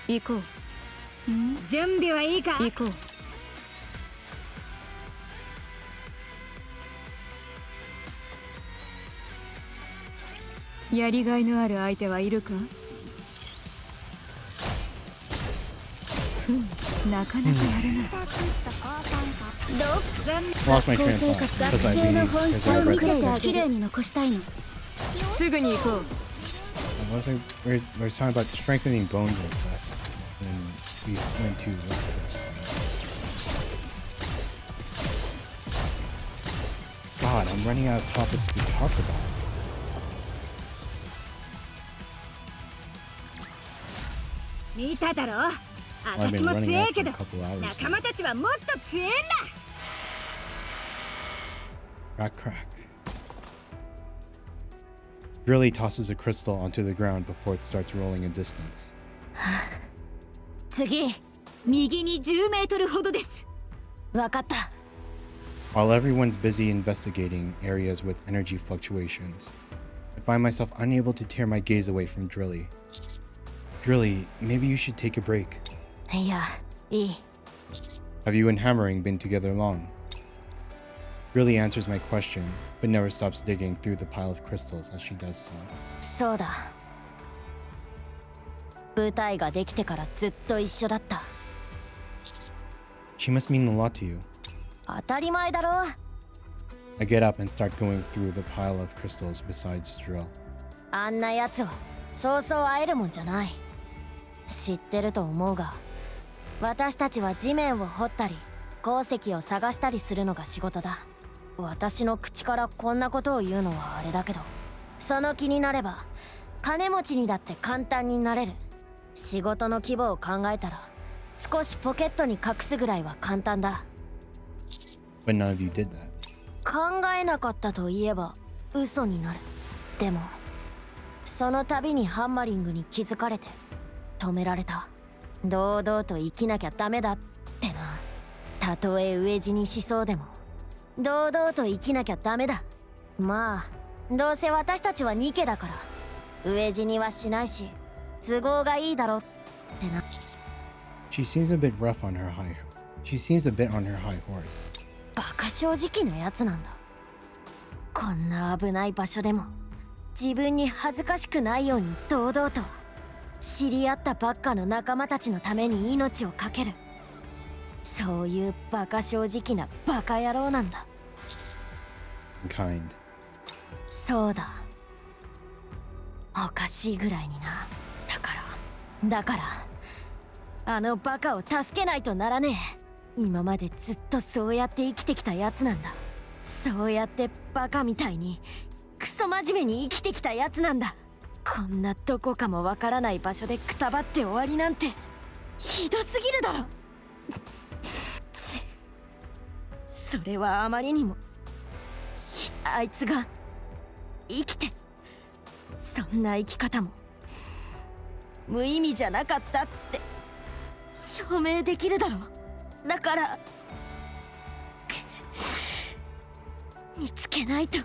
行こう。準備はいいか？行こう。やりがいのある相手はいるか？なかなかやるな。 Lost my train of thought because I read it. 綺麗に残したいの。すぐに行こう。We're talking about strengthening bones and stuff, and we went to lactose. God, I'm running out of topics to talk about. 見ただろ？ Well, I've 私 been も running 強 out いけ for ど a couple hours. 仲間たちはもっと強いんだ。 Crack, crack. Drilly tosses a crystal onto the ground before it starts rolling in distance. 次。右に10メートルほどです。わかった。 While everyone's busy investigating areas with energy fluctuations, I find myself unable to tear my gaze away from Drilly. Drilly, maybe you should take a break. いや、いい。 Have you and Hammering been together long? Drilly answers my question, but never stops digging through the pile of crystals as she does so. そうだ。舞台ができてからずっと一緒だった。 She must mean a lot to you. 当たり前だろ。 I get up and start going through the pile of crystals besides Drill. あんなやつはそうそう会えるもんじゃない。知ってると思うが、私たちは地面を掘ったり鉱石を探したりするのが仕事だ。私の口からこんなことを言うのはあれだけど、その気になれば金持ちにだって簡単になれる。仕事の規模を考えたら少しポケットに隠すぐらいは簡単だ。 But none of you did that. 考えなかったといえば嘘になる。でもその度にハンマリングに気づかれて止められた。堂々と生きなきゃダメだってな。たとえ飢え死にしそうでも堂々と生きなきゃダメだ。まあどうせ私たちはニケだから飢え死にはしないし都合がいいだろってな。 She seems a bit rough on her high. She seems a bit on her high horse. バカ正直なやつなんだ。こんな危ない場所でも自分に恥ずかしくないように堂々と知り合ったばっかの仲間たちのために命を懸ける。そういうバカ正直なバカ野郎なんだ。 Kind. そうだ。おかしいぐらいにな。だからあのバカを助けないとならねえ。今までずっとそうやって生きてきたやつなんだ。そうやってバカみたいにクソ真面目に生きてきたやつなんだ。こんなどこかもわからない場所でくたばって終わりなんてひどすぎるだろ。それはあまりにもあいつが生きてそんな生き方も無意味じゃなかったって証明できるだろ。だから見つけないと。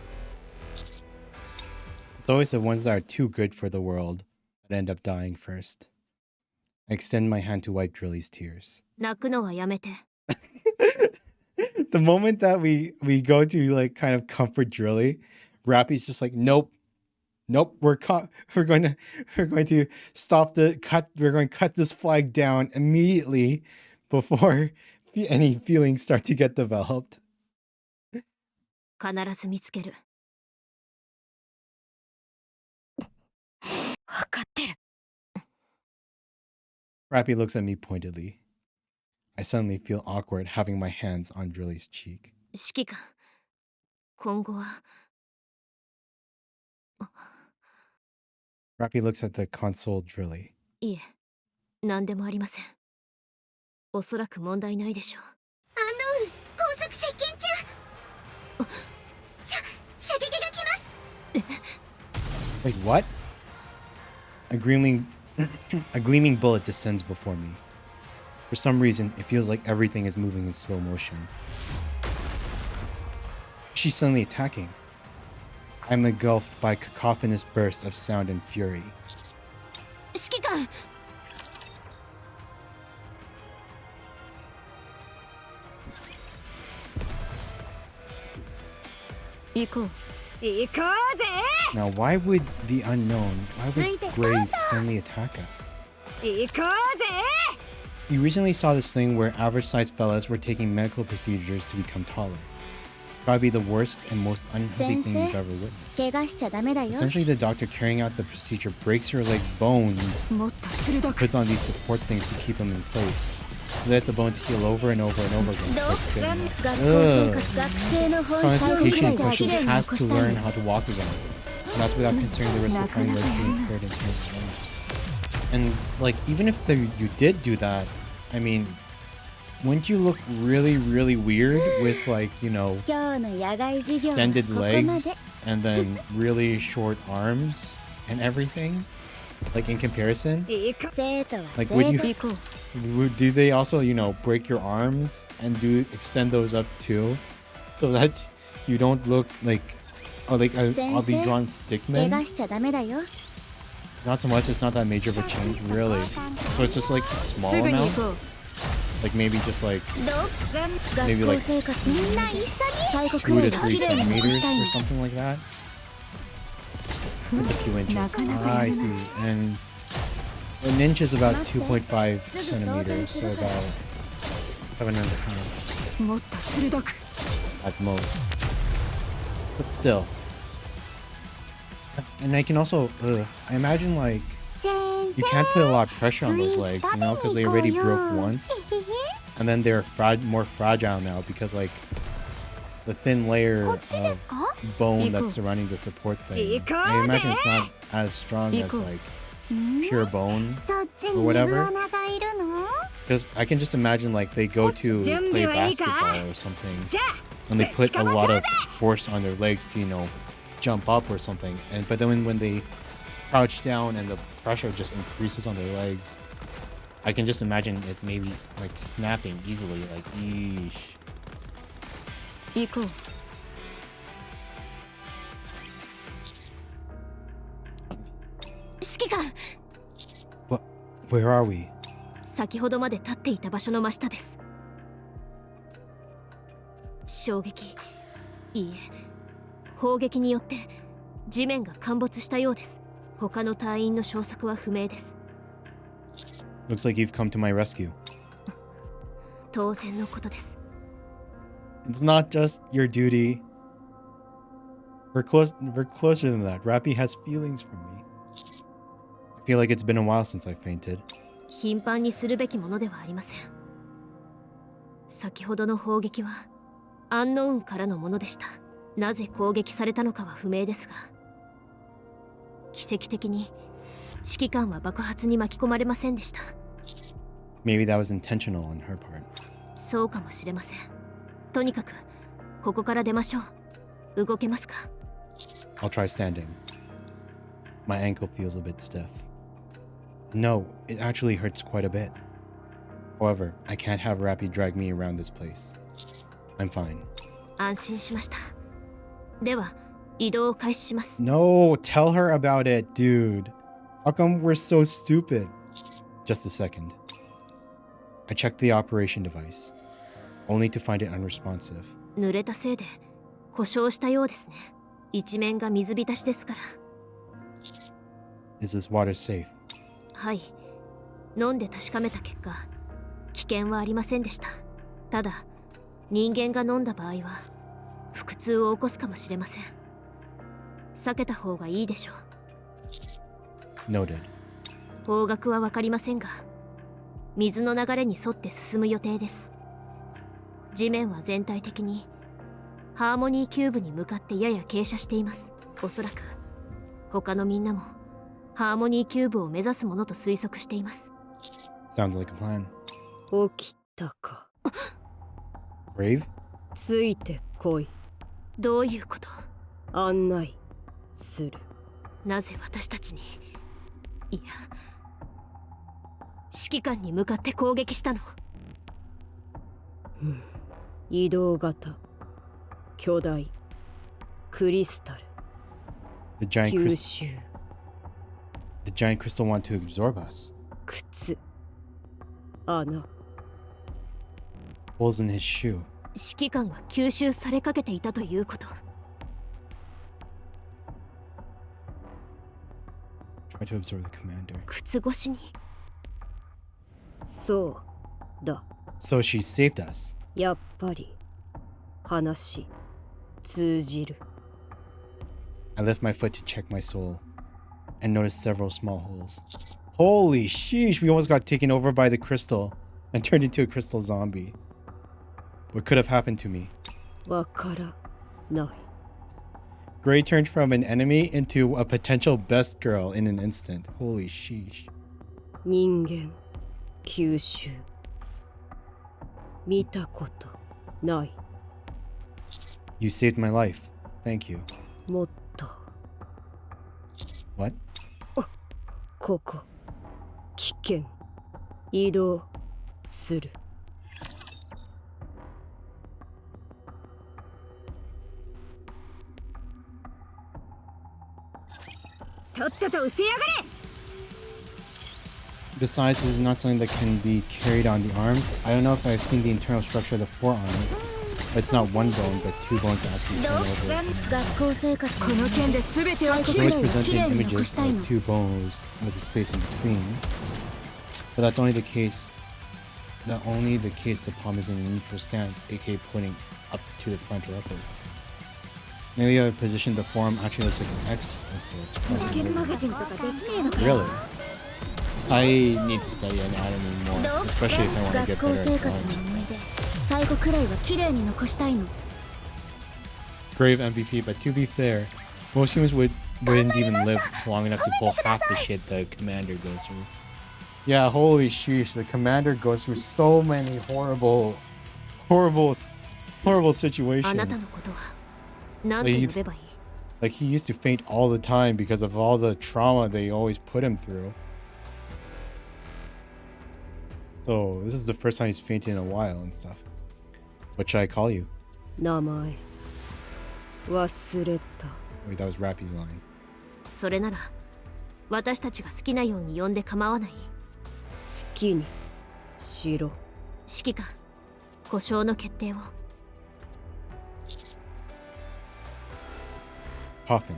It's always the ones that are too good for the world that end up dying first. I extend my hand to wipe Drilly's tears. 泣くのはやめて。 The moment that we go to like kind of comfort Drilly, Rappy's just like, nope, we're going to stop the cut. We're going to cut this flag down immediately before any feelings start to get developed. 必ず見つける。分かってる。 Rappy looks at me pointedly. I suddenly feel awkward having my hands on Drilly's cheek. 指揮官、今後は。 Rappy looks at the console Drilly. いえ、何でもありません。おそらく問題ないでしょう。アンノウン、高速接近中。射撃が来ます。 Wait, what? A gleaming bullet descends before me. For some reason, it feels like everything is moving in slow motion. She's suddenly attacking. I'm engulfed by a cacophonous burst of sound and fury. 指揮官、行こう。行こうぜ。 Now, why would the unknown, why would Grave suddenly attack us? 行こうぜ。 We recently saw this thing where average-sized fellas were taking medical procedures to become taller. Probably the worst and most unhealthy thing we've ever witnessed. 怪我しちゃダメだよ。 Essentially, the doctor carrying out the procedure breaks your leg's bones, もっと鋭く。 puts on these support things to keep them in place. Let the bones heal over and over and over again. It's like getting- 学校生活学生の本質を見 Constipation せ in てあ question げる。 has to learn how to walk again. And that's without considering the risk of finding legs being impaired and transformed. And like, even if you did do that, I mean, wouldn't you look really, really weird with like, you know, 今日の野外授業は extended ここまで。 legs and then really short arms and everything? Like in comparison? 生徒は Like 生 would you 徒。 行こう。 do they also, you know, break your arms and do extend those up too? So that you don't look like oddly drawn 怪 stickman? 我しちゃダメだよ。 Not so much, it's not that major of a change, really. So it's just like a small すぐに行 amount? こう。 Like maybe just like 学 Maybe 校 like 生活みんな一緒に最後く 2 to らいが 3綺麗に過ご centimeters したい or の。 something like that. It's a few inches. Ah, I see. And an inch is about 2.5 centimeters, so about 7.5 もっと鋭く。 at most. But still. And I can also, I imagine like, 先 you can't put a lot of pressure on those legs, you know, because they already broke once. And then they're more fragile now because like the thin layer of bone that's surrounding the support thing. I imagine it's not as strong as like pure bone そっち or に whatever. イグアナがいるの？ Because I can just imagine like they go to play basketball or something and they put a lot of force on their legs to, you know, jump up or something. And but then when they crouch down and the pressure just increases on their legs, I can just imagine it maybe like snapping easily, like yeesh. 行こう。 指揮官、 Where are we? 先ほどまで立っていた場所の真下です。衝撃、いいえ、砲撃によって地面が陥没したようです。他の隊員の消息は不明です。 Looks like you've come to my rescue. 当然のことです。 It's not just your duty. We're closer than that. Rappy has feelings for me. I feel like it's been a while since I fainted. 頻繁にするべきものではありません。先ほどの砲撃はアンノウンからのものでした。なぜ攻撃されたのかは不明ですが、奇跡的に指揮官は爆発に巻き込まれませんでした。 Maybe that was intentional on her part. そうかもしれません。とにかくここから出ましょう。動けますか？ I'll try standing. My ankle feels a bit stiff. No, it actually hurts quite a bit. However, I can't have Rappy drag me around this place. I'm fine. 安心しました。では移動を開始します。 No, tell her about it, dude. How come we're so stupid? Just a second. I checked the operation device, only to find it unresponsive. 濡れたせいで故障したようですね。一面が水浸しですから。 Is this water safe? はい。飲んで確かめた結果、危険はありませんでした。ただ、人間が飲んだ場合は腹痛を起こすかもしれません。避けた方がいいでしょう。 Noted. 方角はわかりませんが、水の流れに沿って進む予定です。地面は全体的にハーモニーキューブに向かってやや傾斜しています。おそらく他のみんなもハーモニーキューブを目指すものと推測しています。 Sounds like a plan. 起きたか。 Brave? ついてこい。どういうこと？案内する。なぜ私たちに、いや、指揮官に向かって攻撃したの？移動型巨大クリスタル The giant 吸 crystal. 収 The giant crystal want to absorb us. 靴穴 Holes in his shoe. 指揮官が吸収されかけていたということ。Try to absorb the commander. 靴越しに。そうだ。 So she saved us. やっぱり話通じる。 I lift my foot to check my soul and noticed several small holes. Holy sheesh, we almost got taken over by the crystal and turned into a crystal zombie. What could have happened to me? わからない。 Gray turned from an enemy into a potential best girl in an instant. Holy sheesh. 人間吸収見たことない。 You saved my life. Thank you. もっと What? ここ危険。移動する。とっとと失せやがれ。 Besides, this is not something that can be carried on the arms. I don't know if I've seen the internal structure of the forearm. It's not one bone, but two bones that actually turn over. 学校生活この件で全てを It's き always れいに presented in 残 images したいの of。two bones with a space in between. But that's only the case. Not only the case, the palm is in a neutral stance, aka pointing up to the front or upwards. Maybe I positioned the forearm actually looks like an X of sorts. crossing over. Really? I need to study anatomy more, especially if I want to 学 get 校 better 生 at 活の drawing. 思い出最後くらいは綺麗に残したいの。 Grave MVP, but to be fair, most humans wouldn't even live long enough to pull half the shit the commander goes through. Yeah, holy sheesh, the commander goes through so many horrible あなたの situations. ことは何て呼べばいい？ Like he used to faint all the time because of all the trauma they always put him through. So this is the first time he's fainted in a while and stuff. What should I call you? 名前忘れた。 Wait, that was Rappy's line. それなら私たちが好きなように呼んで構わない。好きにしろ。指揮官、故障の決定を。 Coffin.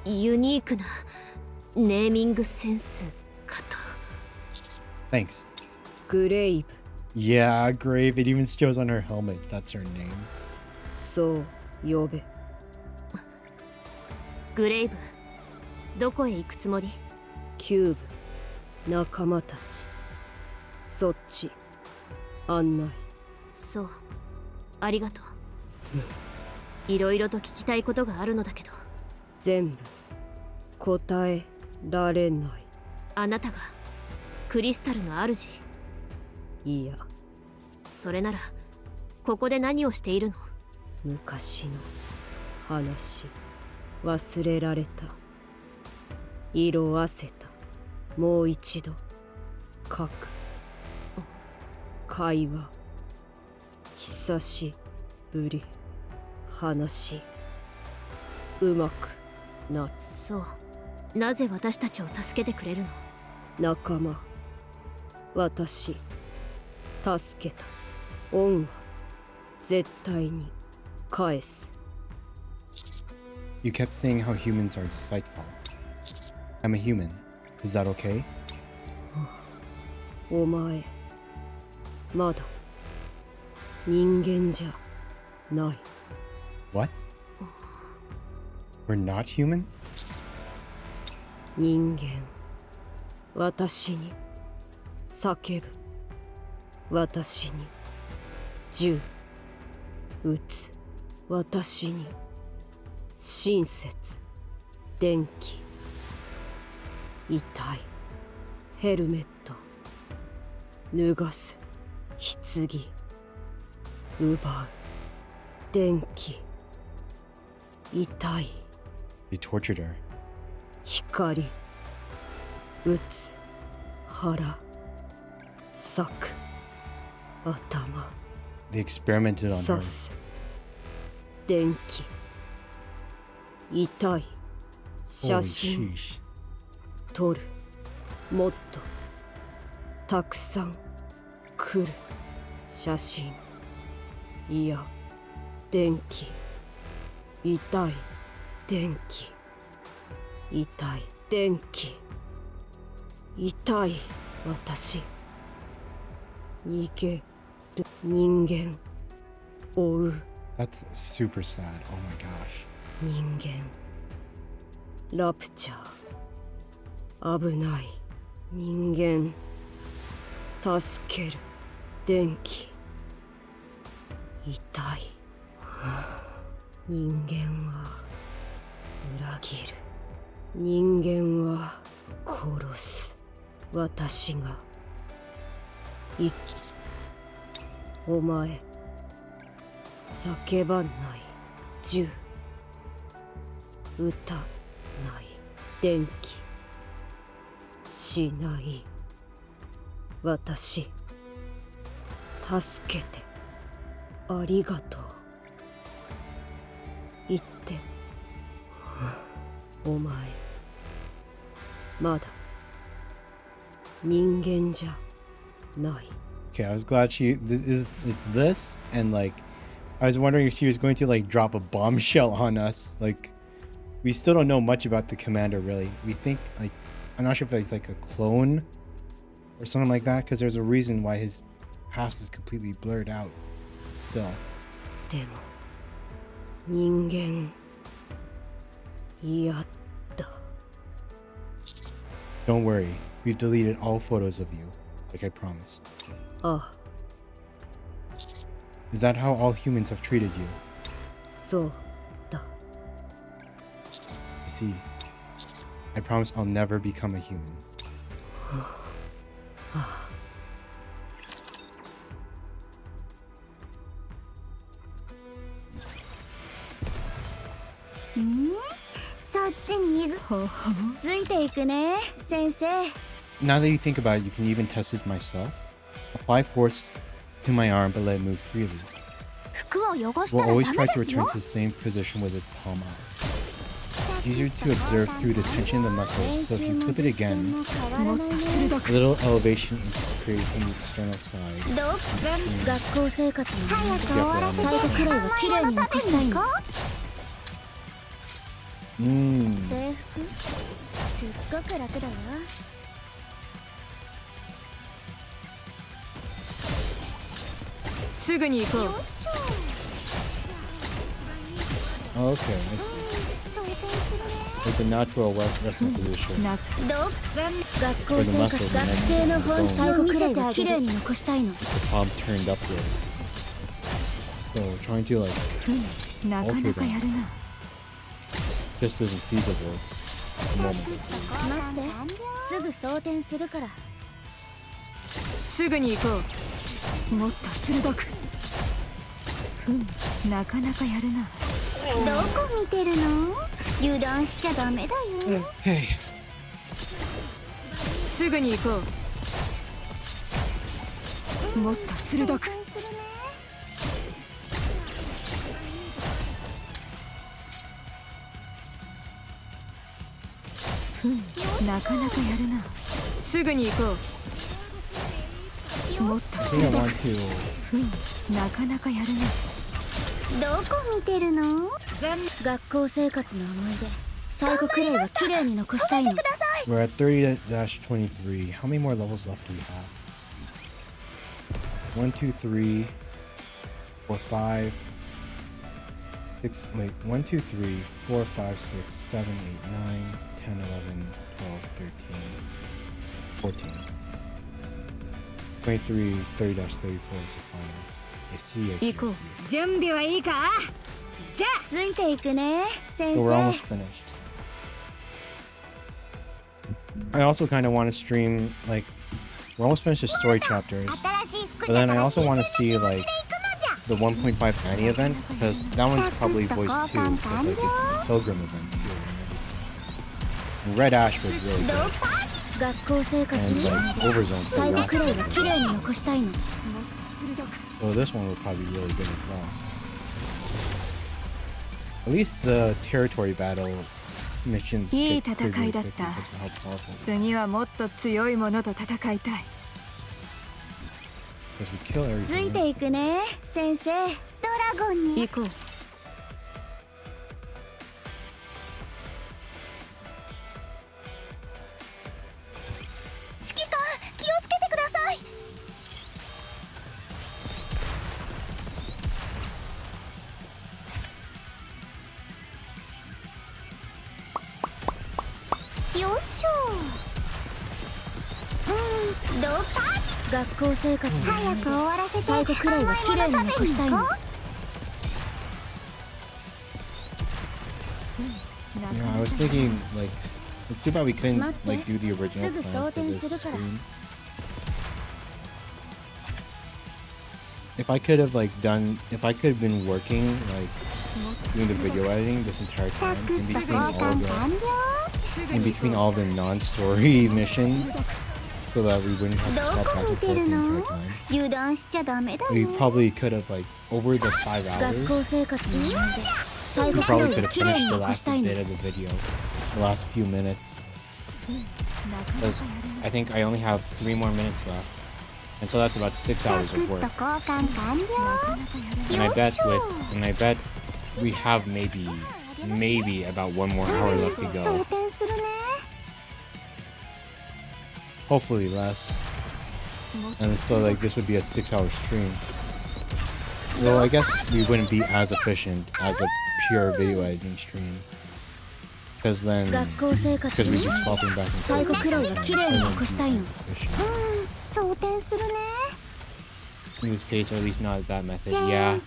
ユニークなネーミングセンスかと。 Thanks. グレイブ。 Yeah, Grave. It even shows on her helmet. That's her name. そう呼べ。グレイブ、どこへ行くつもり？キューブ仲間たち。そっち案内。そう、ありがとう。いろいろと聞きたいことがあるのだけど。全部答えられない。あなたがクリスタルの主？いや、それならここで何をしているの？昔の話忘れられた。色あせた。もう一度書く。会話久しぶり。話うまくな。そう、なぜ私たちを助けてくれるの？仲間私助けた。恩は絶対に返す。 You kept saying how humans are deceitful. I'm a human. Is that okay? お前まだ人間じゃない。 What? We're not human? 人間私に叫ぶ。私に銃撃つ。私に親切。電気遺体ヘルメット脱がす。棺奪う。電気遺体 They tortured her. 光打つ。腹裂く。頭 They experimented on 刺 her. す。電気遺体 Holy 写真 sheesh. 撮る。もっとたくさん来る。写真いや電気遺体電気痛い電気痛い私逃げる人間追う That's super sad. Oh my gosh. 人間ラプチャー危ない人間助ける電気痛い人間は裏切る人間は殺す私が生きお前叫ばない銃撃たない電気しない私助けてありがとう言ってお前まだ人間じゃない Okay, I was glad it's this, and like, I was wondering if she was going to like drop a bombshell on us. Like, we still don't know much about the commander, really. We think, like, I'm not sure if he's like a clone or something like that, because there's a reason why his past is completely blurred out still. でも人間やった Don't worry, we've deleted all photos of you, like I promised. あ Is that how all humans have treated you? そうだ I see. I promise I'll never become a human. Now that you think about it, you can even test it myself. Apply force to my arm, but let it move freely. 服を汚し We'll たら always ダ try メ to ですよ return to the same position with its palm out. It's easier to observe through the tension of the muscles, so if you flip it again, a little elevation is created from the external side. どう学校生活の早く終わらせて最後くらいは綺麗に残したいの制服すっごく楽だわすぐに行こう Oh, okay. 装填するね Like the natural resting position. どう学校生活学生の本最後くらいは綺麗に残したいの The palm turned upward. So trying to like なかなかやるな just isn't feasible at the moment. 待ってすぐ装填するからすぐに行こうもっと鋭くなかなかやるなどこ見てるの油断しちゃダメだよ Okay. すぐに行こうもっと鋭く装填するねなかなかやるなすぐに行こうもっと I think I 鋭 want く to. なかなかやるなどこ見てるの学校生活の思い出最後くらいは綺麗に残したいの We're at 30-23. How many more levels left do we have? 1, 2, 3, 4, 5, 6. Wait, 1, 2, 3, 4, 5, 6, 7, 8, 9, 10, 11, 12, 13, 14. 23, 30-34 is the final. I see, I see, I 行こう see. 準備はいいかじゃあついていくね先 So we're 生 almost finished. I also kind of want to stream, like, we're almost finished the story chapters, 新しい服 but じゃ then I から also 新 want to 鮮 see, な気持 like, ちで行くのじゃ the 1.5 Annie event, because that one's probably voiced too, because, like, it's a pilgrim event too. And Red Ash was really ど good, う学校生活 and, に like, Overzone for 最 the 後 last くらいは one. 綺麗に残したいの So this one will probably be really good as well. At least the territory battle missions いい get pretty 戦い really だっ quick た because of how powerful. 次はもっと強いものと戦いたい Because we kill つい everything. ていくね先生ドラゴンに行こうしょ。どうか学校生活の早思いく終わらせて最後くらいは綺麗に残したいの。Yeah, I was thinking like it's too bad we couldn't like do the original すぐ plan 装 for 填 this するから。 stream. If I could have like done, if I could have been working like doing the video editing this entire サ time クッと交換完了。 in between all the non-story missions, so that we wouldn't have to ど stop こ back 見 and て forth る the の entire time. 油断しちゃダメだ We よ。 probably could have like over the 5学校 hours. 生活の思い出最 We 後くらい probably は could have 綺麗 finished に the 残 last したいの。 bit of the video, the last few minutes. Because I think I only have 3 more minutes left, and so that's about 6サ hours クッ of と work. 交換完了。 And I よい bet しょ。 and I bet we have maybe about 1 more hour left to 装 go. 填するね。 Hopefully less. And so like this would be a 6-hour stream. Well, I guess we wouldn't be as efficient as a pure video editing stream. Because then, 学校生活 because の we 思い just 出 swapping back and 最 forth. 後くらいは綺麗に残したいの。 装填するね。 In this case, or at least not that method. 先 Yeah,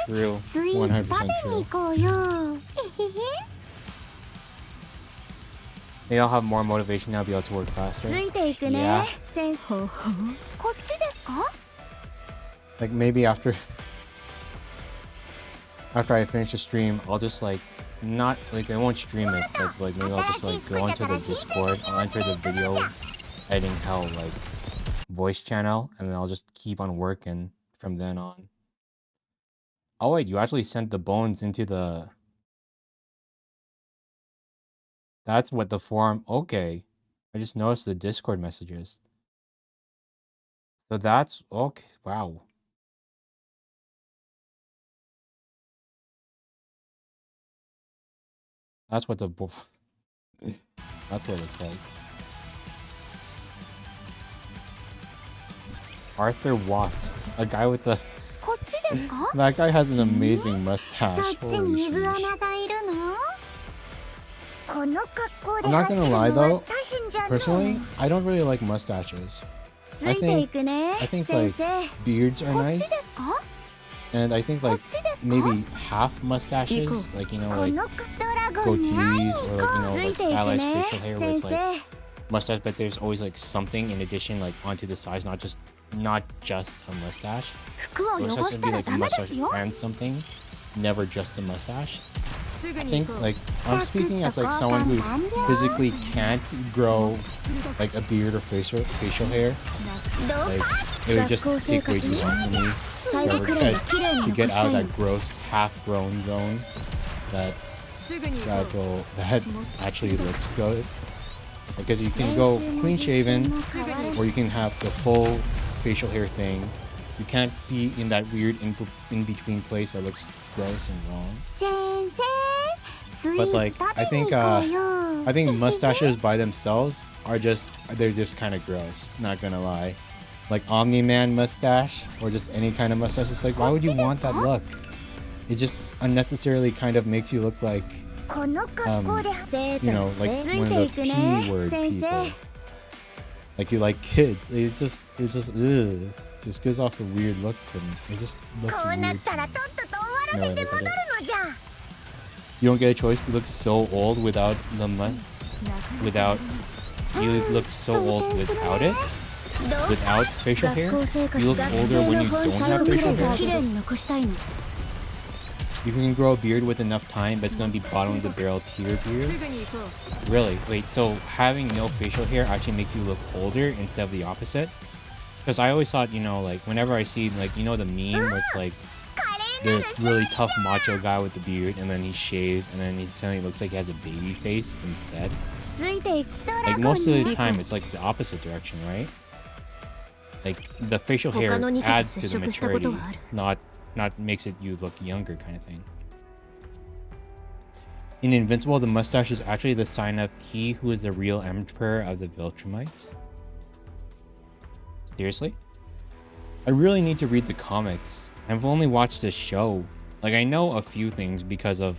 生、 true. スイーツ食 100% べに true. 行こうよ。えへへ。 They all have more motivation now to be able to work faster. ついていくね Yeah.。先生。こっちですか？ Like maybe after I finish the stream, I'll just like not like I won't stream it, but like maybe I'll just like go onto the Discord, I'll enter the video editing hell like voice channel, and then I'll just keep on working from then on. Oh wait, you actually sent the bones into the. That's what the forum. Okay, I just noticed the Discord messages. So that's okay. Wow. That's what the that's what it's like. Arthur Watts, a guy with the こっちですか？ that guy has an amazing mustache. そっち Holy にイグア sheesh. ナがいるの？この格好で I'm not 走 gonna るの lie は though, 大変じゃない。 personally, I don't really like mustaches. ついていくね。 I think 先 like 生。 beards are こっ nice, ちですか？ and I think こっ like ちですか？ maybe half mustaches, like you know こ like のドラゴンに会いに goatees 行 or こ like う。 you know つ like いていく stylized ね。 facial hair where 先 it's like 生。 mustache, but there's always like something in addition like onto the sides, not just a mustache. 服を It 汚 has し to た be ら like a ダメで mustache すよ。 and something, never just a mustache. I think like I'm speaking as like someone who physically can't grow like a beard or facial hair. どう Like か？ it would just take way too long for me 最後くらいは綺麗に to 残 get した out い of の。 that gross half-grown zone that that actually looks good. Because you can go clean shaven, or you can have the full facial hair thing. You can't be in that weird in between place that looks gross and wrong. 先生、スイ But ー like ツ食 I べに think 行こうよ。 I think mustaches by themselves they're just kind of gross. Not gonna lie. Like Omni-Man mustache or just any kind of mustache. It's like why would you want that look? It just unnecessarily kind of makes you look like この格好で you know like つ one い of てい the くね。 P-word 先 people. 生。 Like you like kids. It's just ugh. Just gives off the weird look from it just looks こうな weird. ったらとっとと終わらせて戻るのじゃ。 You don't get a choice. You look so old without you look so old without it. どう Without facial hair. 学校生活 You look 学 older 生 when の you 本 don't 最 have 後くら facial いは綺 hair. 麗に残したいの。 You can grow a beard with enough time, but it's gonna be bottom of the barrel tier beard. Really? Wait, so having no facial hair actually makes you look older instead of the opposite? Because I always thought, you know, like whenever I see like you know the meme where it's like the really tough macho guy with the beard and then he shaves and then he suddenly looks like he has a baby face instead. ついていくドラ Like ゴ most of ン the に time it's like the opposite direction, right? Like the facial hair 他のニケと adds 接 to the 触したこと maturity, はある。 not makes it you look younger kind of thing. In Invincible, the mustache is actually the sign of he who is the real emperor of the Viltrumites. Seriously? I really need to read the comics. I've only watched the show. Like I know a few things because of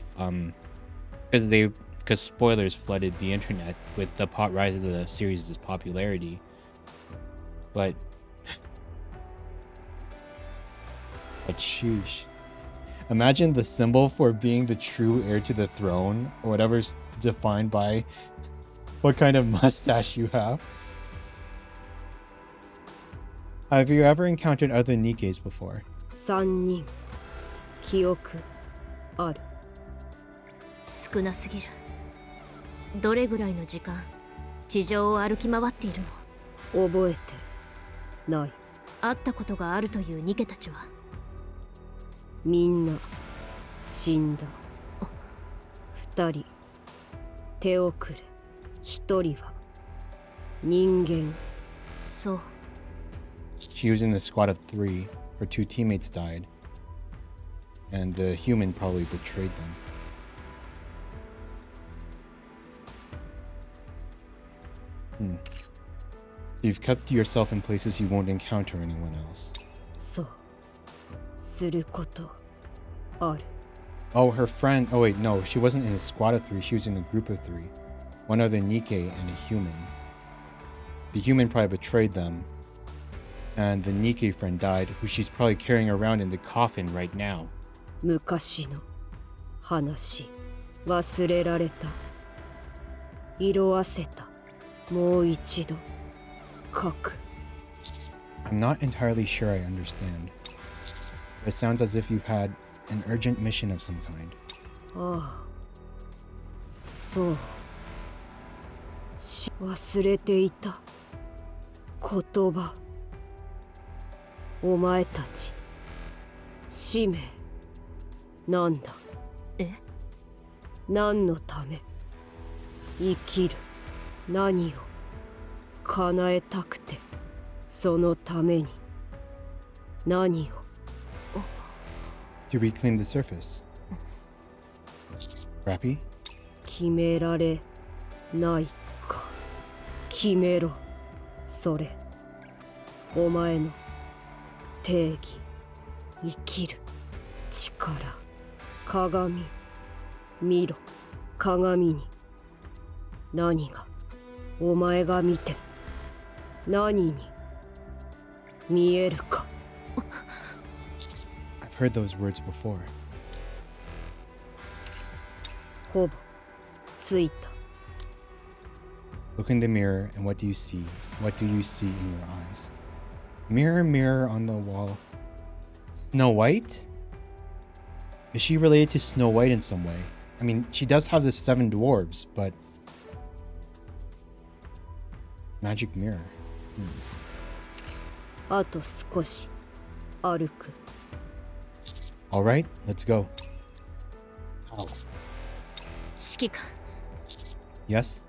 because they because spoilers flooded the internet with the rise of the series' popularity. But sheesh. Imagine the symbol for being the true heir to the throne, or whatever's defined by what kind of mustache you have. Have you ever encountered other Nikkes before? 3人記憶ある。少なすぎる。どれぐらいの時間地上を歩き回っているの？覚えてない。会ったことがあるというニケたちは？みんな死んだ。2人手遅れ、1人は人間。そう。She was in the squad of 3. Her 2 teammates died. And the human probably betrayed them. So you've kept yourself in places you won't encounter anyone else. そうすることある。 Oh, her friend. Oh, wait, no. She wasn't in a squad of 3. She was in a group of 3. One other Nikke and a human. The human probably betrayed them. And the Nikke friend died, who she's probably carrying around in the coffin right now. 昔の話忘れられた。色あせた。もう一度書く。 I'm not entirely sure I understand. It sounds as if you've had an urgent mission of some kind. ああそう忘れていた。言葉。お前たち使命なんだ。え？何のため生きる。何を叶えたくて、そのために何を。 To reclaim the surface. Rappy? 決められないか。決めろ。それお前の定義。生きる力。鏡見ろ。鏡に何がお前が見て何に見えるか。 I've heard those words before. ほぼついた。 Look in the mirror, and what do you see? What do you see in your eyes? Mirror, mirror on the wall. Snow White? Is she related to Snow White in some way? I mean, she does have the 7 dwarves, but... Magic mirror. あと少し歩く。 Alright, let's go. Ow. 指揮官、 Yes?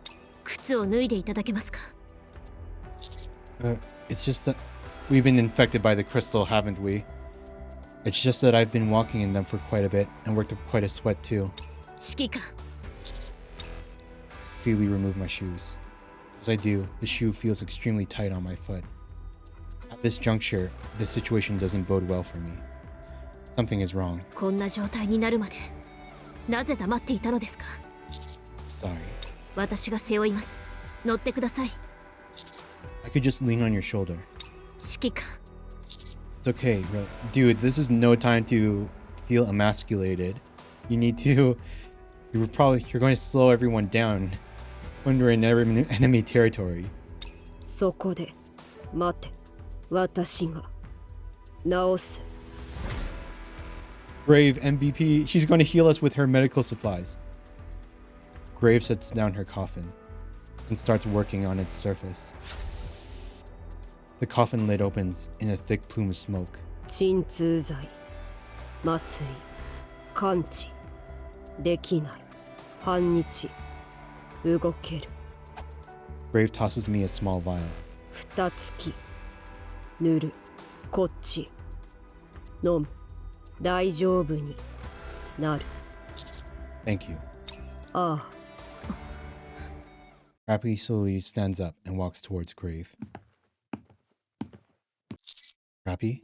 靴を脱いでいただけますか？ It's just that we've been infected by the crystal, haven't we? It's just that I've been walking in them for quite a bit and worked up quite a sweat too. 指揮官、 Freely remove my shoes. As I do, the shoe feels extremely tight on my foot. At this juncture, the situation doesn't bode well for me. Something is wrong. こんな状態になるまでなぜ黙っていたのですか？ Sorry. 私が背負います。乗ってください。 I could just lean on your shoulder. 指揮官、 It's okay, dude. This is no time to feel emasculated. You need to. You're going to slow everyone down when we're in enemy territory. そこで待て。私が治す。 Grave MVP. She's going to heal us with her medical supplies. Grave sets down her coffin and starts working on its surface. The coffin lid opens in a thick plume of smoke. 鎮痛剤麻酔完治できない。半日動ける。 Grave tosses me a small vial. 二月塗る。こっち飲む。大丈夫になる。 Thank you. ああ Rappy slowly stands up and walks towards Grave. Rappy?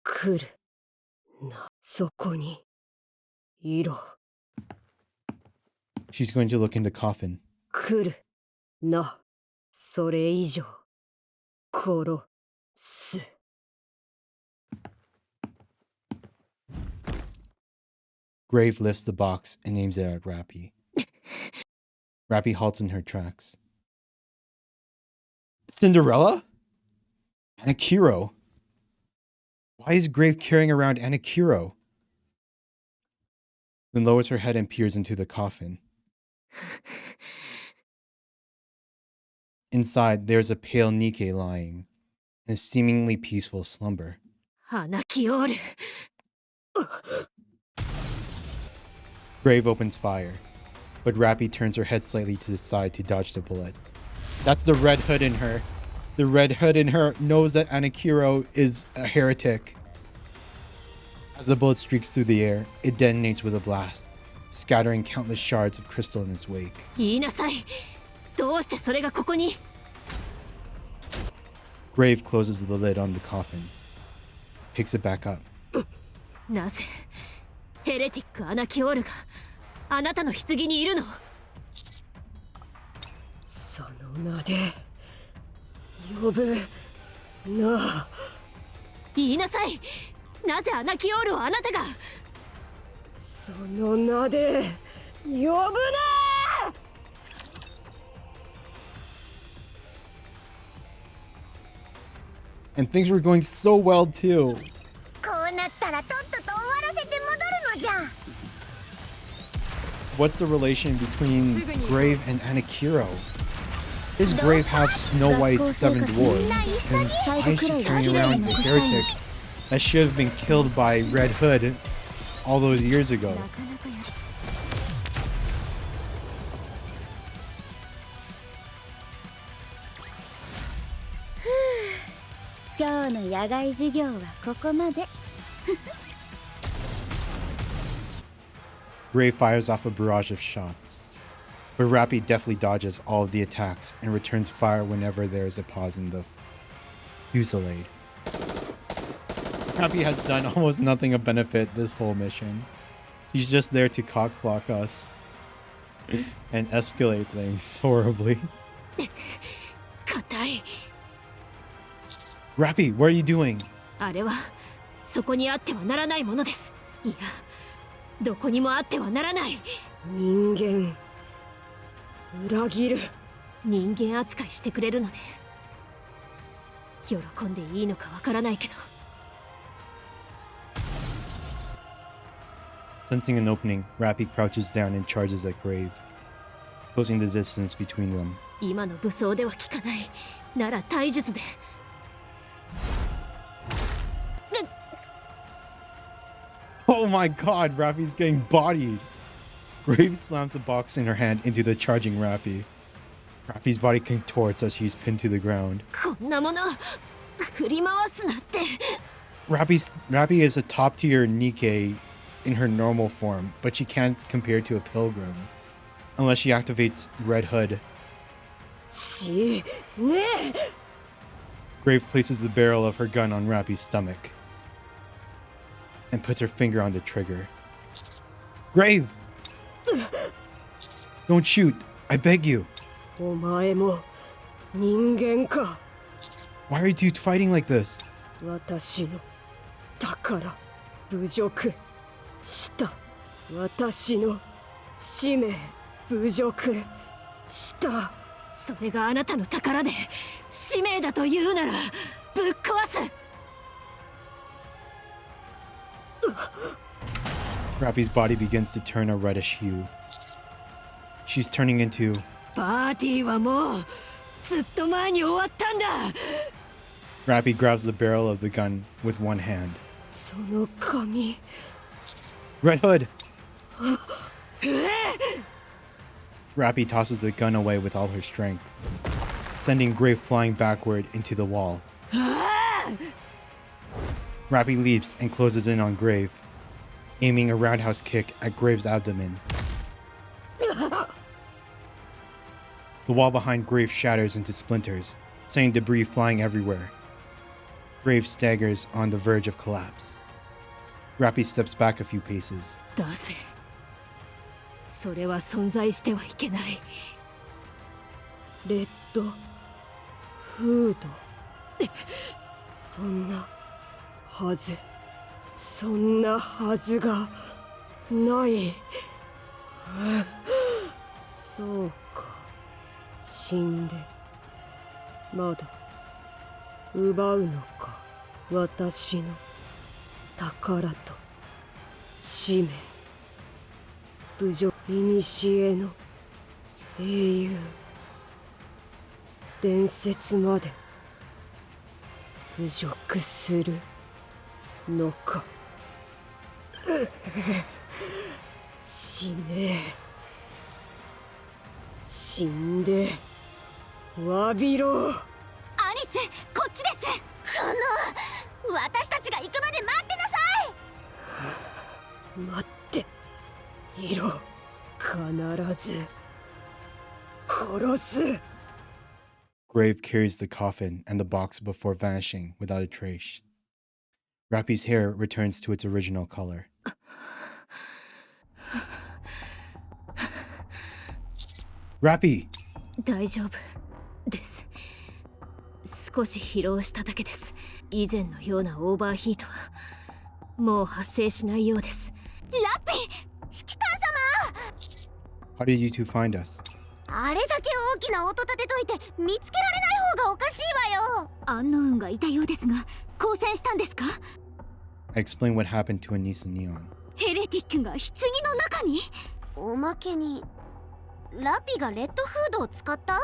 来るな。そこにいろ。She's going to look in the coffin. 来る。な。それ以上。殺す。Grave lifts the box and aims it at Rappy. Rappy halts in her tracks. Cinderella? Anakiro? Why is Grave carrying around Anakiro? Then lowers her head and peers into the coffin. Inside, there's a pale Nikke lying in a seemingly peaceful slumber. 花木おる。 Grave opens fire, but Rappy turns her head slightly to the side to dodge the bullet. That's the red hood in her. The red hood in her knows that Anakiro is a heretic. As the bullet streaks through the air, it detonates with a blast, scattering countless shards of crystal in its wake. 言いなさい。どうしてそれがここに？ Grave closes the lid on the coffin, picks it back up. なぜヘレティックアナキオールがあなたの棺にいるの？その名で呼ぶな。言いなさい。なぜアナキオールをあなたが？その名で呼ぶな。 And things were going so well too. こうなったらとっとと終わらせて戻るのじゃ。 What's the relation between Grave and Anakiro? Does Grave have Snow White's 7 dwarves? And why is she carrying around the heretic that should have been killed by Red Hood all those years ago? 今日の野外授業はここまで。 Grave fires off a barrage of shots, but Rappy deftly dodges all of the attacks and returns fire whenever there is a pause in the fusillade. Rappy has done almost nothing of benefit this whole mission. He's just there to cockblock us and escalate things horribly. 硬い。 Rappy, what are you doing? あれはそこにあってはならないものです。いや、どこにもあってはならない。人間裏切る。人間扱いしてくれるのね。喜んでいいのかわからないけど。 Sensing an opening, Rappy crouches down and charges at Grave, closing the distance between them. 今の武装では効かない。なら体術で。 Oh my god, Rappy's getting bodied. Grave slams the box in her hand into the charging Rappy. Rappy's body contorts as she's pinned to the ground. こんなもの振り回すなって。 Rappy is a top tier Nikke in her normal form, but she can't compare to a pilgrim unless she activates Red Hood. しねえ。 Grave places the barrel of her gun on Rappy's stomach and puts her finger on the trigger. Grave! Don't shoot, I beg you. お前も人間か。 Why are you two fighting like this? 私の宝侮辱した私の使命侮辱した。 それがあなたの宝で使命だというならぶっ壊す。 Rappy's body begins to turn a reddish hue. She's turning into... パーティーはもうずっと前に終わったんだ。 Rappy grabs the barrel of the gun with one hand. その髪 Red Hood! Rappy tosses the gun away with all her strength, sending Grave flying backward into the wall. Rappy leaps and closes in on Grave, aiming a roundhouse kick at Grave's abdomen. The wall behind Grave shatters into splinters, sending debris flying everywhere. Grave staggers on the verge of collapse. Rappy steps back a few paces. 出せ。それは存在してはいけない。レッドフード。そんなはず、そんなはずがない。そうか、死んでまだ奪うのか、私の宝と使命。侮辱古の英雄、伝説まで侮辱するのか。死ねえ。死んで詫びろ。アニス、こっちです。私たちが行くまで待ってなさい。待っていろ。必ず殺す。 Grave carries the coffin and the box before vanishing without a trace. Rappy's hair returns to its original color. Rappy! 大丈夫です。少し疲労しただけです。以前のようなオーバーヒートはもう発生しないようです。ラッピー、指揮官様。 How did you two find us? あれだけ大きな音立てといて見つけられない方がおかしいわよ。アンノウンがいたようですが、交戦したんですか？ I explained what happened to Anissa Neon. ヘレティックが棺の中に？おまけにラピがレッドフードを使った？も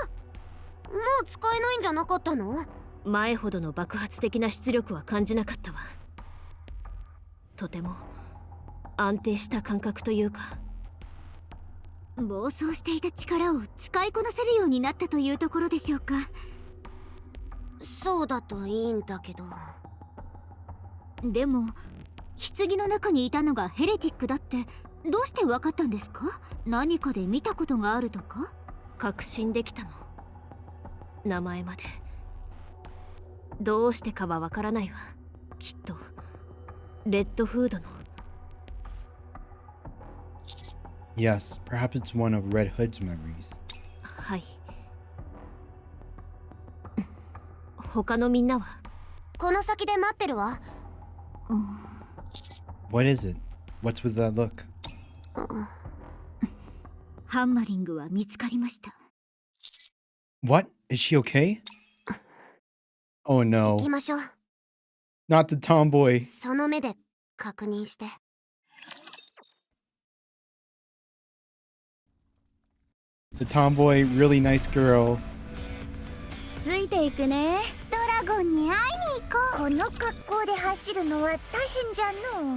う使えないんじゃなかったの？前ほどの爆発的な出力は感じなかったわ。とても安定した感覚というか、暴走していた力を使いこなせるようになったというところでしょうか。そうだといいんだけど。でも棺の中にいたのがヘレティックだってどうして分かったんですか？何かで見たことがあるとか？確信できたの。名前まで。どうしてかは分からないわ。きっとレッドフードの。 Yes, perhaps it's one of Red Hood's memories. はい。他のみんなは？この先で待ってるわ。What is it? What's with that look? ハンマリングは見つかりました。 What? Is she okay? Oh 行 no. きましょう。 Not the tomboy. その目で確認して。The tomboy, really nice girl. ついていくね。ドラゴンに会いに行こう。この格好で走るのは大変じゃの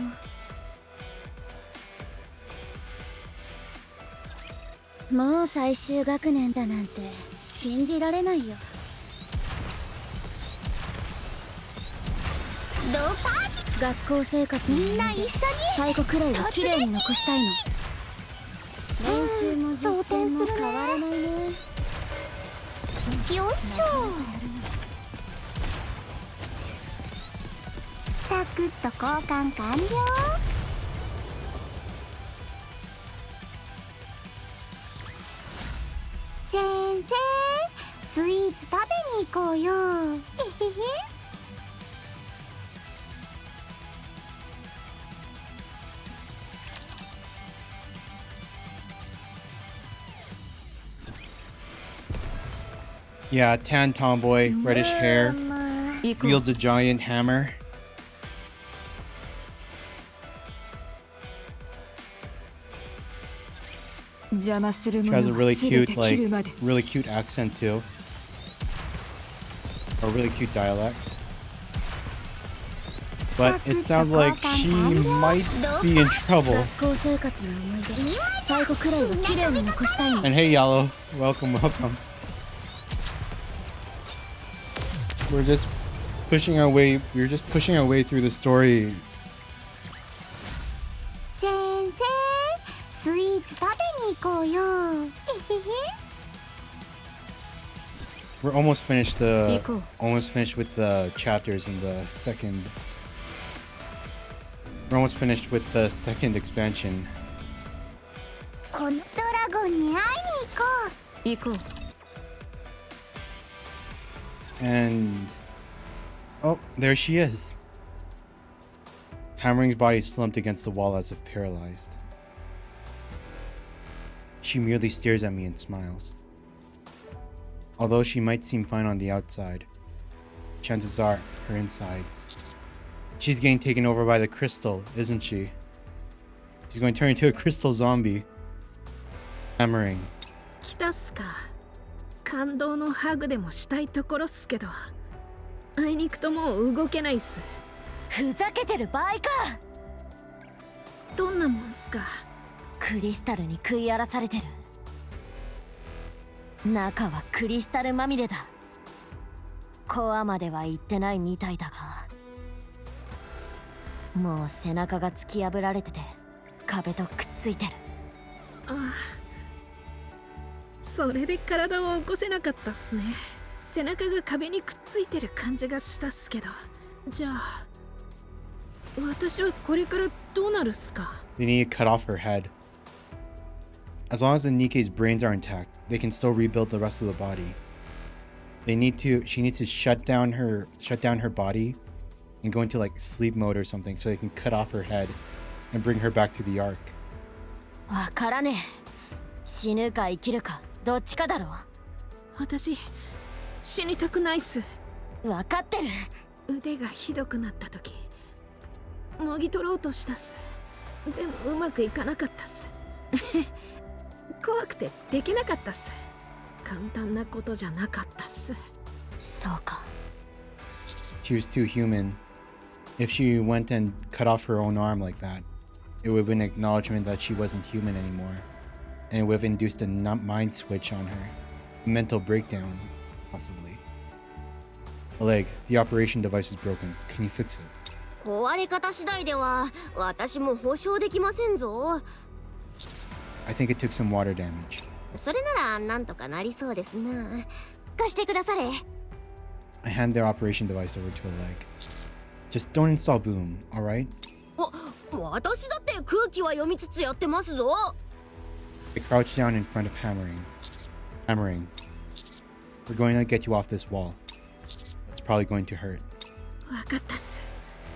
う。もう最終学年だなんて信じられないよ。ドパーティ学校生活みんな一緒に最後くらいは綺麗に残したいの。練習も実践も変わらないね。よいしょ。サクッと交換完了。先生、スイーツ食べに行こうよ。えへへ。Yeah, tan tomboy, reddish hair, wields a giant hammer. She has a really cute, really cute accent too. Or really cute dialect. But it sounds like she might be in trouble. And hey, Yellow, welcome. We're just pushing our way. We're just pushing our way through the story. 先生、スイーツ食べに行こうよ。We're almost finished with the chapters in the second. We're almost finished with the second expansion. このドンに会いに行こう。行こう。 And oh, there she is. Hammering's body slumped against the wall as if paralyzed. She merely stares at me and smiles. Although she might seem fine on the outside, chances are her insides. She's getting taken over by the crystal, isn't she? She's going to turn into a crystal zombie. Hammering. 来たっすか。感動のハグでもしたいところっすけど、あいにくともう動けないっす。ふざけてる場合か。どんなもんすか。クリスタルに食い荒らされてる。中はクリスタルまみれだ。コアまでは行ってないみたいだが、もう背中が突き破られてて壁とくっついてる。ああ、それで体を起こせなかったっすね。背中が壁にくっついてる感じがしたっすけど。じゃあ私はこれからどうなるっすか。 They need to cut off her head. As long as the Nikke's brains are intact, they can still rebuild the rest of the body. She needs to shut down her body and go into like sleep mode or something so they can cut off her head and bring her back to the Ark. わからねえ。死ぬか生きるかどっちかだろう。私死にたくないっす。わかってる。腕がひどくなった時もぎ取ろうとしたっす。でもうまくいかなかったっす。怖くてできなかったっす。簡単なことじゃなかったっす。そうか。 She was too human. If she went and cut off her own arm like that, it would have been an acknowledgement that she wasn't human anymore. And it would have induced a mind switch on her. A mental breakdown, possibly. Oleg, the operation device is broken. Can you fix it? 壊れ方次第では私も保証できませんぞ。 I think it took some water damage. それならなんとかなりそうですな。貸してくだされ。 I hand their operation device over to Oleg. Just don't install boom, alright? 私だって空気は読みつつやってますぞ。 I crouch down in front of Hammering. Hammering. We're going to get you off this wall. It's probably going to hurt. わかったっす。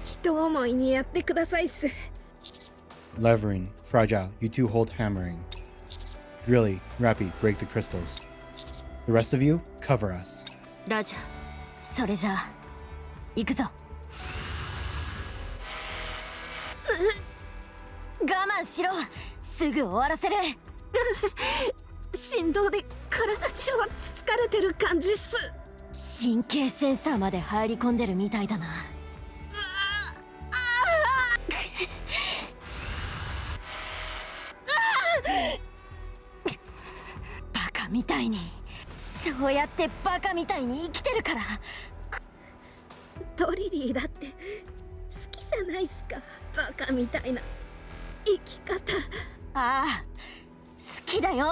人思いにやってくださいっす。 Levering, Fragile, you two hold Hammering. Really, Rappy, break the crystals. The rest of you, cover us. ラジャー、それじゃあ行くぞ。我慢しろ。すぐ終わらせる。振動で体中はつつかれてる感じっす。神経センサーまで入り込んでるみたいだな。バカみたいに、そうやってバカみたいに生きてるから。トリリーだって好きじゃないっすか。バカみたいな生き方。ああ、好きだよ。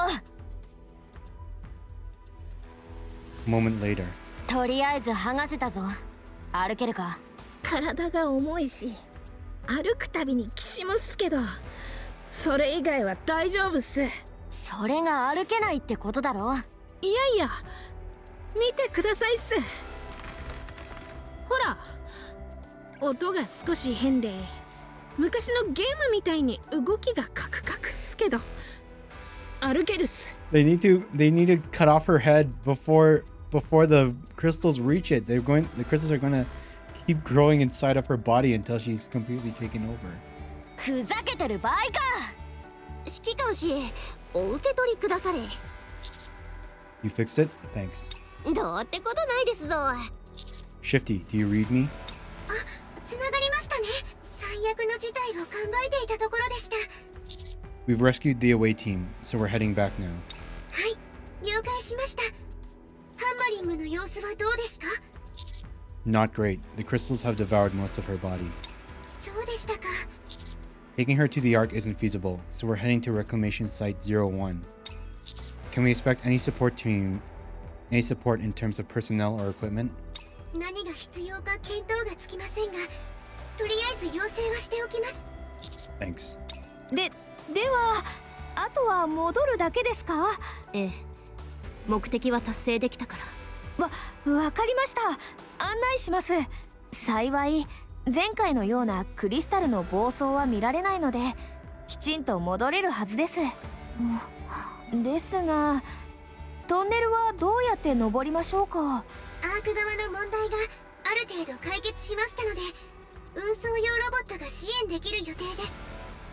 A moment later. とりあえず剥がせたぞ。歩けるか。体が重いし歩くたびにきしむっすけど、それ以外は大丈夫っす。それが歩けないってことだろ。いやいや、見てくださいっす。ほら、音が少し変で昔のゲームみたいに動きがカクカクっすけど歩けるっす。 They need to cut off her head before the crystals reach it. The crystals are gonna keep growing inside of her body until she's completely taken over. ふざけてる場合か。指揮官士、お受け取りくだされ。 You fixed it? Thanks. どうってことないですぞ。 Shifty, do you read me? つながりましたね。最悪の事態を考えていたところでした。 We've rescued the away team, so we're heading back now. はい、了解しました。ハンマリングの様子はどうですか？ Not great. The crystals have devoured most of her body. そうでしたか。 Taking her to the Ark isn't feasible, so we're heading to Reclamation Site 01. Can we expect any support in terms of personnel or equipment? 何が必要か見当がつきませんが、とりあえず要請はしておきます。 Thanks. ではあとは戻るだけですか？ええ、目的は達成できたから。わかりました。案内します。幸い前回のようなクリスタルの暴走は見られないので、きちんと戻れるはずです。ですがトンネルはどうやって登りましょうか？アーク側の問題がある程度解決しましたので、運送用ロボットが支援できる予定です。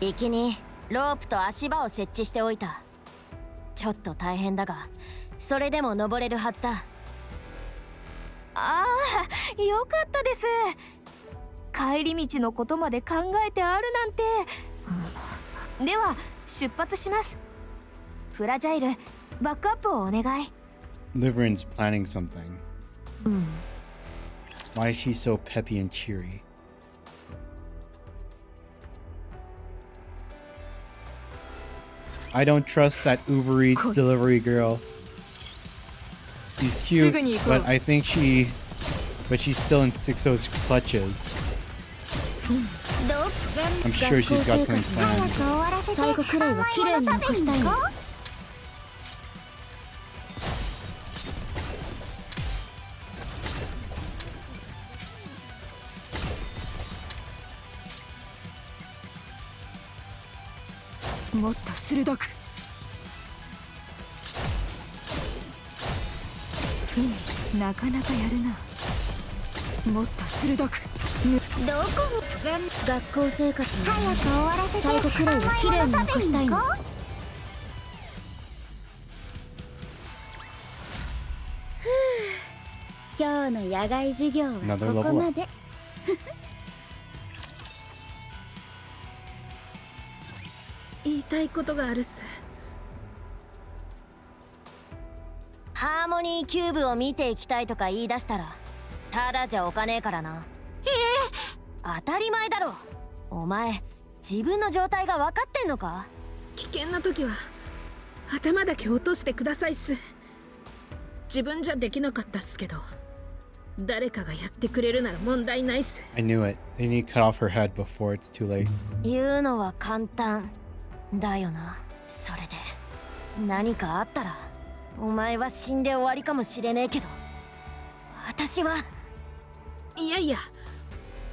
行きにロープと足場を設置しておいた。ちょっと大変だがそれでも登れるはずだ。ああ、よかったです。帰り道のことまで考えてあるなんて。では出発します。フラジャイル、バックアップをお願い。 Liveran's planning something. Why is she so peppy and cheery? I don't trust that Uber Eats delivery girl. She's cute, but I think she's still in Sixo's clutches. I'm sure she's got some plans. 最後くらいは綺麗に残したいの。もっと鋭く。なかなかやるな。もっと鋭く。どこも学校生活の早く終わらせて、最後くらいは綺麗に残したいの。今日の野外授業はここまで。言いたいことがあるっす。ハーモニーキューブを見ていきたいとか言い出したらただじゃおかねえからな。当たり前だろ。お前自分の状態が分かってんのか？危険な時は頭だけ落としてくださいっす。自分じゃできなかったっすけど、誰かがやってくれるなら問題ないっす。 I knew it. They need to cut off her head before it's too late. 言うのは簡単だよな。それで何かあったらお前は死んで終わりかもしれねえけど、私はいやいや、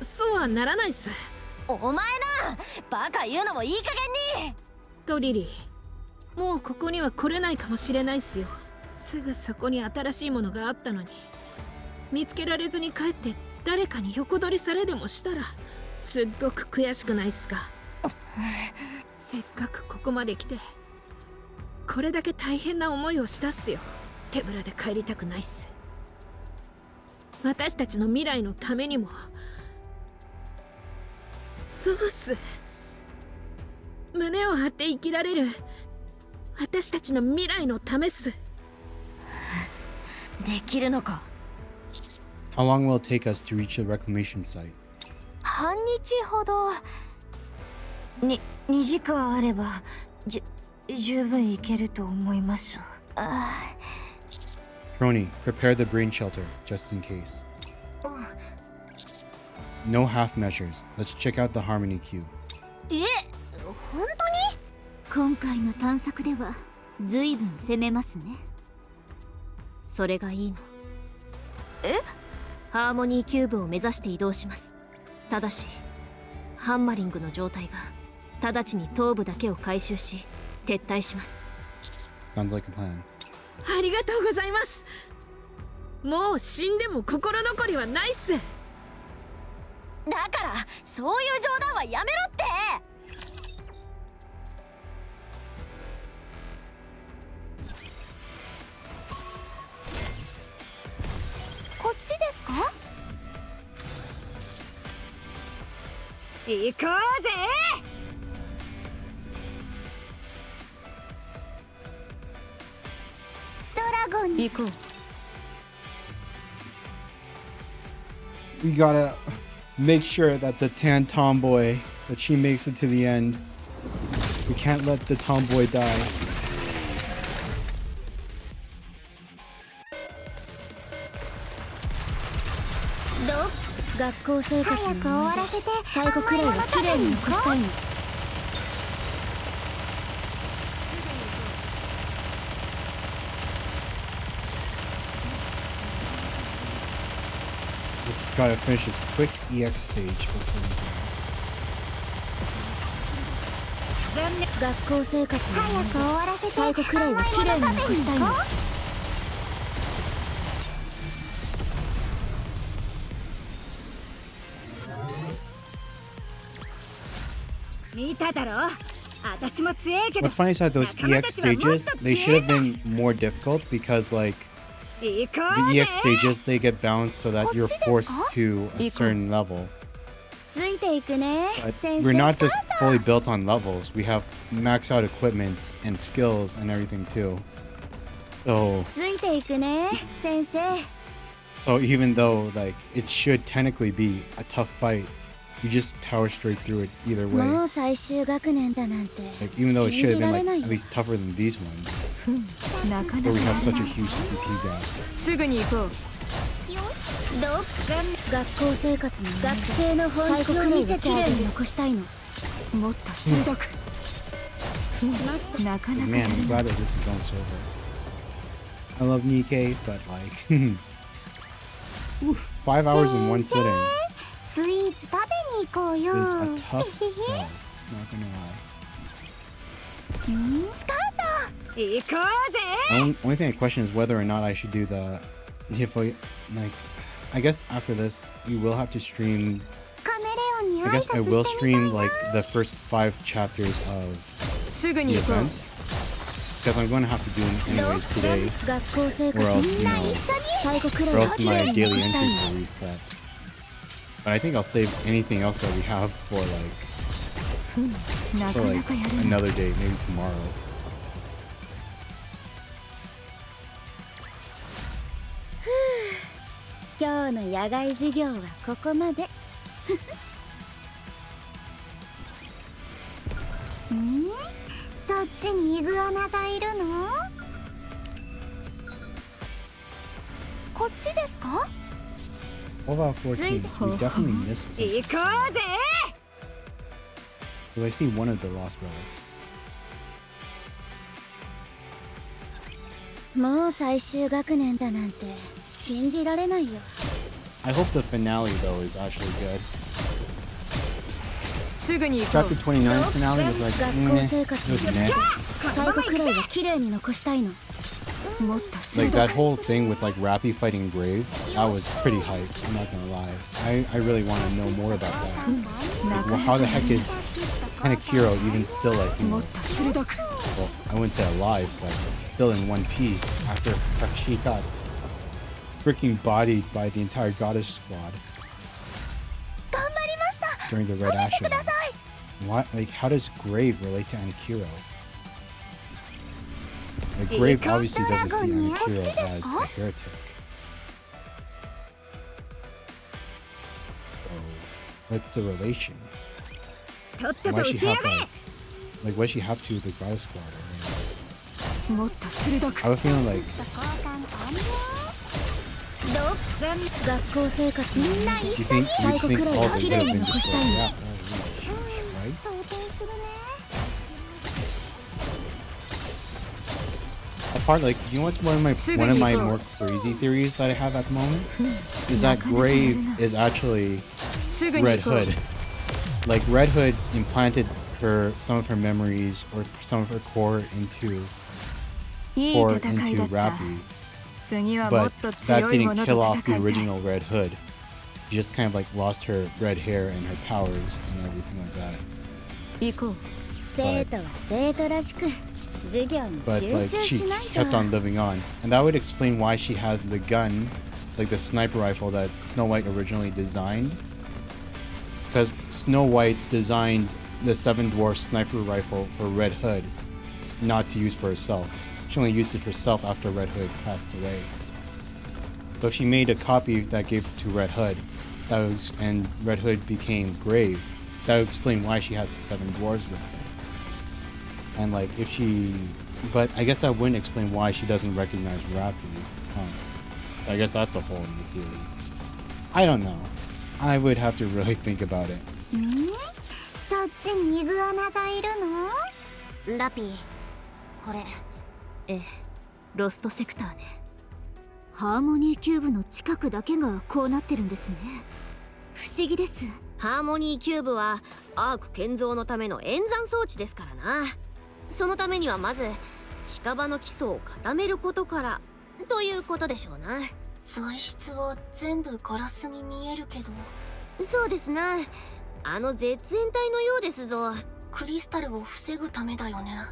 そうはならないっす。お前な、バカ言うのもいい加減に。トリリー、もうここには来れないかもしれないっすよ。すぐそこに新しいものがあったのに見つけられずに帰って誰かに横取りされでもしたらすっごく悔しくないっすか？せっかくここまで来てこれだけ大変な思いをしたっすよ。手ぶらで帰りたくないっす。私たちの未来のためにも。そうっす。胸を張って生きられる私たちの未来のためっす。できるのか？ How long will it take us to reach the reclamation site? 半日ほど。2時間あれば十分いけると思います。Troni, prepare the brain shelter, just in case. No half measures. Let's check out the Harmony Cube. 本当に？今回の探索では随分攻めますね。それがいいの。ハーモニーキューブを目指して移動します。ただしハンマリングの状態が直ちに頭部だけを回収し撤退します。 Sounds like a plan. ありがとうございます。もう死んでも心残りはないっす。だからそういう冗談はやめろって。こっちですか？行こうぜ。ドラゴンに行こう。We gotta make sure that the tan tomboy, that she makes it to the end. We can't let the tomboy die. 学校生活早く終わらせて、最後くらいは綺麗に残したいの。Just gotta finish this quick EX stage before we go. 学校生活の早く終わらせて最後くらいは綺麗に残したいの。見ただろ。私も強いけど。 What's funny is that those EX stages, they should have been more difficult because like the EX stages, they get balanced so that you're forced to a certain level. ついていくね。 But we're not just fully built on levels. We have max out equipment and skills and everything too. So ついていくね、先生。 so even though like it should technically be a tough fight, you just power straight through it either も way. う最終学年だなんて。 Like even though it 信 should じ have ら been れな like い at よ。 least tougher than these ones, なかな where we か have such a huge CPU gap. すぐに行こう。どっ学校生活の学生の本気を見せてあげる。残したいの。もっと鋭く。なかなか Man, や I'm る glad that this is almost over. I love Nikke, but like, oof, 5 hours in one sitting スイーツ食べに行こうよ。 is a tough sell. Not gonna lie. スカート。行こうぜ。 Only thing I question is whether or not I should do the if I like. I guess after this, you will have to stream. カメレオンに I 挨 guess I 拶 will してみたい stream な。 like the first 5 chapters of すぐ the に行こう。 event because I'm going to have to do them anyways today, 学校生 or 活 else you みんな know, 一緒に。最後くらい or は else 綺麗 my に daily 残したい entries の。 will reset. But I think I'll save anything else that we have for like なか for な like かやるな。 another day, maybe tomorrow. 今日の野外授業はここまで。んそっちにイグアナがいるの？こっちですか？ 12 out of 14, so we definitely missed some. 行こうぜ。 Because I see one of the lost relics. もう最終学年だなんて信じられないよ。 I hope the finale though is actually good. すぐに行こ Chapter 29's finale was like, 学 meh, 校生活 it was の meh. 最後くらいは綺麗に残したいの。う。もっと Like 鋭 that く。 whole thing with like Rappy fighting Grave, that was pretty hype. I'm not gonna lie. I really want to know more about that. な Like, か well, な how か the heck is Kanekiro even still like, you も know, っと鋭く。 well, I wouldn't say alive, but still in one piece after Takashi got freaking bodied by the entire goddess squad 頑張りました。 during the Red Ash event. What? Like, how does Grave relate to Anakiro? Like, Grave obviously doesn't see Anakiro as a heretic. So, what's the relation? とっと Why と does she 教え have ろ。 like what does she have to the goddess squad? I もっと鋭く。 have a feeling like 学校生活のみんな you 一緒に think 最後くらい all は of 綺 it 麗 would have に been 残した destroyed. いの。 Yeah, right? 想定するね。 Apart, like, you know what's one of my more crazy theories that I have at the moment is that Grave is actually すぐに Red 行こう。 Hood. Like Red Hood implanted some of her memories or some of her core into いい core 戦いだ into った。 Rappy, 次はもっ but と that 強いも didn't の kill と off 戦 the いたい。 original Red Hood. She just kind of like lost her red hair and her powers and everything like that. 行こう。生徒は生徒らしく授業に But 集 like 中 she しない kept と。 on living on, and that would explain why she has the gun, like the sniper rifle that Snow White originally designed. Because Snow White designed the Seven Dwarfs sniper rifle for Red Hood, not to use for herself. She only used it herself after Red Hood passed away. So if she made a copy that gave to Red Hood, and Red Hood became Grave, that would explain why she has the Seven Dwarves with her. And like if she, but I guess that wouldn't explain why she doesn't recognize Rappy. I guess that's a whole new theory. I don't know. I would have to really think about it. そっちにイグアナがいるの？ラピー、これ。ええ、ロストセクターね。ハーモニーキューブの近くだけがこうなってるんですね。不思議です。ハーモニーキューブはアーク建造のための演算装置ですからな。そのためにはまず近場の基礎を固めることからということでしょうな。材質は全部ガラスに見えるけど。そうですな、あの絶縁体のようですぞ。クリスタルを防ぐためだよね。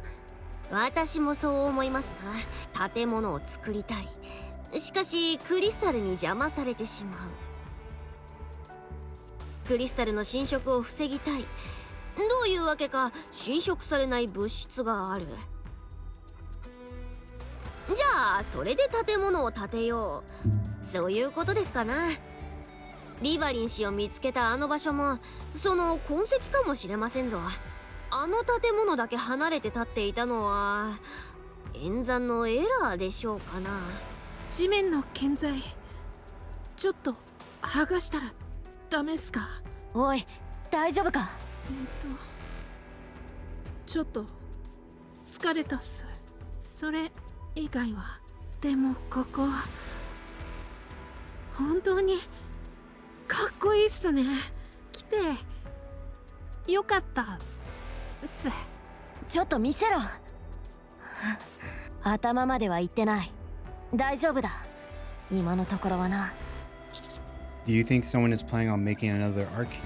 私もそう思いますな。建物を作りたい。しかしクリスタルに邪魔されてしまう。クリスタルの侵食を防ぎたい。どういうわけか侵食されない物質がある。じゃあそれで建物を建てよう。そういうことですかな。リバリン氏を見つけたあの場所もその痕跡かもしれませんぞ。あの建物だけ離れて立っていたのは演算のエラーでしょうかな。地面の建材ちょっと剥がしたらダメっすか？おい、大丈夫か？ちょっと疲れたっす。それ以外は。でもここ本当にかっこいいっすね。来てよかったっす。ちょっと見せろ。頭までは行ってない。大丈夫だ、今のところはな。 Do you think someone is planning on making another arc here?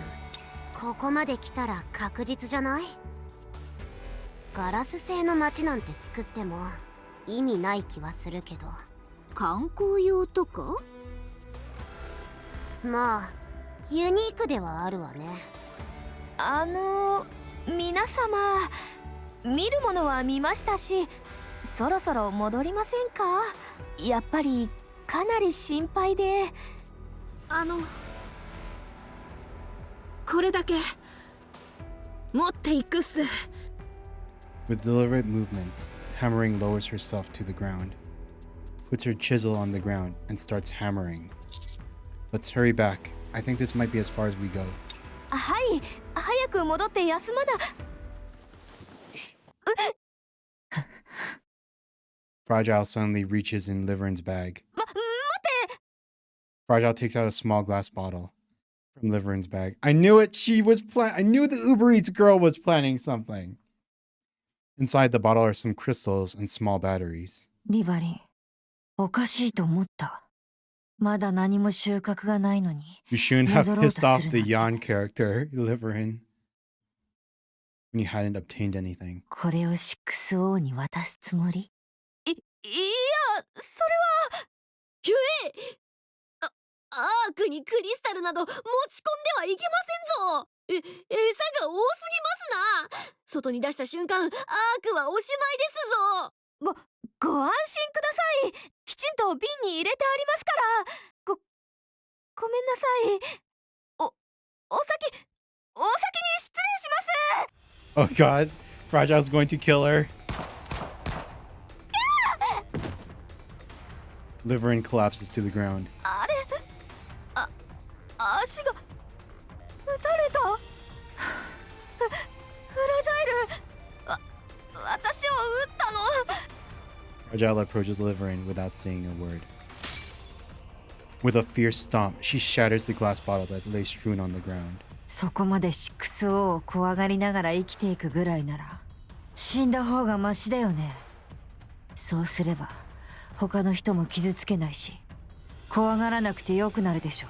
ここまで来たら確実じゃない？ガラス製の街なんて作っても意味ない気はするけど。観光用とか？まあユニークではあるわね。皆様、見るものは見ましたし、そろそろ戻りませんか？やっぱりかなり心配で。これだけ持っていくっす。 With deliberate movements, Hammering lowers herself to the ground, puts her chisel on the ground, and starts hammering. Let's hurry back. I think this might be as far as we go. はい、早く戻って休まな。Fragile suddenly reaches in Liverin's bag. Fragile takes out a small glass bottle from Liverin's bag. I knew it! I knew the Uber Eats girl was planning something! Inside the bottle are some crystals and small batteries. リバリン、おかしいと思った。まだ何も収穫がないのに。You shouldn't have pissed off the Yan character, Liverin, when you hadn't obtained anything. これを 6O に渡すつもり？いや、それは。ゆえ、アークにクリスタルなど持ち込んではいけませんぞ。餌が多すぎますな。外に出した瞬間、アークはおしまいですぞ。ご安心ください。きちんと瓶に入れてありますから。ごめんなさい。お先に失礼します。 Oh god, Fragile's going to kill her. Liverin collapses to the ground. あれ、足が撃たれた。フラジャイル、私を撃ったの。Fragile approaches Liverin without saying a word. With a fierce stomp, she shatters the glass bottle that lay strewn on the ground. そこまで 6O を怖がりながら生きていくぐらいなら死んだ方がマシだよね。そうすれば他の人も傷つけないし怖がらなくてよくなるでしょ。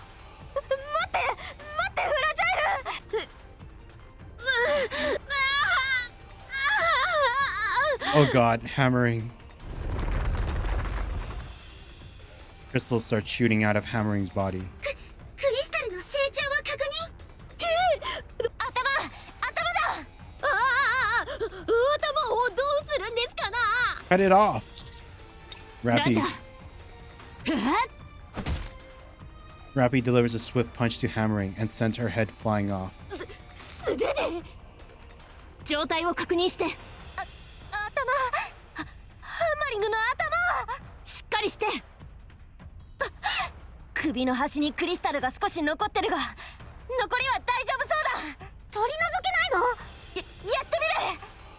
待ってフラジャイル。Oh god, hammering. Crystals start shooting out of Hammering's body. クリスタルの成長は確認。頭だ。頭をどうするんですかな。 Cut it off! Rappy delivers a swift punch to Hammering and sends her head flying off. 素手で。状態を確認して。ハンマリングの頭。しっかりして。首の端にクリスタルが少し残ってるが、残りは大丈夫そうだ。取り除けないの？やって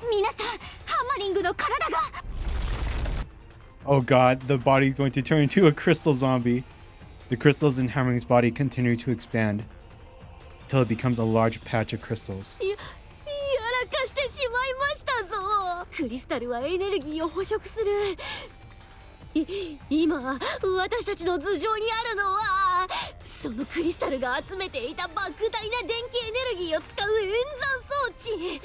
みる。皆さん、ハンマリングの体が。Oh god, the body's going to turn into a crystal zombie. The crystals in Hammering's body continue to expand until it becomes a large patch of crystals. やらかしてしまいましたぞ。クリスタルはエネルギーを捕食する。今私たちの頭上にあるのはそのクリスタルが集めていた莫大な電気エネルギーを使う演算装置。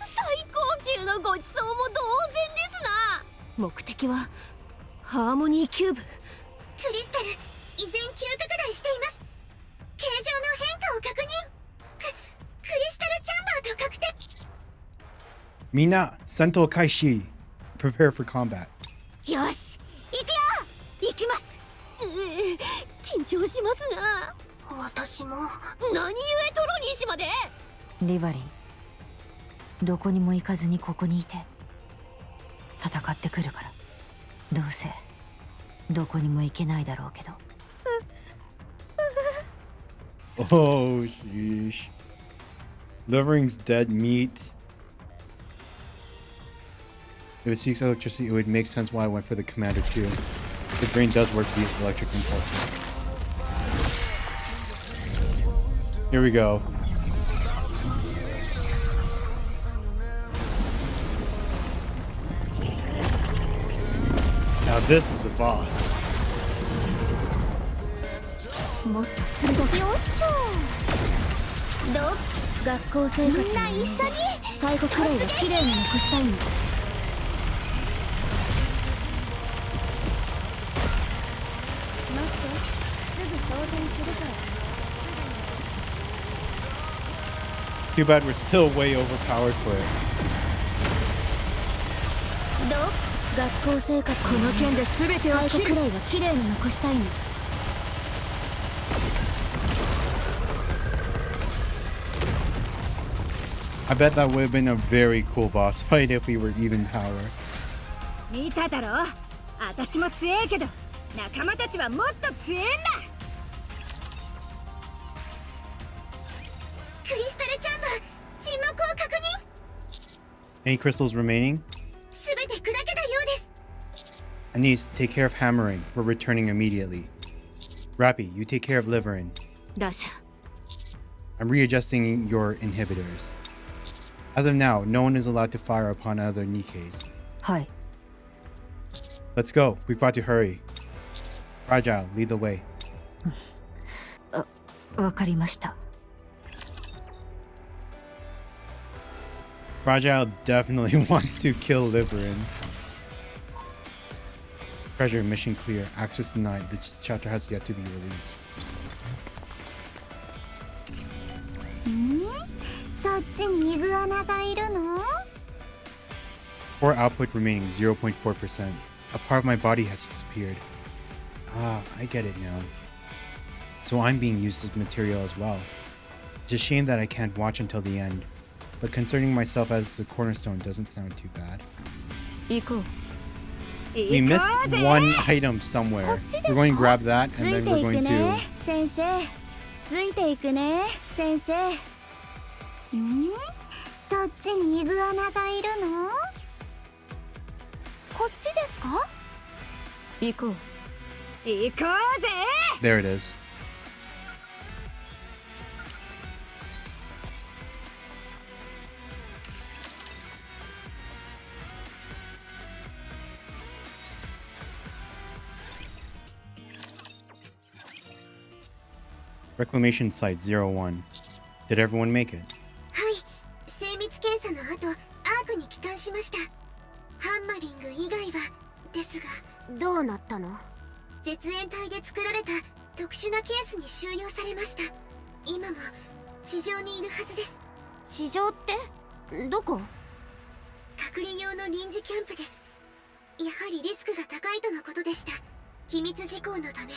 最高級のごちそうも同然ですな。目的はハーモニーキューブ。クリスタル依然急拡大しています。形状の変化を確認。クリスタルチャンバーと確定。Mina, Sento Kaishi. Prepare for combat. よし行くよ。行きます。緊張しますな。私も。何故トロニー氏まで。リバリン、どこにも行かずにここにいて戦ってくるから。どうせどこにも行けないだろうけど。Oh, sheesh. Livering's dead meat. If it seeks electricity, it would make sense why I went for the commander too. The brain does work via electric impulses. Here we go. Now this is the boss. もっと鋭く。よいしょ。どう？学校生活みんな一緒に最後くらいは綺麗に残したいの。Too bad we're still way overpowered for it. どう？学校生活この件で全てを切る。最後くらいは綺麗に残したいの。I bet that would have been a very cool boss fight if we were even power. 見ただろ。私も強えけど仲間たちはもっと強えんだ。クリスタルチャンバー沈黙を確認。 Any crystals remaining? すべて砕けたようです。 Anise, take care of hammering. We're returning immediately. Rappy, you take care of Liverin. ラシャ。 I'm readjusting your inhibitors. As of now, no one is allowed to fire upon other Nikkes. はい。 Let's go. We've got to hurry. Fragile, lead the way. わかりました。Fragile definitely wants to kill Liverin. Treasure mission clear. Access denied. This chapter has yet to be released. そっちにイグアナがいるの？ Core output remaining 0.4%. A part of my body has disappeared. Ah, I get it now. So I'm being used as material as well. It's a shame that I can't watch until the end. But concerning myself as the cornerstone doesn't sound too bad. 行こう。We missed one item somewhere. We're going to grab that and then we're going to... 先生ついていくね先生。そっちにイグアナがいるの？こっちですか？行こう。行こうぜ。 There it is. Reclamation Site 01. Did everyone make it? はい、精密検査の後アークに帰還しました。ハンマリング以外はですが。どうなったの？絶縁体で作られた特殊なケースに収容されました。今も地上にいるはずです。地上ってどこ？隔離用の臨時キャンプです。やはりリスクが高いとのことでした。機密事項のため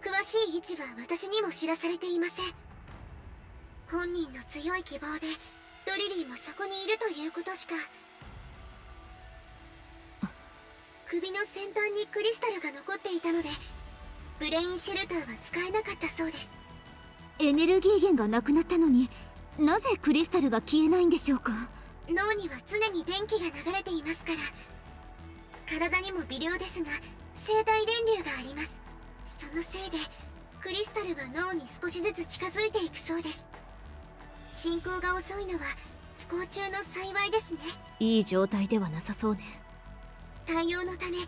詳しい位置は私にも知らされていません。本人の強い希望でドリリーもそこにいるということしか。首の先端にクリスタルが残っていたのでブレインシェルターは使えなかったそうです。エネルギー源がなくなったのになぜクリスタルが消えないんでしょうか？脳には常に電気が流れていますから。体にも微量ですが生体電流があります。そのせいでクリスタルは脳に少しずつ近づいていくそうです。進行が遅いのは不幸中の幸いですね。いい状態ではなさそうね。対応のため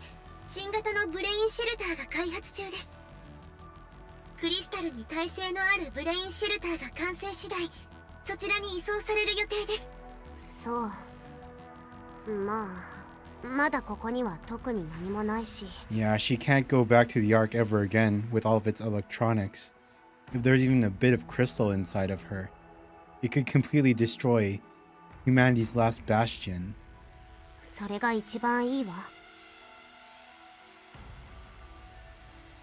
新型のブレインシェルターが開発中です。クリスタルに耐性のあるブレインシェルターが完成次第そちらに移送される予定です。そう。まあまだここには特に何もないし。 Yeah, she can't go back to the Ark ever again with all of its electronics. If there's even a bit of crystal inside of her, it could completely destroy humanity's last bastion. それが一番いいわ。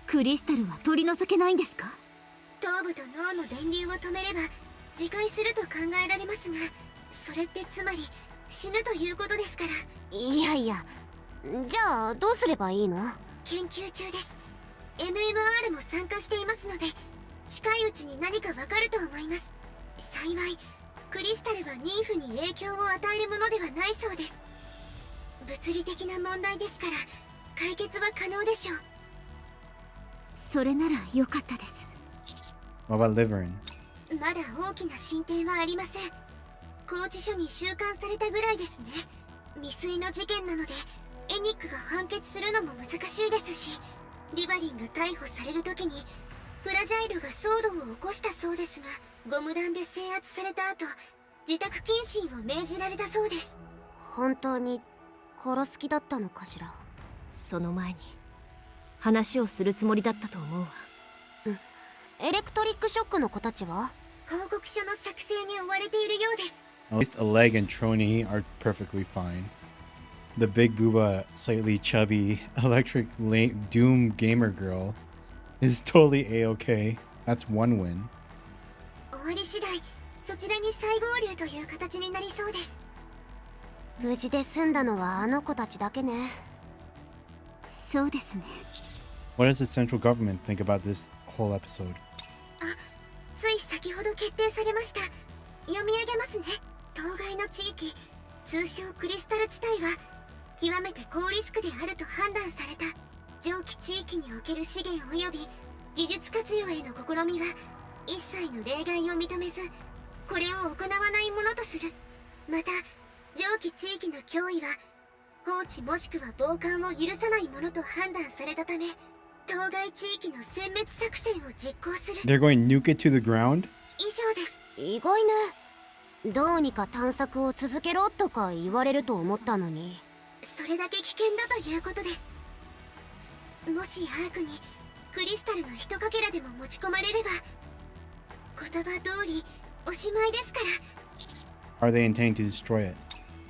クリスタルは取り除けないんですか？頭部と脳の電流を止めれば自壊すると考えられますが、それってつまり死ぬということですから。いやいや、じゃあどうすればいいの？研究中です。 MMR も参加していますので近いうちに何かわかると思います。幸いクリスタルは妊婦に影響を与えるものではないそうです。物理的な問題ですから解決は可能でしょう。それなら良かったです。 What about Liverin? まだ大きな進展はありません。拘置所に収監されたぐらいですね。未遂の事件なのでエニックが判決するのも難しいですし、リバリンが逮捕される時にフラジャイルが騒動を起こしたそうですが、ゴム弾で制圧された後自宅謹慎を命じられたそうです。本当に殺す気だったのかしら。その前に話をするつもりだったと思うわ。エレクトリックショックの子たちは？報告書の作成に追われているようです。At least Oleg and Trony are perfectly fine. The big booba, slightly chubby, electric doom gamer girl is totally a-okay. That's one win. 終わり次第そちらに再合流という形になりそうです。無事で済んだのはあの子たちだけね。そうですね。 What does the central government think about this whole episode? つい先ほど決定されました。読み上げますね。当該の地域通称クリスタル地帯は極めて高リスクであると判断された上記地域における資源及び技術活用への試みは一切の例外を認めずこれを行わないものとする。また上記地域の脅威は放置もしくは傍観を許さないものと判断されたため当該地域の殲滅作戦を実行する。 They're going nuke it to the ground? 以上です。意外ね。どうにか探索を続けろとか言われると思ったのに。それだけ危険だということです。もしアークにクリスタルの一かけらでも持ち込まれれば言葉通りおしまいですかAre ら。they intending to destroy it?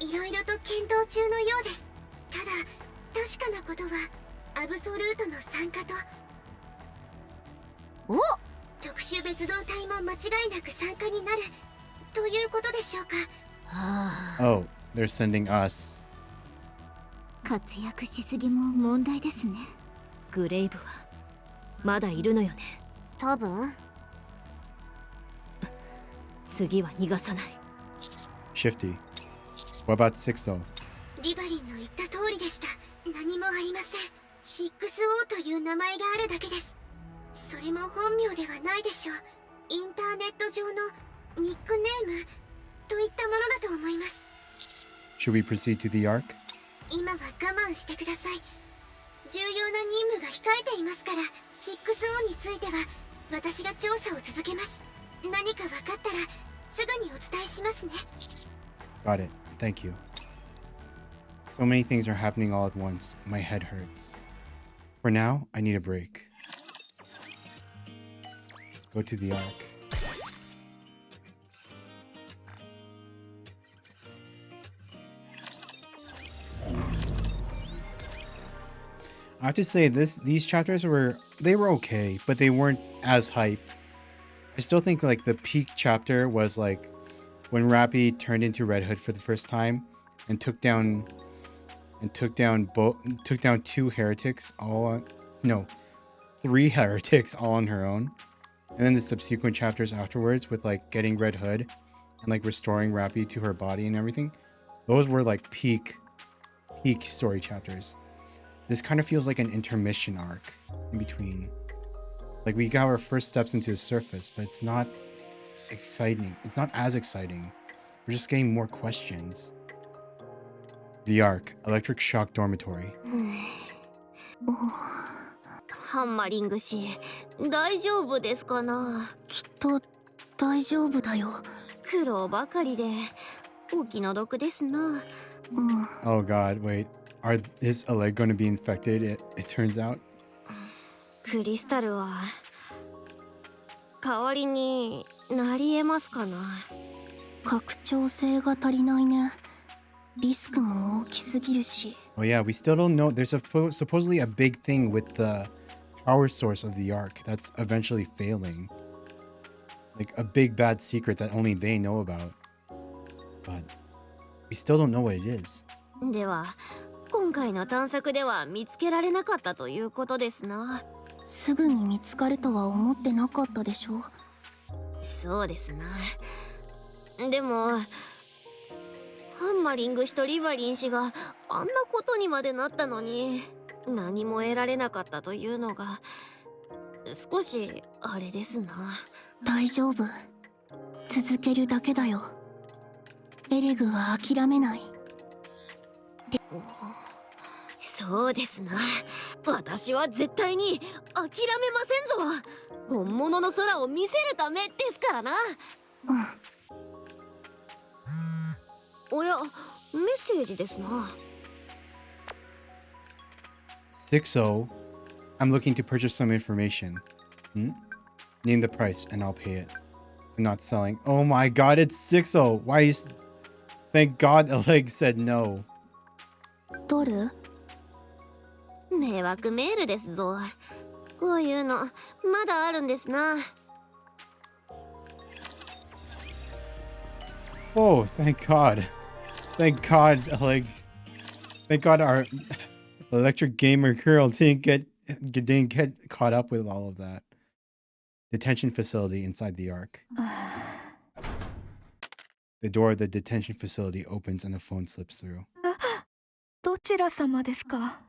いろいろと検討中のようです。ただ確かなことはアブソルートの参加と特殊別動隊も間違いなく参加になるということでしょうか。Oh, they're sending us. 活躍しすぎも問題ですね。グレイブはまだいるのよね。多分。次は逃がさない。 Shifty. What about Sixo? リバリンの言った通りでした。何もありません。6O という名前があるだけです。それも本名ではないでしょう。インターネット上のニックネームといったものだと思います。 Should we proceed to the Ark? 今は我慢してください。重要な任務が控えていますから 6O については私が調査を続けます。何か分かったらすぐにお伝えしますね。 Got it. Thank you. So many things are happening all at once. My head hurts. For now, I need a break. Go to the Ark. I have to say these chapters were okay, but they weren't as hype. I still think like the peak chapter was like when Rappy turned into Red Hood for the first time and took down two heretics three heretics all on her own. And then the subsequent chapters afterwards with like getting Red Hood and like restoring Rappy to her body and everything. Those were like peak story chapters. This kind of feels like an intermission arc in between. Like we got our first steps into the surface, but it's not exciting. It's not as exciting. We're just getting more questions. The Ark, Electric Shock Dormitory. ハンマリング氏、大丈夫ですかな。きっと大丈夫だよ。苦労ばかりでお気の毒ですな。Oh god, wait. Is a leg going to be infected? It turns out. クリスタルは代わりになりえますかな。拡張性が足りないね。リスクも大きすぎるし。Oh yeah, we still don't know. There's supposedly a big thing with the power source of the Ark that's eventually failing. Like a big bad secret that only they know about. But we still don't know what it is. では、今回の探索では見つけられなかったということですな。すぐに見つかるとは思ってなかったでしょ。そうですな。でもハンマリング氏とリヴァリン氏があんなことにまでなったのに何も得られなかったというのが少しあれですな。大丈夫。続けるだけだよ。エレグは諦めない。でもそうですな。私は絶対に諦めませんぞ。本物の空を見せるためですからな。おや、メッセージですな。60. I'm looking to purchase some information. Name the price and I'll pay it. I'm not selling. Oh my god, it's 60. Why is... Thank god Oleg said no. 取る？迷惑メールですぞ。こういうのまだあるんですな。Oh, thank god. Thank god, Oleg. Thank god our electric gamer girl didn't get caught up with all of that. Detention facility inside the Ark. The door of the detention facility opens and a phone slips through. どちら様ですか?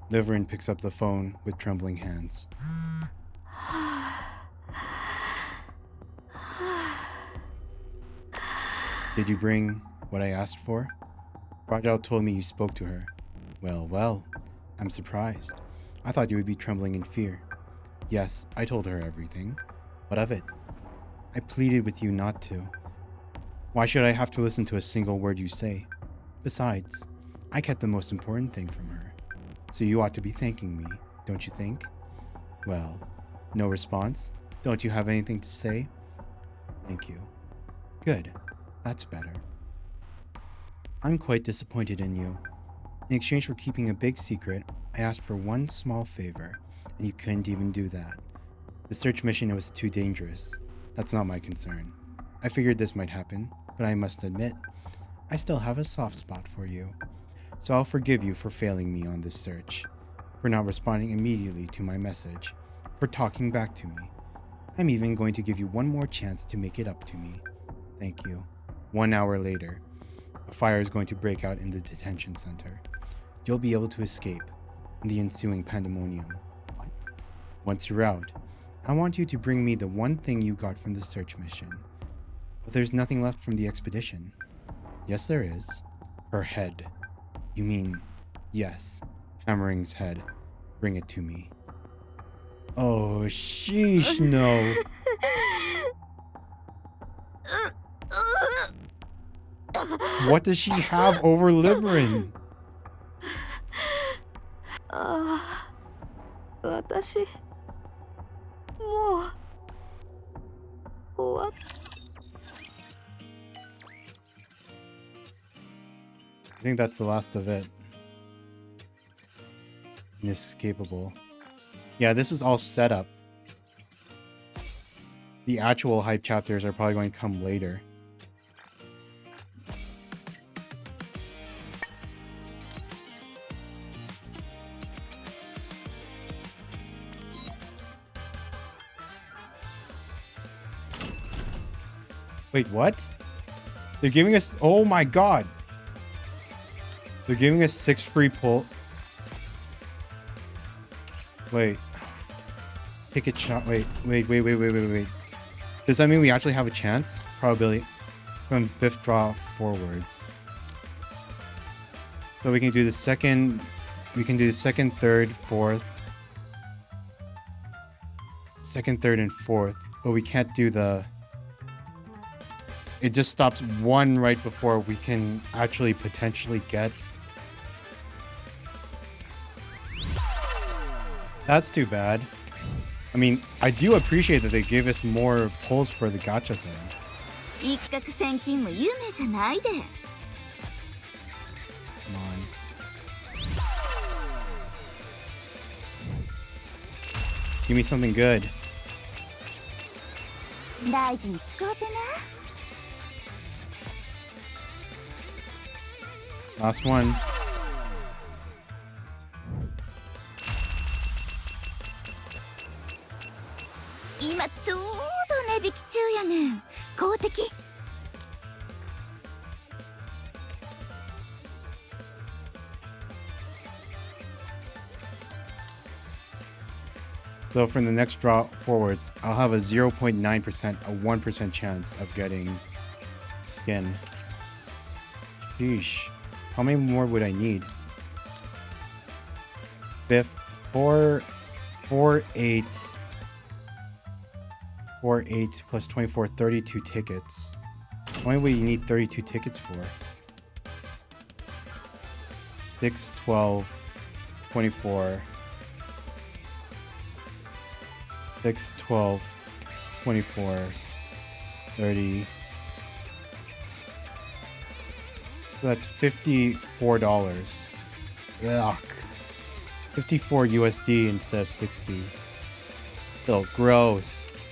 Liverin picks up the phone with trembling hands. Did you bring what I asked for? Rajal told me you spoke to her. Well, I'm surprised. I thought you would be trembling in fear. Yes, I told her everything. What of it? I pleaded with you not to. Why should I have to listen to a single word you say? Besides, I kept the most important thing from her. So you ought to be thanking me, don't you think? Well, no response? Don't you have anything to say? Thank you. Good. That's better. I'm quite disappointed in you. In exchange for keeping a big secret, I asked for one small favor, and you couldn't even do that. The search mission was too dangerous. That's not my concern. I figured this might happen, but I must admit, I still have a soft spot for you. So I'll forgive you for failing me on this search, for not responding immediately to my message, for talking back to me. I'm even going to give you one more chance to make it up to me. Thank you. 1 hour later, a fire is going to break out in the detention center. You'll be able to escape in the ensuing pandemonium. Once you're out, I want you to bring me the one thing you got from the search mission. But there's nothing left from the expedition. Yes, there is. Her head. You mean, yes, Hammering's head. Bring it to me. Oh, sheesh, no. What does she have over Liverin? 私もう終わっ I think that's the last of it. Inescapable. Yeah, this is all set up. The actual hype chapters are probably going to come later. Wait, what? They're giving us... Oh my god! They're giving us 6 free pull. Wait. Ticket shot. Wait. Does that mean we actually have a chance? Probability from 5th draw forwards. So we can do the second. We can do the second, third, fourth. Second, third, and fourth. But we can't do the. It just stops one right before we can actually potentially get. That's too bad. I mean, I do appreciate that they gave us more pulls for the gacha thing. 一攫千金も夢じゃないで。 Come on. Give me something good. 大事に使うてな。 Last one. 今ちょうど値引き中やねん。公的。 So from the next draw forwards, I'll have a 0.9%, a 1% chance of getting skin. Sheesh. How many more would I need? 5th, 4, 8 plus 24, 32 tickets. How many would you need 32 tickets for? 6, 12, 24. 6, 12, 24, 30. So that's $54. Yuck. 54 USD instead of 60. Still gross.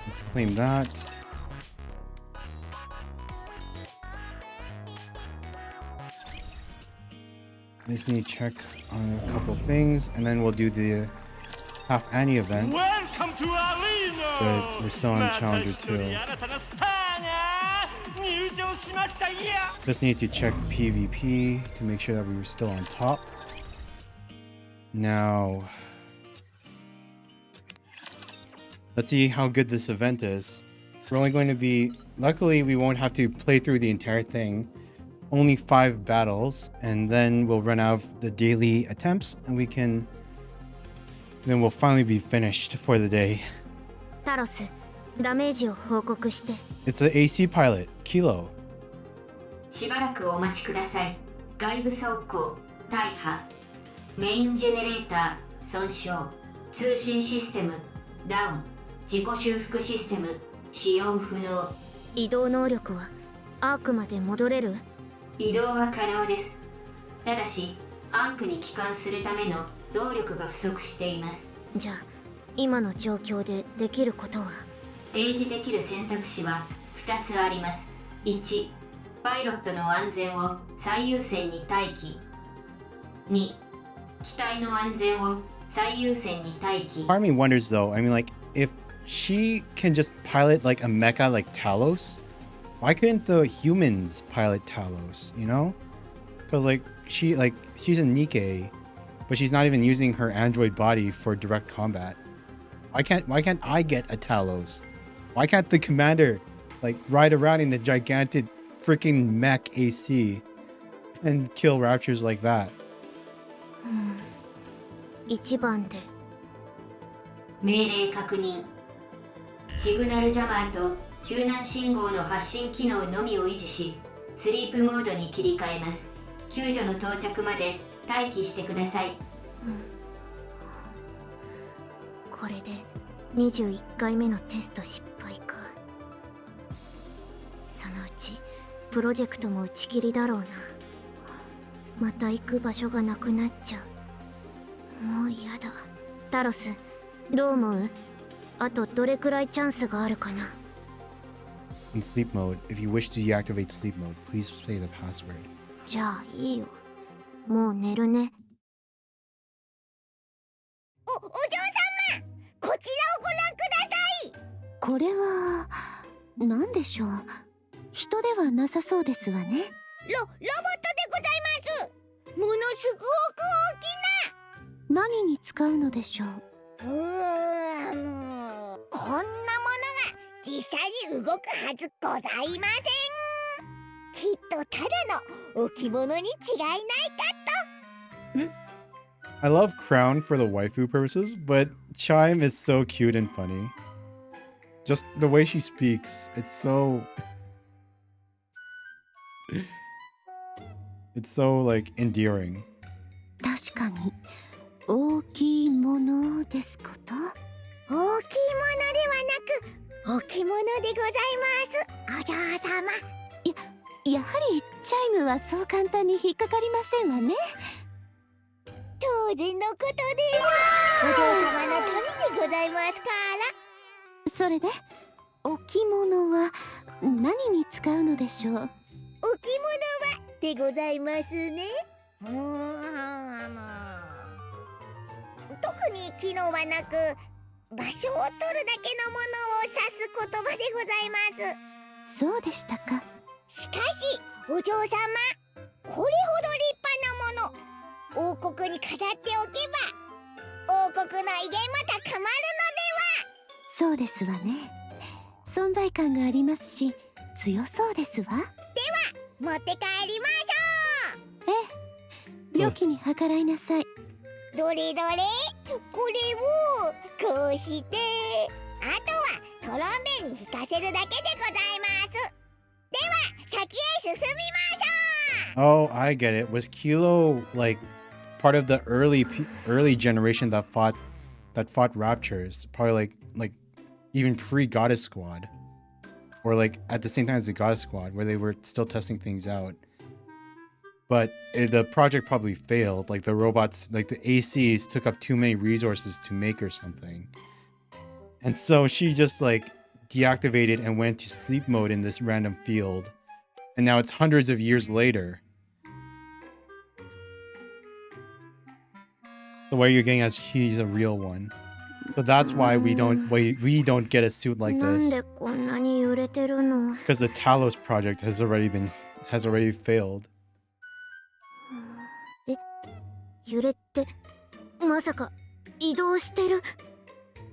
Let's claim that. I just need to check on a couple things, and then we'll do the half Annie event. Welcome to Arena! But we're still on Challenger 2. Just need to check PvP to make sure that we were still on top. Now, let's see how good this event is. We're only going to be... Luckily, we won't have to play through the entire thing. Only 5 battles, and then we'll run out of the daily attempts, and we can... Then we'll finally be finished for the day. タロス、ダメージを報告して。 It's an AC pilot, Kilo. しばらくお待ちください。外部走行、大破。メインジェネレーター、損傷。通信システム、ダウン。自己修復システム、使用不能。移動能力はアークまで戻れる？移動は可能です。ただし、アークに帰還するための動力が不足しています。じゃあ、今の状況でできることは？提示できる選択肢は2つあります。1、パイロットの安全を最優先に待機。2、機体の安全を最優先に待機。Part of me wonders though, I mean like, if she can just pilot like a mecha like Talos, why couldn't the humans pilot Talos, you know? Because like she's a Nikke, but she's not even using her android body for direct combat. Why can't I get a Talos? Why can't the commander like ride around in a gigantic freaking mech AC and kill raptors like that? 1番で。命令確認。シグナルジャマーと救難信号の発信機能のみを維持し、スリープモードに切り替えます。救助の到着まで待機してください。これで21回目のテスト失敗か。そのうちプロジェクトも打ち切りだろうな。また行く場所がなくなっちゃう。もう嫌だ。タロス、どう思う？あとどれくらいチャンスがあるかな？ In sleep mode, if you wish to deactivate sleep mode, please say the password. じゃあいいよ。もう寝るね。お嬢様、こちらをご覧ください。これは何でしょう？人ではなさそうですわね。ロボットでございます。ものすごく大き何に使うのでしょう？な。こんなものが実際に動くはずございません。きっとただの置物に違いないかと。I love Crown for the waifu purposes, but Chime is so cute and funny. Just the way she speaks, it's so like endearing. 確かに大きいものですこと。大きいものではなく置物でございます。お嬢様。やはりチャイムはそう簡単に引っかかりませんわね。当然のことです。お嬢様のためにございますから。それで置物は何に使うのでしょう？置物はでございますね。特に機能はなく、場所を取るだけのものを指す言葉でございます。そうでしたか。しかしお嬢様、これほど立派なもの王国に飾っておけば王国の威厳も高まるのでは。そうですわね。存在感がありますし強そうですわ。では持って帰りましょう。ええ、良きに計らいなさい。どれどれ、これをこうして、あとはトロンベに弾かせるだけでございます。では先へ進みましょう。 Oh, I get it. Was Kilo like part of the early generation that fought Raptures? Probably like even pre-Goddess Squad, or like at the same time as the Goddess Squad, where they were still testing things out. But the project probably failed. Like the robots, like the ACs took up too many resources to make or something. And so she just like deactivated and went to sleep mode in this random field. And now it's hundreds of years later. So what you're getting as he's a real one. So that's why we don't get a suit like なん this. でこんなに揺れてるの？ Because the Talos project has already failed. 揺れってまさか移動してる？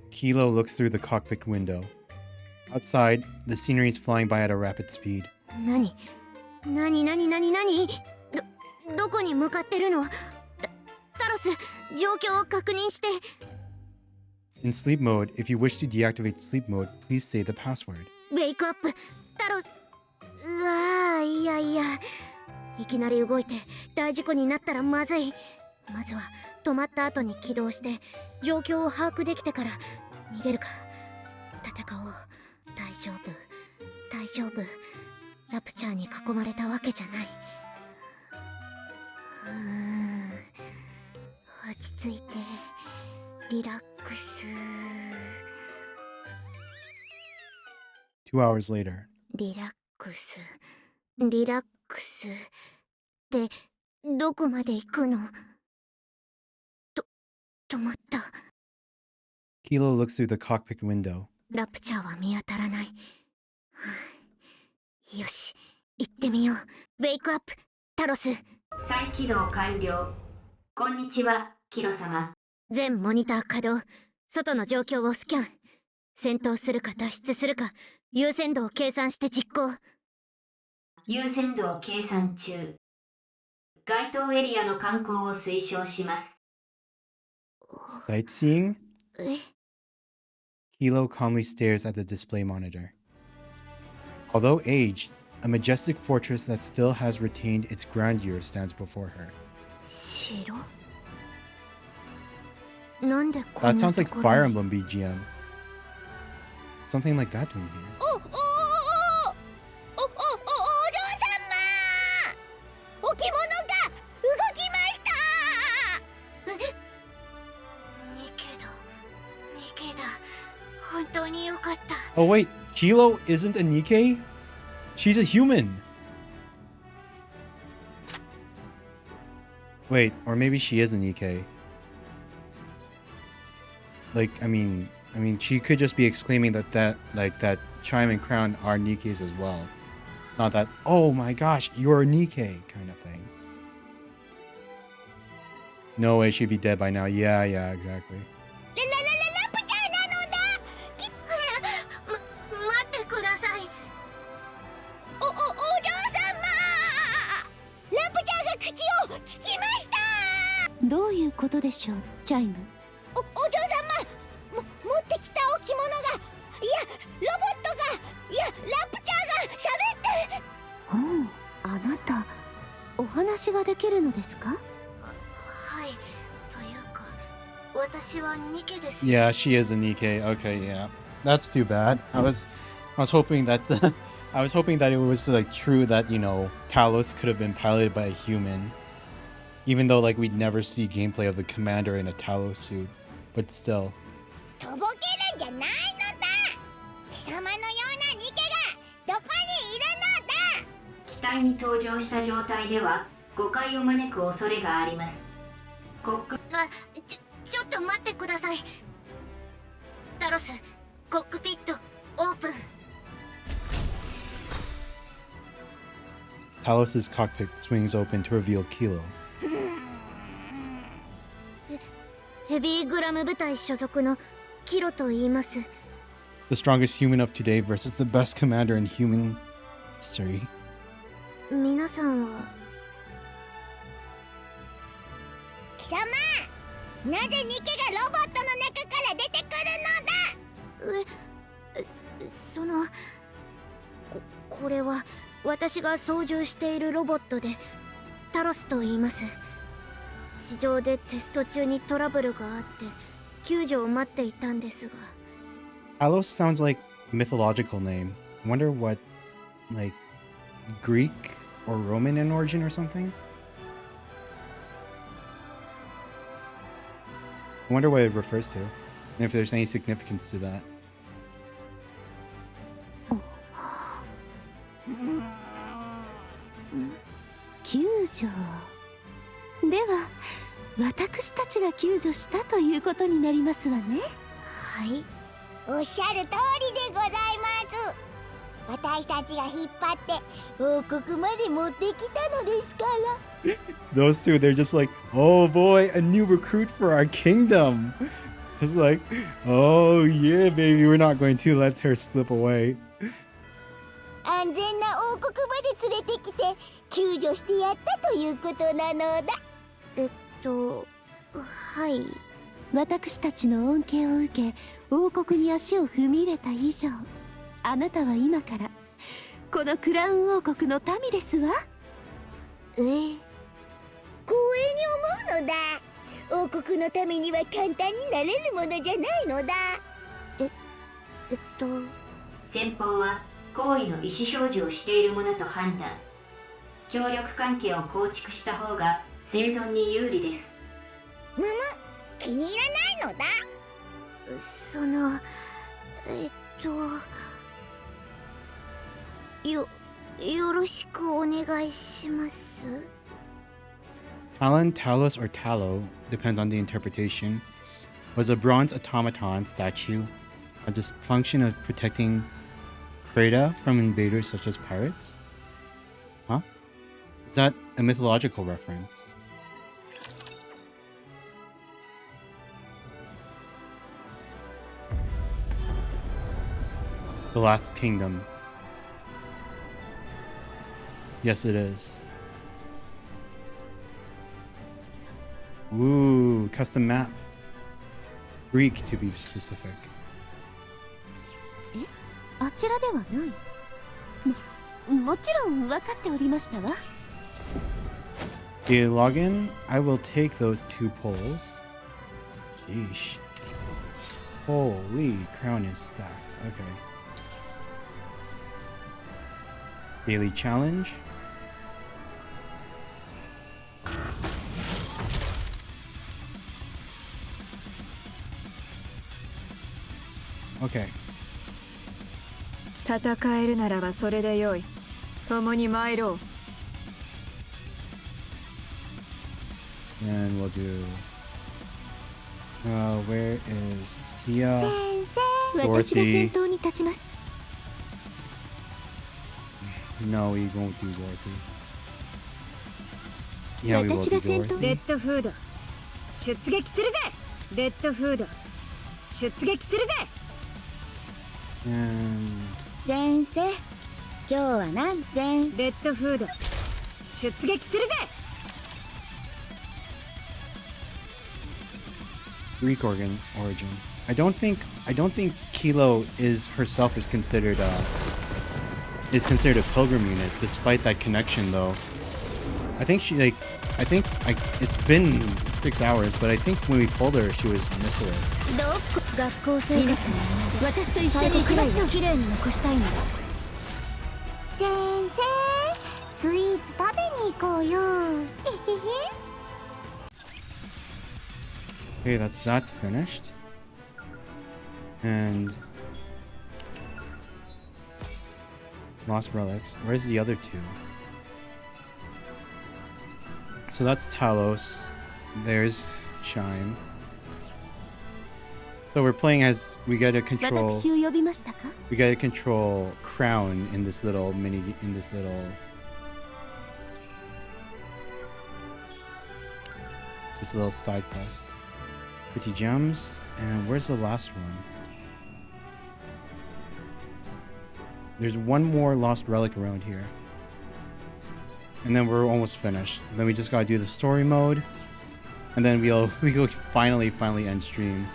Kilo looks through the cockpit window. Outside, the scenery is flying by at a rapid speed. 何どこに向かってるの？タロス、状況を確認して。 In sleep mode, if you wish to deactivate sleep mode, please say the password. ウェイクアップ、タロス。うわー、いやいきなり動いて大事故になったらまずい。まずは止まった後に起動して状況を把握できてから逃げるか。戦おう。大丈夫。ラプチャーに囲まれたわけじゃない。落ち着いてリラックス。 2 hours later. リラックスってどこまで行くの？止まった。 Kilo looks through the cockpit window. ラプチャーは見当たらない。よし、行ってみよう。ウェイクアップ、タロス。再起動完了。こんにちは、キロ様。全モニター稼働。外の状況をスキャン。戦闘するか脱出するか、優先度を計算して実行。優先度を計算中。該当エリアの観光を推奨します。 Sightseeing? え？ Kilo calmly stares at the display monitor. Although aged, a majestic fortress that still has retained its grandeur stands before her. 城？なんでこん That な sounds like ところ Fire に？ Emblem BGM. Something like that doing here. お嬢様、置物が動きました。ニケだ。Oh wait, Kilo isn't a Nikke? She's a human. Wait, or maybe she is a Nikke. Like, I mean, she could just be exclaiming that chime and crown are Nikkes as well. Not that, oh my gosh, you're a Nikke kind of thing. No way she'd be dead by now. Yeah, exactly. 待ってください。お嬢様。ラプチャーが口を聞きました。どういうことでしょう、チャイム。お嬢様。持ってきた置物が、いやロボットが、いやラプチャーが喋って。おう、あなたお話ができるのですか？はい、というか私はニケです。 Yeah, she is a Nikke. Okay, yeah. That's too bad. I was hoping that I was hoping that it was like true that, you know, Talos could have been piloted by a human. Even though like we'd never see gameplay of the commander in a Talos suit. But still. とぼけるんじゃないのだ。貴様のようなニケがどこにいるのだ。機体に登場した状態では誤解を招く恐れがあります。コックちょっと待ってください。タロス、コックピットオープン。 Talos's cockpit swings open to reveal Kilo. ヘビーグラム部隊所属のキロと言います。 The strongest human of today versus the best commander in human history. 皆さんは貴様、なぜニケがロボットの中から出てくるのだ。そのこれは私が操縦しているロボットでタロスと言います。地上でテスト中にトラブルがあって救助を待っていたんですが。 Talos sounds like a mythological name. I wonder what, like, Greek or Roman in origin or something? I wonder what it refers to, and if there's any significance to that. 救助では私たちが救助したということになりますわね。はい、おっしゃる通りでございます。私たちが引っ張って王国まで持ってきたのですから。 Those two, they're just like, oh boy, a new recruit for our kingdom. Just like, oh yeah, baby, we're not going to let her slip away. 安全な王国まで連れてきて救助してやったということなのだ。はい。私たちの恩恵を受け王国に足を踏み入れた以上、あなたは今からこのクラウン王国の民ですわ。光栄に思うのだ。王国のためには簡単になれるものじゃないのだ。先方は行為の意思表示をしているものと判断。協力関係を構築した方が生存に有利です。気に入らないのだ。そのよろしくお願いします。 Talon, Talos, or Talo, depends on the interpretation, was a bronze automaton statue of the function of protecting Creta from invaders such as pirates? Huh? Is that a mythological reference? The Last Kingdom. Yes, it is. Ooh, custom map. Greek to be specific. あちらではない。もちろん分かっておりましたわ。Okay, login. I will take those 2 poles. Sheesh. Holy, crown is stacked. Okay. Daily challenge. Okay. 戦えるならばそれでよい。共に参ろう。 And we'll do. Where is Tia? 先生、私が先頭に立ちます。 No, we won't do Dorothy. Yeah, we will 私 do が先頭。 Dorothy. レッドフード出撃するぜ。レッドフード出撃するぜ。 And 先生、今日は何千。レッドフード出撃するぜ。 Greek origin. I don't think Kilo is herself is considered a pilgrim unit, despite that connection though. I think it's been 6 hours, but I think when we pulled her, she was missileless. 学校生活に私と一緒に行きましょう。綺麗に残したいなら。先生、スイーツ食べに行こうよ。 Okay, that's that finished. And Lost Relics. Where's the other two? So that's Talos. There's Shine. So we're playing as we get to control. 私を呼びましたか？ We get to control Crown in this little side quest. 50 gems, and where's the last one? There's one more lost relic around here. And then we're almost finished. Then we just gotta do the story mode. And then we'll finally end stream.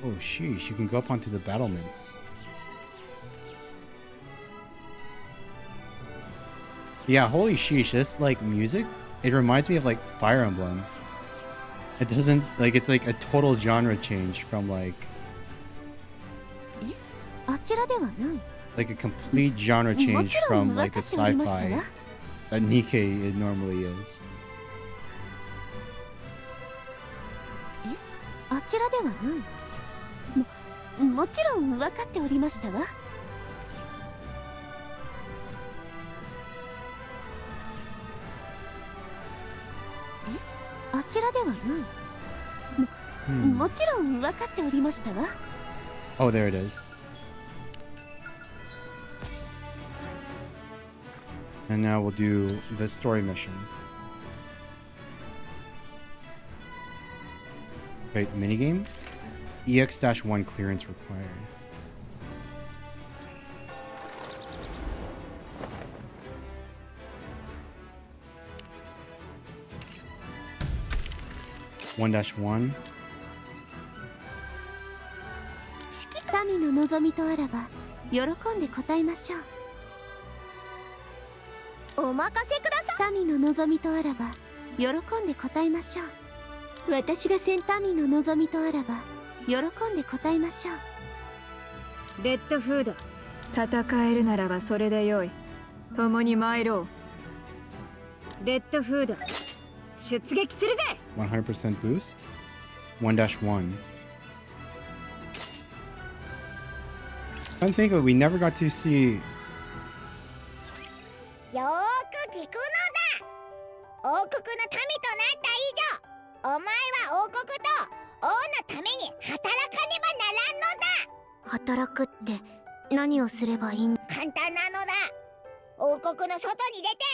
Oh sheesh, you can go up onto the battlements. Yeah, holy sheesh, this like music, it reminds me of like Fire Emblem. It doesn't like, it's like a total genre change from like あちらではない。 like a complete genre change from like a sci-fi that Nikke normally is. あちらではない。もちろん分かっておりましたわ。あちらではない。もちろん分かっておりましたわ。 Oh, there it is. And now we'll do the story missions. Wait, minigame? EX-1 clearance required. (1-1) 民の望みとあらば喜んで答えましょう。お任せください。民の望みとあらば喜んで答えましょう。私が民の望みとあらば喜んで答えましょう。レッドフード戦えるならばそれでよい。共に参ろう。レッドフード出撃するぜ。 100% boost. 1-1. I think we never got to see. よーく聞くのだ。王国の民となった以上、お前は王国と王のために働かねばならんのだ。働くって何をすればいいん？簡単なのだ。王国の外に出て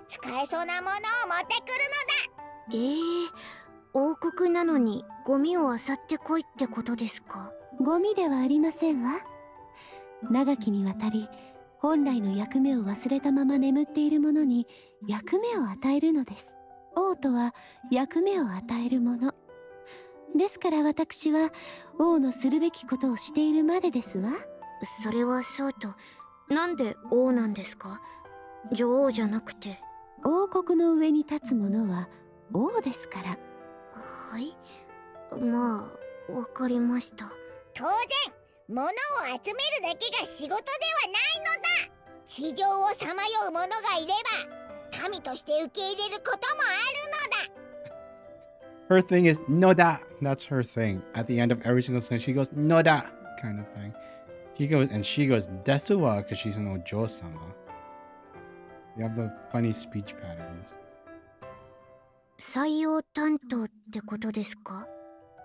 使えそうなものを持ってくるのだ。王国なのにゴミを漁ってこいってことですか？ゴミではありませんわ。長きにわたり本来の役目を忘れたまま眠っている者に役目を与えるのです。王とは役目を与えるものですから、私は王のするべきことをしているまでですわ。それはそうと、なんで王なんですか？女王じゃなくて。王国の上に立つ者は王ですから。はい、まあわかりました。当然物を集めるだけが仕事ではないのだ。地上をさまよう者がいれば民として受け入れることもあるのだ。 Her thing is Noda. That's her thing. At the end of every single sentence, she goes Noda. kind of thing. She goes Desuwa because she's an Ojo-sama. You have the funny speech patterns. 採用担当ってことですか？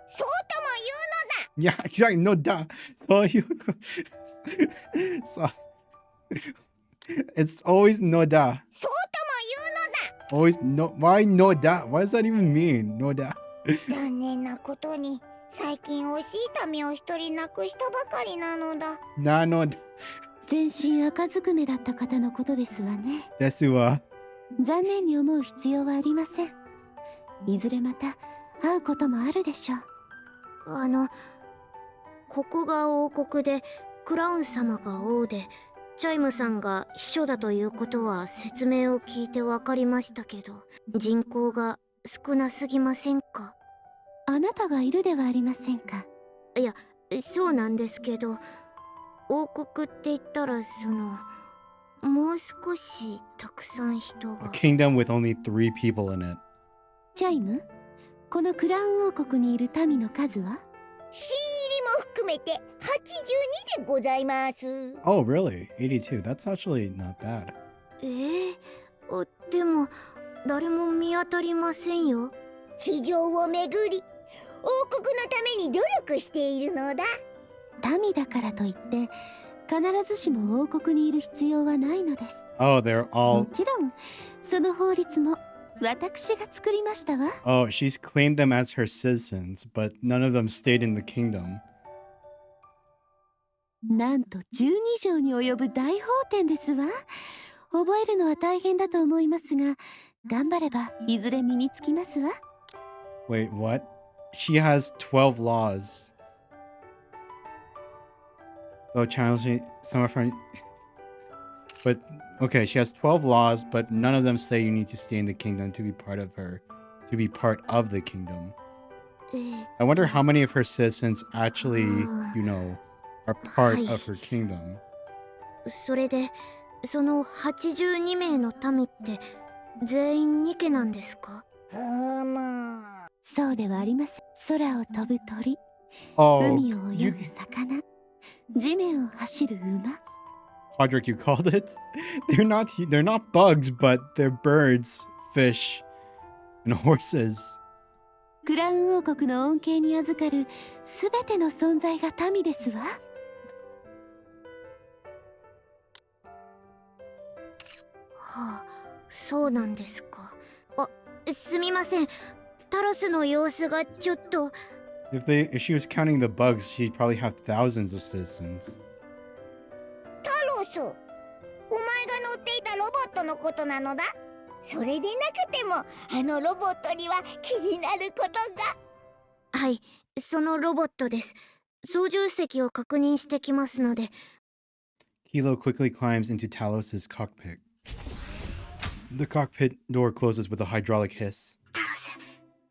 そうとも Yeah, exactly. No da. So you. So it's always no da. そうとも Always no. Why no da? What does that even mean? No da. 言うのだ。残念なことに最近惜しい民を一人亡くしたばかりなのだ。Nah, no. 全身赤ずくめだった方のことですわね。Desuwa. 残念に思う必要はありません。いずれまた会うこともあるでしょう。ここが王国でクラウン様が王でチャイムさんが秘書だということは説明を聞いて分かりましたけど、人口が少なすぎませんか？あなたがいるではありませんか。いや、そうなんですけど、王国って言ったらもう少したくさん人が。 A kingdom with only 3 people in it. チャイム、このクラウン王国にいる民の数は？新入りも含めて82でございます。Oh, really? 82. That's actually not bad. でも誰も見当たりませんよ。地上をめぐり王国のために努力しているのだ。民だからといって必ずしも王国にいる必要はないのです。Oh, they're も all. ちろんその法律も私が作りましたわ。 Oh, she's claimed them as her citizens, but none of them stayed in the kingdom. なんと12条に及ぶ大法典ですわ。覚えるのは大変だと思いますが、頑張ればいずれ身につきますわ。 Wait, what? She has 12 laws. Though challenging some of her. But okay, she has 12 laws, but none of them say you need to stay in the kingdom to be part of the kingdom. I wonder how many of her citizens actually, are part of her kingdom. それでその82名の民って全員ニケなんですか？そうではありません。空を飛ぶ鳥、 Oh, 海を泳ぐ魚、地面を走る馬。 Quadric, you called it? They're not bugs, but they're birds, fish, and horses. クラウン王国の恩恵に預かるすべての存在が民ですわ。はあ、そうなんですか。すみません。タロスの様子がちょっと。 If she was counting the bugs, she'd probably have thousands of citizens. タロス、お前が乗っていたロボットのことなのだ。それでなくてもあのロボットには気になることが。はい、そのロボットです。操縦席を確認してきますので。 Kilo quickly climbs into Talos's cockpit. The cockpit door closes with a hydraulic hiss.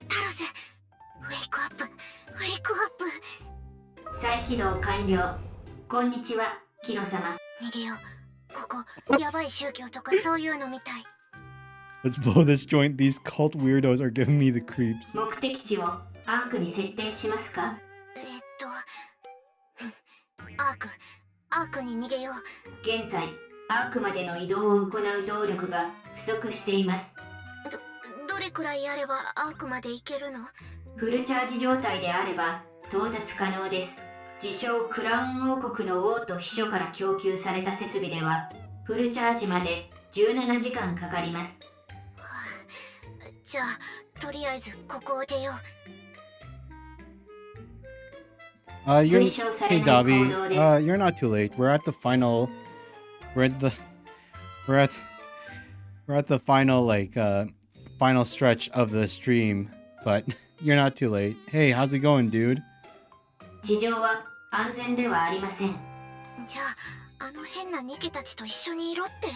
タロス、ウェイクアップ、ウェイクアップ。再起動完了。こんにちは、キロ様。逃げよう。ここ、やばい宗教とかそういうのみたい。 Let's blow this joint. These cult weirdos are giving me the creeps. 目的地をアークに設定しますか？アークに逃げよう。現在、アークまでの移動を行う動力が不足しています。どれくらいあればアークまで行けるの？フルチャージ状態であれば到達可能です。自称クラウン王国の王と秘書から供給された設備ではフルチャージまで17時間かかります。じゃあとりあえずここを出よう。Hey Dobby, you're not too late. We're at the final. We're at the final final stretch of the stream, but you're not too late. Hey, how's it going, dude? 地上は安全ではありません。じゃああの変なニケたちと一緒にいろって。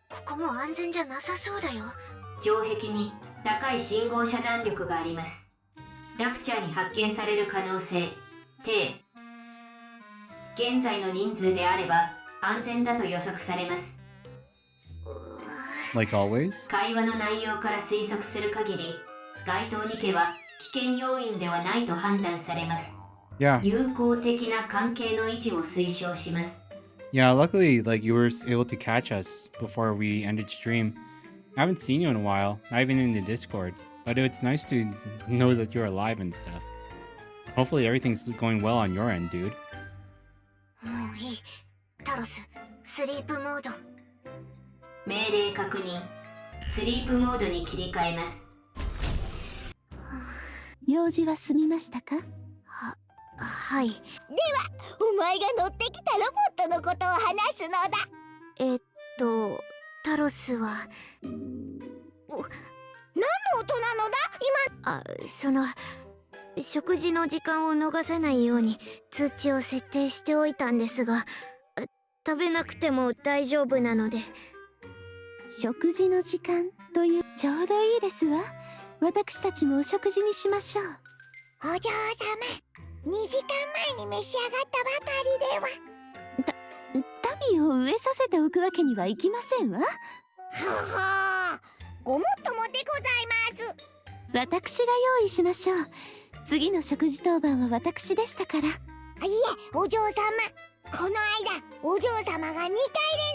ここも安全じゃなさそうだよ。城壁に高い信号遮断力があります。ラプチャーに発見される可能性低。現在の人数であれば安全だと予測されます。Like always? 会話の内容から推測する限り、該当ニケは危険要因ではないと判断されます。Yeah. 友好的な関係の維持を推奨します。 Yeah, luckily, like, you were able to catch us before we ended stream. I haven't seen you in a while, not even in the Discord, but it's nice to know that you're alive and stuff. Hopefully everything's going well on your end, dude. もういい。タロス、スリープモード。命令確認。スリープモードに切り替えます。用事は済みましたか？はい。ではお前が乗ってきたロボットのことを話すのだ。タロスは何の音なのだ今。食事の時間を逃さないように通知を設定しておいたんですが、食べなくても大丈夫なので。食事の時間というちょうどいいですわ。私たちもお食事にしましょう。お嬢様、2時間前に召し上がったばかりでは。民を植えさせておくわけにはいきませんわ。ははごもっともでございます。私が用意しましょう。次の食事当番は私でしたから。いえ、お嬢様、この間お嬢様が2回連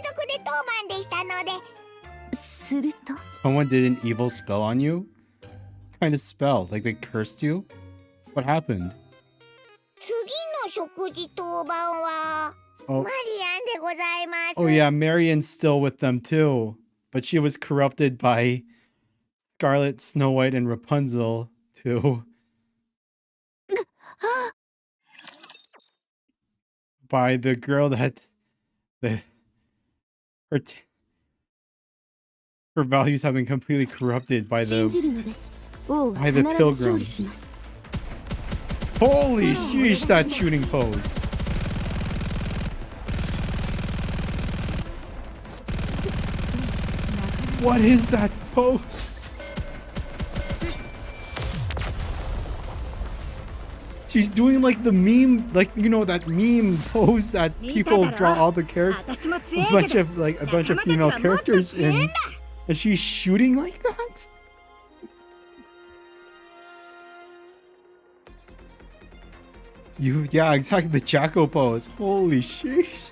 続で当番でしたので。すると Someone did an evil spell on you? What kind of spell? Like they cursed you? What happened? 次の食事当番は Oh. マリアンでございます。 Oh yeah, Marian's still with them too. But she was corrupted by Scarlet, Snow White, and Rapunzel too. By the girl that her values have been completely corrupted by the pilgrims. Holy sheesh, that shooting pose. What is that pose? She's doing like the meme, like, you know, that meme pose that people draw all the characters, a bunch of female characters in, and she's shooting like that? Yeah, exactly, the Jacko pose. Holy sheesh.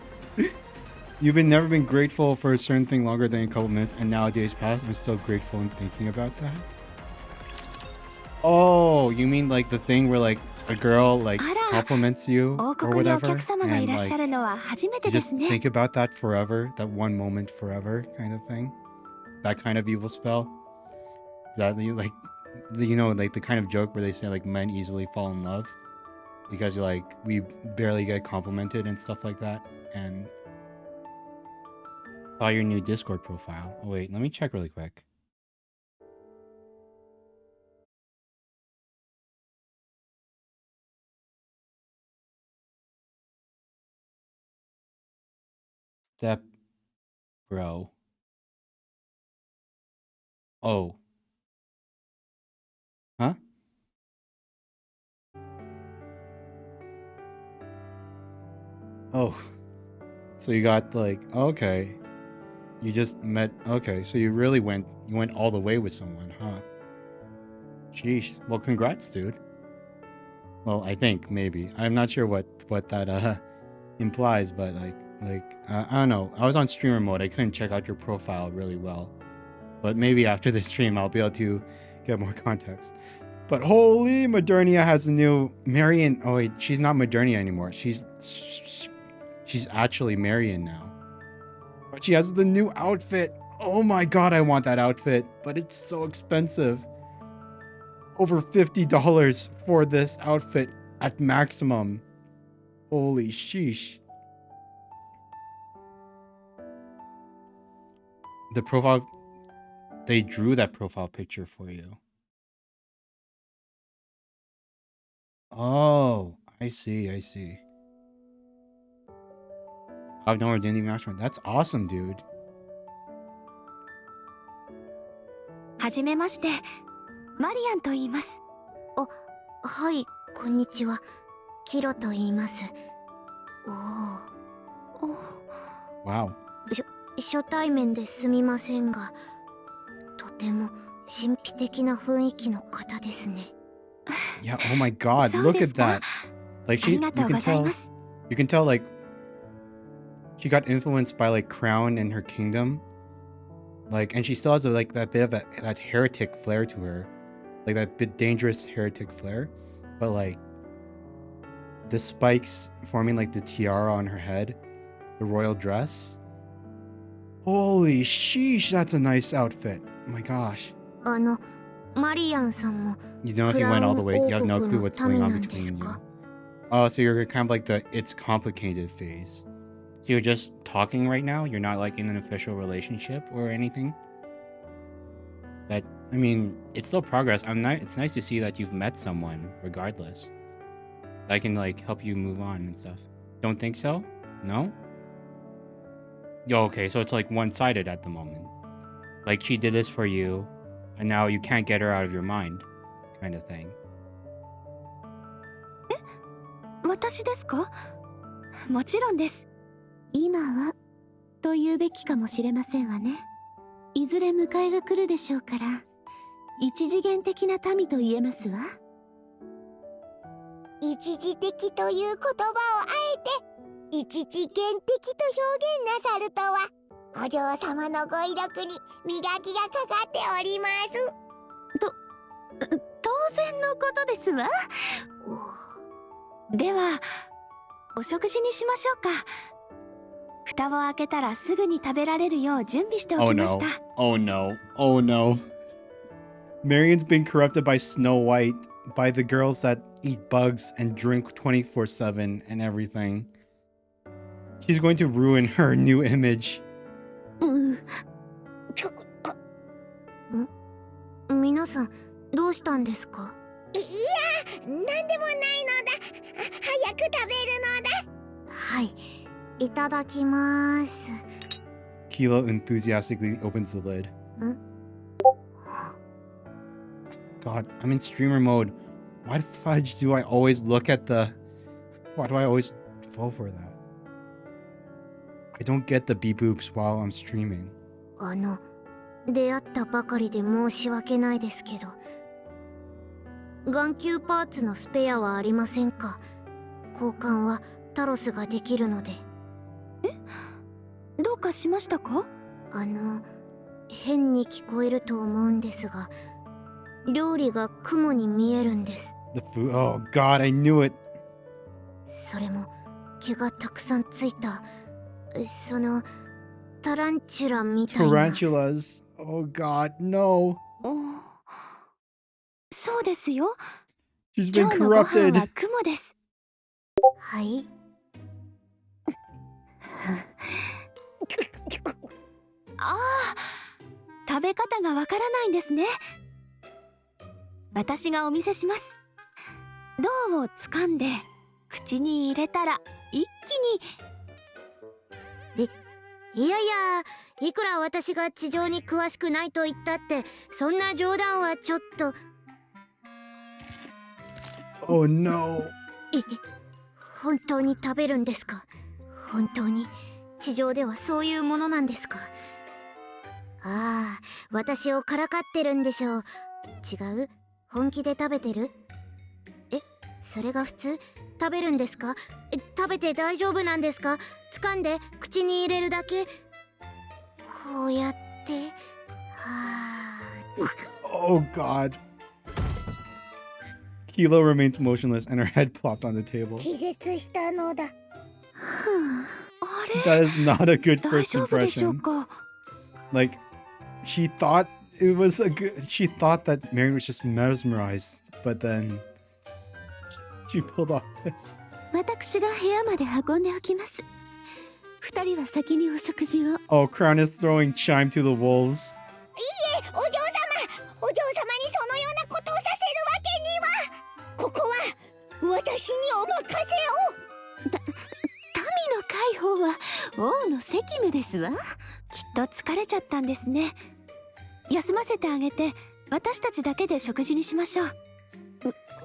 You've never been grateful for a certain thing longer than a couple minutes, and nowadays past, I'm still grateful and thinking about that. Oh, you mean like the thing where like a girl like compliments you or whatever, and like you just think about that forever, that one moment forever kind of thing? That kind of evil spell? That you like, you know, like the kind of joke where they say like men easily fall in love because you're like, we barely get complimented and stuff like that. And saw your new Discord profile. Oh wait, let me check really quick. Step bro. Oh. Huh? Oh. So you got like, okay. You just met, okay, so you really went all the way with someone, huh? Sheesh. Well, congrats, dude. Well, I think maybe. I'm not sure what that implies, but I don't know. I was on streamer mode. I couldn't check out your profile really well. But maybe after the stream I'll be able to get more context. But holy, Modernia has a new Marion. Oh wait, she's not Modernia anymore. She's actually Marion now. But she has the new outfit. Oh my god, I want that outfit, but it's so expensive. Over $50 for this outfit at maximum. Holy sheesh. The profile, they drew that profile picture for you. Oh, I see. I've no identity mastermind. That's awesome, dude. はじめまして、マリアンと言います。はい、こんにちは。キロと言います。Wow. 初対面ですみませんが、とても神秘的な雰囲気の方ですね。Yeah, oh my god, look at that. Like ありがとうございます。 you can tell like she got influenced by like Crown and her kingdom. Like, and she still has like that bit of that heretic flair to her, like that bit dangerous heretic flair. But like the spikes forming like the tiara on her head, the royal dress. Holy sheesh, that's a nice outfit. Oh my gosh. マリアンさんも You know, if you went all the way, you have no クラウン clue 王 what's 国 going の on 民なんです between you. か? Oh, so you're kind of like the it's complicated phase. So you're just talking right now? You're not like in an official relationship or anything? But I mean, it's still progress. It's nice to see that you've met someone regardless. That can like help you move on and stuff. Don't think so? No? Yo, okay, so it's like one-sided at the moment. Like she did this for you, and now you can't get her out of your mind, kind of thing. 私ですか？もちろんです。今はと言うべきかもしれませんわね。いずれ迎えが来るでしょうから、一次元的な民と言えますわ。一時的という言葉をあえて一次元的と表現なさるとは、お嬢様の語彙力に磨きがかかっております。当然のことですわ。ではお食事にしましょうか。蓋を開けたらすぐに食べられるよう準備してお Oh きま no. した。 Oh no. Oh no. Marion's been corrupted by Snow White, by the girls that eat bugs and drink 24/7 and everything. She's going to ruin her new image. 皆さんどうしたんですか？いや、なんでもないのだ。早く食べるのだ。はい、いただきます。 Kilo enthusiastically opens the lid. God, I'm in streamer mode. Why the fudge do I always look at the... Why do I always fall for that? I don't get the beep boops while I'm streaming. 出会ったばかりで申し訳ないですけど、眼球パーツのスペアはありませんか？交換はタロスができるので。どうかしましたか？変に聞こえると思うんですが、料理が雲に見えるんです。 The food... Oh god, I knew it. それも毛がたくさんついた、そのタランチュラみたいな。 Tarantulas. Oh god, no. そうですよ。 She's been 今日のご飯 corrupted. は雲です。はい。ああ、食べ方がわからないんですね。私がお見せします。銅を掴んで口に入れたら一気に。いやいや、いくら私が地上に詳しくないと言ったって、そんな冗談はちょっと。 Oh no. 本当に食べるんですか？本当に地上ではそういうものなんですか？ああ、私をからかってるんでしょう。違う？本気で食べてる？それが普通？食べるんですか？食べて大丈夫なんですか？掴んで口に入れるだけ？こうやって。Oh god. Kilo remains motionless and her head plopped on the table. 気絶したのだ。That is not a good 大 first 丈夫でしょう impression. か？ Like, she thought it was a good... She thought that Marion was just mesmerized, but then she pulled off this. 私が部屋まで運んでおきます。二人は先にお食事を。 Oh, Crown is throwing chime to the wolves. いいえ、お嬢様、お嬢様にそのようなことをさせるわけには。ここは私にお任せを。民の解放は王の責務ですわ。きっと疲れちゃったんですね。休ませてあげて、私たちだけで食事にしましょう。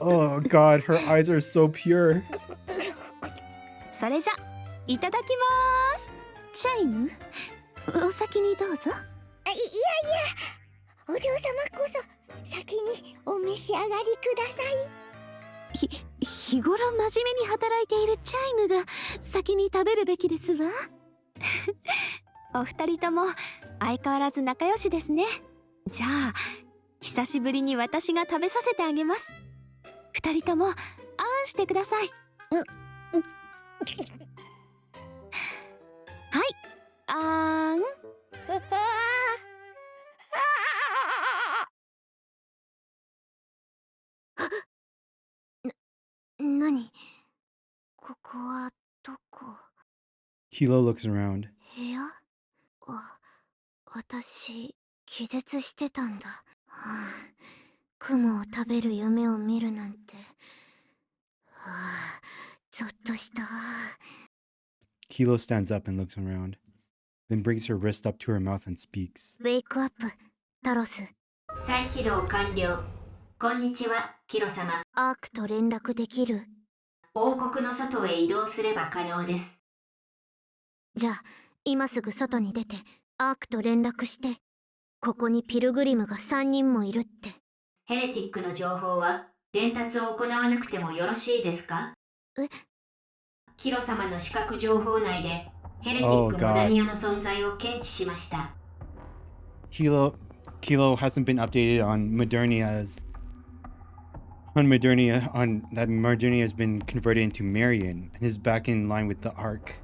Oh god, her eyes are so pure. それじゃいただきます。チャイム、お先にどうぞ。いやいや、お嬢様こそ先にお召し上がりください。日頃真面目に働いているチャイムが先に食べるべきですわ。お二人とも相変わらず仲良しですね。じゃあ久しぶりに私が食べさせてあげます。二人ともあんしてください。はい、あーん。何？ここはどこ？ Kilo looks around. 部屋？私、気絶してたんだ。はあ、雲を食べる夢を見るなんて。はあ、ゾッとした。Kilo stands up and looks around, then brings her wrist up to her mouth and speaks. ウェイクアップ、タロス。再起動完了。こんにちは、キロ様。アークと連絡できる？王国の外へ移動すれば可能です。じゃあ、今すぐ外に出て、アークと連絡して。ここにピルグリムが3人もいるって。ヘレティックの情報は伝達を行わなくてもよろしいですか？キロ様の視覚情報内でヘレティックモダニアの存在を検知しました。Kilo hasn't been updated on that Modernia has been converted into Marion and is back in line with the Ark.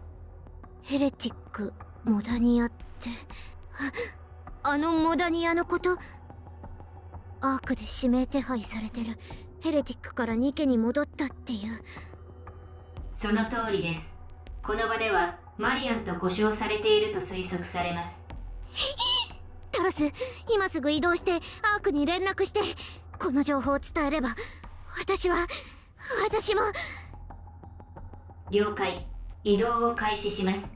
ヘレティック、モダニアって、あのモダニアのこと？アークで指名手配されてるヘレティックからニケに戻ったっていう。その通りです。この場ではマリアンと呼称されていると推測されます。タロス、今すぐ移動してアークに連絡して、この情報を伝えれば私も。了解。移動を開始します。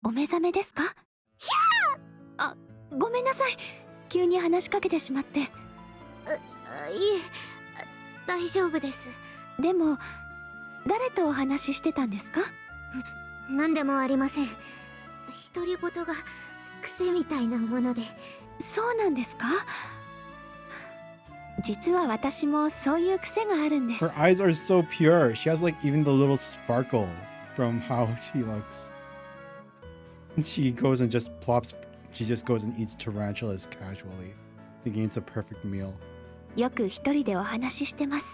お目覚めですか？ひゃー！あ、ごめんなさい。急に話しかけてしまって。いえ、大丈夫です。でも誰とお話ししてたんですか？何でもありません。独り言が癖みたいなもので。そうなんですか？実は私もそういう癖があるんです。 Her eyes are so pure. She has like even the little sparkle from how she looks. And she goes and just eats tarantulas casually, thinking it's a perfect meal. よく一人でお話ししてます。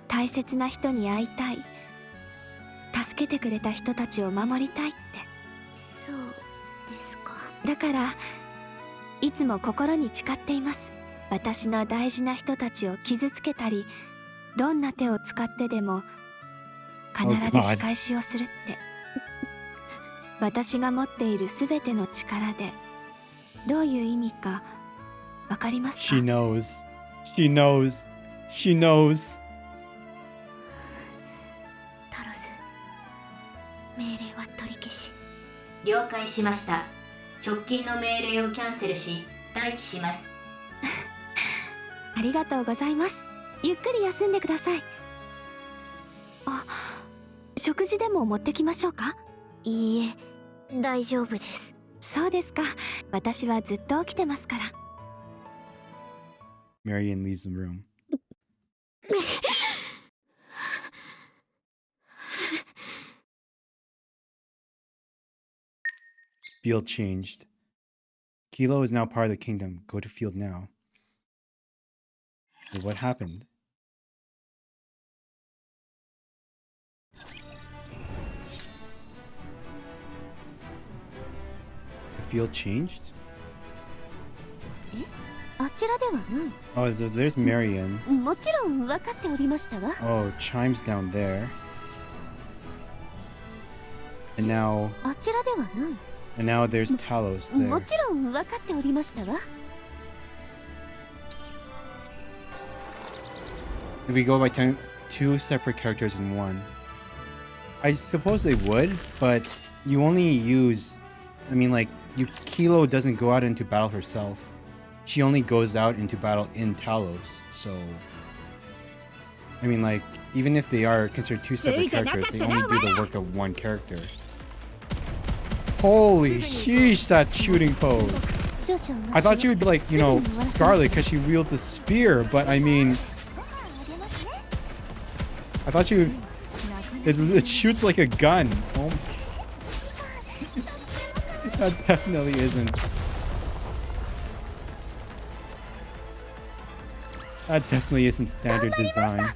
大切な人に会いたい。助けてくれた人たちを守りたいって。そうですか。だからいつも心に誓っています。私の大事な人たちを傷つけたり、どんな手を使ってでも必ず仕返しをするって。私が持っているすべての力でどういう意味かわかりますか？ She knows. She knows. She knows. タロス、命令は取り消し。了解しました。直近の命令をキャンセルし待機します。ありがとうございます。ゆっくり休んでください。あ、食事でも持ってきましょうか？いいえ、大丈夫です。そうですか。私はずっと起きてますから。Marion leaves the room. Field changed. Kilo is now part of the kingdom. Go to field now. Well, what happened? The field changed? あちらではない。 Oh, there's Marion. もちろん分かっておりましたわ。 Oh, Chime's down there. And now あちらではない。 And now there's Talos there. もちろん分かっておりましたわ。 If we go by time, two separate characters in one. I suppose they would, but you only use... I mean, like, Kilo doesn't go out into battle herself. She only goes out into battle in Talos, so... I mean, like, even if they are considered two separate characters, they only do the work of one character. Holy sheesh, that shooting pose! I thought she would be like, you know, Scarlet because she wields a spear, but I mean, I thought she would. It shoots like a gun. Oh, that definitely isn't. That definitely isn't standard design.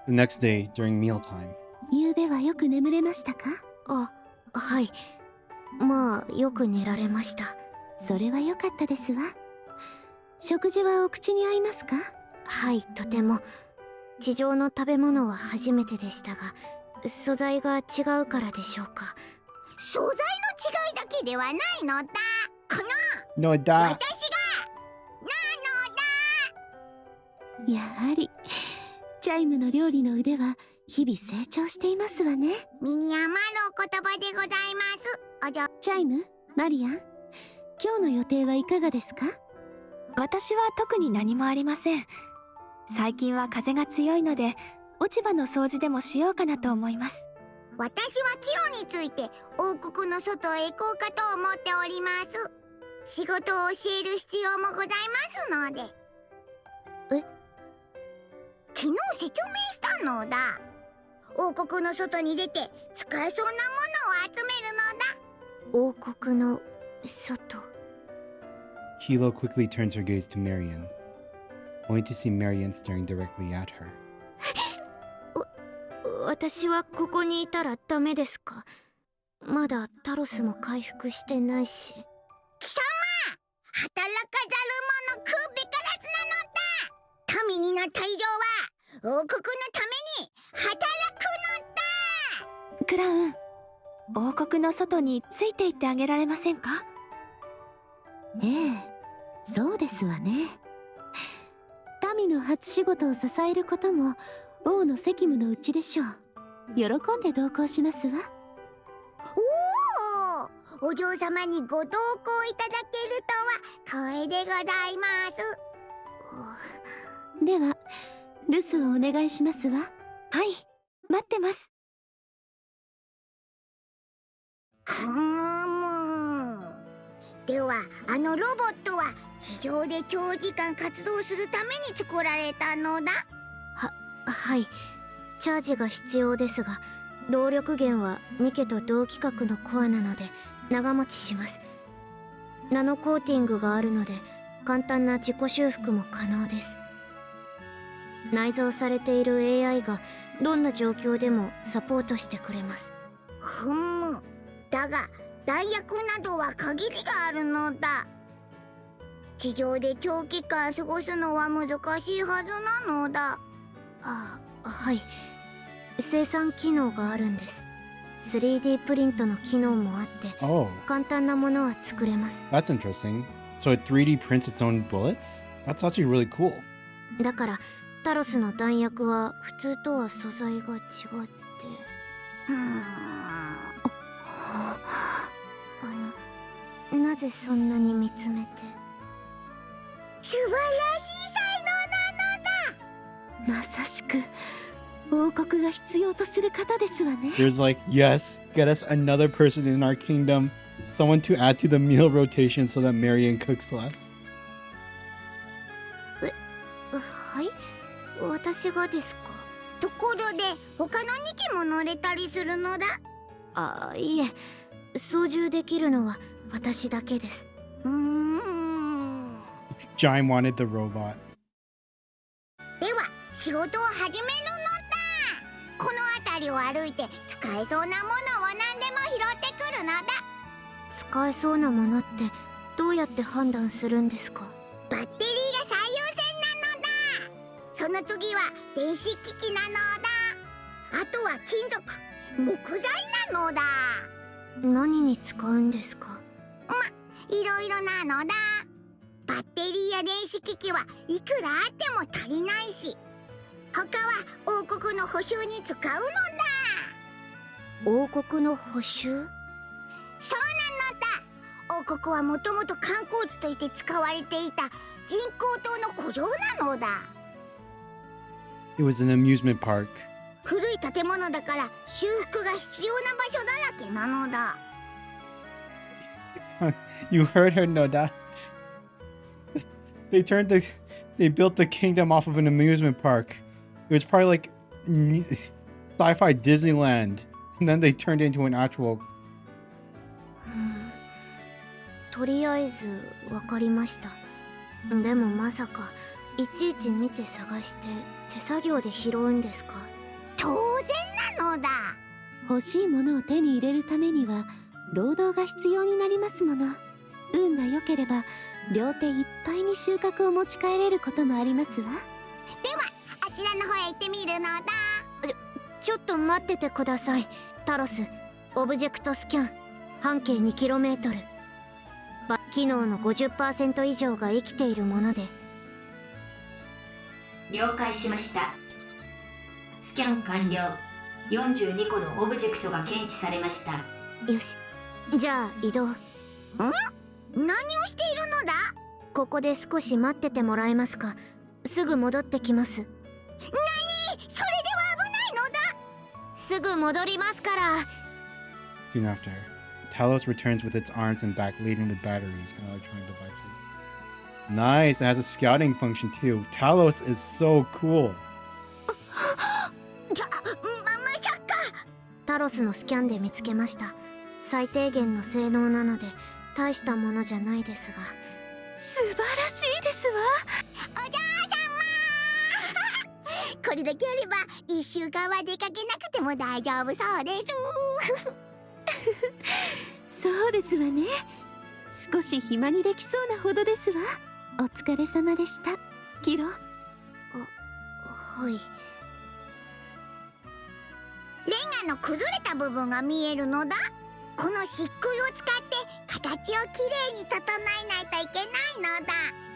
The next day, during mealtime. 昨べはよく眠れましたか？あ、はい。まあ、よく寝られました。それは良かったですわ。食事はお口に合いますか？はい、とても。地上の食べ物は初めてでしたが、素材が違うからでしょうか。素材の違いだけではないのだ。こののだ。私がなのだ。やはりチャイムの料理の腕は日々成長していますわね。ミニアマのお言葉でございます。チャイム、マリアン、今日の予定はいかがですか？私は特に何もありません。最近は風が強いので落ち葉の掃除でもしようかなと思います。私はキロについて王国の外へ行こうかと思っております。仕事を教える必要もございますので。昨日説明したのだ。王国の外に出て使えそうなものを集めるのだ。王国の外。Kilo quickly turns her gaze to Marian, only to see Marian staring directly at her. 私はここにいたらダメですか？まだタロスも回復してないし。貴様、働かざる者食うべからずなのだ。民になった以上は王国のために働くのだ。クラウン、王国の外について行ってあげられませんか？ええ、そうですわね。民の初仕事を支えることも王の責務のうちでしょう。喜んで同行しますわ。おお、お嬢様にご同行いただけるとは光栄でございます。では留守をお願いしますわ。はい、待ってます。ではあのロボットは地上で長時間活動するために作られたのだ。はい、チャージが必要ですが、動力源はニケと同規格のコアなので長持ちします。ナノコーティングがあるので簡単な自己修復も可能です。内蔵されている AI がどんな状況でもサポートしてくれます。だが弾薬などは限りがあるのだ。地上で長期間過ごすのは難しいはずなのだ。はい。生産機能があるんです。3D プリントの機能もあって、簡単なものは作れます。That's interesting. So it 3D prints its own bullets? That's actually really cool. だからタロスの弾薬は普通とは素材が違って。なぜそんなに見つめて。素晴らしい才能なのだ。まさしく王国が必要とする方ですわね。There's like, yes, get us another person in our kingdom, someone to add to the meal rotation so that Marian cooks less. はい、私がですか？ところで他の2機も乗れたりするのだ。いえ、操縦できるのは私だけです。Jime wanted the robot. では仕事を始めるのだ。この辺りを歩いて使えそうなものを何でも拾ってくるのだ。使えそうなものってどうやって判断するんですか？バッテリーが最優先なのだ。その次は電子機器なのだ。あとは金属、木材なのだ。何に使うんですか？いろいろなのだ。バッテリーや電子機器はいくらあっても足りないし、他は王国の補修に使うのだ。王国の補修？そうなのだ。王国はもともと観光地として使われていた人工島の古城なのだ。It was an amusement park 古い建物だから修復が必要な場所だらけなのだ。You heard her, Noda. They built the kingdom off of an amusement park. It was probably like sci-fi Disneyland, and then they turned it into an actual. とりあえず分かりました。でもまさかいちいち見て探して手作業で拾うんですか？当然なのだ。欲しいものを手に入れるためには労働が必要になりますもの。運が良ければ両手いっぱいに収穫を持ち帰れることもありますわ。ではあちらの方へ行ってみるのだ。ちょっと待っててください。タロス、オブジェクトスキャン半径 2km、 機能の 50% 以上が生きているもので。了解しました。スキャン完了。42個のオブジェクトが検知されました。よし、じゃあ移動。何をしているのだ？ここで少し待っててもらえますか？すぐ戻ってきます。何？それでは危ないのだ。すぐ戻りますから。Soon after, Talos returns with its arms and back laden with batteries and electronic devices. Nice, it has a scouting function too. Talos is so cool. まさか。タロスのスキャンで見つけました。最低限の性能なので大したものじゃないですが。素晴らしいですわ。お嬢様これだけあれば1週間は出かけなくても大丈夫そうです。そうですわね。少し暇にできそうなほどですわ。お疲れ様でした、キロ。はい。レンガの崩れた部分が見えるのだ。この漆喰を使って形をきれいに整えないといけないのだ。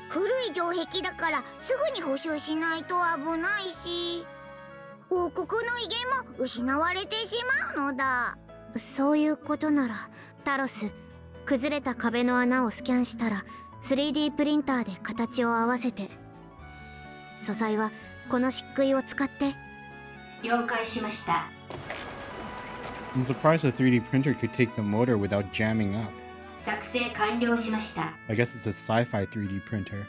古い城壁だからすぐに補修しないと危ないし、王国の威厳も失われてしまうのだ。そういうことならタロス、崩れた壁の穴をスキャンしたら 3D プリンターで形を合わせて。素材はこの漆喰を使って。了解しました。I'm surprised the 3D printer could take the motor without jamming up. 作成完了しました。I guess it's a sci-fi 3D printer.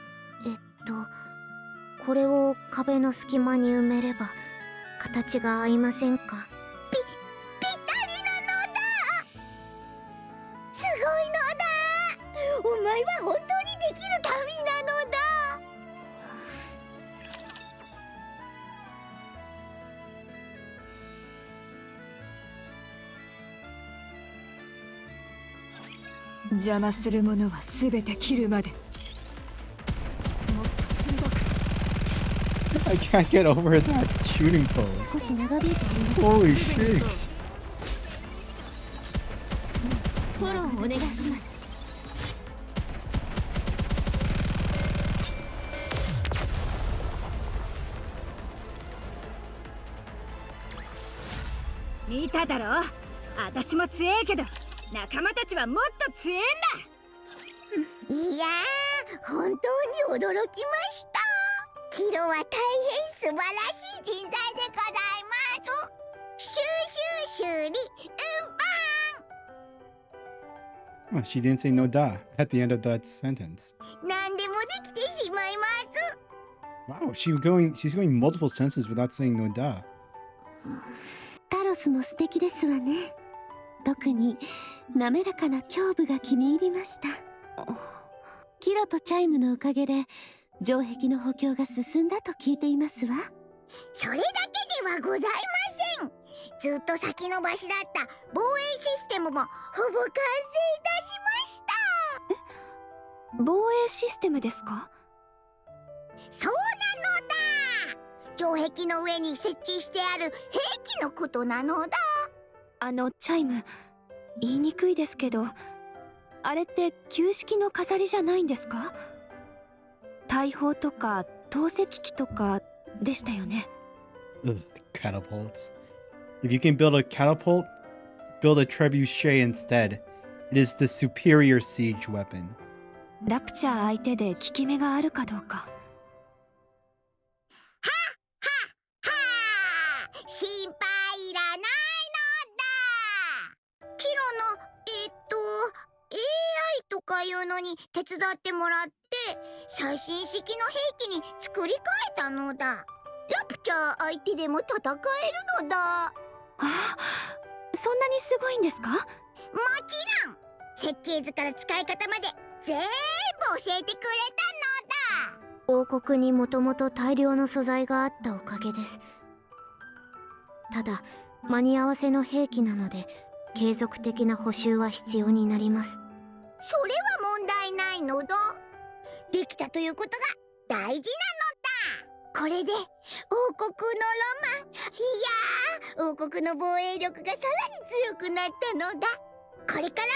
これを壁の隙間に埋めれば形が合いませんか？ぴったりなのだ。すごいのだ。お前は本当にできる神なのだ。邪魔するものはすべて切るまで。 I can't get over that shooting pose. 少し長引いております。 Holy shit. フォローお願いします。見ただろ。私も強えけど仲間たちはもっと強えんだ。いやー、本当に驚きました。キロは大変素晴らしい人材でございます。修理、運搬。Oh, she didn't say no da at the end of that sentence. 何でもできてしまいます。 Wow, she's going multiple sentences without saying no da. タロスも素敵ですわね。特に滑らかな胸部が気に入りました。キロとチャイムのおかげで城壁の補強が進んだと聞いていますわ。それだけではございません。ずっと先延ばしだった防衛システムもほぼ完成いたしました。防衛システムですか？そうなのだ。城壁の上に設置してある兵器のことなのだ。チャイム、言いにくいですけど、あれって旧式の飾りじゃないんですか？大砲とか投石機とかでしたよね。Ugh, catapults. If you can build a catapult, build a trebuchet instead. It is the superior siege weapon. ラプチャー相手で効き目があるかどうか。心かいうのに手伝ってもらって最新式の兵器に作り変えたのだ。ラプチャー相手でも戦えるのだ。そんなにすごいんですか？もちろん。設計図から使い方まで全部教えてくれたのだ。王国にもともと大量の素材があったおかげです。ただ間に合わせの兵器なので継続的な補修は必要になります。それは問題ないのだ。できたということが大事なのだ。これで王国のロマン、いや王国の防衛力がさらに強くなったのだ。これから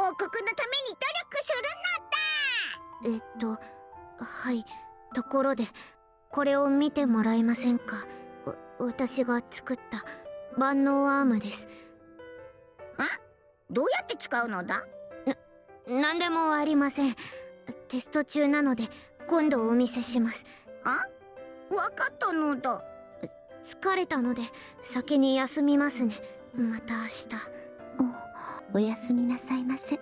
も王国のために努力するのだ。はい。ところでこれを見てもらえませんか？私が作った万能アームです。どうやって使うのだ？なんでもありません。テスト中なので今度お見せします。わかったのだ。疲れたので先に休みますね。また明日。おやすみなさいませ。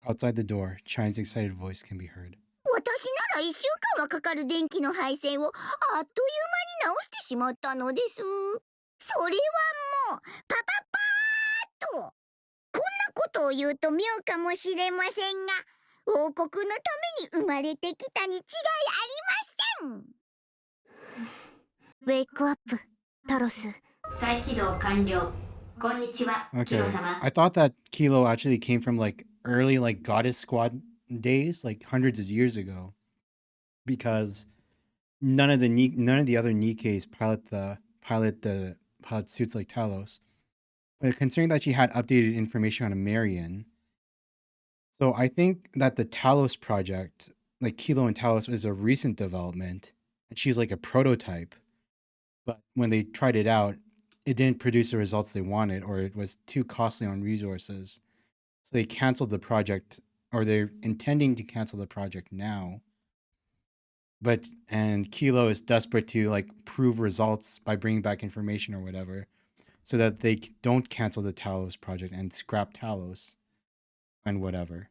Outside the door, Chine's excited voice can be heard. 私なら1週間はかかる電気の配線をあっという間に直してしまったのです。それはもうパパパーっと。こんなことを言うと妙かもしれませんが、王国のために生まれてきたに違いありません。ウェイクアップ、タロス。再起動完了。こんにちは、キ Okay. ロ様。 I thought that Kilo actually came from like early like Goddess Squad days, like hundreds of years ago, because none of the other Nikkes pilot suits like Talos. But considering that she had updated information on Marion, so I think that the Talos project, like Kilo and Talos, is a recent development, and she's like a prototype. But when they tried it out, it didn't produce the results they wanted, or it was too costly on resources. So they canceled the project, or they're intending to cancel the project now. And Kilo is desperate to like prove results by bringing back information or whatever, so that they don't cancel the Talos project and scrap Talos and whatever.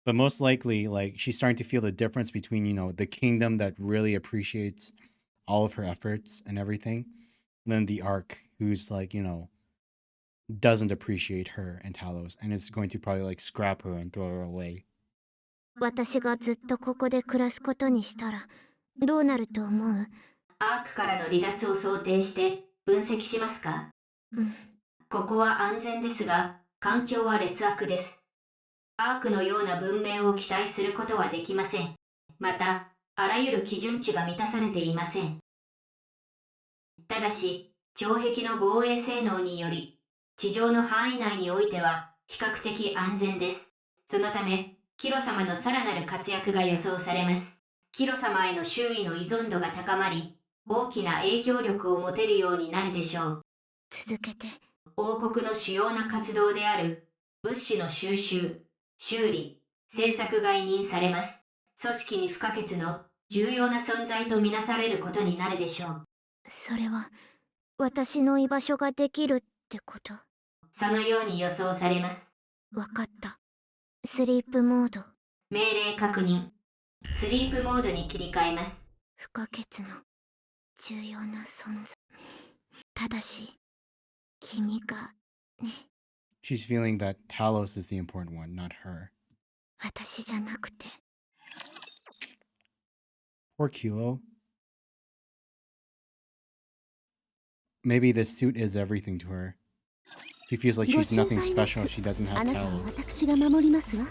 But most likely, like, she's starting to feel the difference between, you know, the kingdom that really appreciates all of her efforts and everything, and then the Ark, who's like, you know, doesn't appreciate her and Talos, and is going to probably like scrap her and throw her away. 私がずっとここで暮らすことにしたらどうなると思う？アークからの離脱を想定して分析しますか？ここは安全ですが、環境は劣悪です。アークのような文明を期待することはできません。また、あらゆる基準値が満たされていません。ただし、城壁の防衛性能により、地上の範囲内においては比較的安全です。そのため、キロ様のさらなる活躍が予想されます。キロ様への周囲の依存度が高まり、大きな影響力を持てるようになるでしょう。続けて。王国の主要な活動である物資の収集、修理、製作が委任されます。組織に不可欠の重要な存在とみなされることになるでしょう。それは私の居場所ができるってこと？そのように予想されます。わかった。スリープモード。命令確認。スリープモードに切り替えます。不可欠の重要な存在。ただし、君がね。She's feeling that Talos is the important one, not her. 私じゃなくて。Poor Kilo. Maybe this suit is everything to her. She feels like she's nothing special if she doesn't have Talos. 私が守りますわ。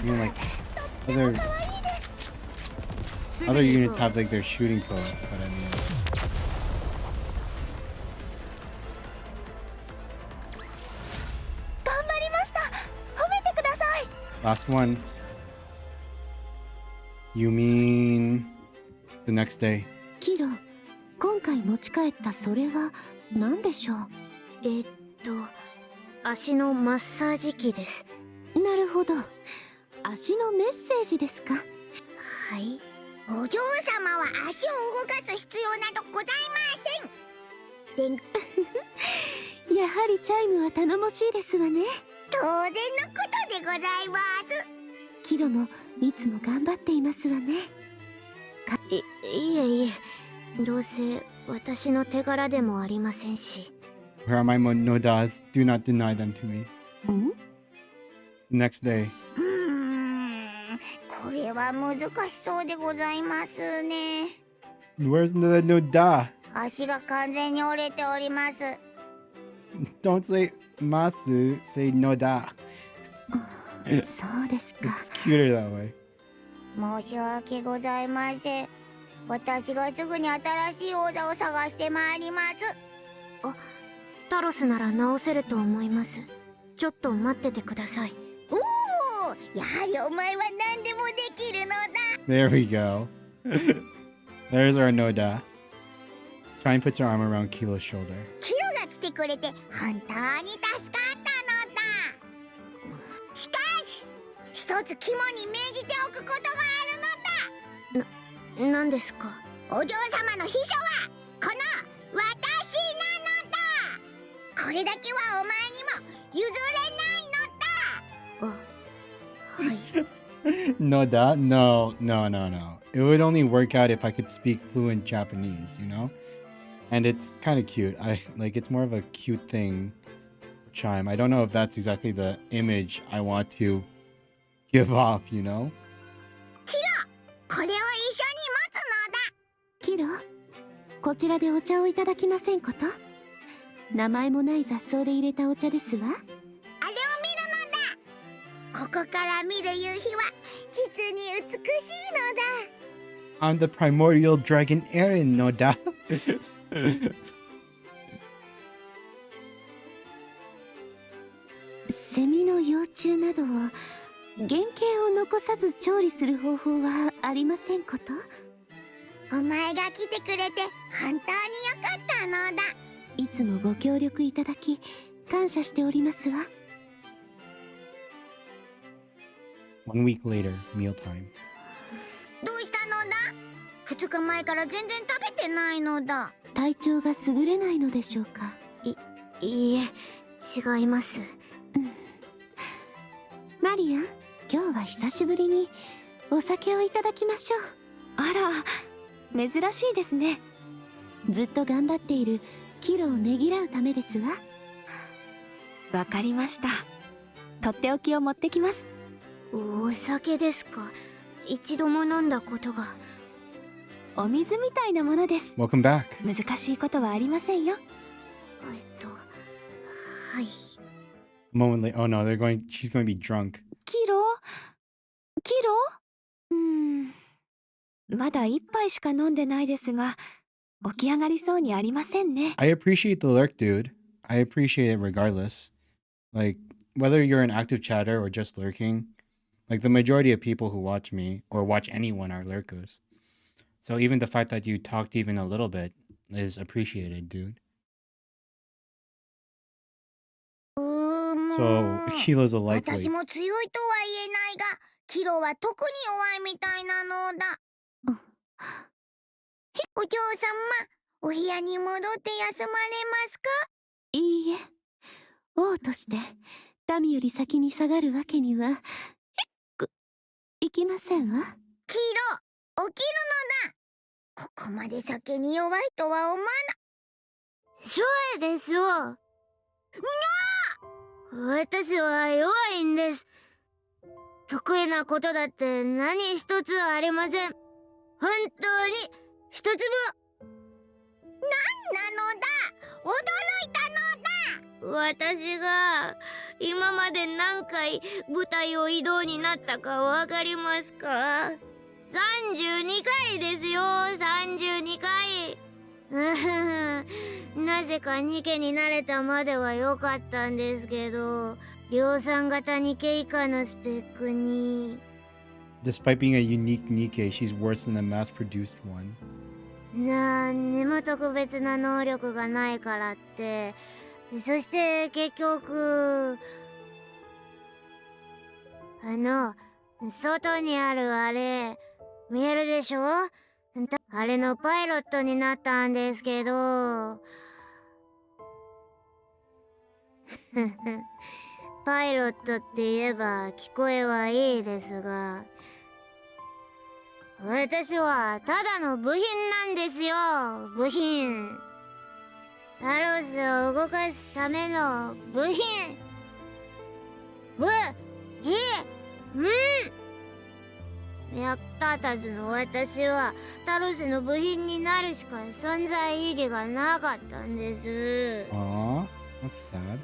I mean, like, other units have like their shooting pose, but I mean, last one. You mean the next day? キロ、今回持ち帰ったそれは何でしょう？足のマッサージ機です。なるほど。足のメッセージですか？はい。お嬢様は足を動かす必要などございません。やはりチャイムは頼もしいですわね。当然のことでございます。キロもいつも頑張っていますわね。いえいえ、どうせ私の手柄でもありませんし。 Where are my nodas? Do not deny them to me. The next day. これは難しそうでございますね。 Where's the noda? 足が完全に折れております。 Don't say masu, say noda. そうですか。It's cuter that way. 申し訳ございません。私がすぐに新しい王座を探してまいります。タロスなら直せると思います。ちょっと待っててください。おお、やはりお前は何でもできるのだ。 There we go. There's our noda. Chime puts her arm around Kilo's shoulder. キロが来てくれて本当に助かったのだ。しかし、一つ肝に銘じておくことがあるのだ。何ですか？お嬢様の秘書はこの私なのだ。これだけはお前にも譲れないのだ。Noda? No. It would only work out if I could speak fluent Japanese, you know? And it's kind of cute. It's more of a cute thing. Chime. I don't know if that's exactly the image I want to give off, you know? キロ、これを一緒に持つのだ。キロ、こちらでお茶をいただきませんこと？名前もない雑草で入れたお茶ですわ。あれを見るのだ。ここから見る夕日は実に美しいのだ。I'm the primordial dragon Eren, Noda. セミの幼虫などを原型を残さず調理する方法はありませんこと？お前が来てくれて本当によかったのだ。いつもご協力いただき感謝しておりますわ。 1 week later, mealtime. どうしたのだ？2日前から全然食べてないのだ。体調が優れないのでしょうか？いいえ、違います。マリアン、今日は久しぶりにお酒をいただきましょう。あら、珍しいですね。ずっと頑張っているキロをねぎらうためですわ。わかりました。とっておきを持ってきます。お酒ですか？一度も飲んだことが。お水みたいなものです。 Welcome back. 難しいことはありませんよ。はい。A moment later. Oh no, she's going to be drunk. キロまだ一杯しか飲んでないですが、起き上がりそうにありませんね。I appreciate the lurk, dude. I appreciate it regardless. Whether you're an active chatter or just lurking, the majority of people who watch me or watch anyone are lurkers. So even the fact that you talked even a little bit is appreciated, dude. So Kilo's a likely. 私も強いとは言えないが、キロは特に弱いみたいなのだ。お嬢様、お部屋に戻って休まれますか？いいえ、王として民より先に下がるわけにはいきませんわ。キロ、起きるのだ。ここまで酒に弱いとは思わな。そうですよ。私は弱いんです。得意なことだって何一つありません。本当に一つも。なんなのだ。驚いたのだ。私が今まで何回舞台を移動になったかわかりますか？32回ですよ、32回。なぜかニケになれたまでは良かったんですけど、量産型ニケ以下のスペックに。 Despite being a unique Nikke, she's worse than the mass-produced one. なんにも特別な能力がないからって。そして結局外にあるあれ見えるでしょ？あれのパイロットになったんですけどパイロットって言えば聞こえはいいですが、私はただの部品なんですよ。部品。タロスを動かすための部品。役立たずの私はタロスの部品になるしか存在意義がなかったんです。Aw, that's sad.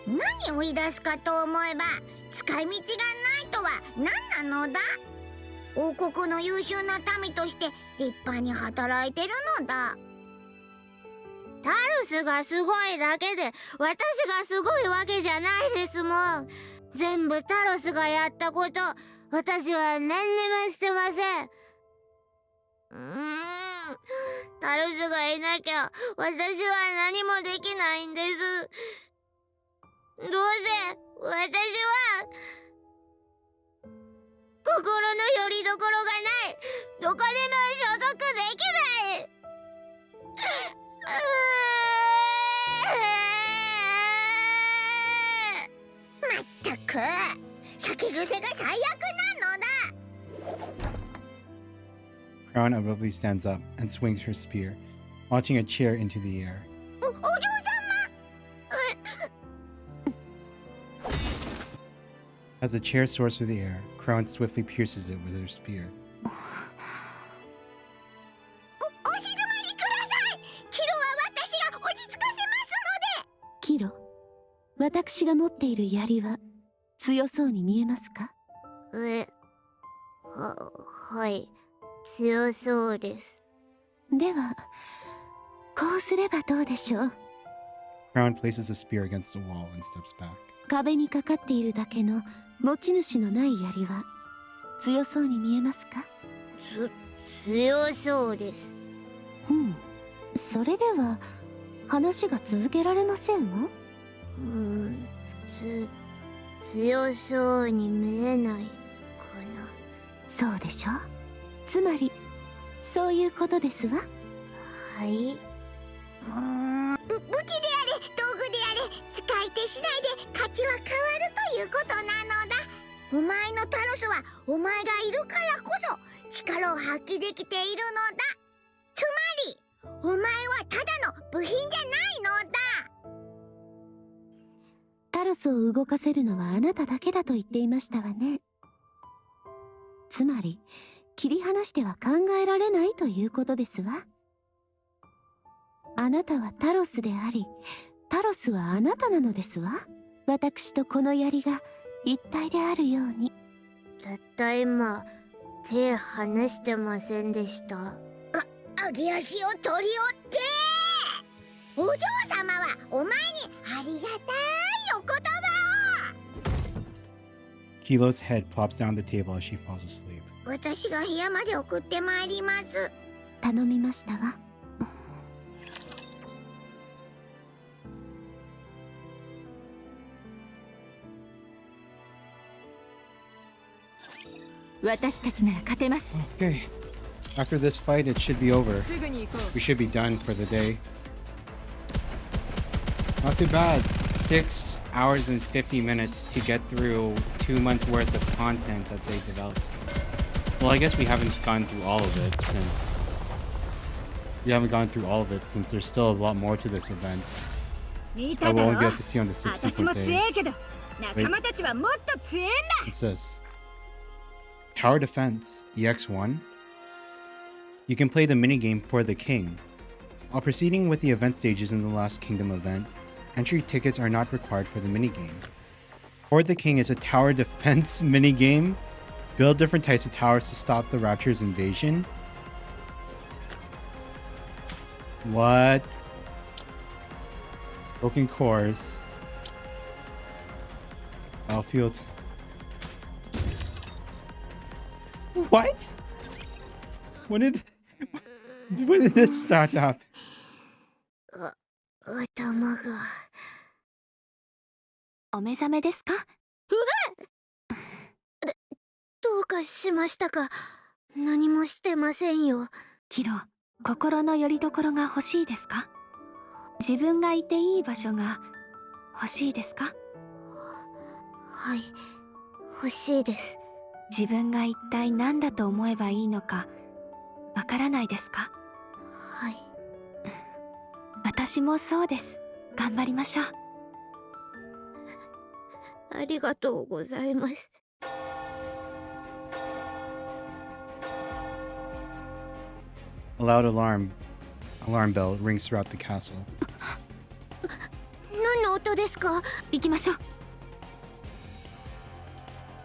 何を言い出すかと思えば、使い道がないとは何なのだ。王国の優秀な民として立派に働いてるのだ。タロスがすごいだけで私がすごいわけじゃないですもん。全部タロスがやったこと、私は何にもしてません。タロスがいなきゃ私は何もできないんです。どうせ私は心の拠り所がない。どこにも所属できない。まったく、酒癖が最悪なのだ。 Crown abruptly stands up and swings her spear, launching a chair into the air. お嬢様。As the chair soars through the air, Crown swiftly pierces it with her spear. お静まりください。キロは私が落ち着かせますので。キロ、私が持っている槍は強そうに見えますか？はい、強そうです。では、こうすればどうでしょう。 Crown places a spear against the wall and steps back. 壁にかかっているだけの持ち主のない槍は強そうに見えますか？強そうです。それでは話が続けられませんわ。強そうに見えないかな。そうでしょ。つまりそういうことですわ。はい。武器であれ道具であれ使い手次第で価値は変わるということなのだ。お前のタロスはお前がいるからこそ力を発揮できているのだ。つまりお前はただの部品じゃないのだ。タロスを動かせるのはあなただけだと言っていましたわね。つまり切り離しては考えられないということですわ。あなたはタロスであり、タロスはあなたなのですわ。私とこの槍が一体であるように。たった今手離してませんでした。揚げ足を取り折ってお嬢様はお前にありがたいお言葉を。 Kilo's head plops down the table as she falls asleep. 私が部屋まで送ってまいります。頼みましたわ。私たちなら勝てます。 Okay. After this fight, it should be over. We should be done for the day. Not too bad. 6 hours and 50 minutes to get through 2 months worth of content that they developed. Well, I guess we haven't gone through all of it since... there's still a lot more to this event that we'll only be able to see on the subsequent days. Wait. What's this? Tower Defense EX1? You can play the minigame for the King. While proceeding with the event stages in the Last Kingdom event, entry tickets are not required for the minigame. For the King is a tower defense minigame. Build different types of towers to stop the Rapture's invasion. What? Broken cores. Battlefield. What? When did this start up? 頭が。お目覚めですか？どどうかしましたか？何もしてませんよ。キロ、心の拠り所が欲しいですか？自分がいていい場所が欲しいですか？はい、欲しいです。自分が一体何だと思えばいいのかわからないですか？はい。私もそうです。頑張りましょう。ありがとうございます。A loud alarm bell rings throughout the castle. 何の音ですか？行きましょう。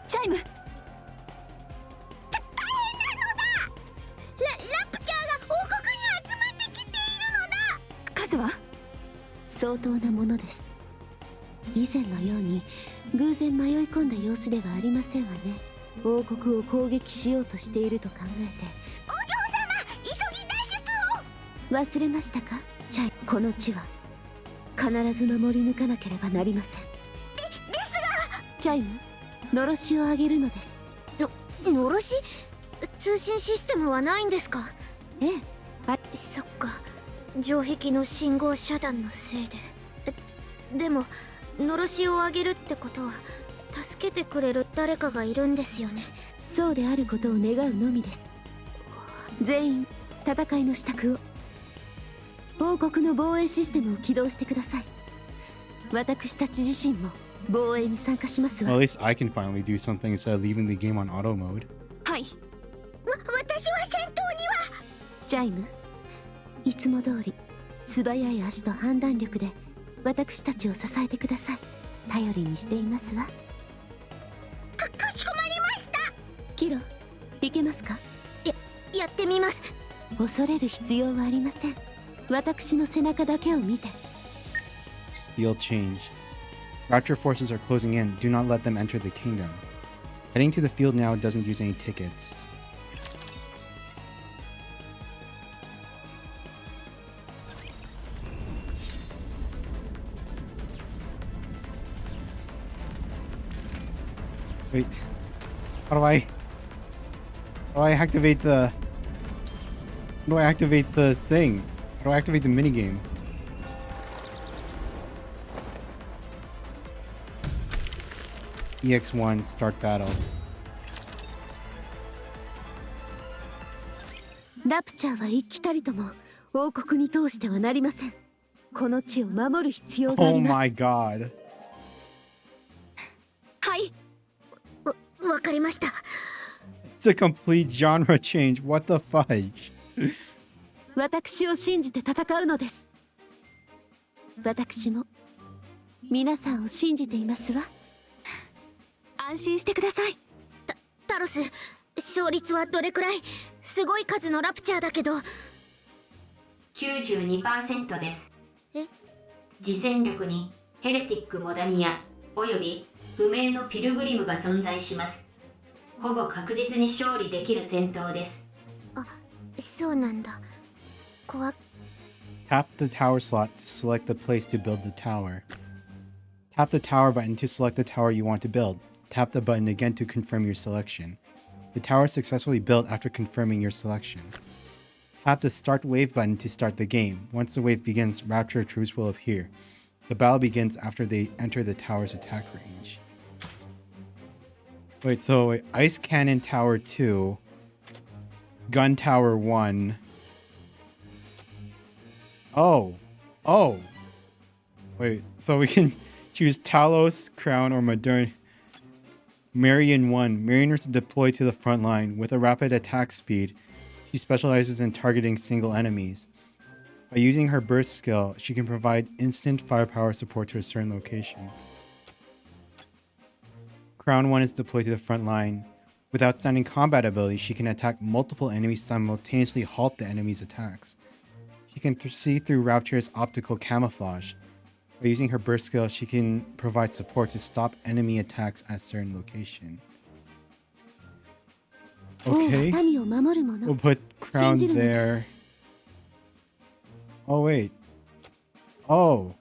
チャイム。ラプチャーが王国に集まってきているのだ。数は相当なものです。以前のように偶然迷い込んだ様子ではありませんわね。王国を攻撃しようとしていると考えて。お嬢様、急ぎ脱出を。忘れましたか、チャイ。この地は必ず守り抜かなければなりません。ですが、チャイム、のろしを上げるのです。のろし？通信システムはないんですか？ええ。そっか、城壁の信号遮断のせいで。でものろしを上げるってことは助けてくれる誰かがいるんですよね。そうであることを願うのみです。全員戦いの支度を。王国の防衛システムを起動してください。私たち自身も防衛に参加しますわ。Well, at least I can finally do something instead of leaving the game on auto mode. はい。私は戦闘には。チャイム、いつも通り素早い足と判断力で私たちを支えてください。頼りにしていますわ。かしこまりました。キロ、いけますか？やってみます。恐れる必要はありません。私の背中だけを見て。 Field change. Rapture forces are closing in. Do not let them enter the kingdom. Heading to the field now doesn't use any tickets. Wait. How do I activate the... How do I activate the thing? How do I activate the minigame? EX1, start battle. ラプチャーは生きたりとも王国に通してはなりません。この地を守る必要があ Oh ります。 my god. はい。わかりました。It's a complete genre change. What the fudge? 私を信じて戦うのです。私も皆さんを信じていますわ。安心してください。タロス、勝率はどれくらい？すごい数のラプチャーだけど。92% です。え？次戦力にヘレティック・モダニアおよび不明のピルグリムが存在します。ほぼ確実に勝利できる戦闘です。あ、そうなんだ。怖っ。 Tap the tower slot to select the place to build the tower. Tap the tower button to select the tower you want to build. Tap the button again to confirm your selection. The tower is successfully built after confirming your selection. Tap the start wave button to start the game. Once the wave begins, Rapture troops will appear. The battle begins after they enter the tower's attack range. Wait, so Ice Cannon Tower 2, Gun Tower 1. Oh. Wait, so we can choose Talos, Crown, or Marion 1. Marioners are deployed to the front line. With a rapid attack speed, she specializes in targeting single enemies. By using her burst skill, she can provide instant firepower support to a certain location. Crown 1 is deployed to the front line. With outstanding combat ability, she can attack multiple enemies simultaneously, halt the enemy's attacks. She can see through Rapture's optical camouflage. By using her burst skill, she can provide support to stop enemy attacks at a certain location. Okay, we'll put Crown there. Oh wait. Oh,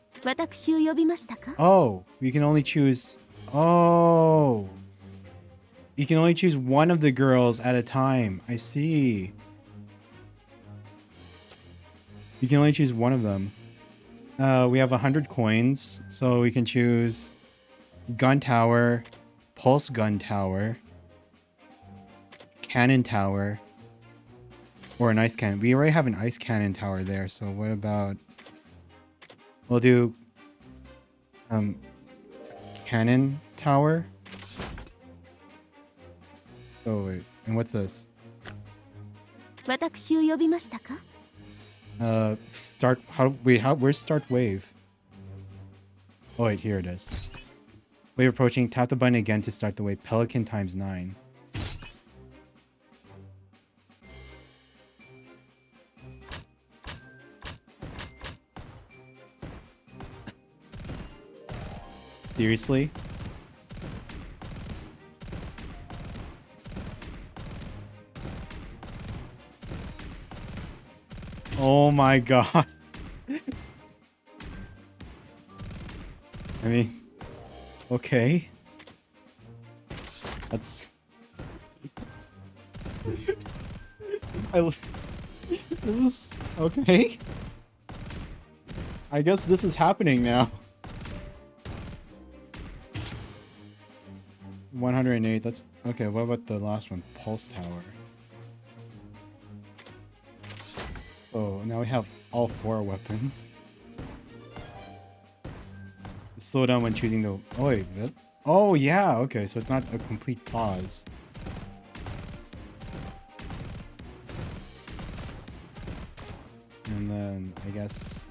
we can only choose... Oh. You can only choose one of the girls at a time. I see. You can only choose one of them. We have 100 coins, so we can choose gun tower, pulse gun tower, cannon tower, or an ice cannon. We already have an ice cannon tower there, so what about... We'll do cannon tower. So wait, and what's this? 私を呼びましたか? Start where's start wave? Oh wait, here it is. Wave approaching, tap the button again to start the wave. Pelican times 9. Seriously? Oh my god. I mean, okay. That's... this is... okay. I guess this is happening now. 108, that's... Okay, what about the last one? Pulse Tower. Oh, now we have all 4 weapons. Slow down when choosing the... Oh, wait, oh, yeah, okay, so it's not a complete pause. And then, I guess,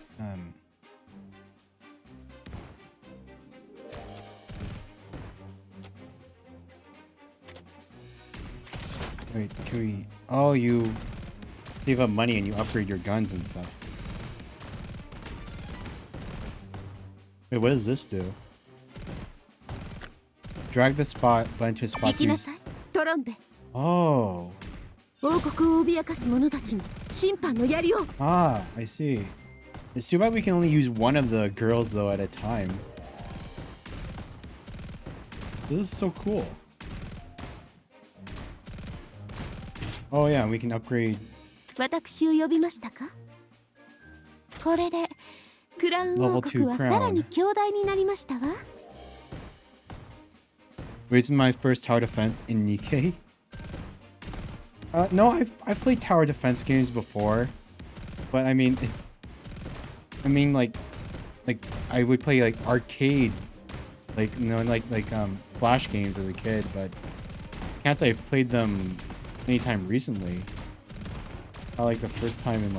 wait, can we... Oh, you save up money and you upgrade your guns and stuff. Wait, what does this do? Drag the spot button to a spot to use... Oh. Ah, I see. It's too bad we can only use one of the girls though at a time. This is so cool. Oh yeah, we can upgrade. Level 2 crown. Wait, this is my first tower defense in Nikke? No, I've played tower defense games before, but I mean, like I would play like arcade, like Flash games as a kid, but I can't say I've played them anytime recently. Not like the first time in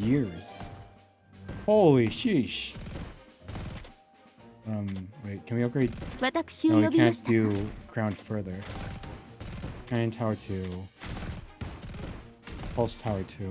years. Holy sheesh. Wait, can we upgrade? No, we can't do crown further. Cannon Tower 2. Pulse Tower 2.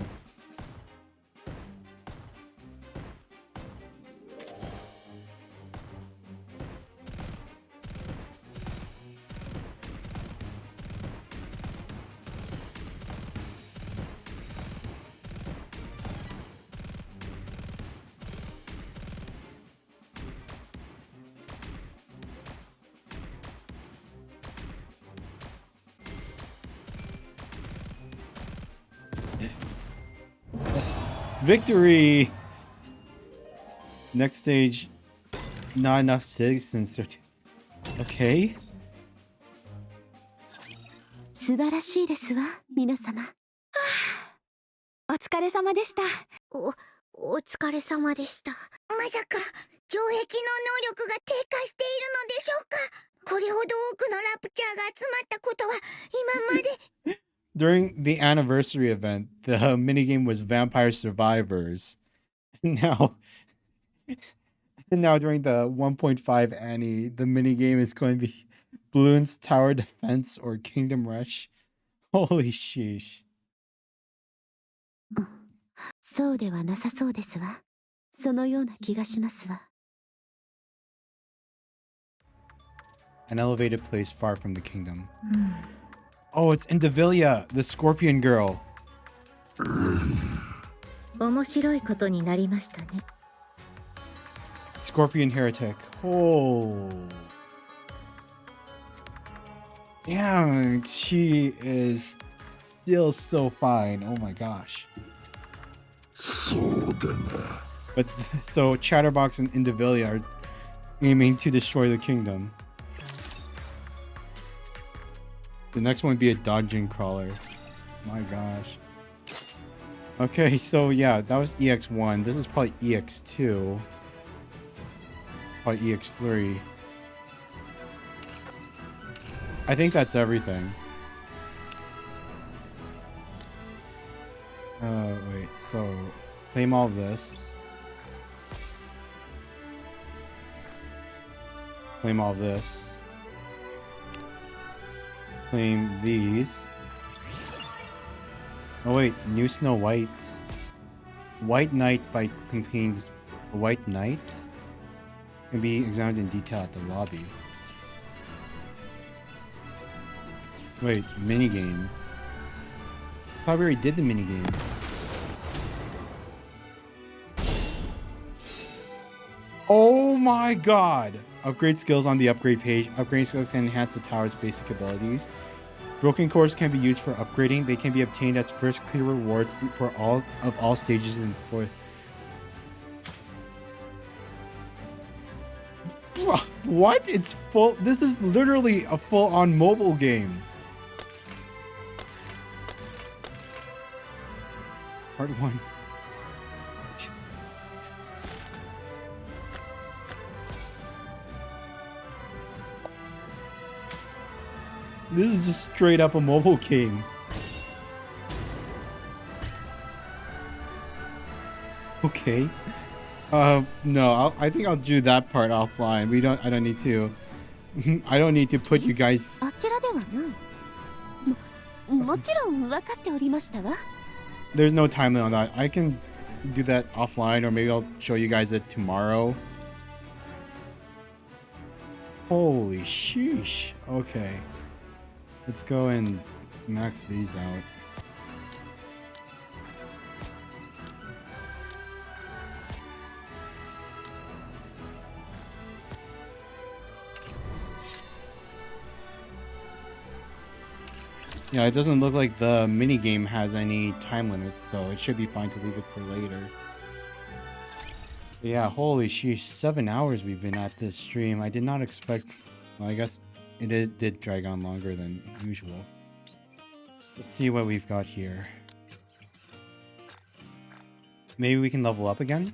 Victory! Next stage, not enough citizens. Okay. 素晴らしいですわ、皆様。お疲れ様でした。お疲れ様でした。まさか城壁の能力が低下しているのでしょうか。これほど多くのラプチャーが集まったことは今まで。During the anniversary event, the minigame was Vampire Survivors. Now during the 1.5 Annie, the minigame is going to be Bloons Tower Defense or Kingdom Rush. Holy sheesh. そうではなさそうですわ。そのような気がしますわ。An elevated place far from the kingdom. Oh, it's Indivilia, the scorpion girl. 面白いことになりましたね。Scorpion heretic. Oh. Damn, she is still so fine. Oh my gosh. But so Chatterbox and Indivilia are aiming to destroy the kingdom. The next one would be a dungeon crawler. My gosh. Okay, so yeah, that was EX1. This is probably EX2. Probably EX3. I think that's everything. Wait, so claim all this. Claim all this. Claim these. Oh wait, new Snow White. White Knight by contains a White Knight can be examined in detail at the lobby. Wait, minigame. I thought we already did the minigame. Oh my god! Upgrade skills on the upgrade page. Upgrading skills can enhance the tower's basic abilities. Broken cores can be used for upgrading. They can be obtained as first clear rewards for all stages and for. What? It's full. This is literally a full-on mobile game. Part 1. This is just straight up a mobile game. Okay. No, I think I'll do that part offline. I don't need to. I don't need to put you guys. あちらではない。もちろん分かっておりましたわ。 There's no time limit on that. I can do that offline, or maybe I'll show you guys it tomorrow. Holy sheesh. Okay. Let's go and max these out. Yeah, it doesn't look like the minigame has any time limits, so it should be fine to leave it for later. But yeah, holy sheesh, 7 hours we've been at this stream. I did not expect... Well, I guess it did drag on longer than usual. Let's see what we've got here. Maybe we can level up again?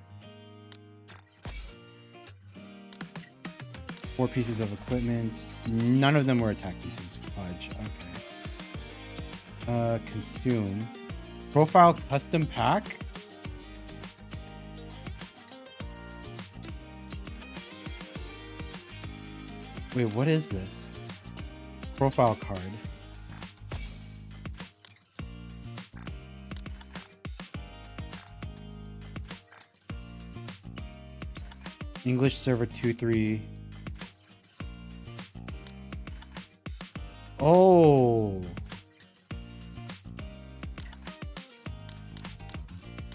4 pieces of equipment. None of them were attack pieces. Fudge. Okay. Consume. Profile custom pack? Wait, what is this? Profile card. English server 2-3. Oh.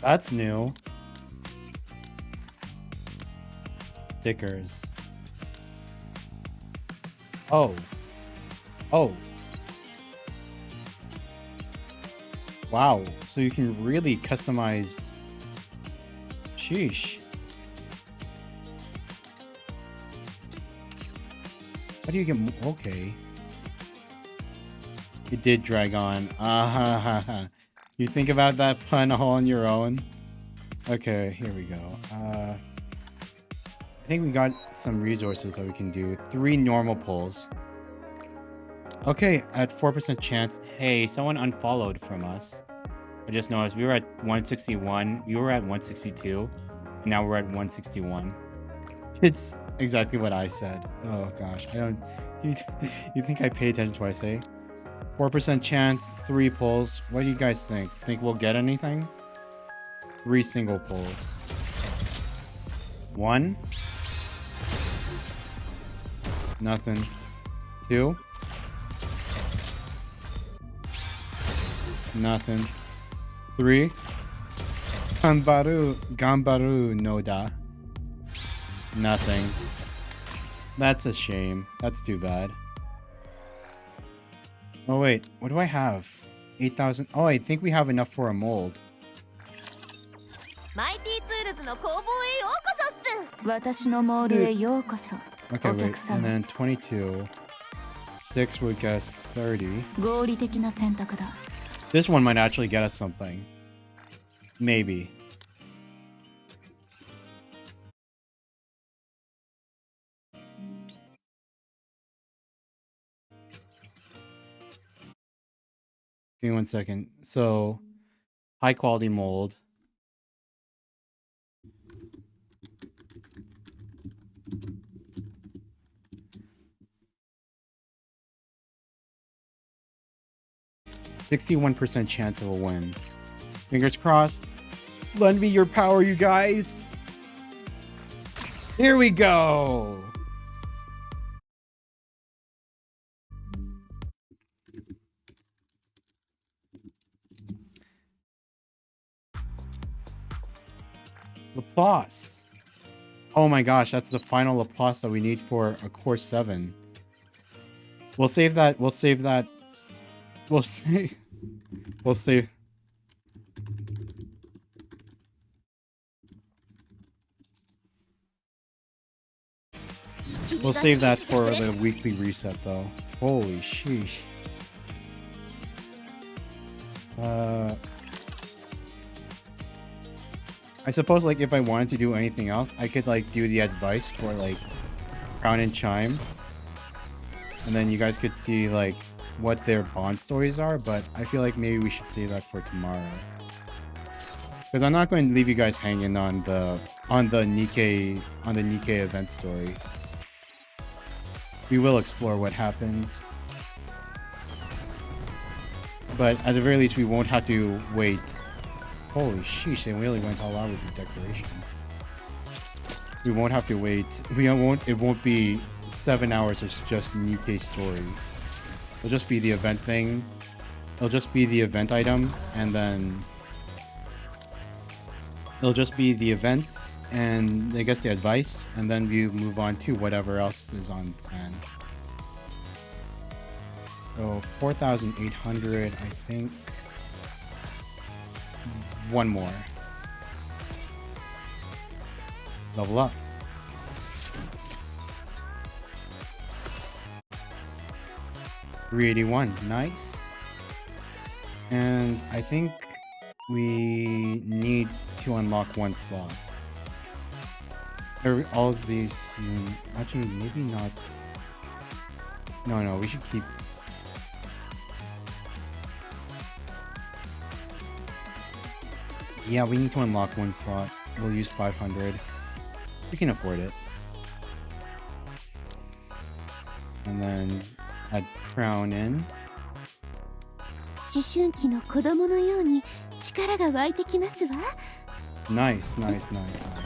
That's new. Stickers. Oh. Oh. Wow. So you can really customize. Sheesh. How do you get... Okay. It did drag on. You think about that pun all on your own? Okay, here we go. I think we got some resources that we can do. 3 normal pulls. Okay, at 4% chance. Hey, someone unfollowed from us. I just noticed we were at 161. We were at 162. And now we're at 161. It's exactly what I said. Oh gosh, I don't... You think I pay attention to what I say? 4% chance, 3 pulls. What do you guys think? Think we'll get anything? 3 single pulls. 1. Nothing. 2. Nothing. 3. Gambaru no da. Nothing. That's a shame. That's too bad. Oh wait, what do I have? 8,000. Oh, I think we have enough for a mold. マイティツールズの工房へようこそっす。私のモールへようこそ。 Okay, お wait, 客様。 and then 22. 6 would get us 30. 合理的な選択だ。 This one might actually get us something. Maybe. Give me 1 second. So, high quality mold. %61% chance of a win. Fingers crossed. Lend me your power, you guys. Here we go. Laplace. Oh my gosh, that's the final Laplace that we need for a Core 7. We'll save that. We'll save that. We'll save. We'll save. We'll save that for the weekly reset, though. Holy sheesh. I suppose, like, if I wanted to do anything else, I could, like, do the advice for, like, Crown and Chime. And then you guys could see, like, what their Bond stories are, but I feel like maybe we should save that for tomorrow. Because I'm not going to leave you guys hanging on the Nikke event story. We will explore what happens. But at the very least, we won't have to wait. Holy sheesh, they really went all out with the decorations. We won't have to wait. It won't be 7 hours of just Nikke story. It'll just be the event thing. It'll just be the event item, and then it'll just be the events and I guess the advice, and then we move on to whatever else is on plan. So 4,800, I think. One more. Level up. $381, nice. And I think we need to unlock one slot. All of these, actually maybe not. No, we should keep. Yeah, we need to unlock one slot. We'll use 500. We can afford it. And then add Crown in. 思春期の子供のように力が湧いてきますわ。 Nice.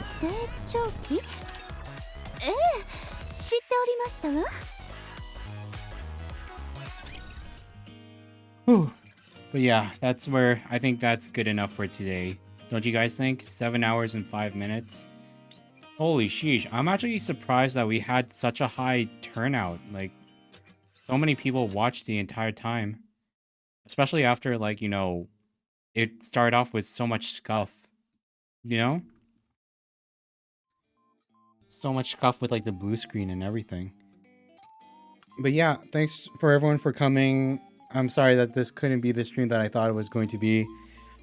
成長期？ええ、知っておりましたわ。 Whew. But yeah, I think that's good enough for today. Don't you guys think? 7 hours and 5 minutes. Holy sheesh. I'm actually surprised that we had such a high turnout. Like, so many people watched the entire time. Especially after, like, it started off with so much scuff. So much scuff with, like, the blue screen and everything. But yeah, thanks for everyone for coming. I'm sorry that this couldn't be the stream that I thought it was going to be.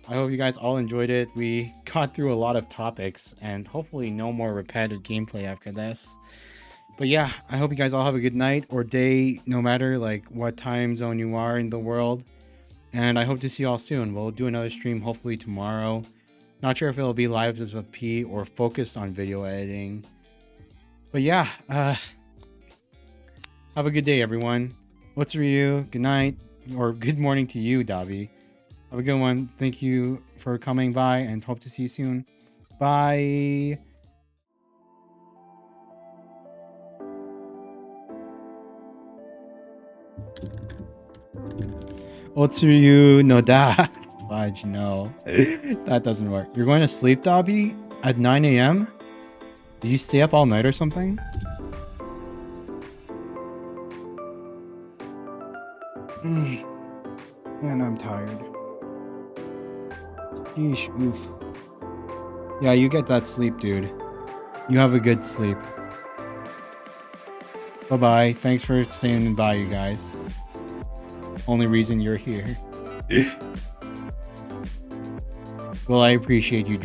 I hope you guys all enjoyed it. We got through a lot of topics, and hopefully no more repetitive gameplay after this. But yeah, I hope you guys all have a good night or day, no matter like what time zone you are in the world. And I hope to see you all soon. We'll do another stream hopefully tomorrow. Not sure if it'll be live as a P or focused on video editing. But yeah, have a good day, everyone. What's for you? Good night. Or good morning to you, Davi. Have a good one. Thank you for coming by and hope to see you soon. Bye. Otsuryu no da. Fudge, no. That doesn't work. You're going to sleep, Dabi? At 9 a.m.? Did you stay up all night or something? And I'm tired. Yeesh, oof. Yeah, you get that sleep, dude. You have a good sleep. Bye-bye. Thanks for staying by, you guys. Only reason you're here. Well, I appreciate you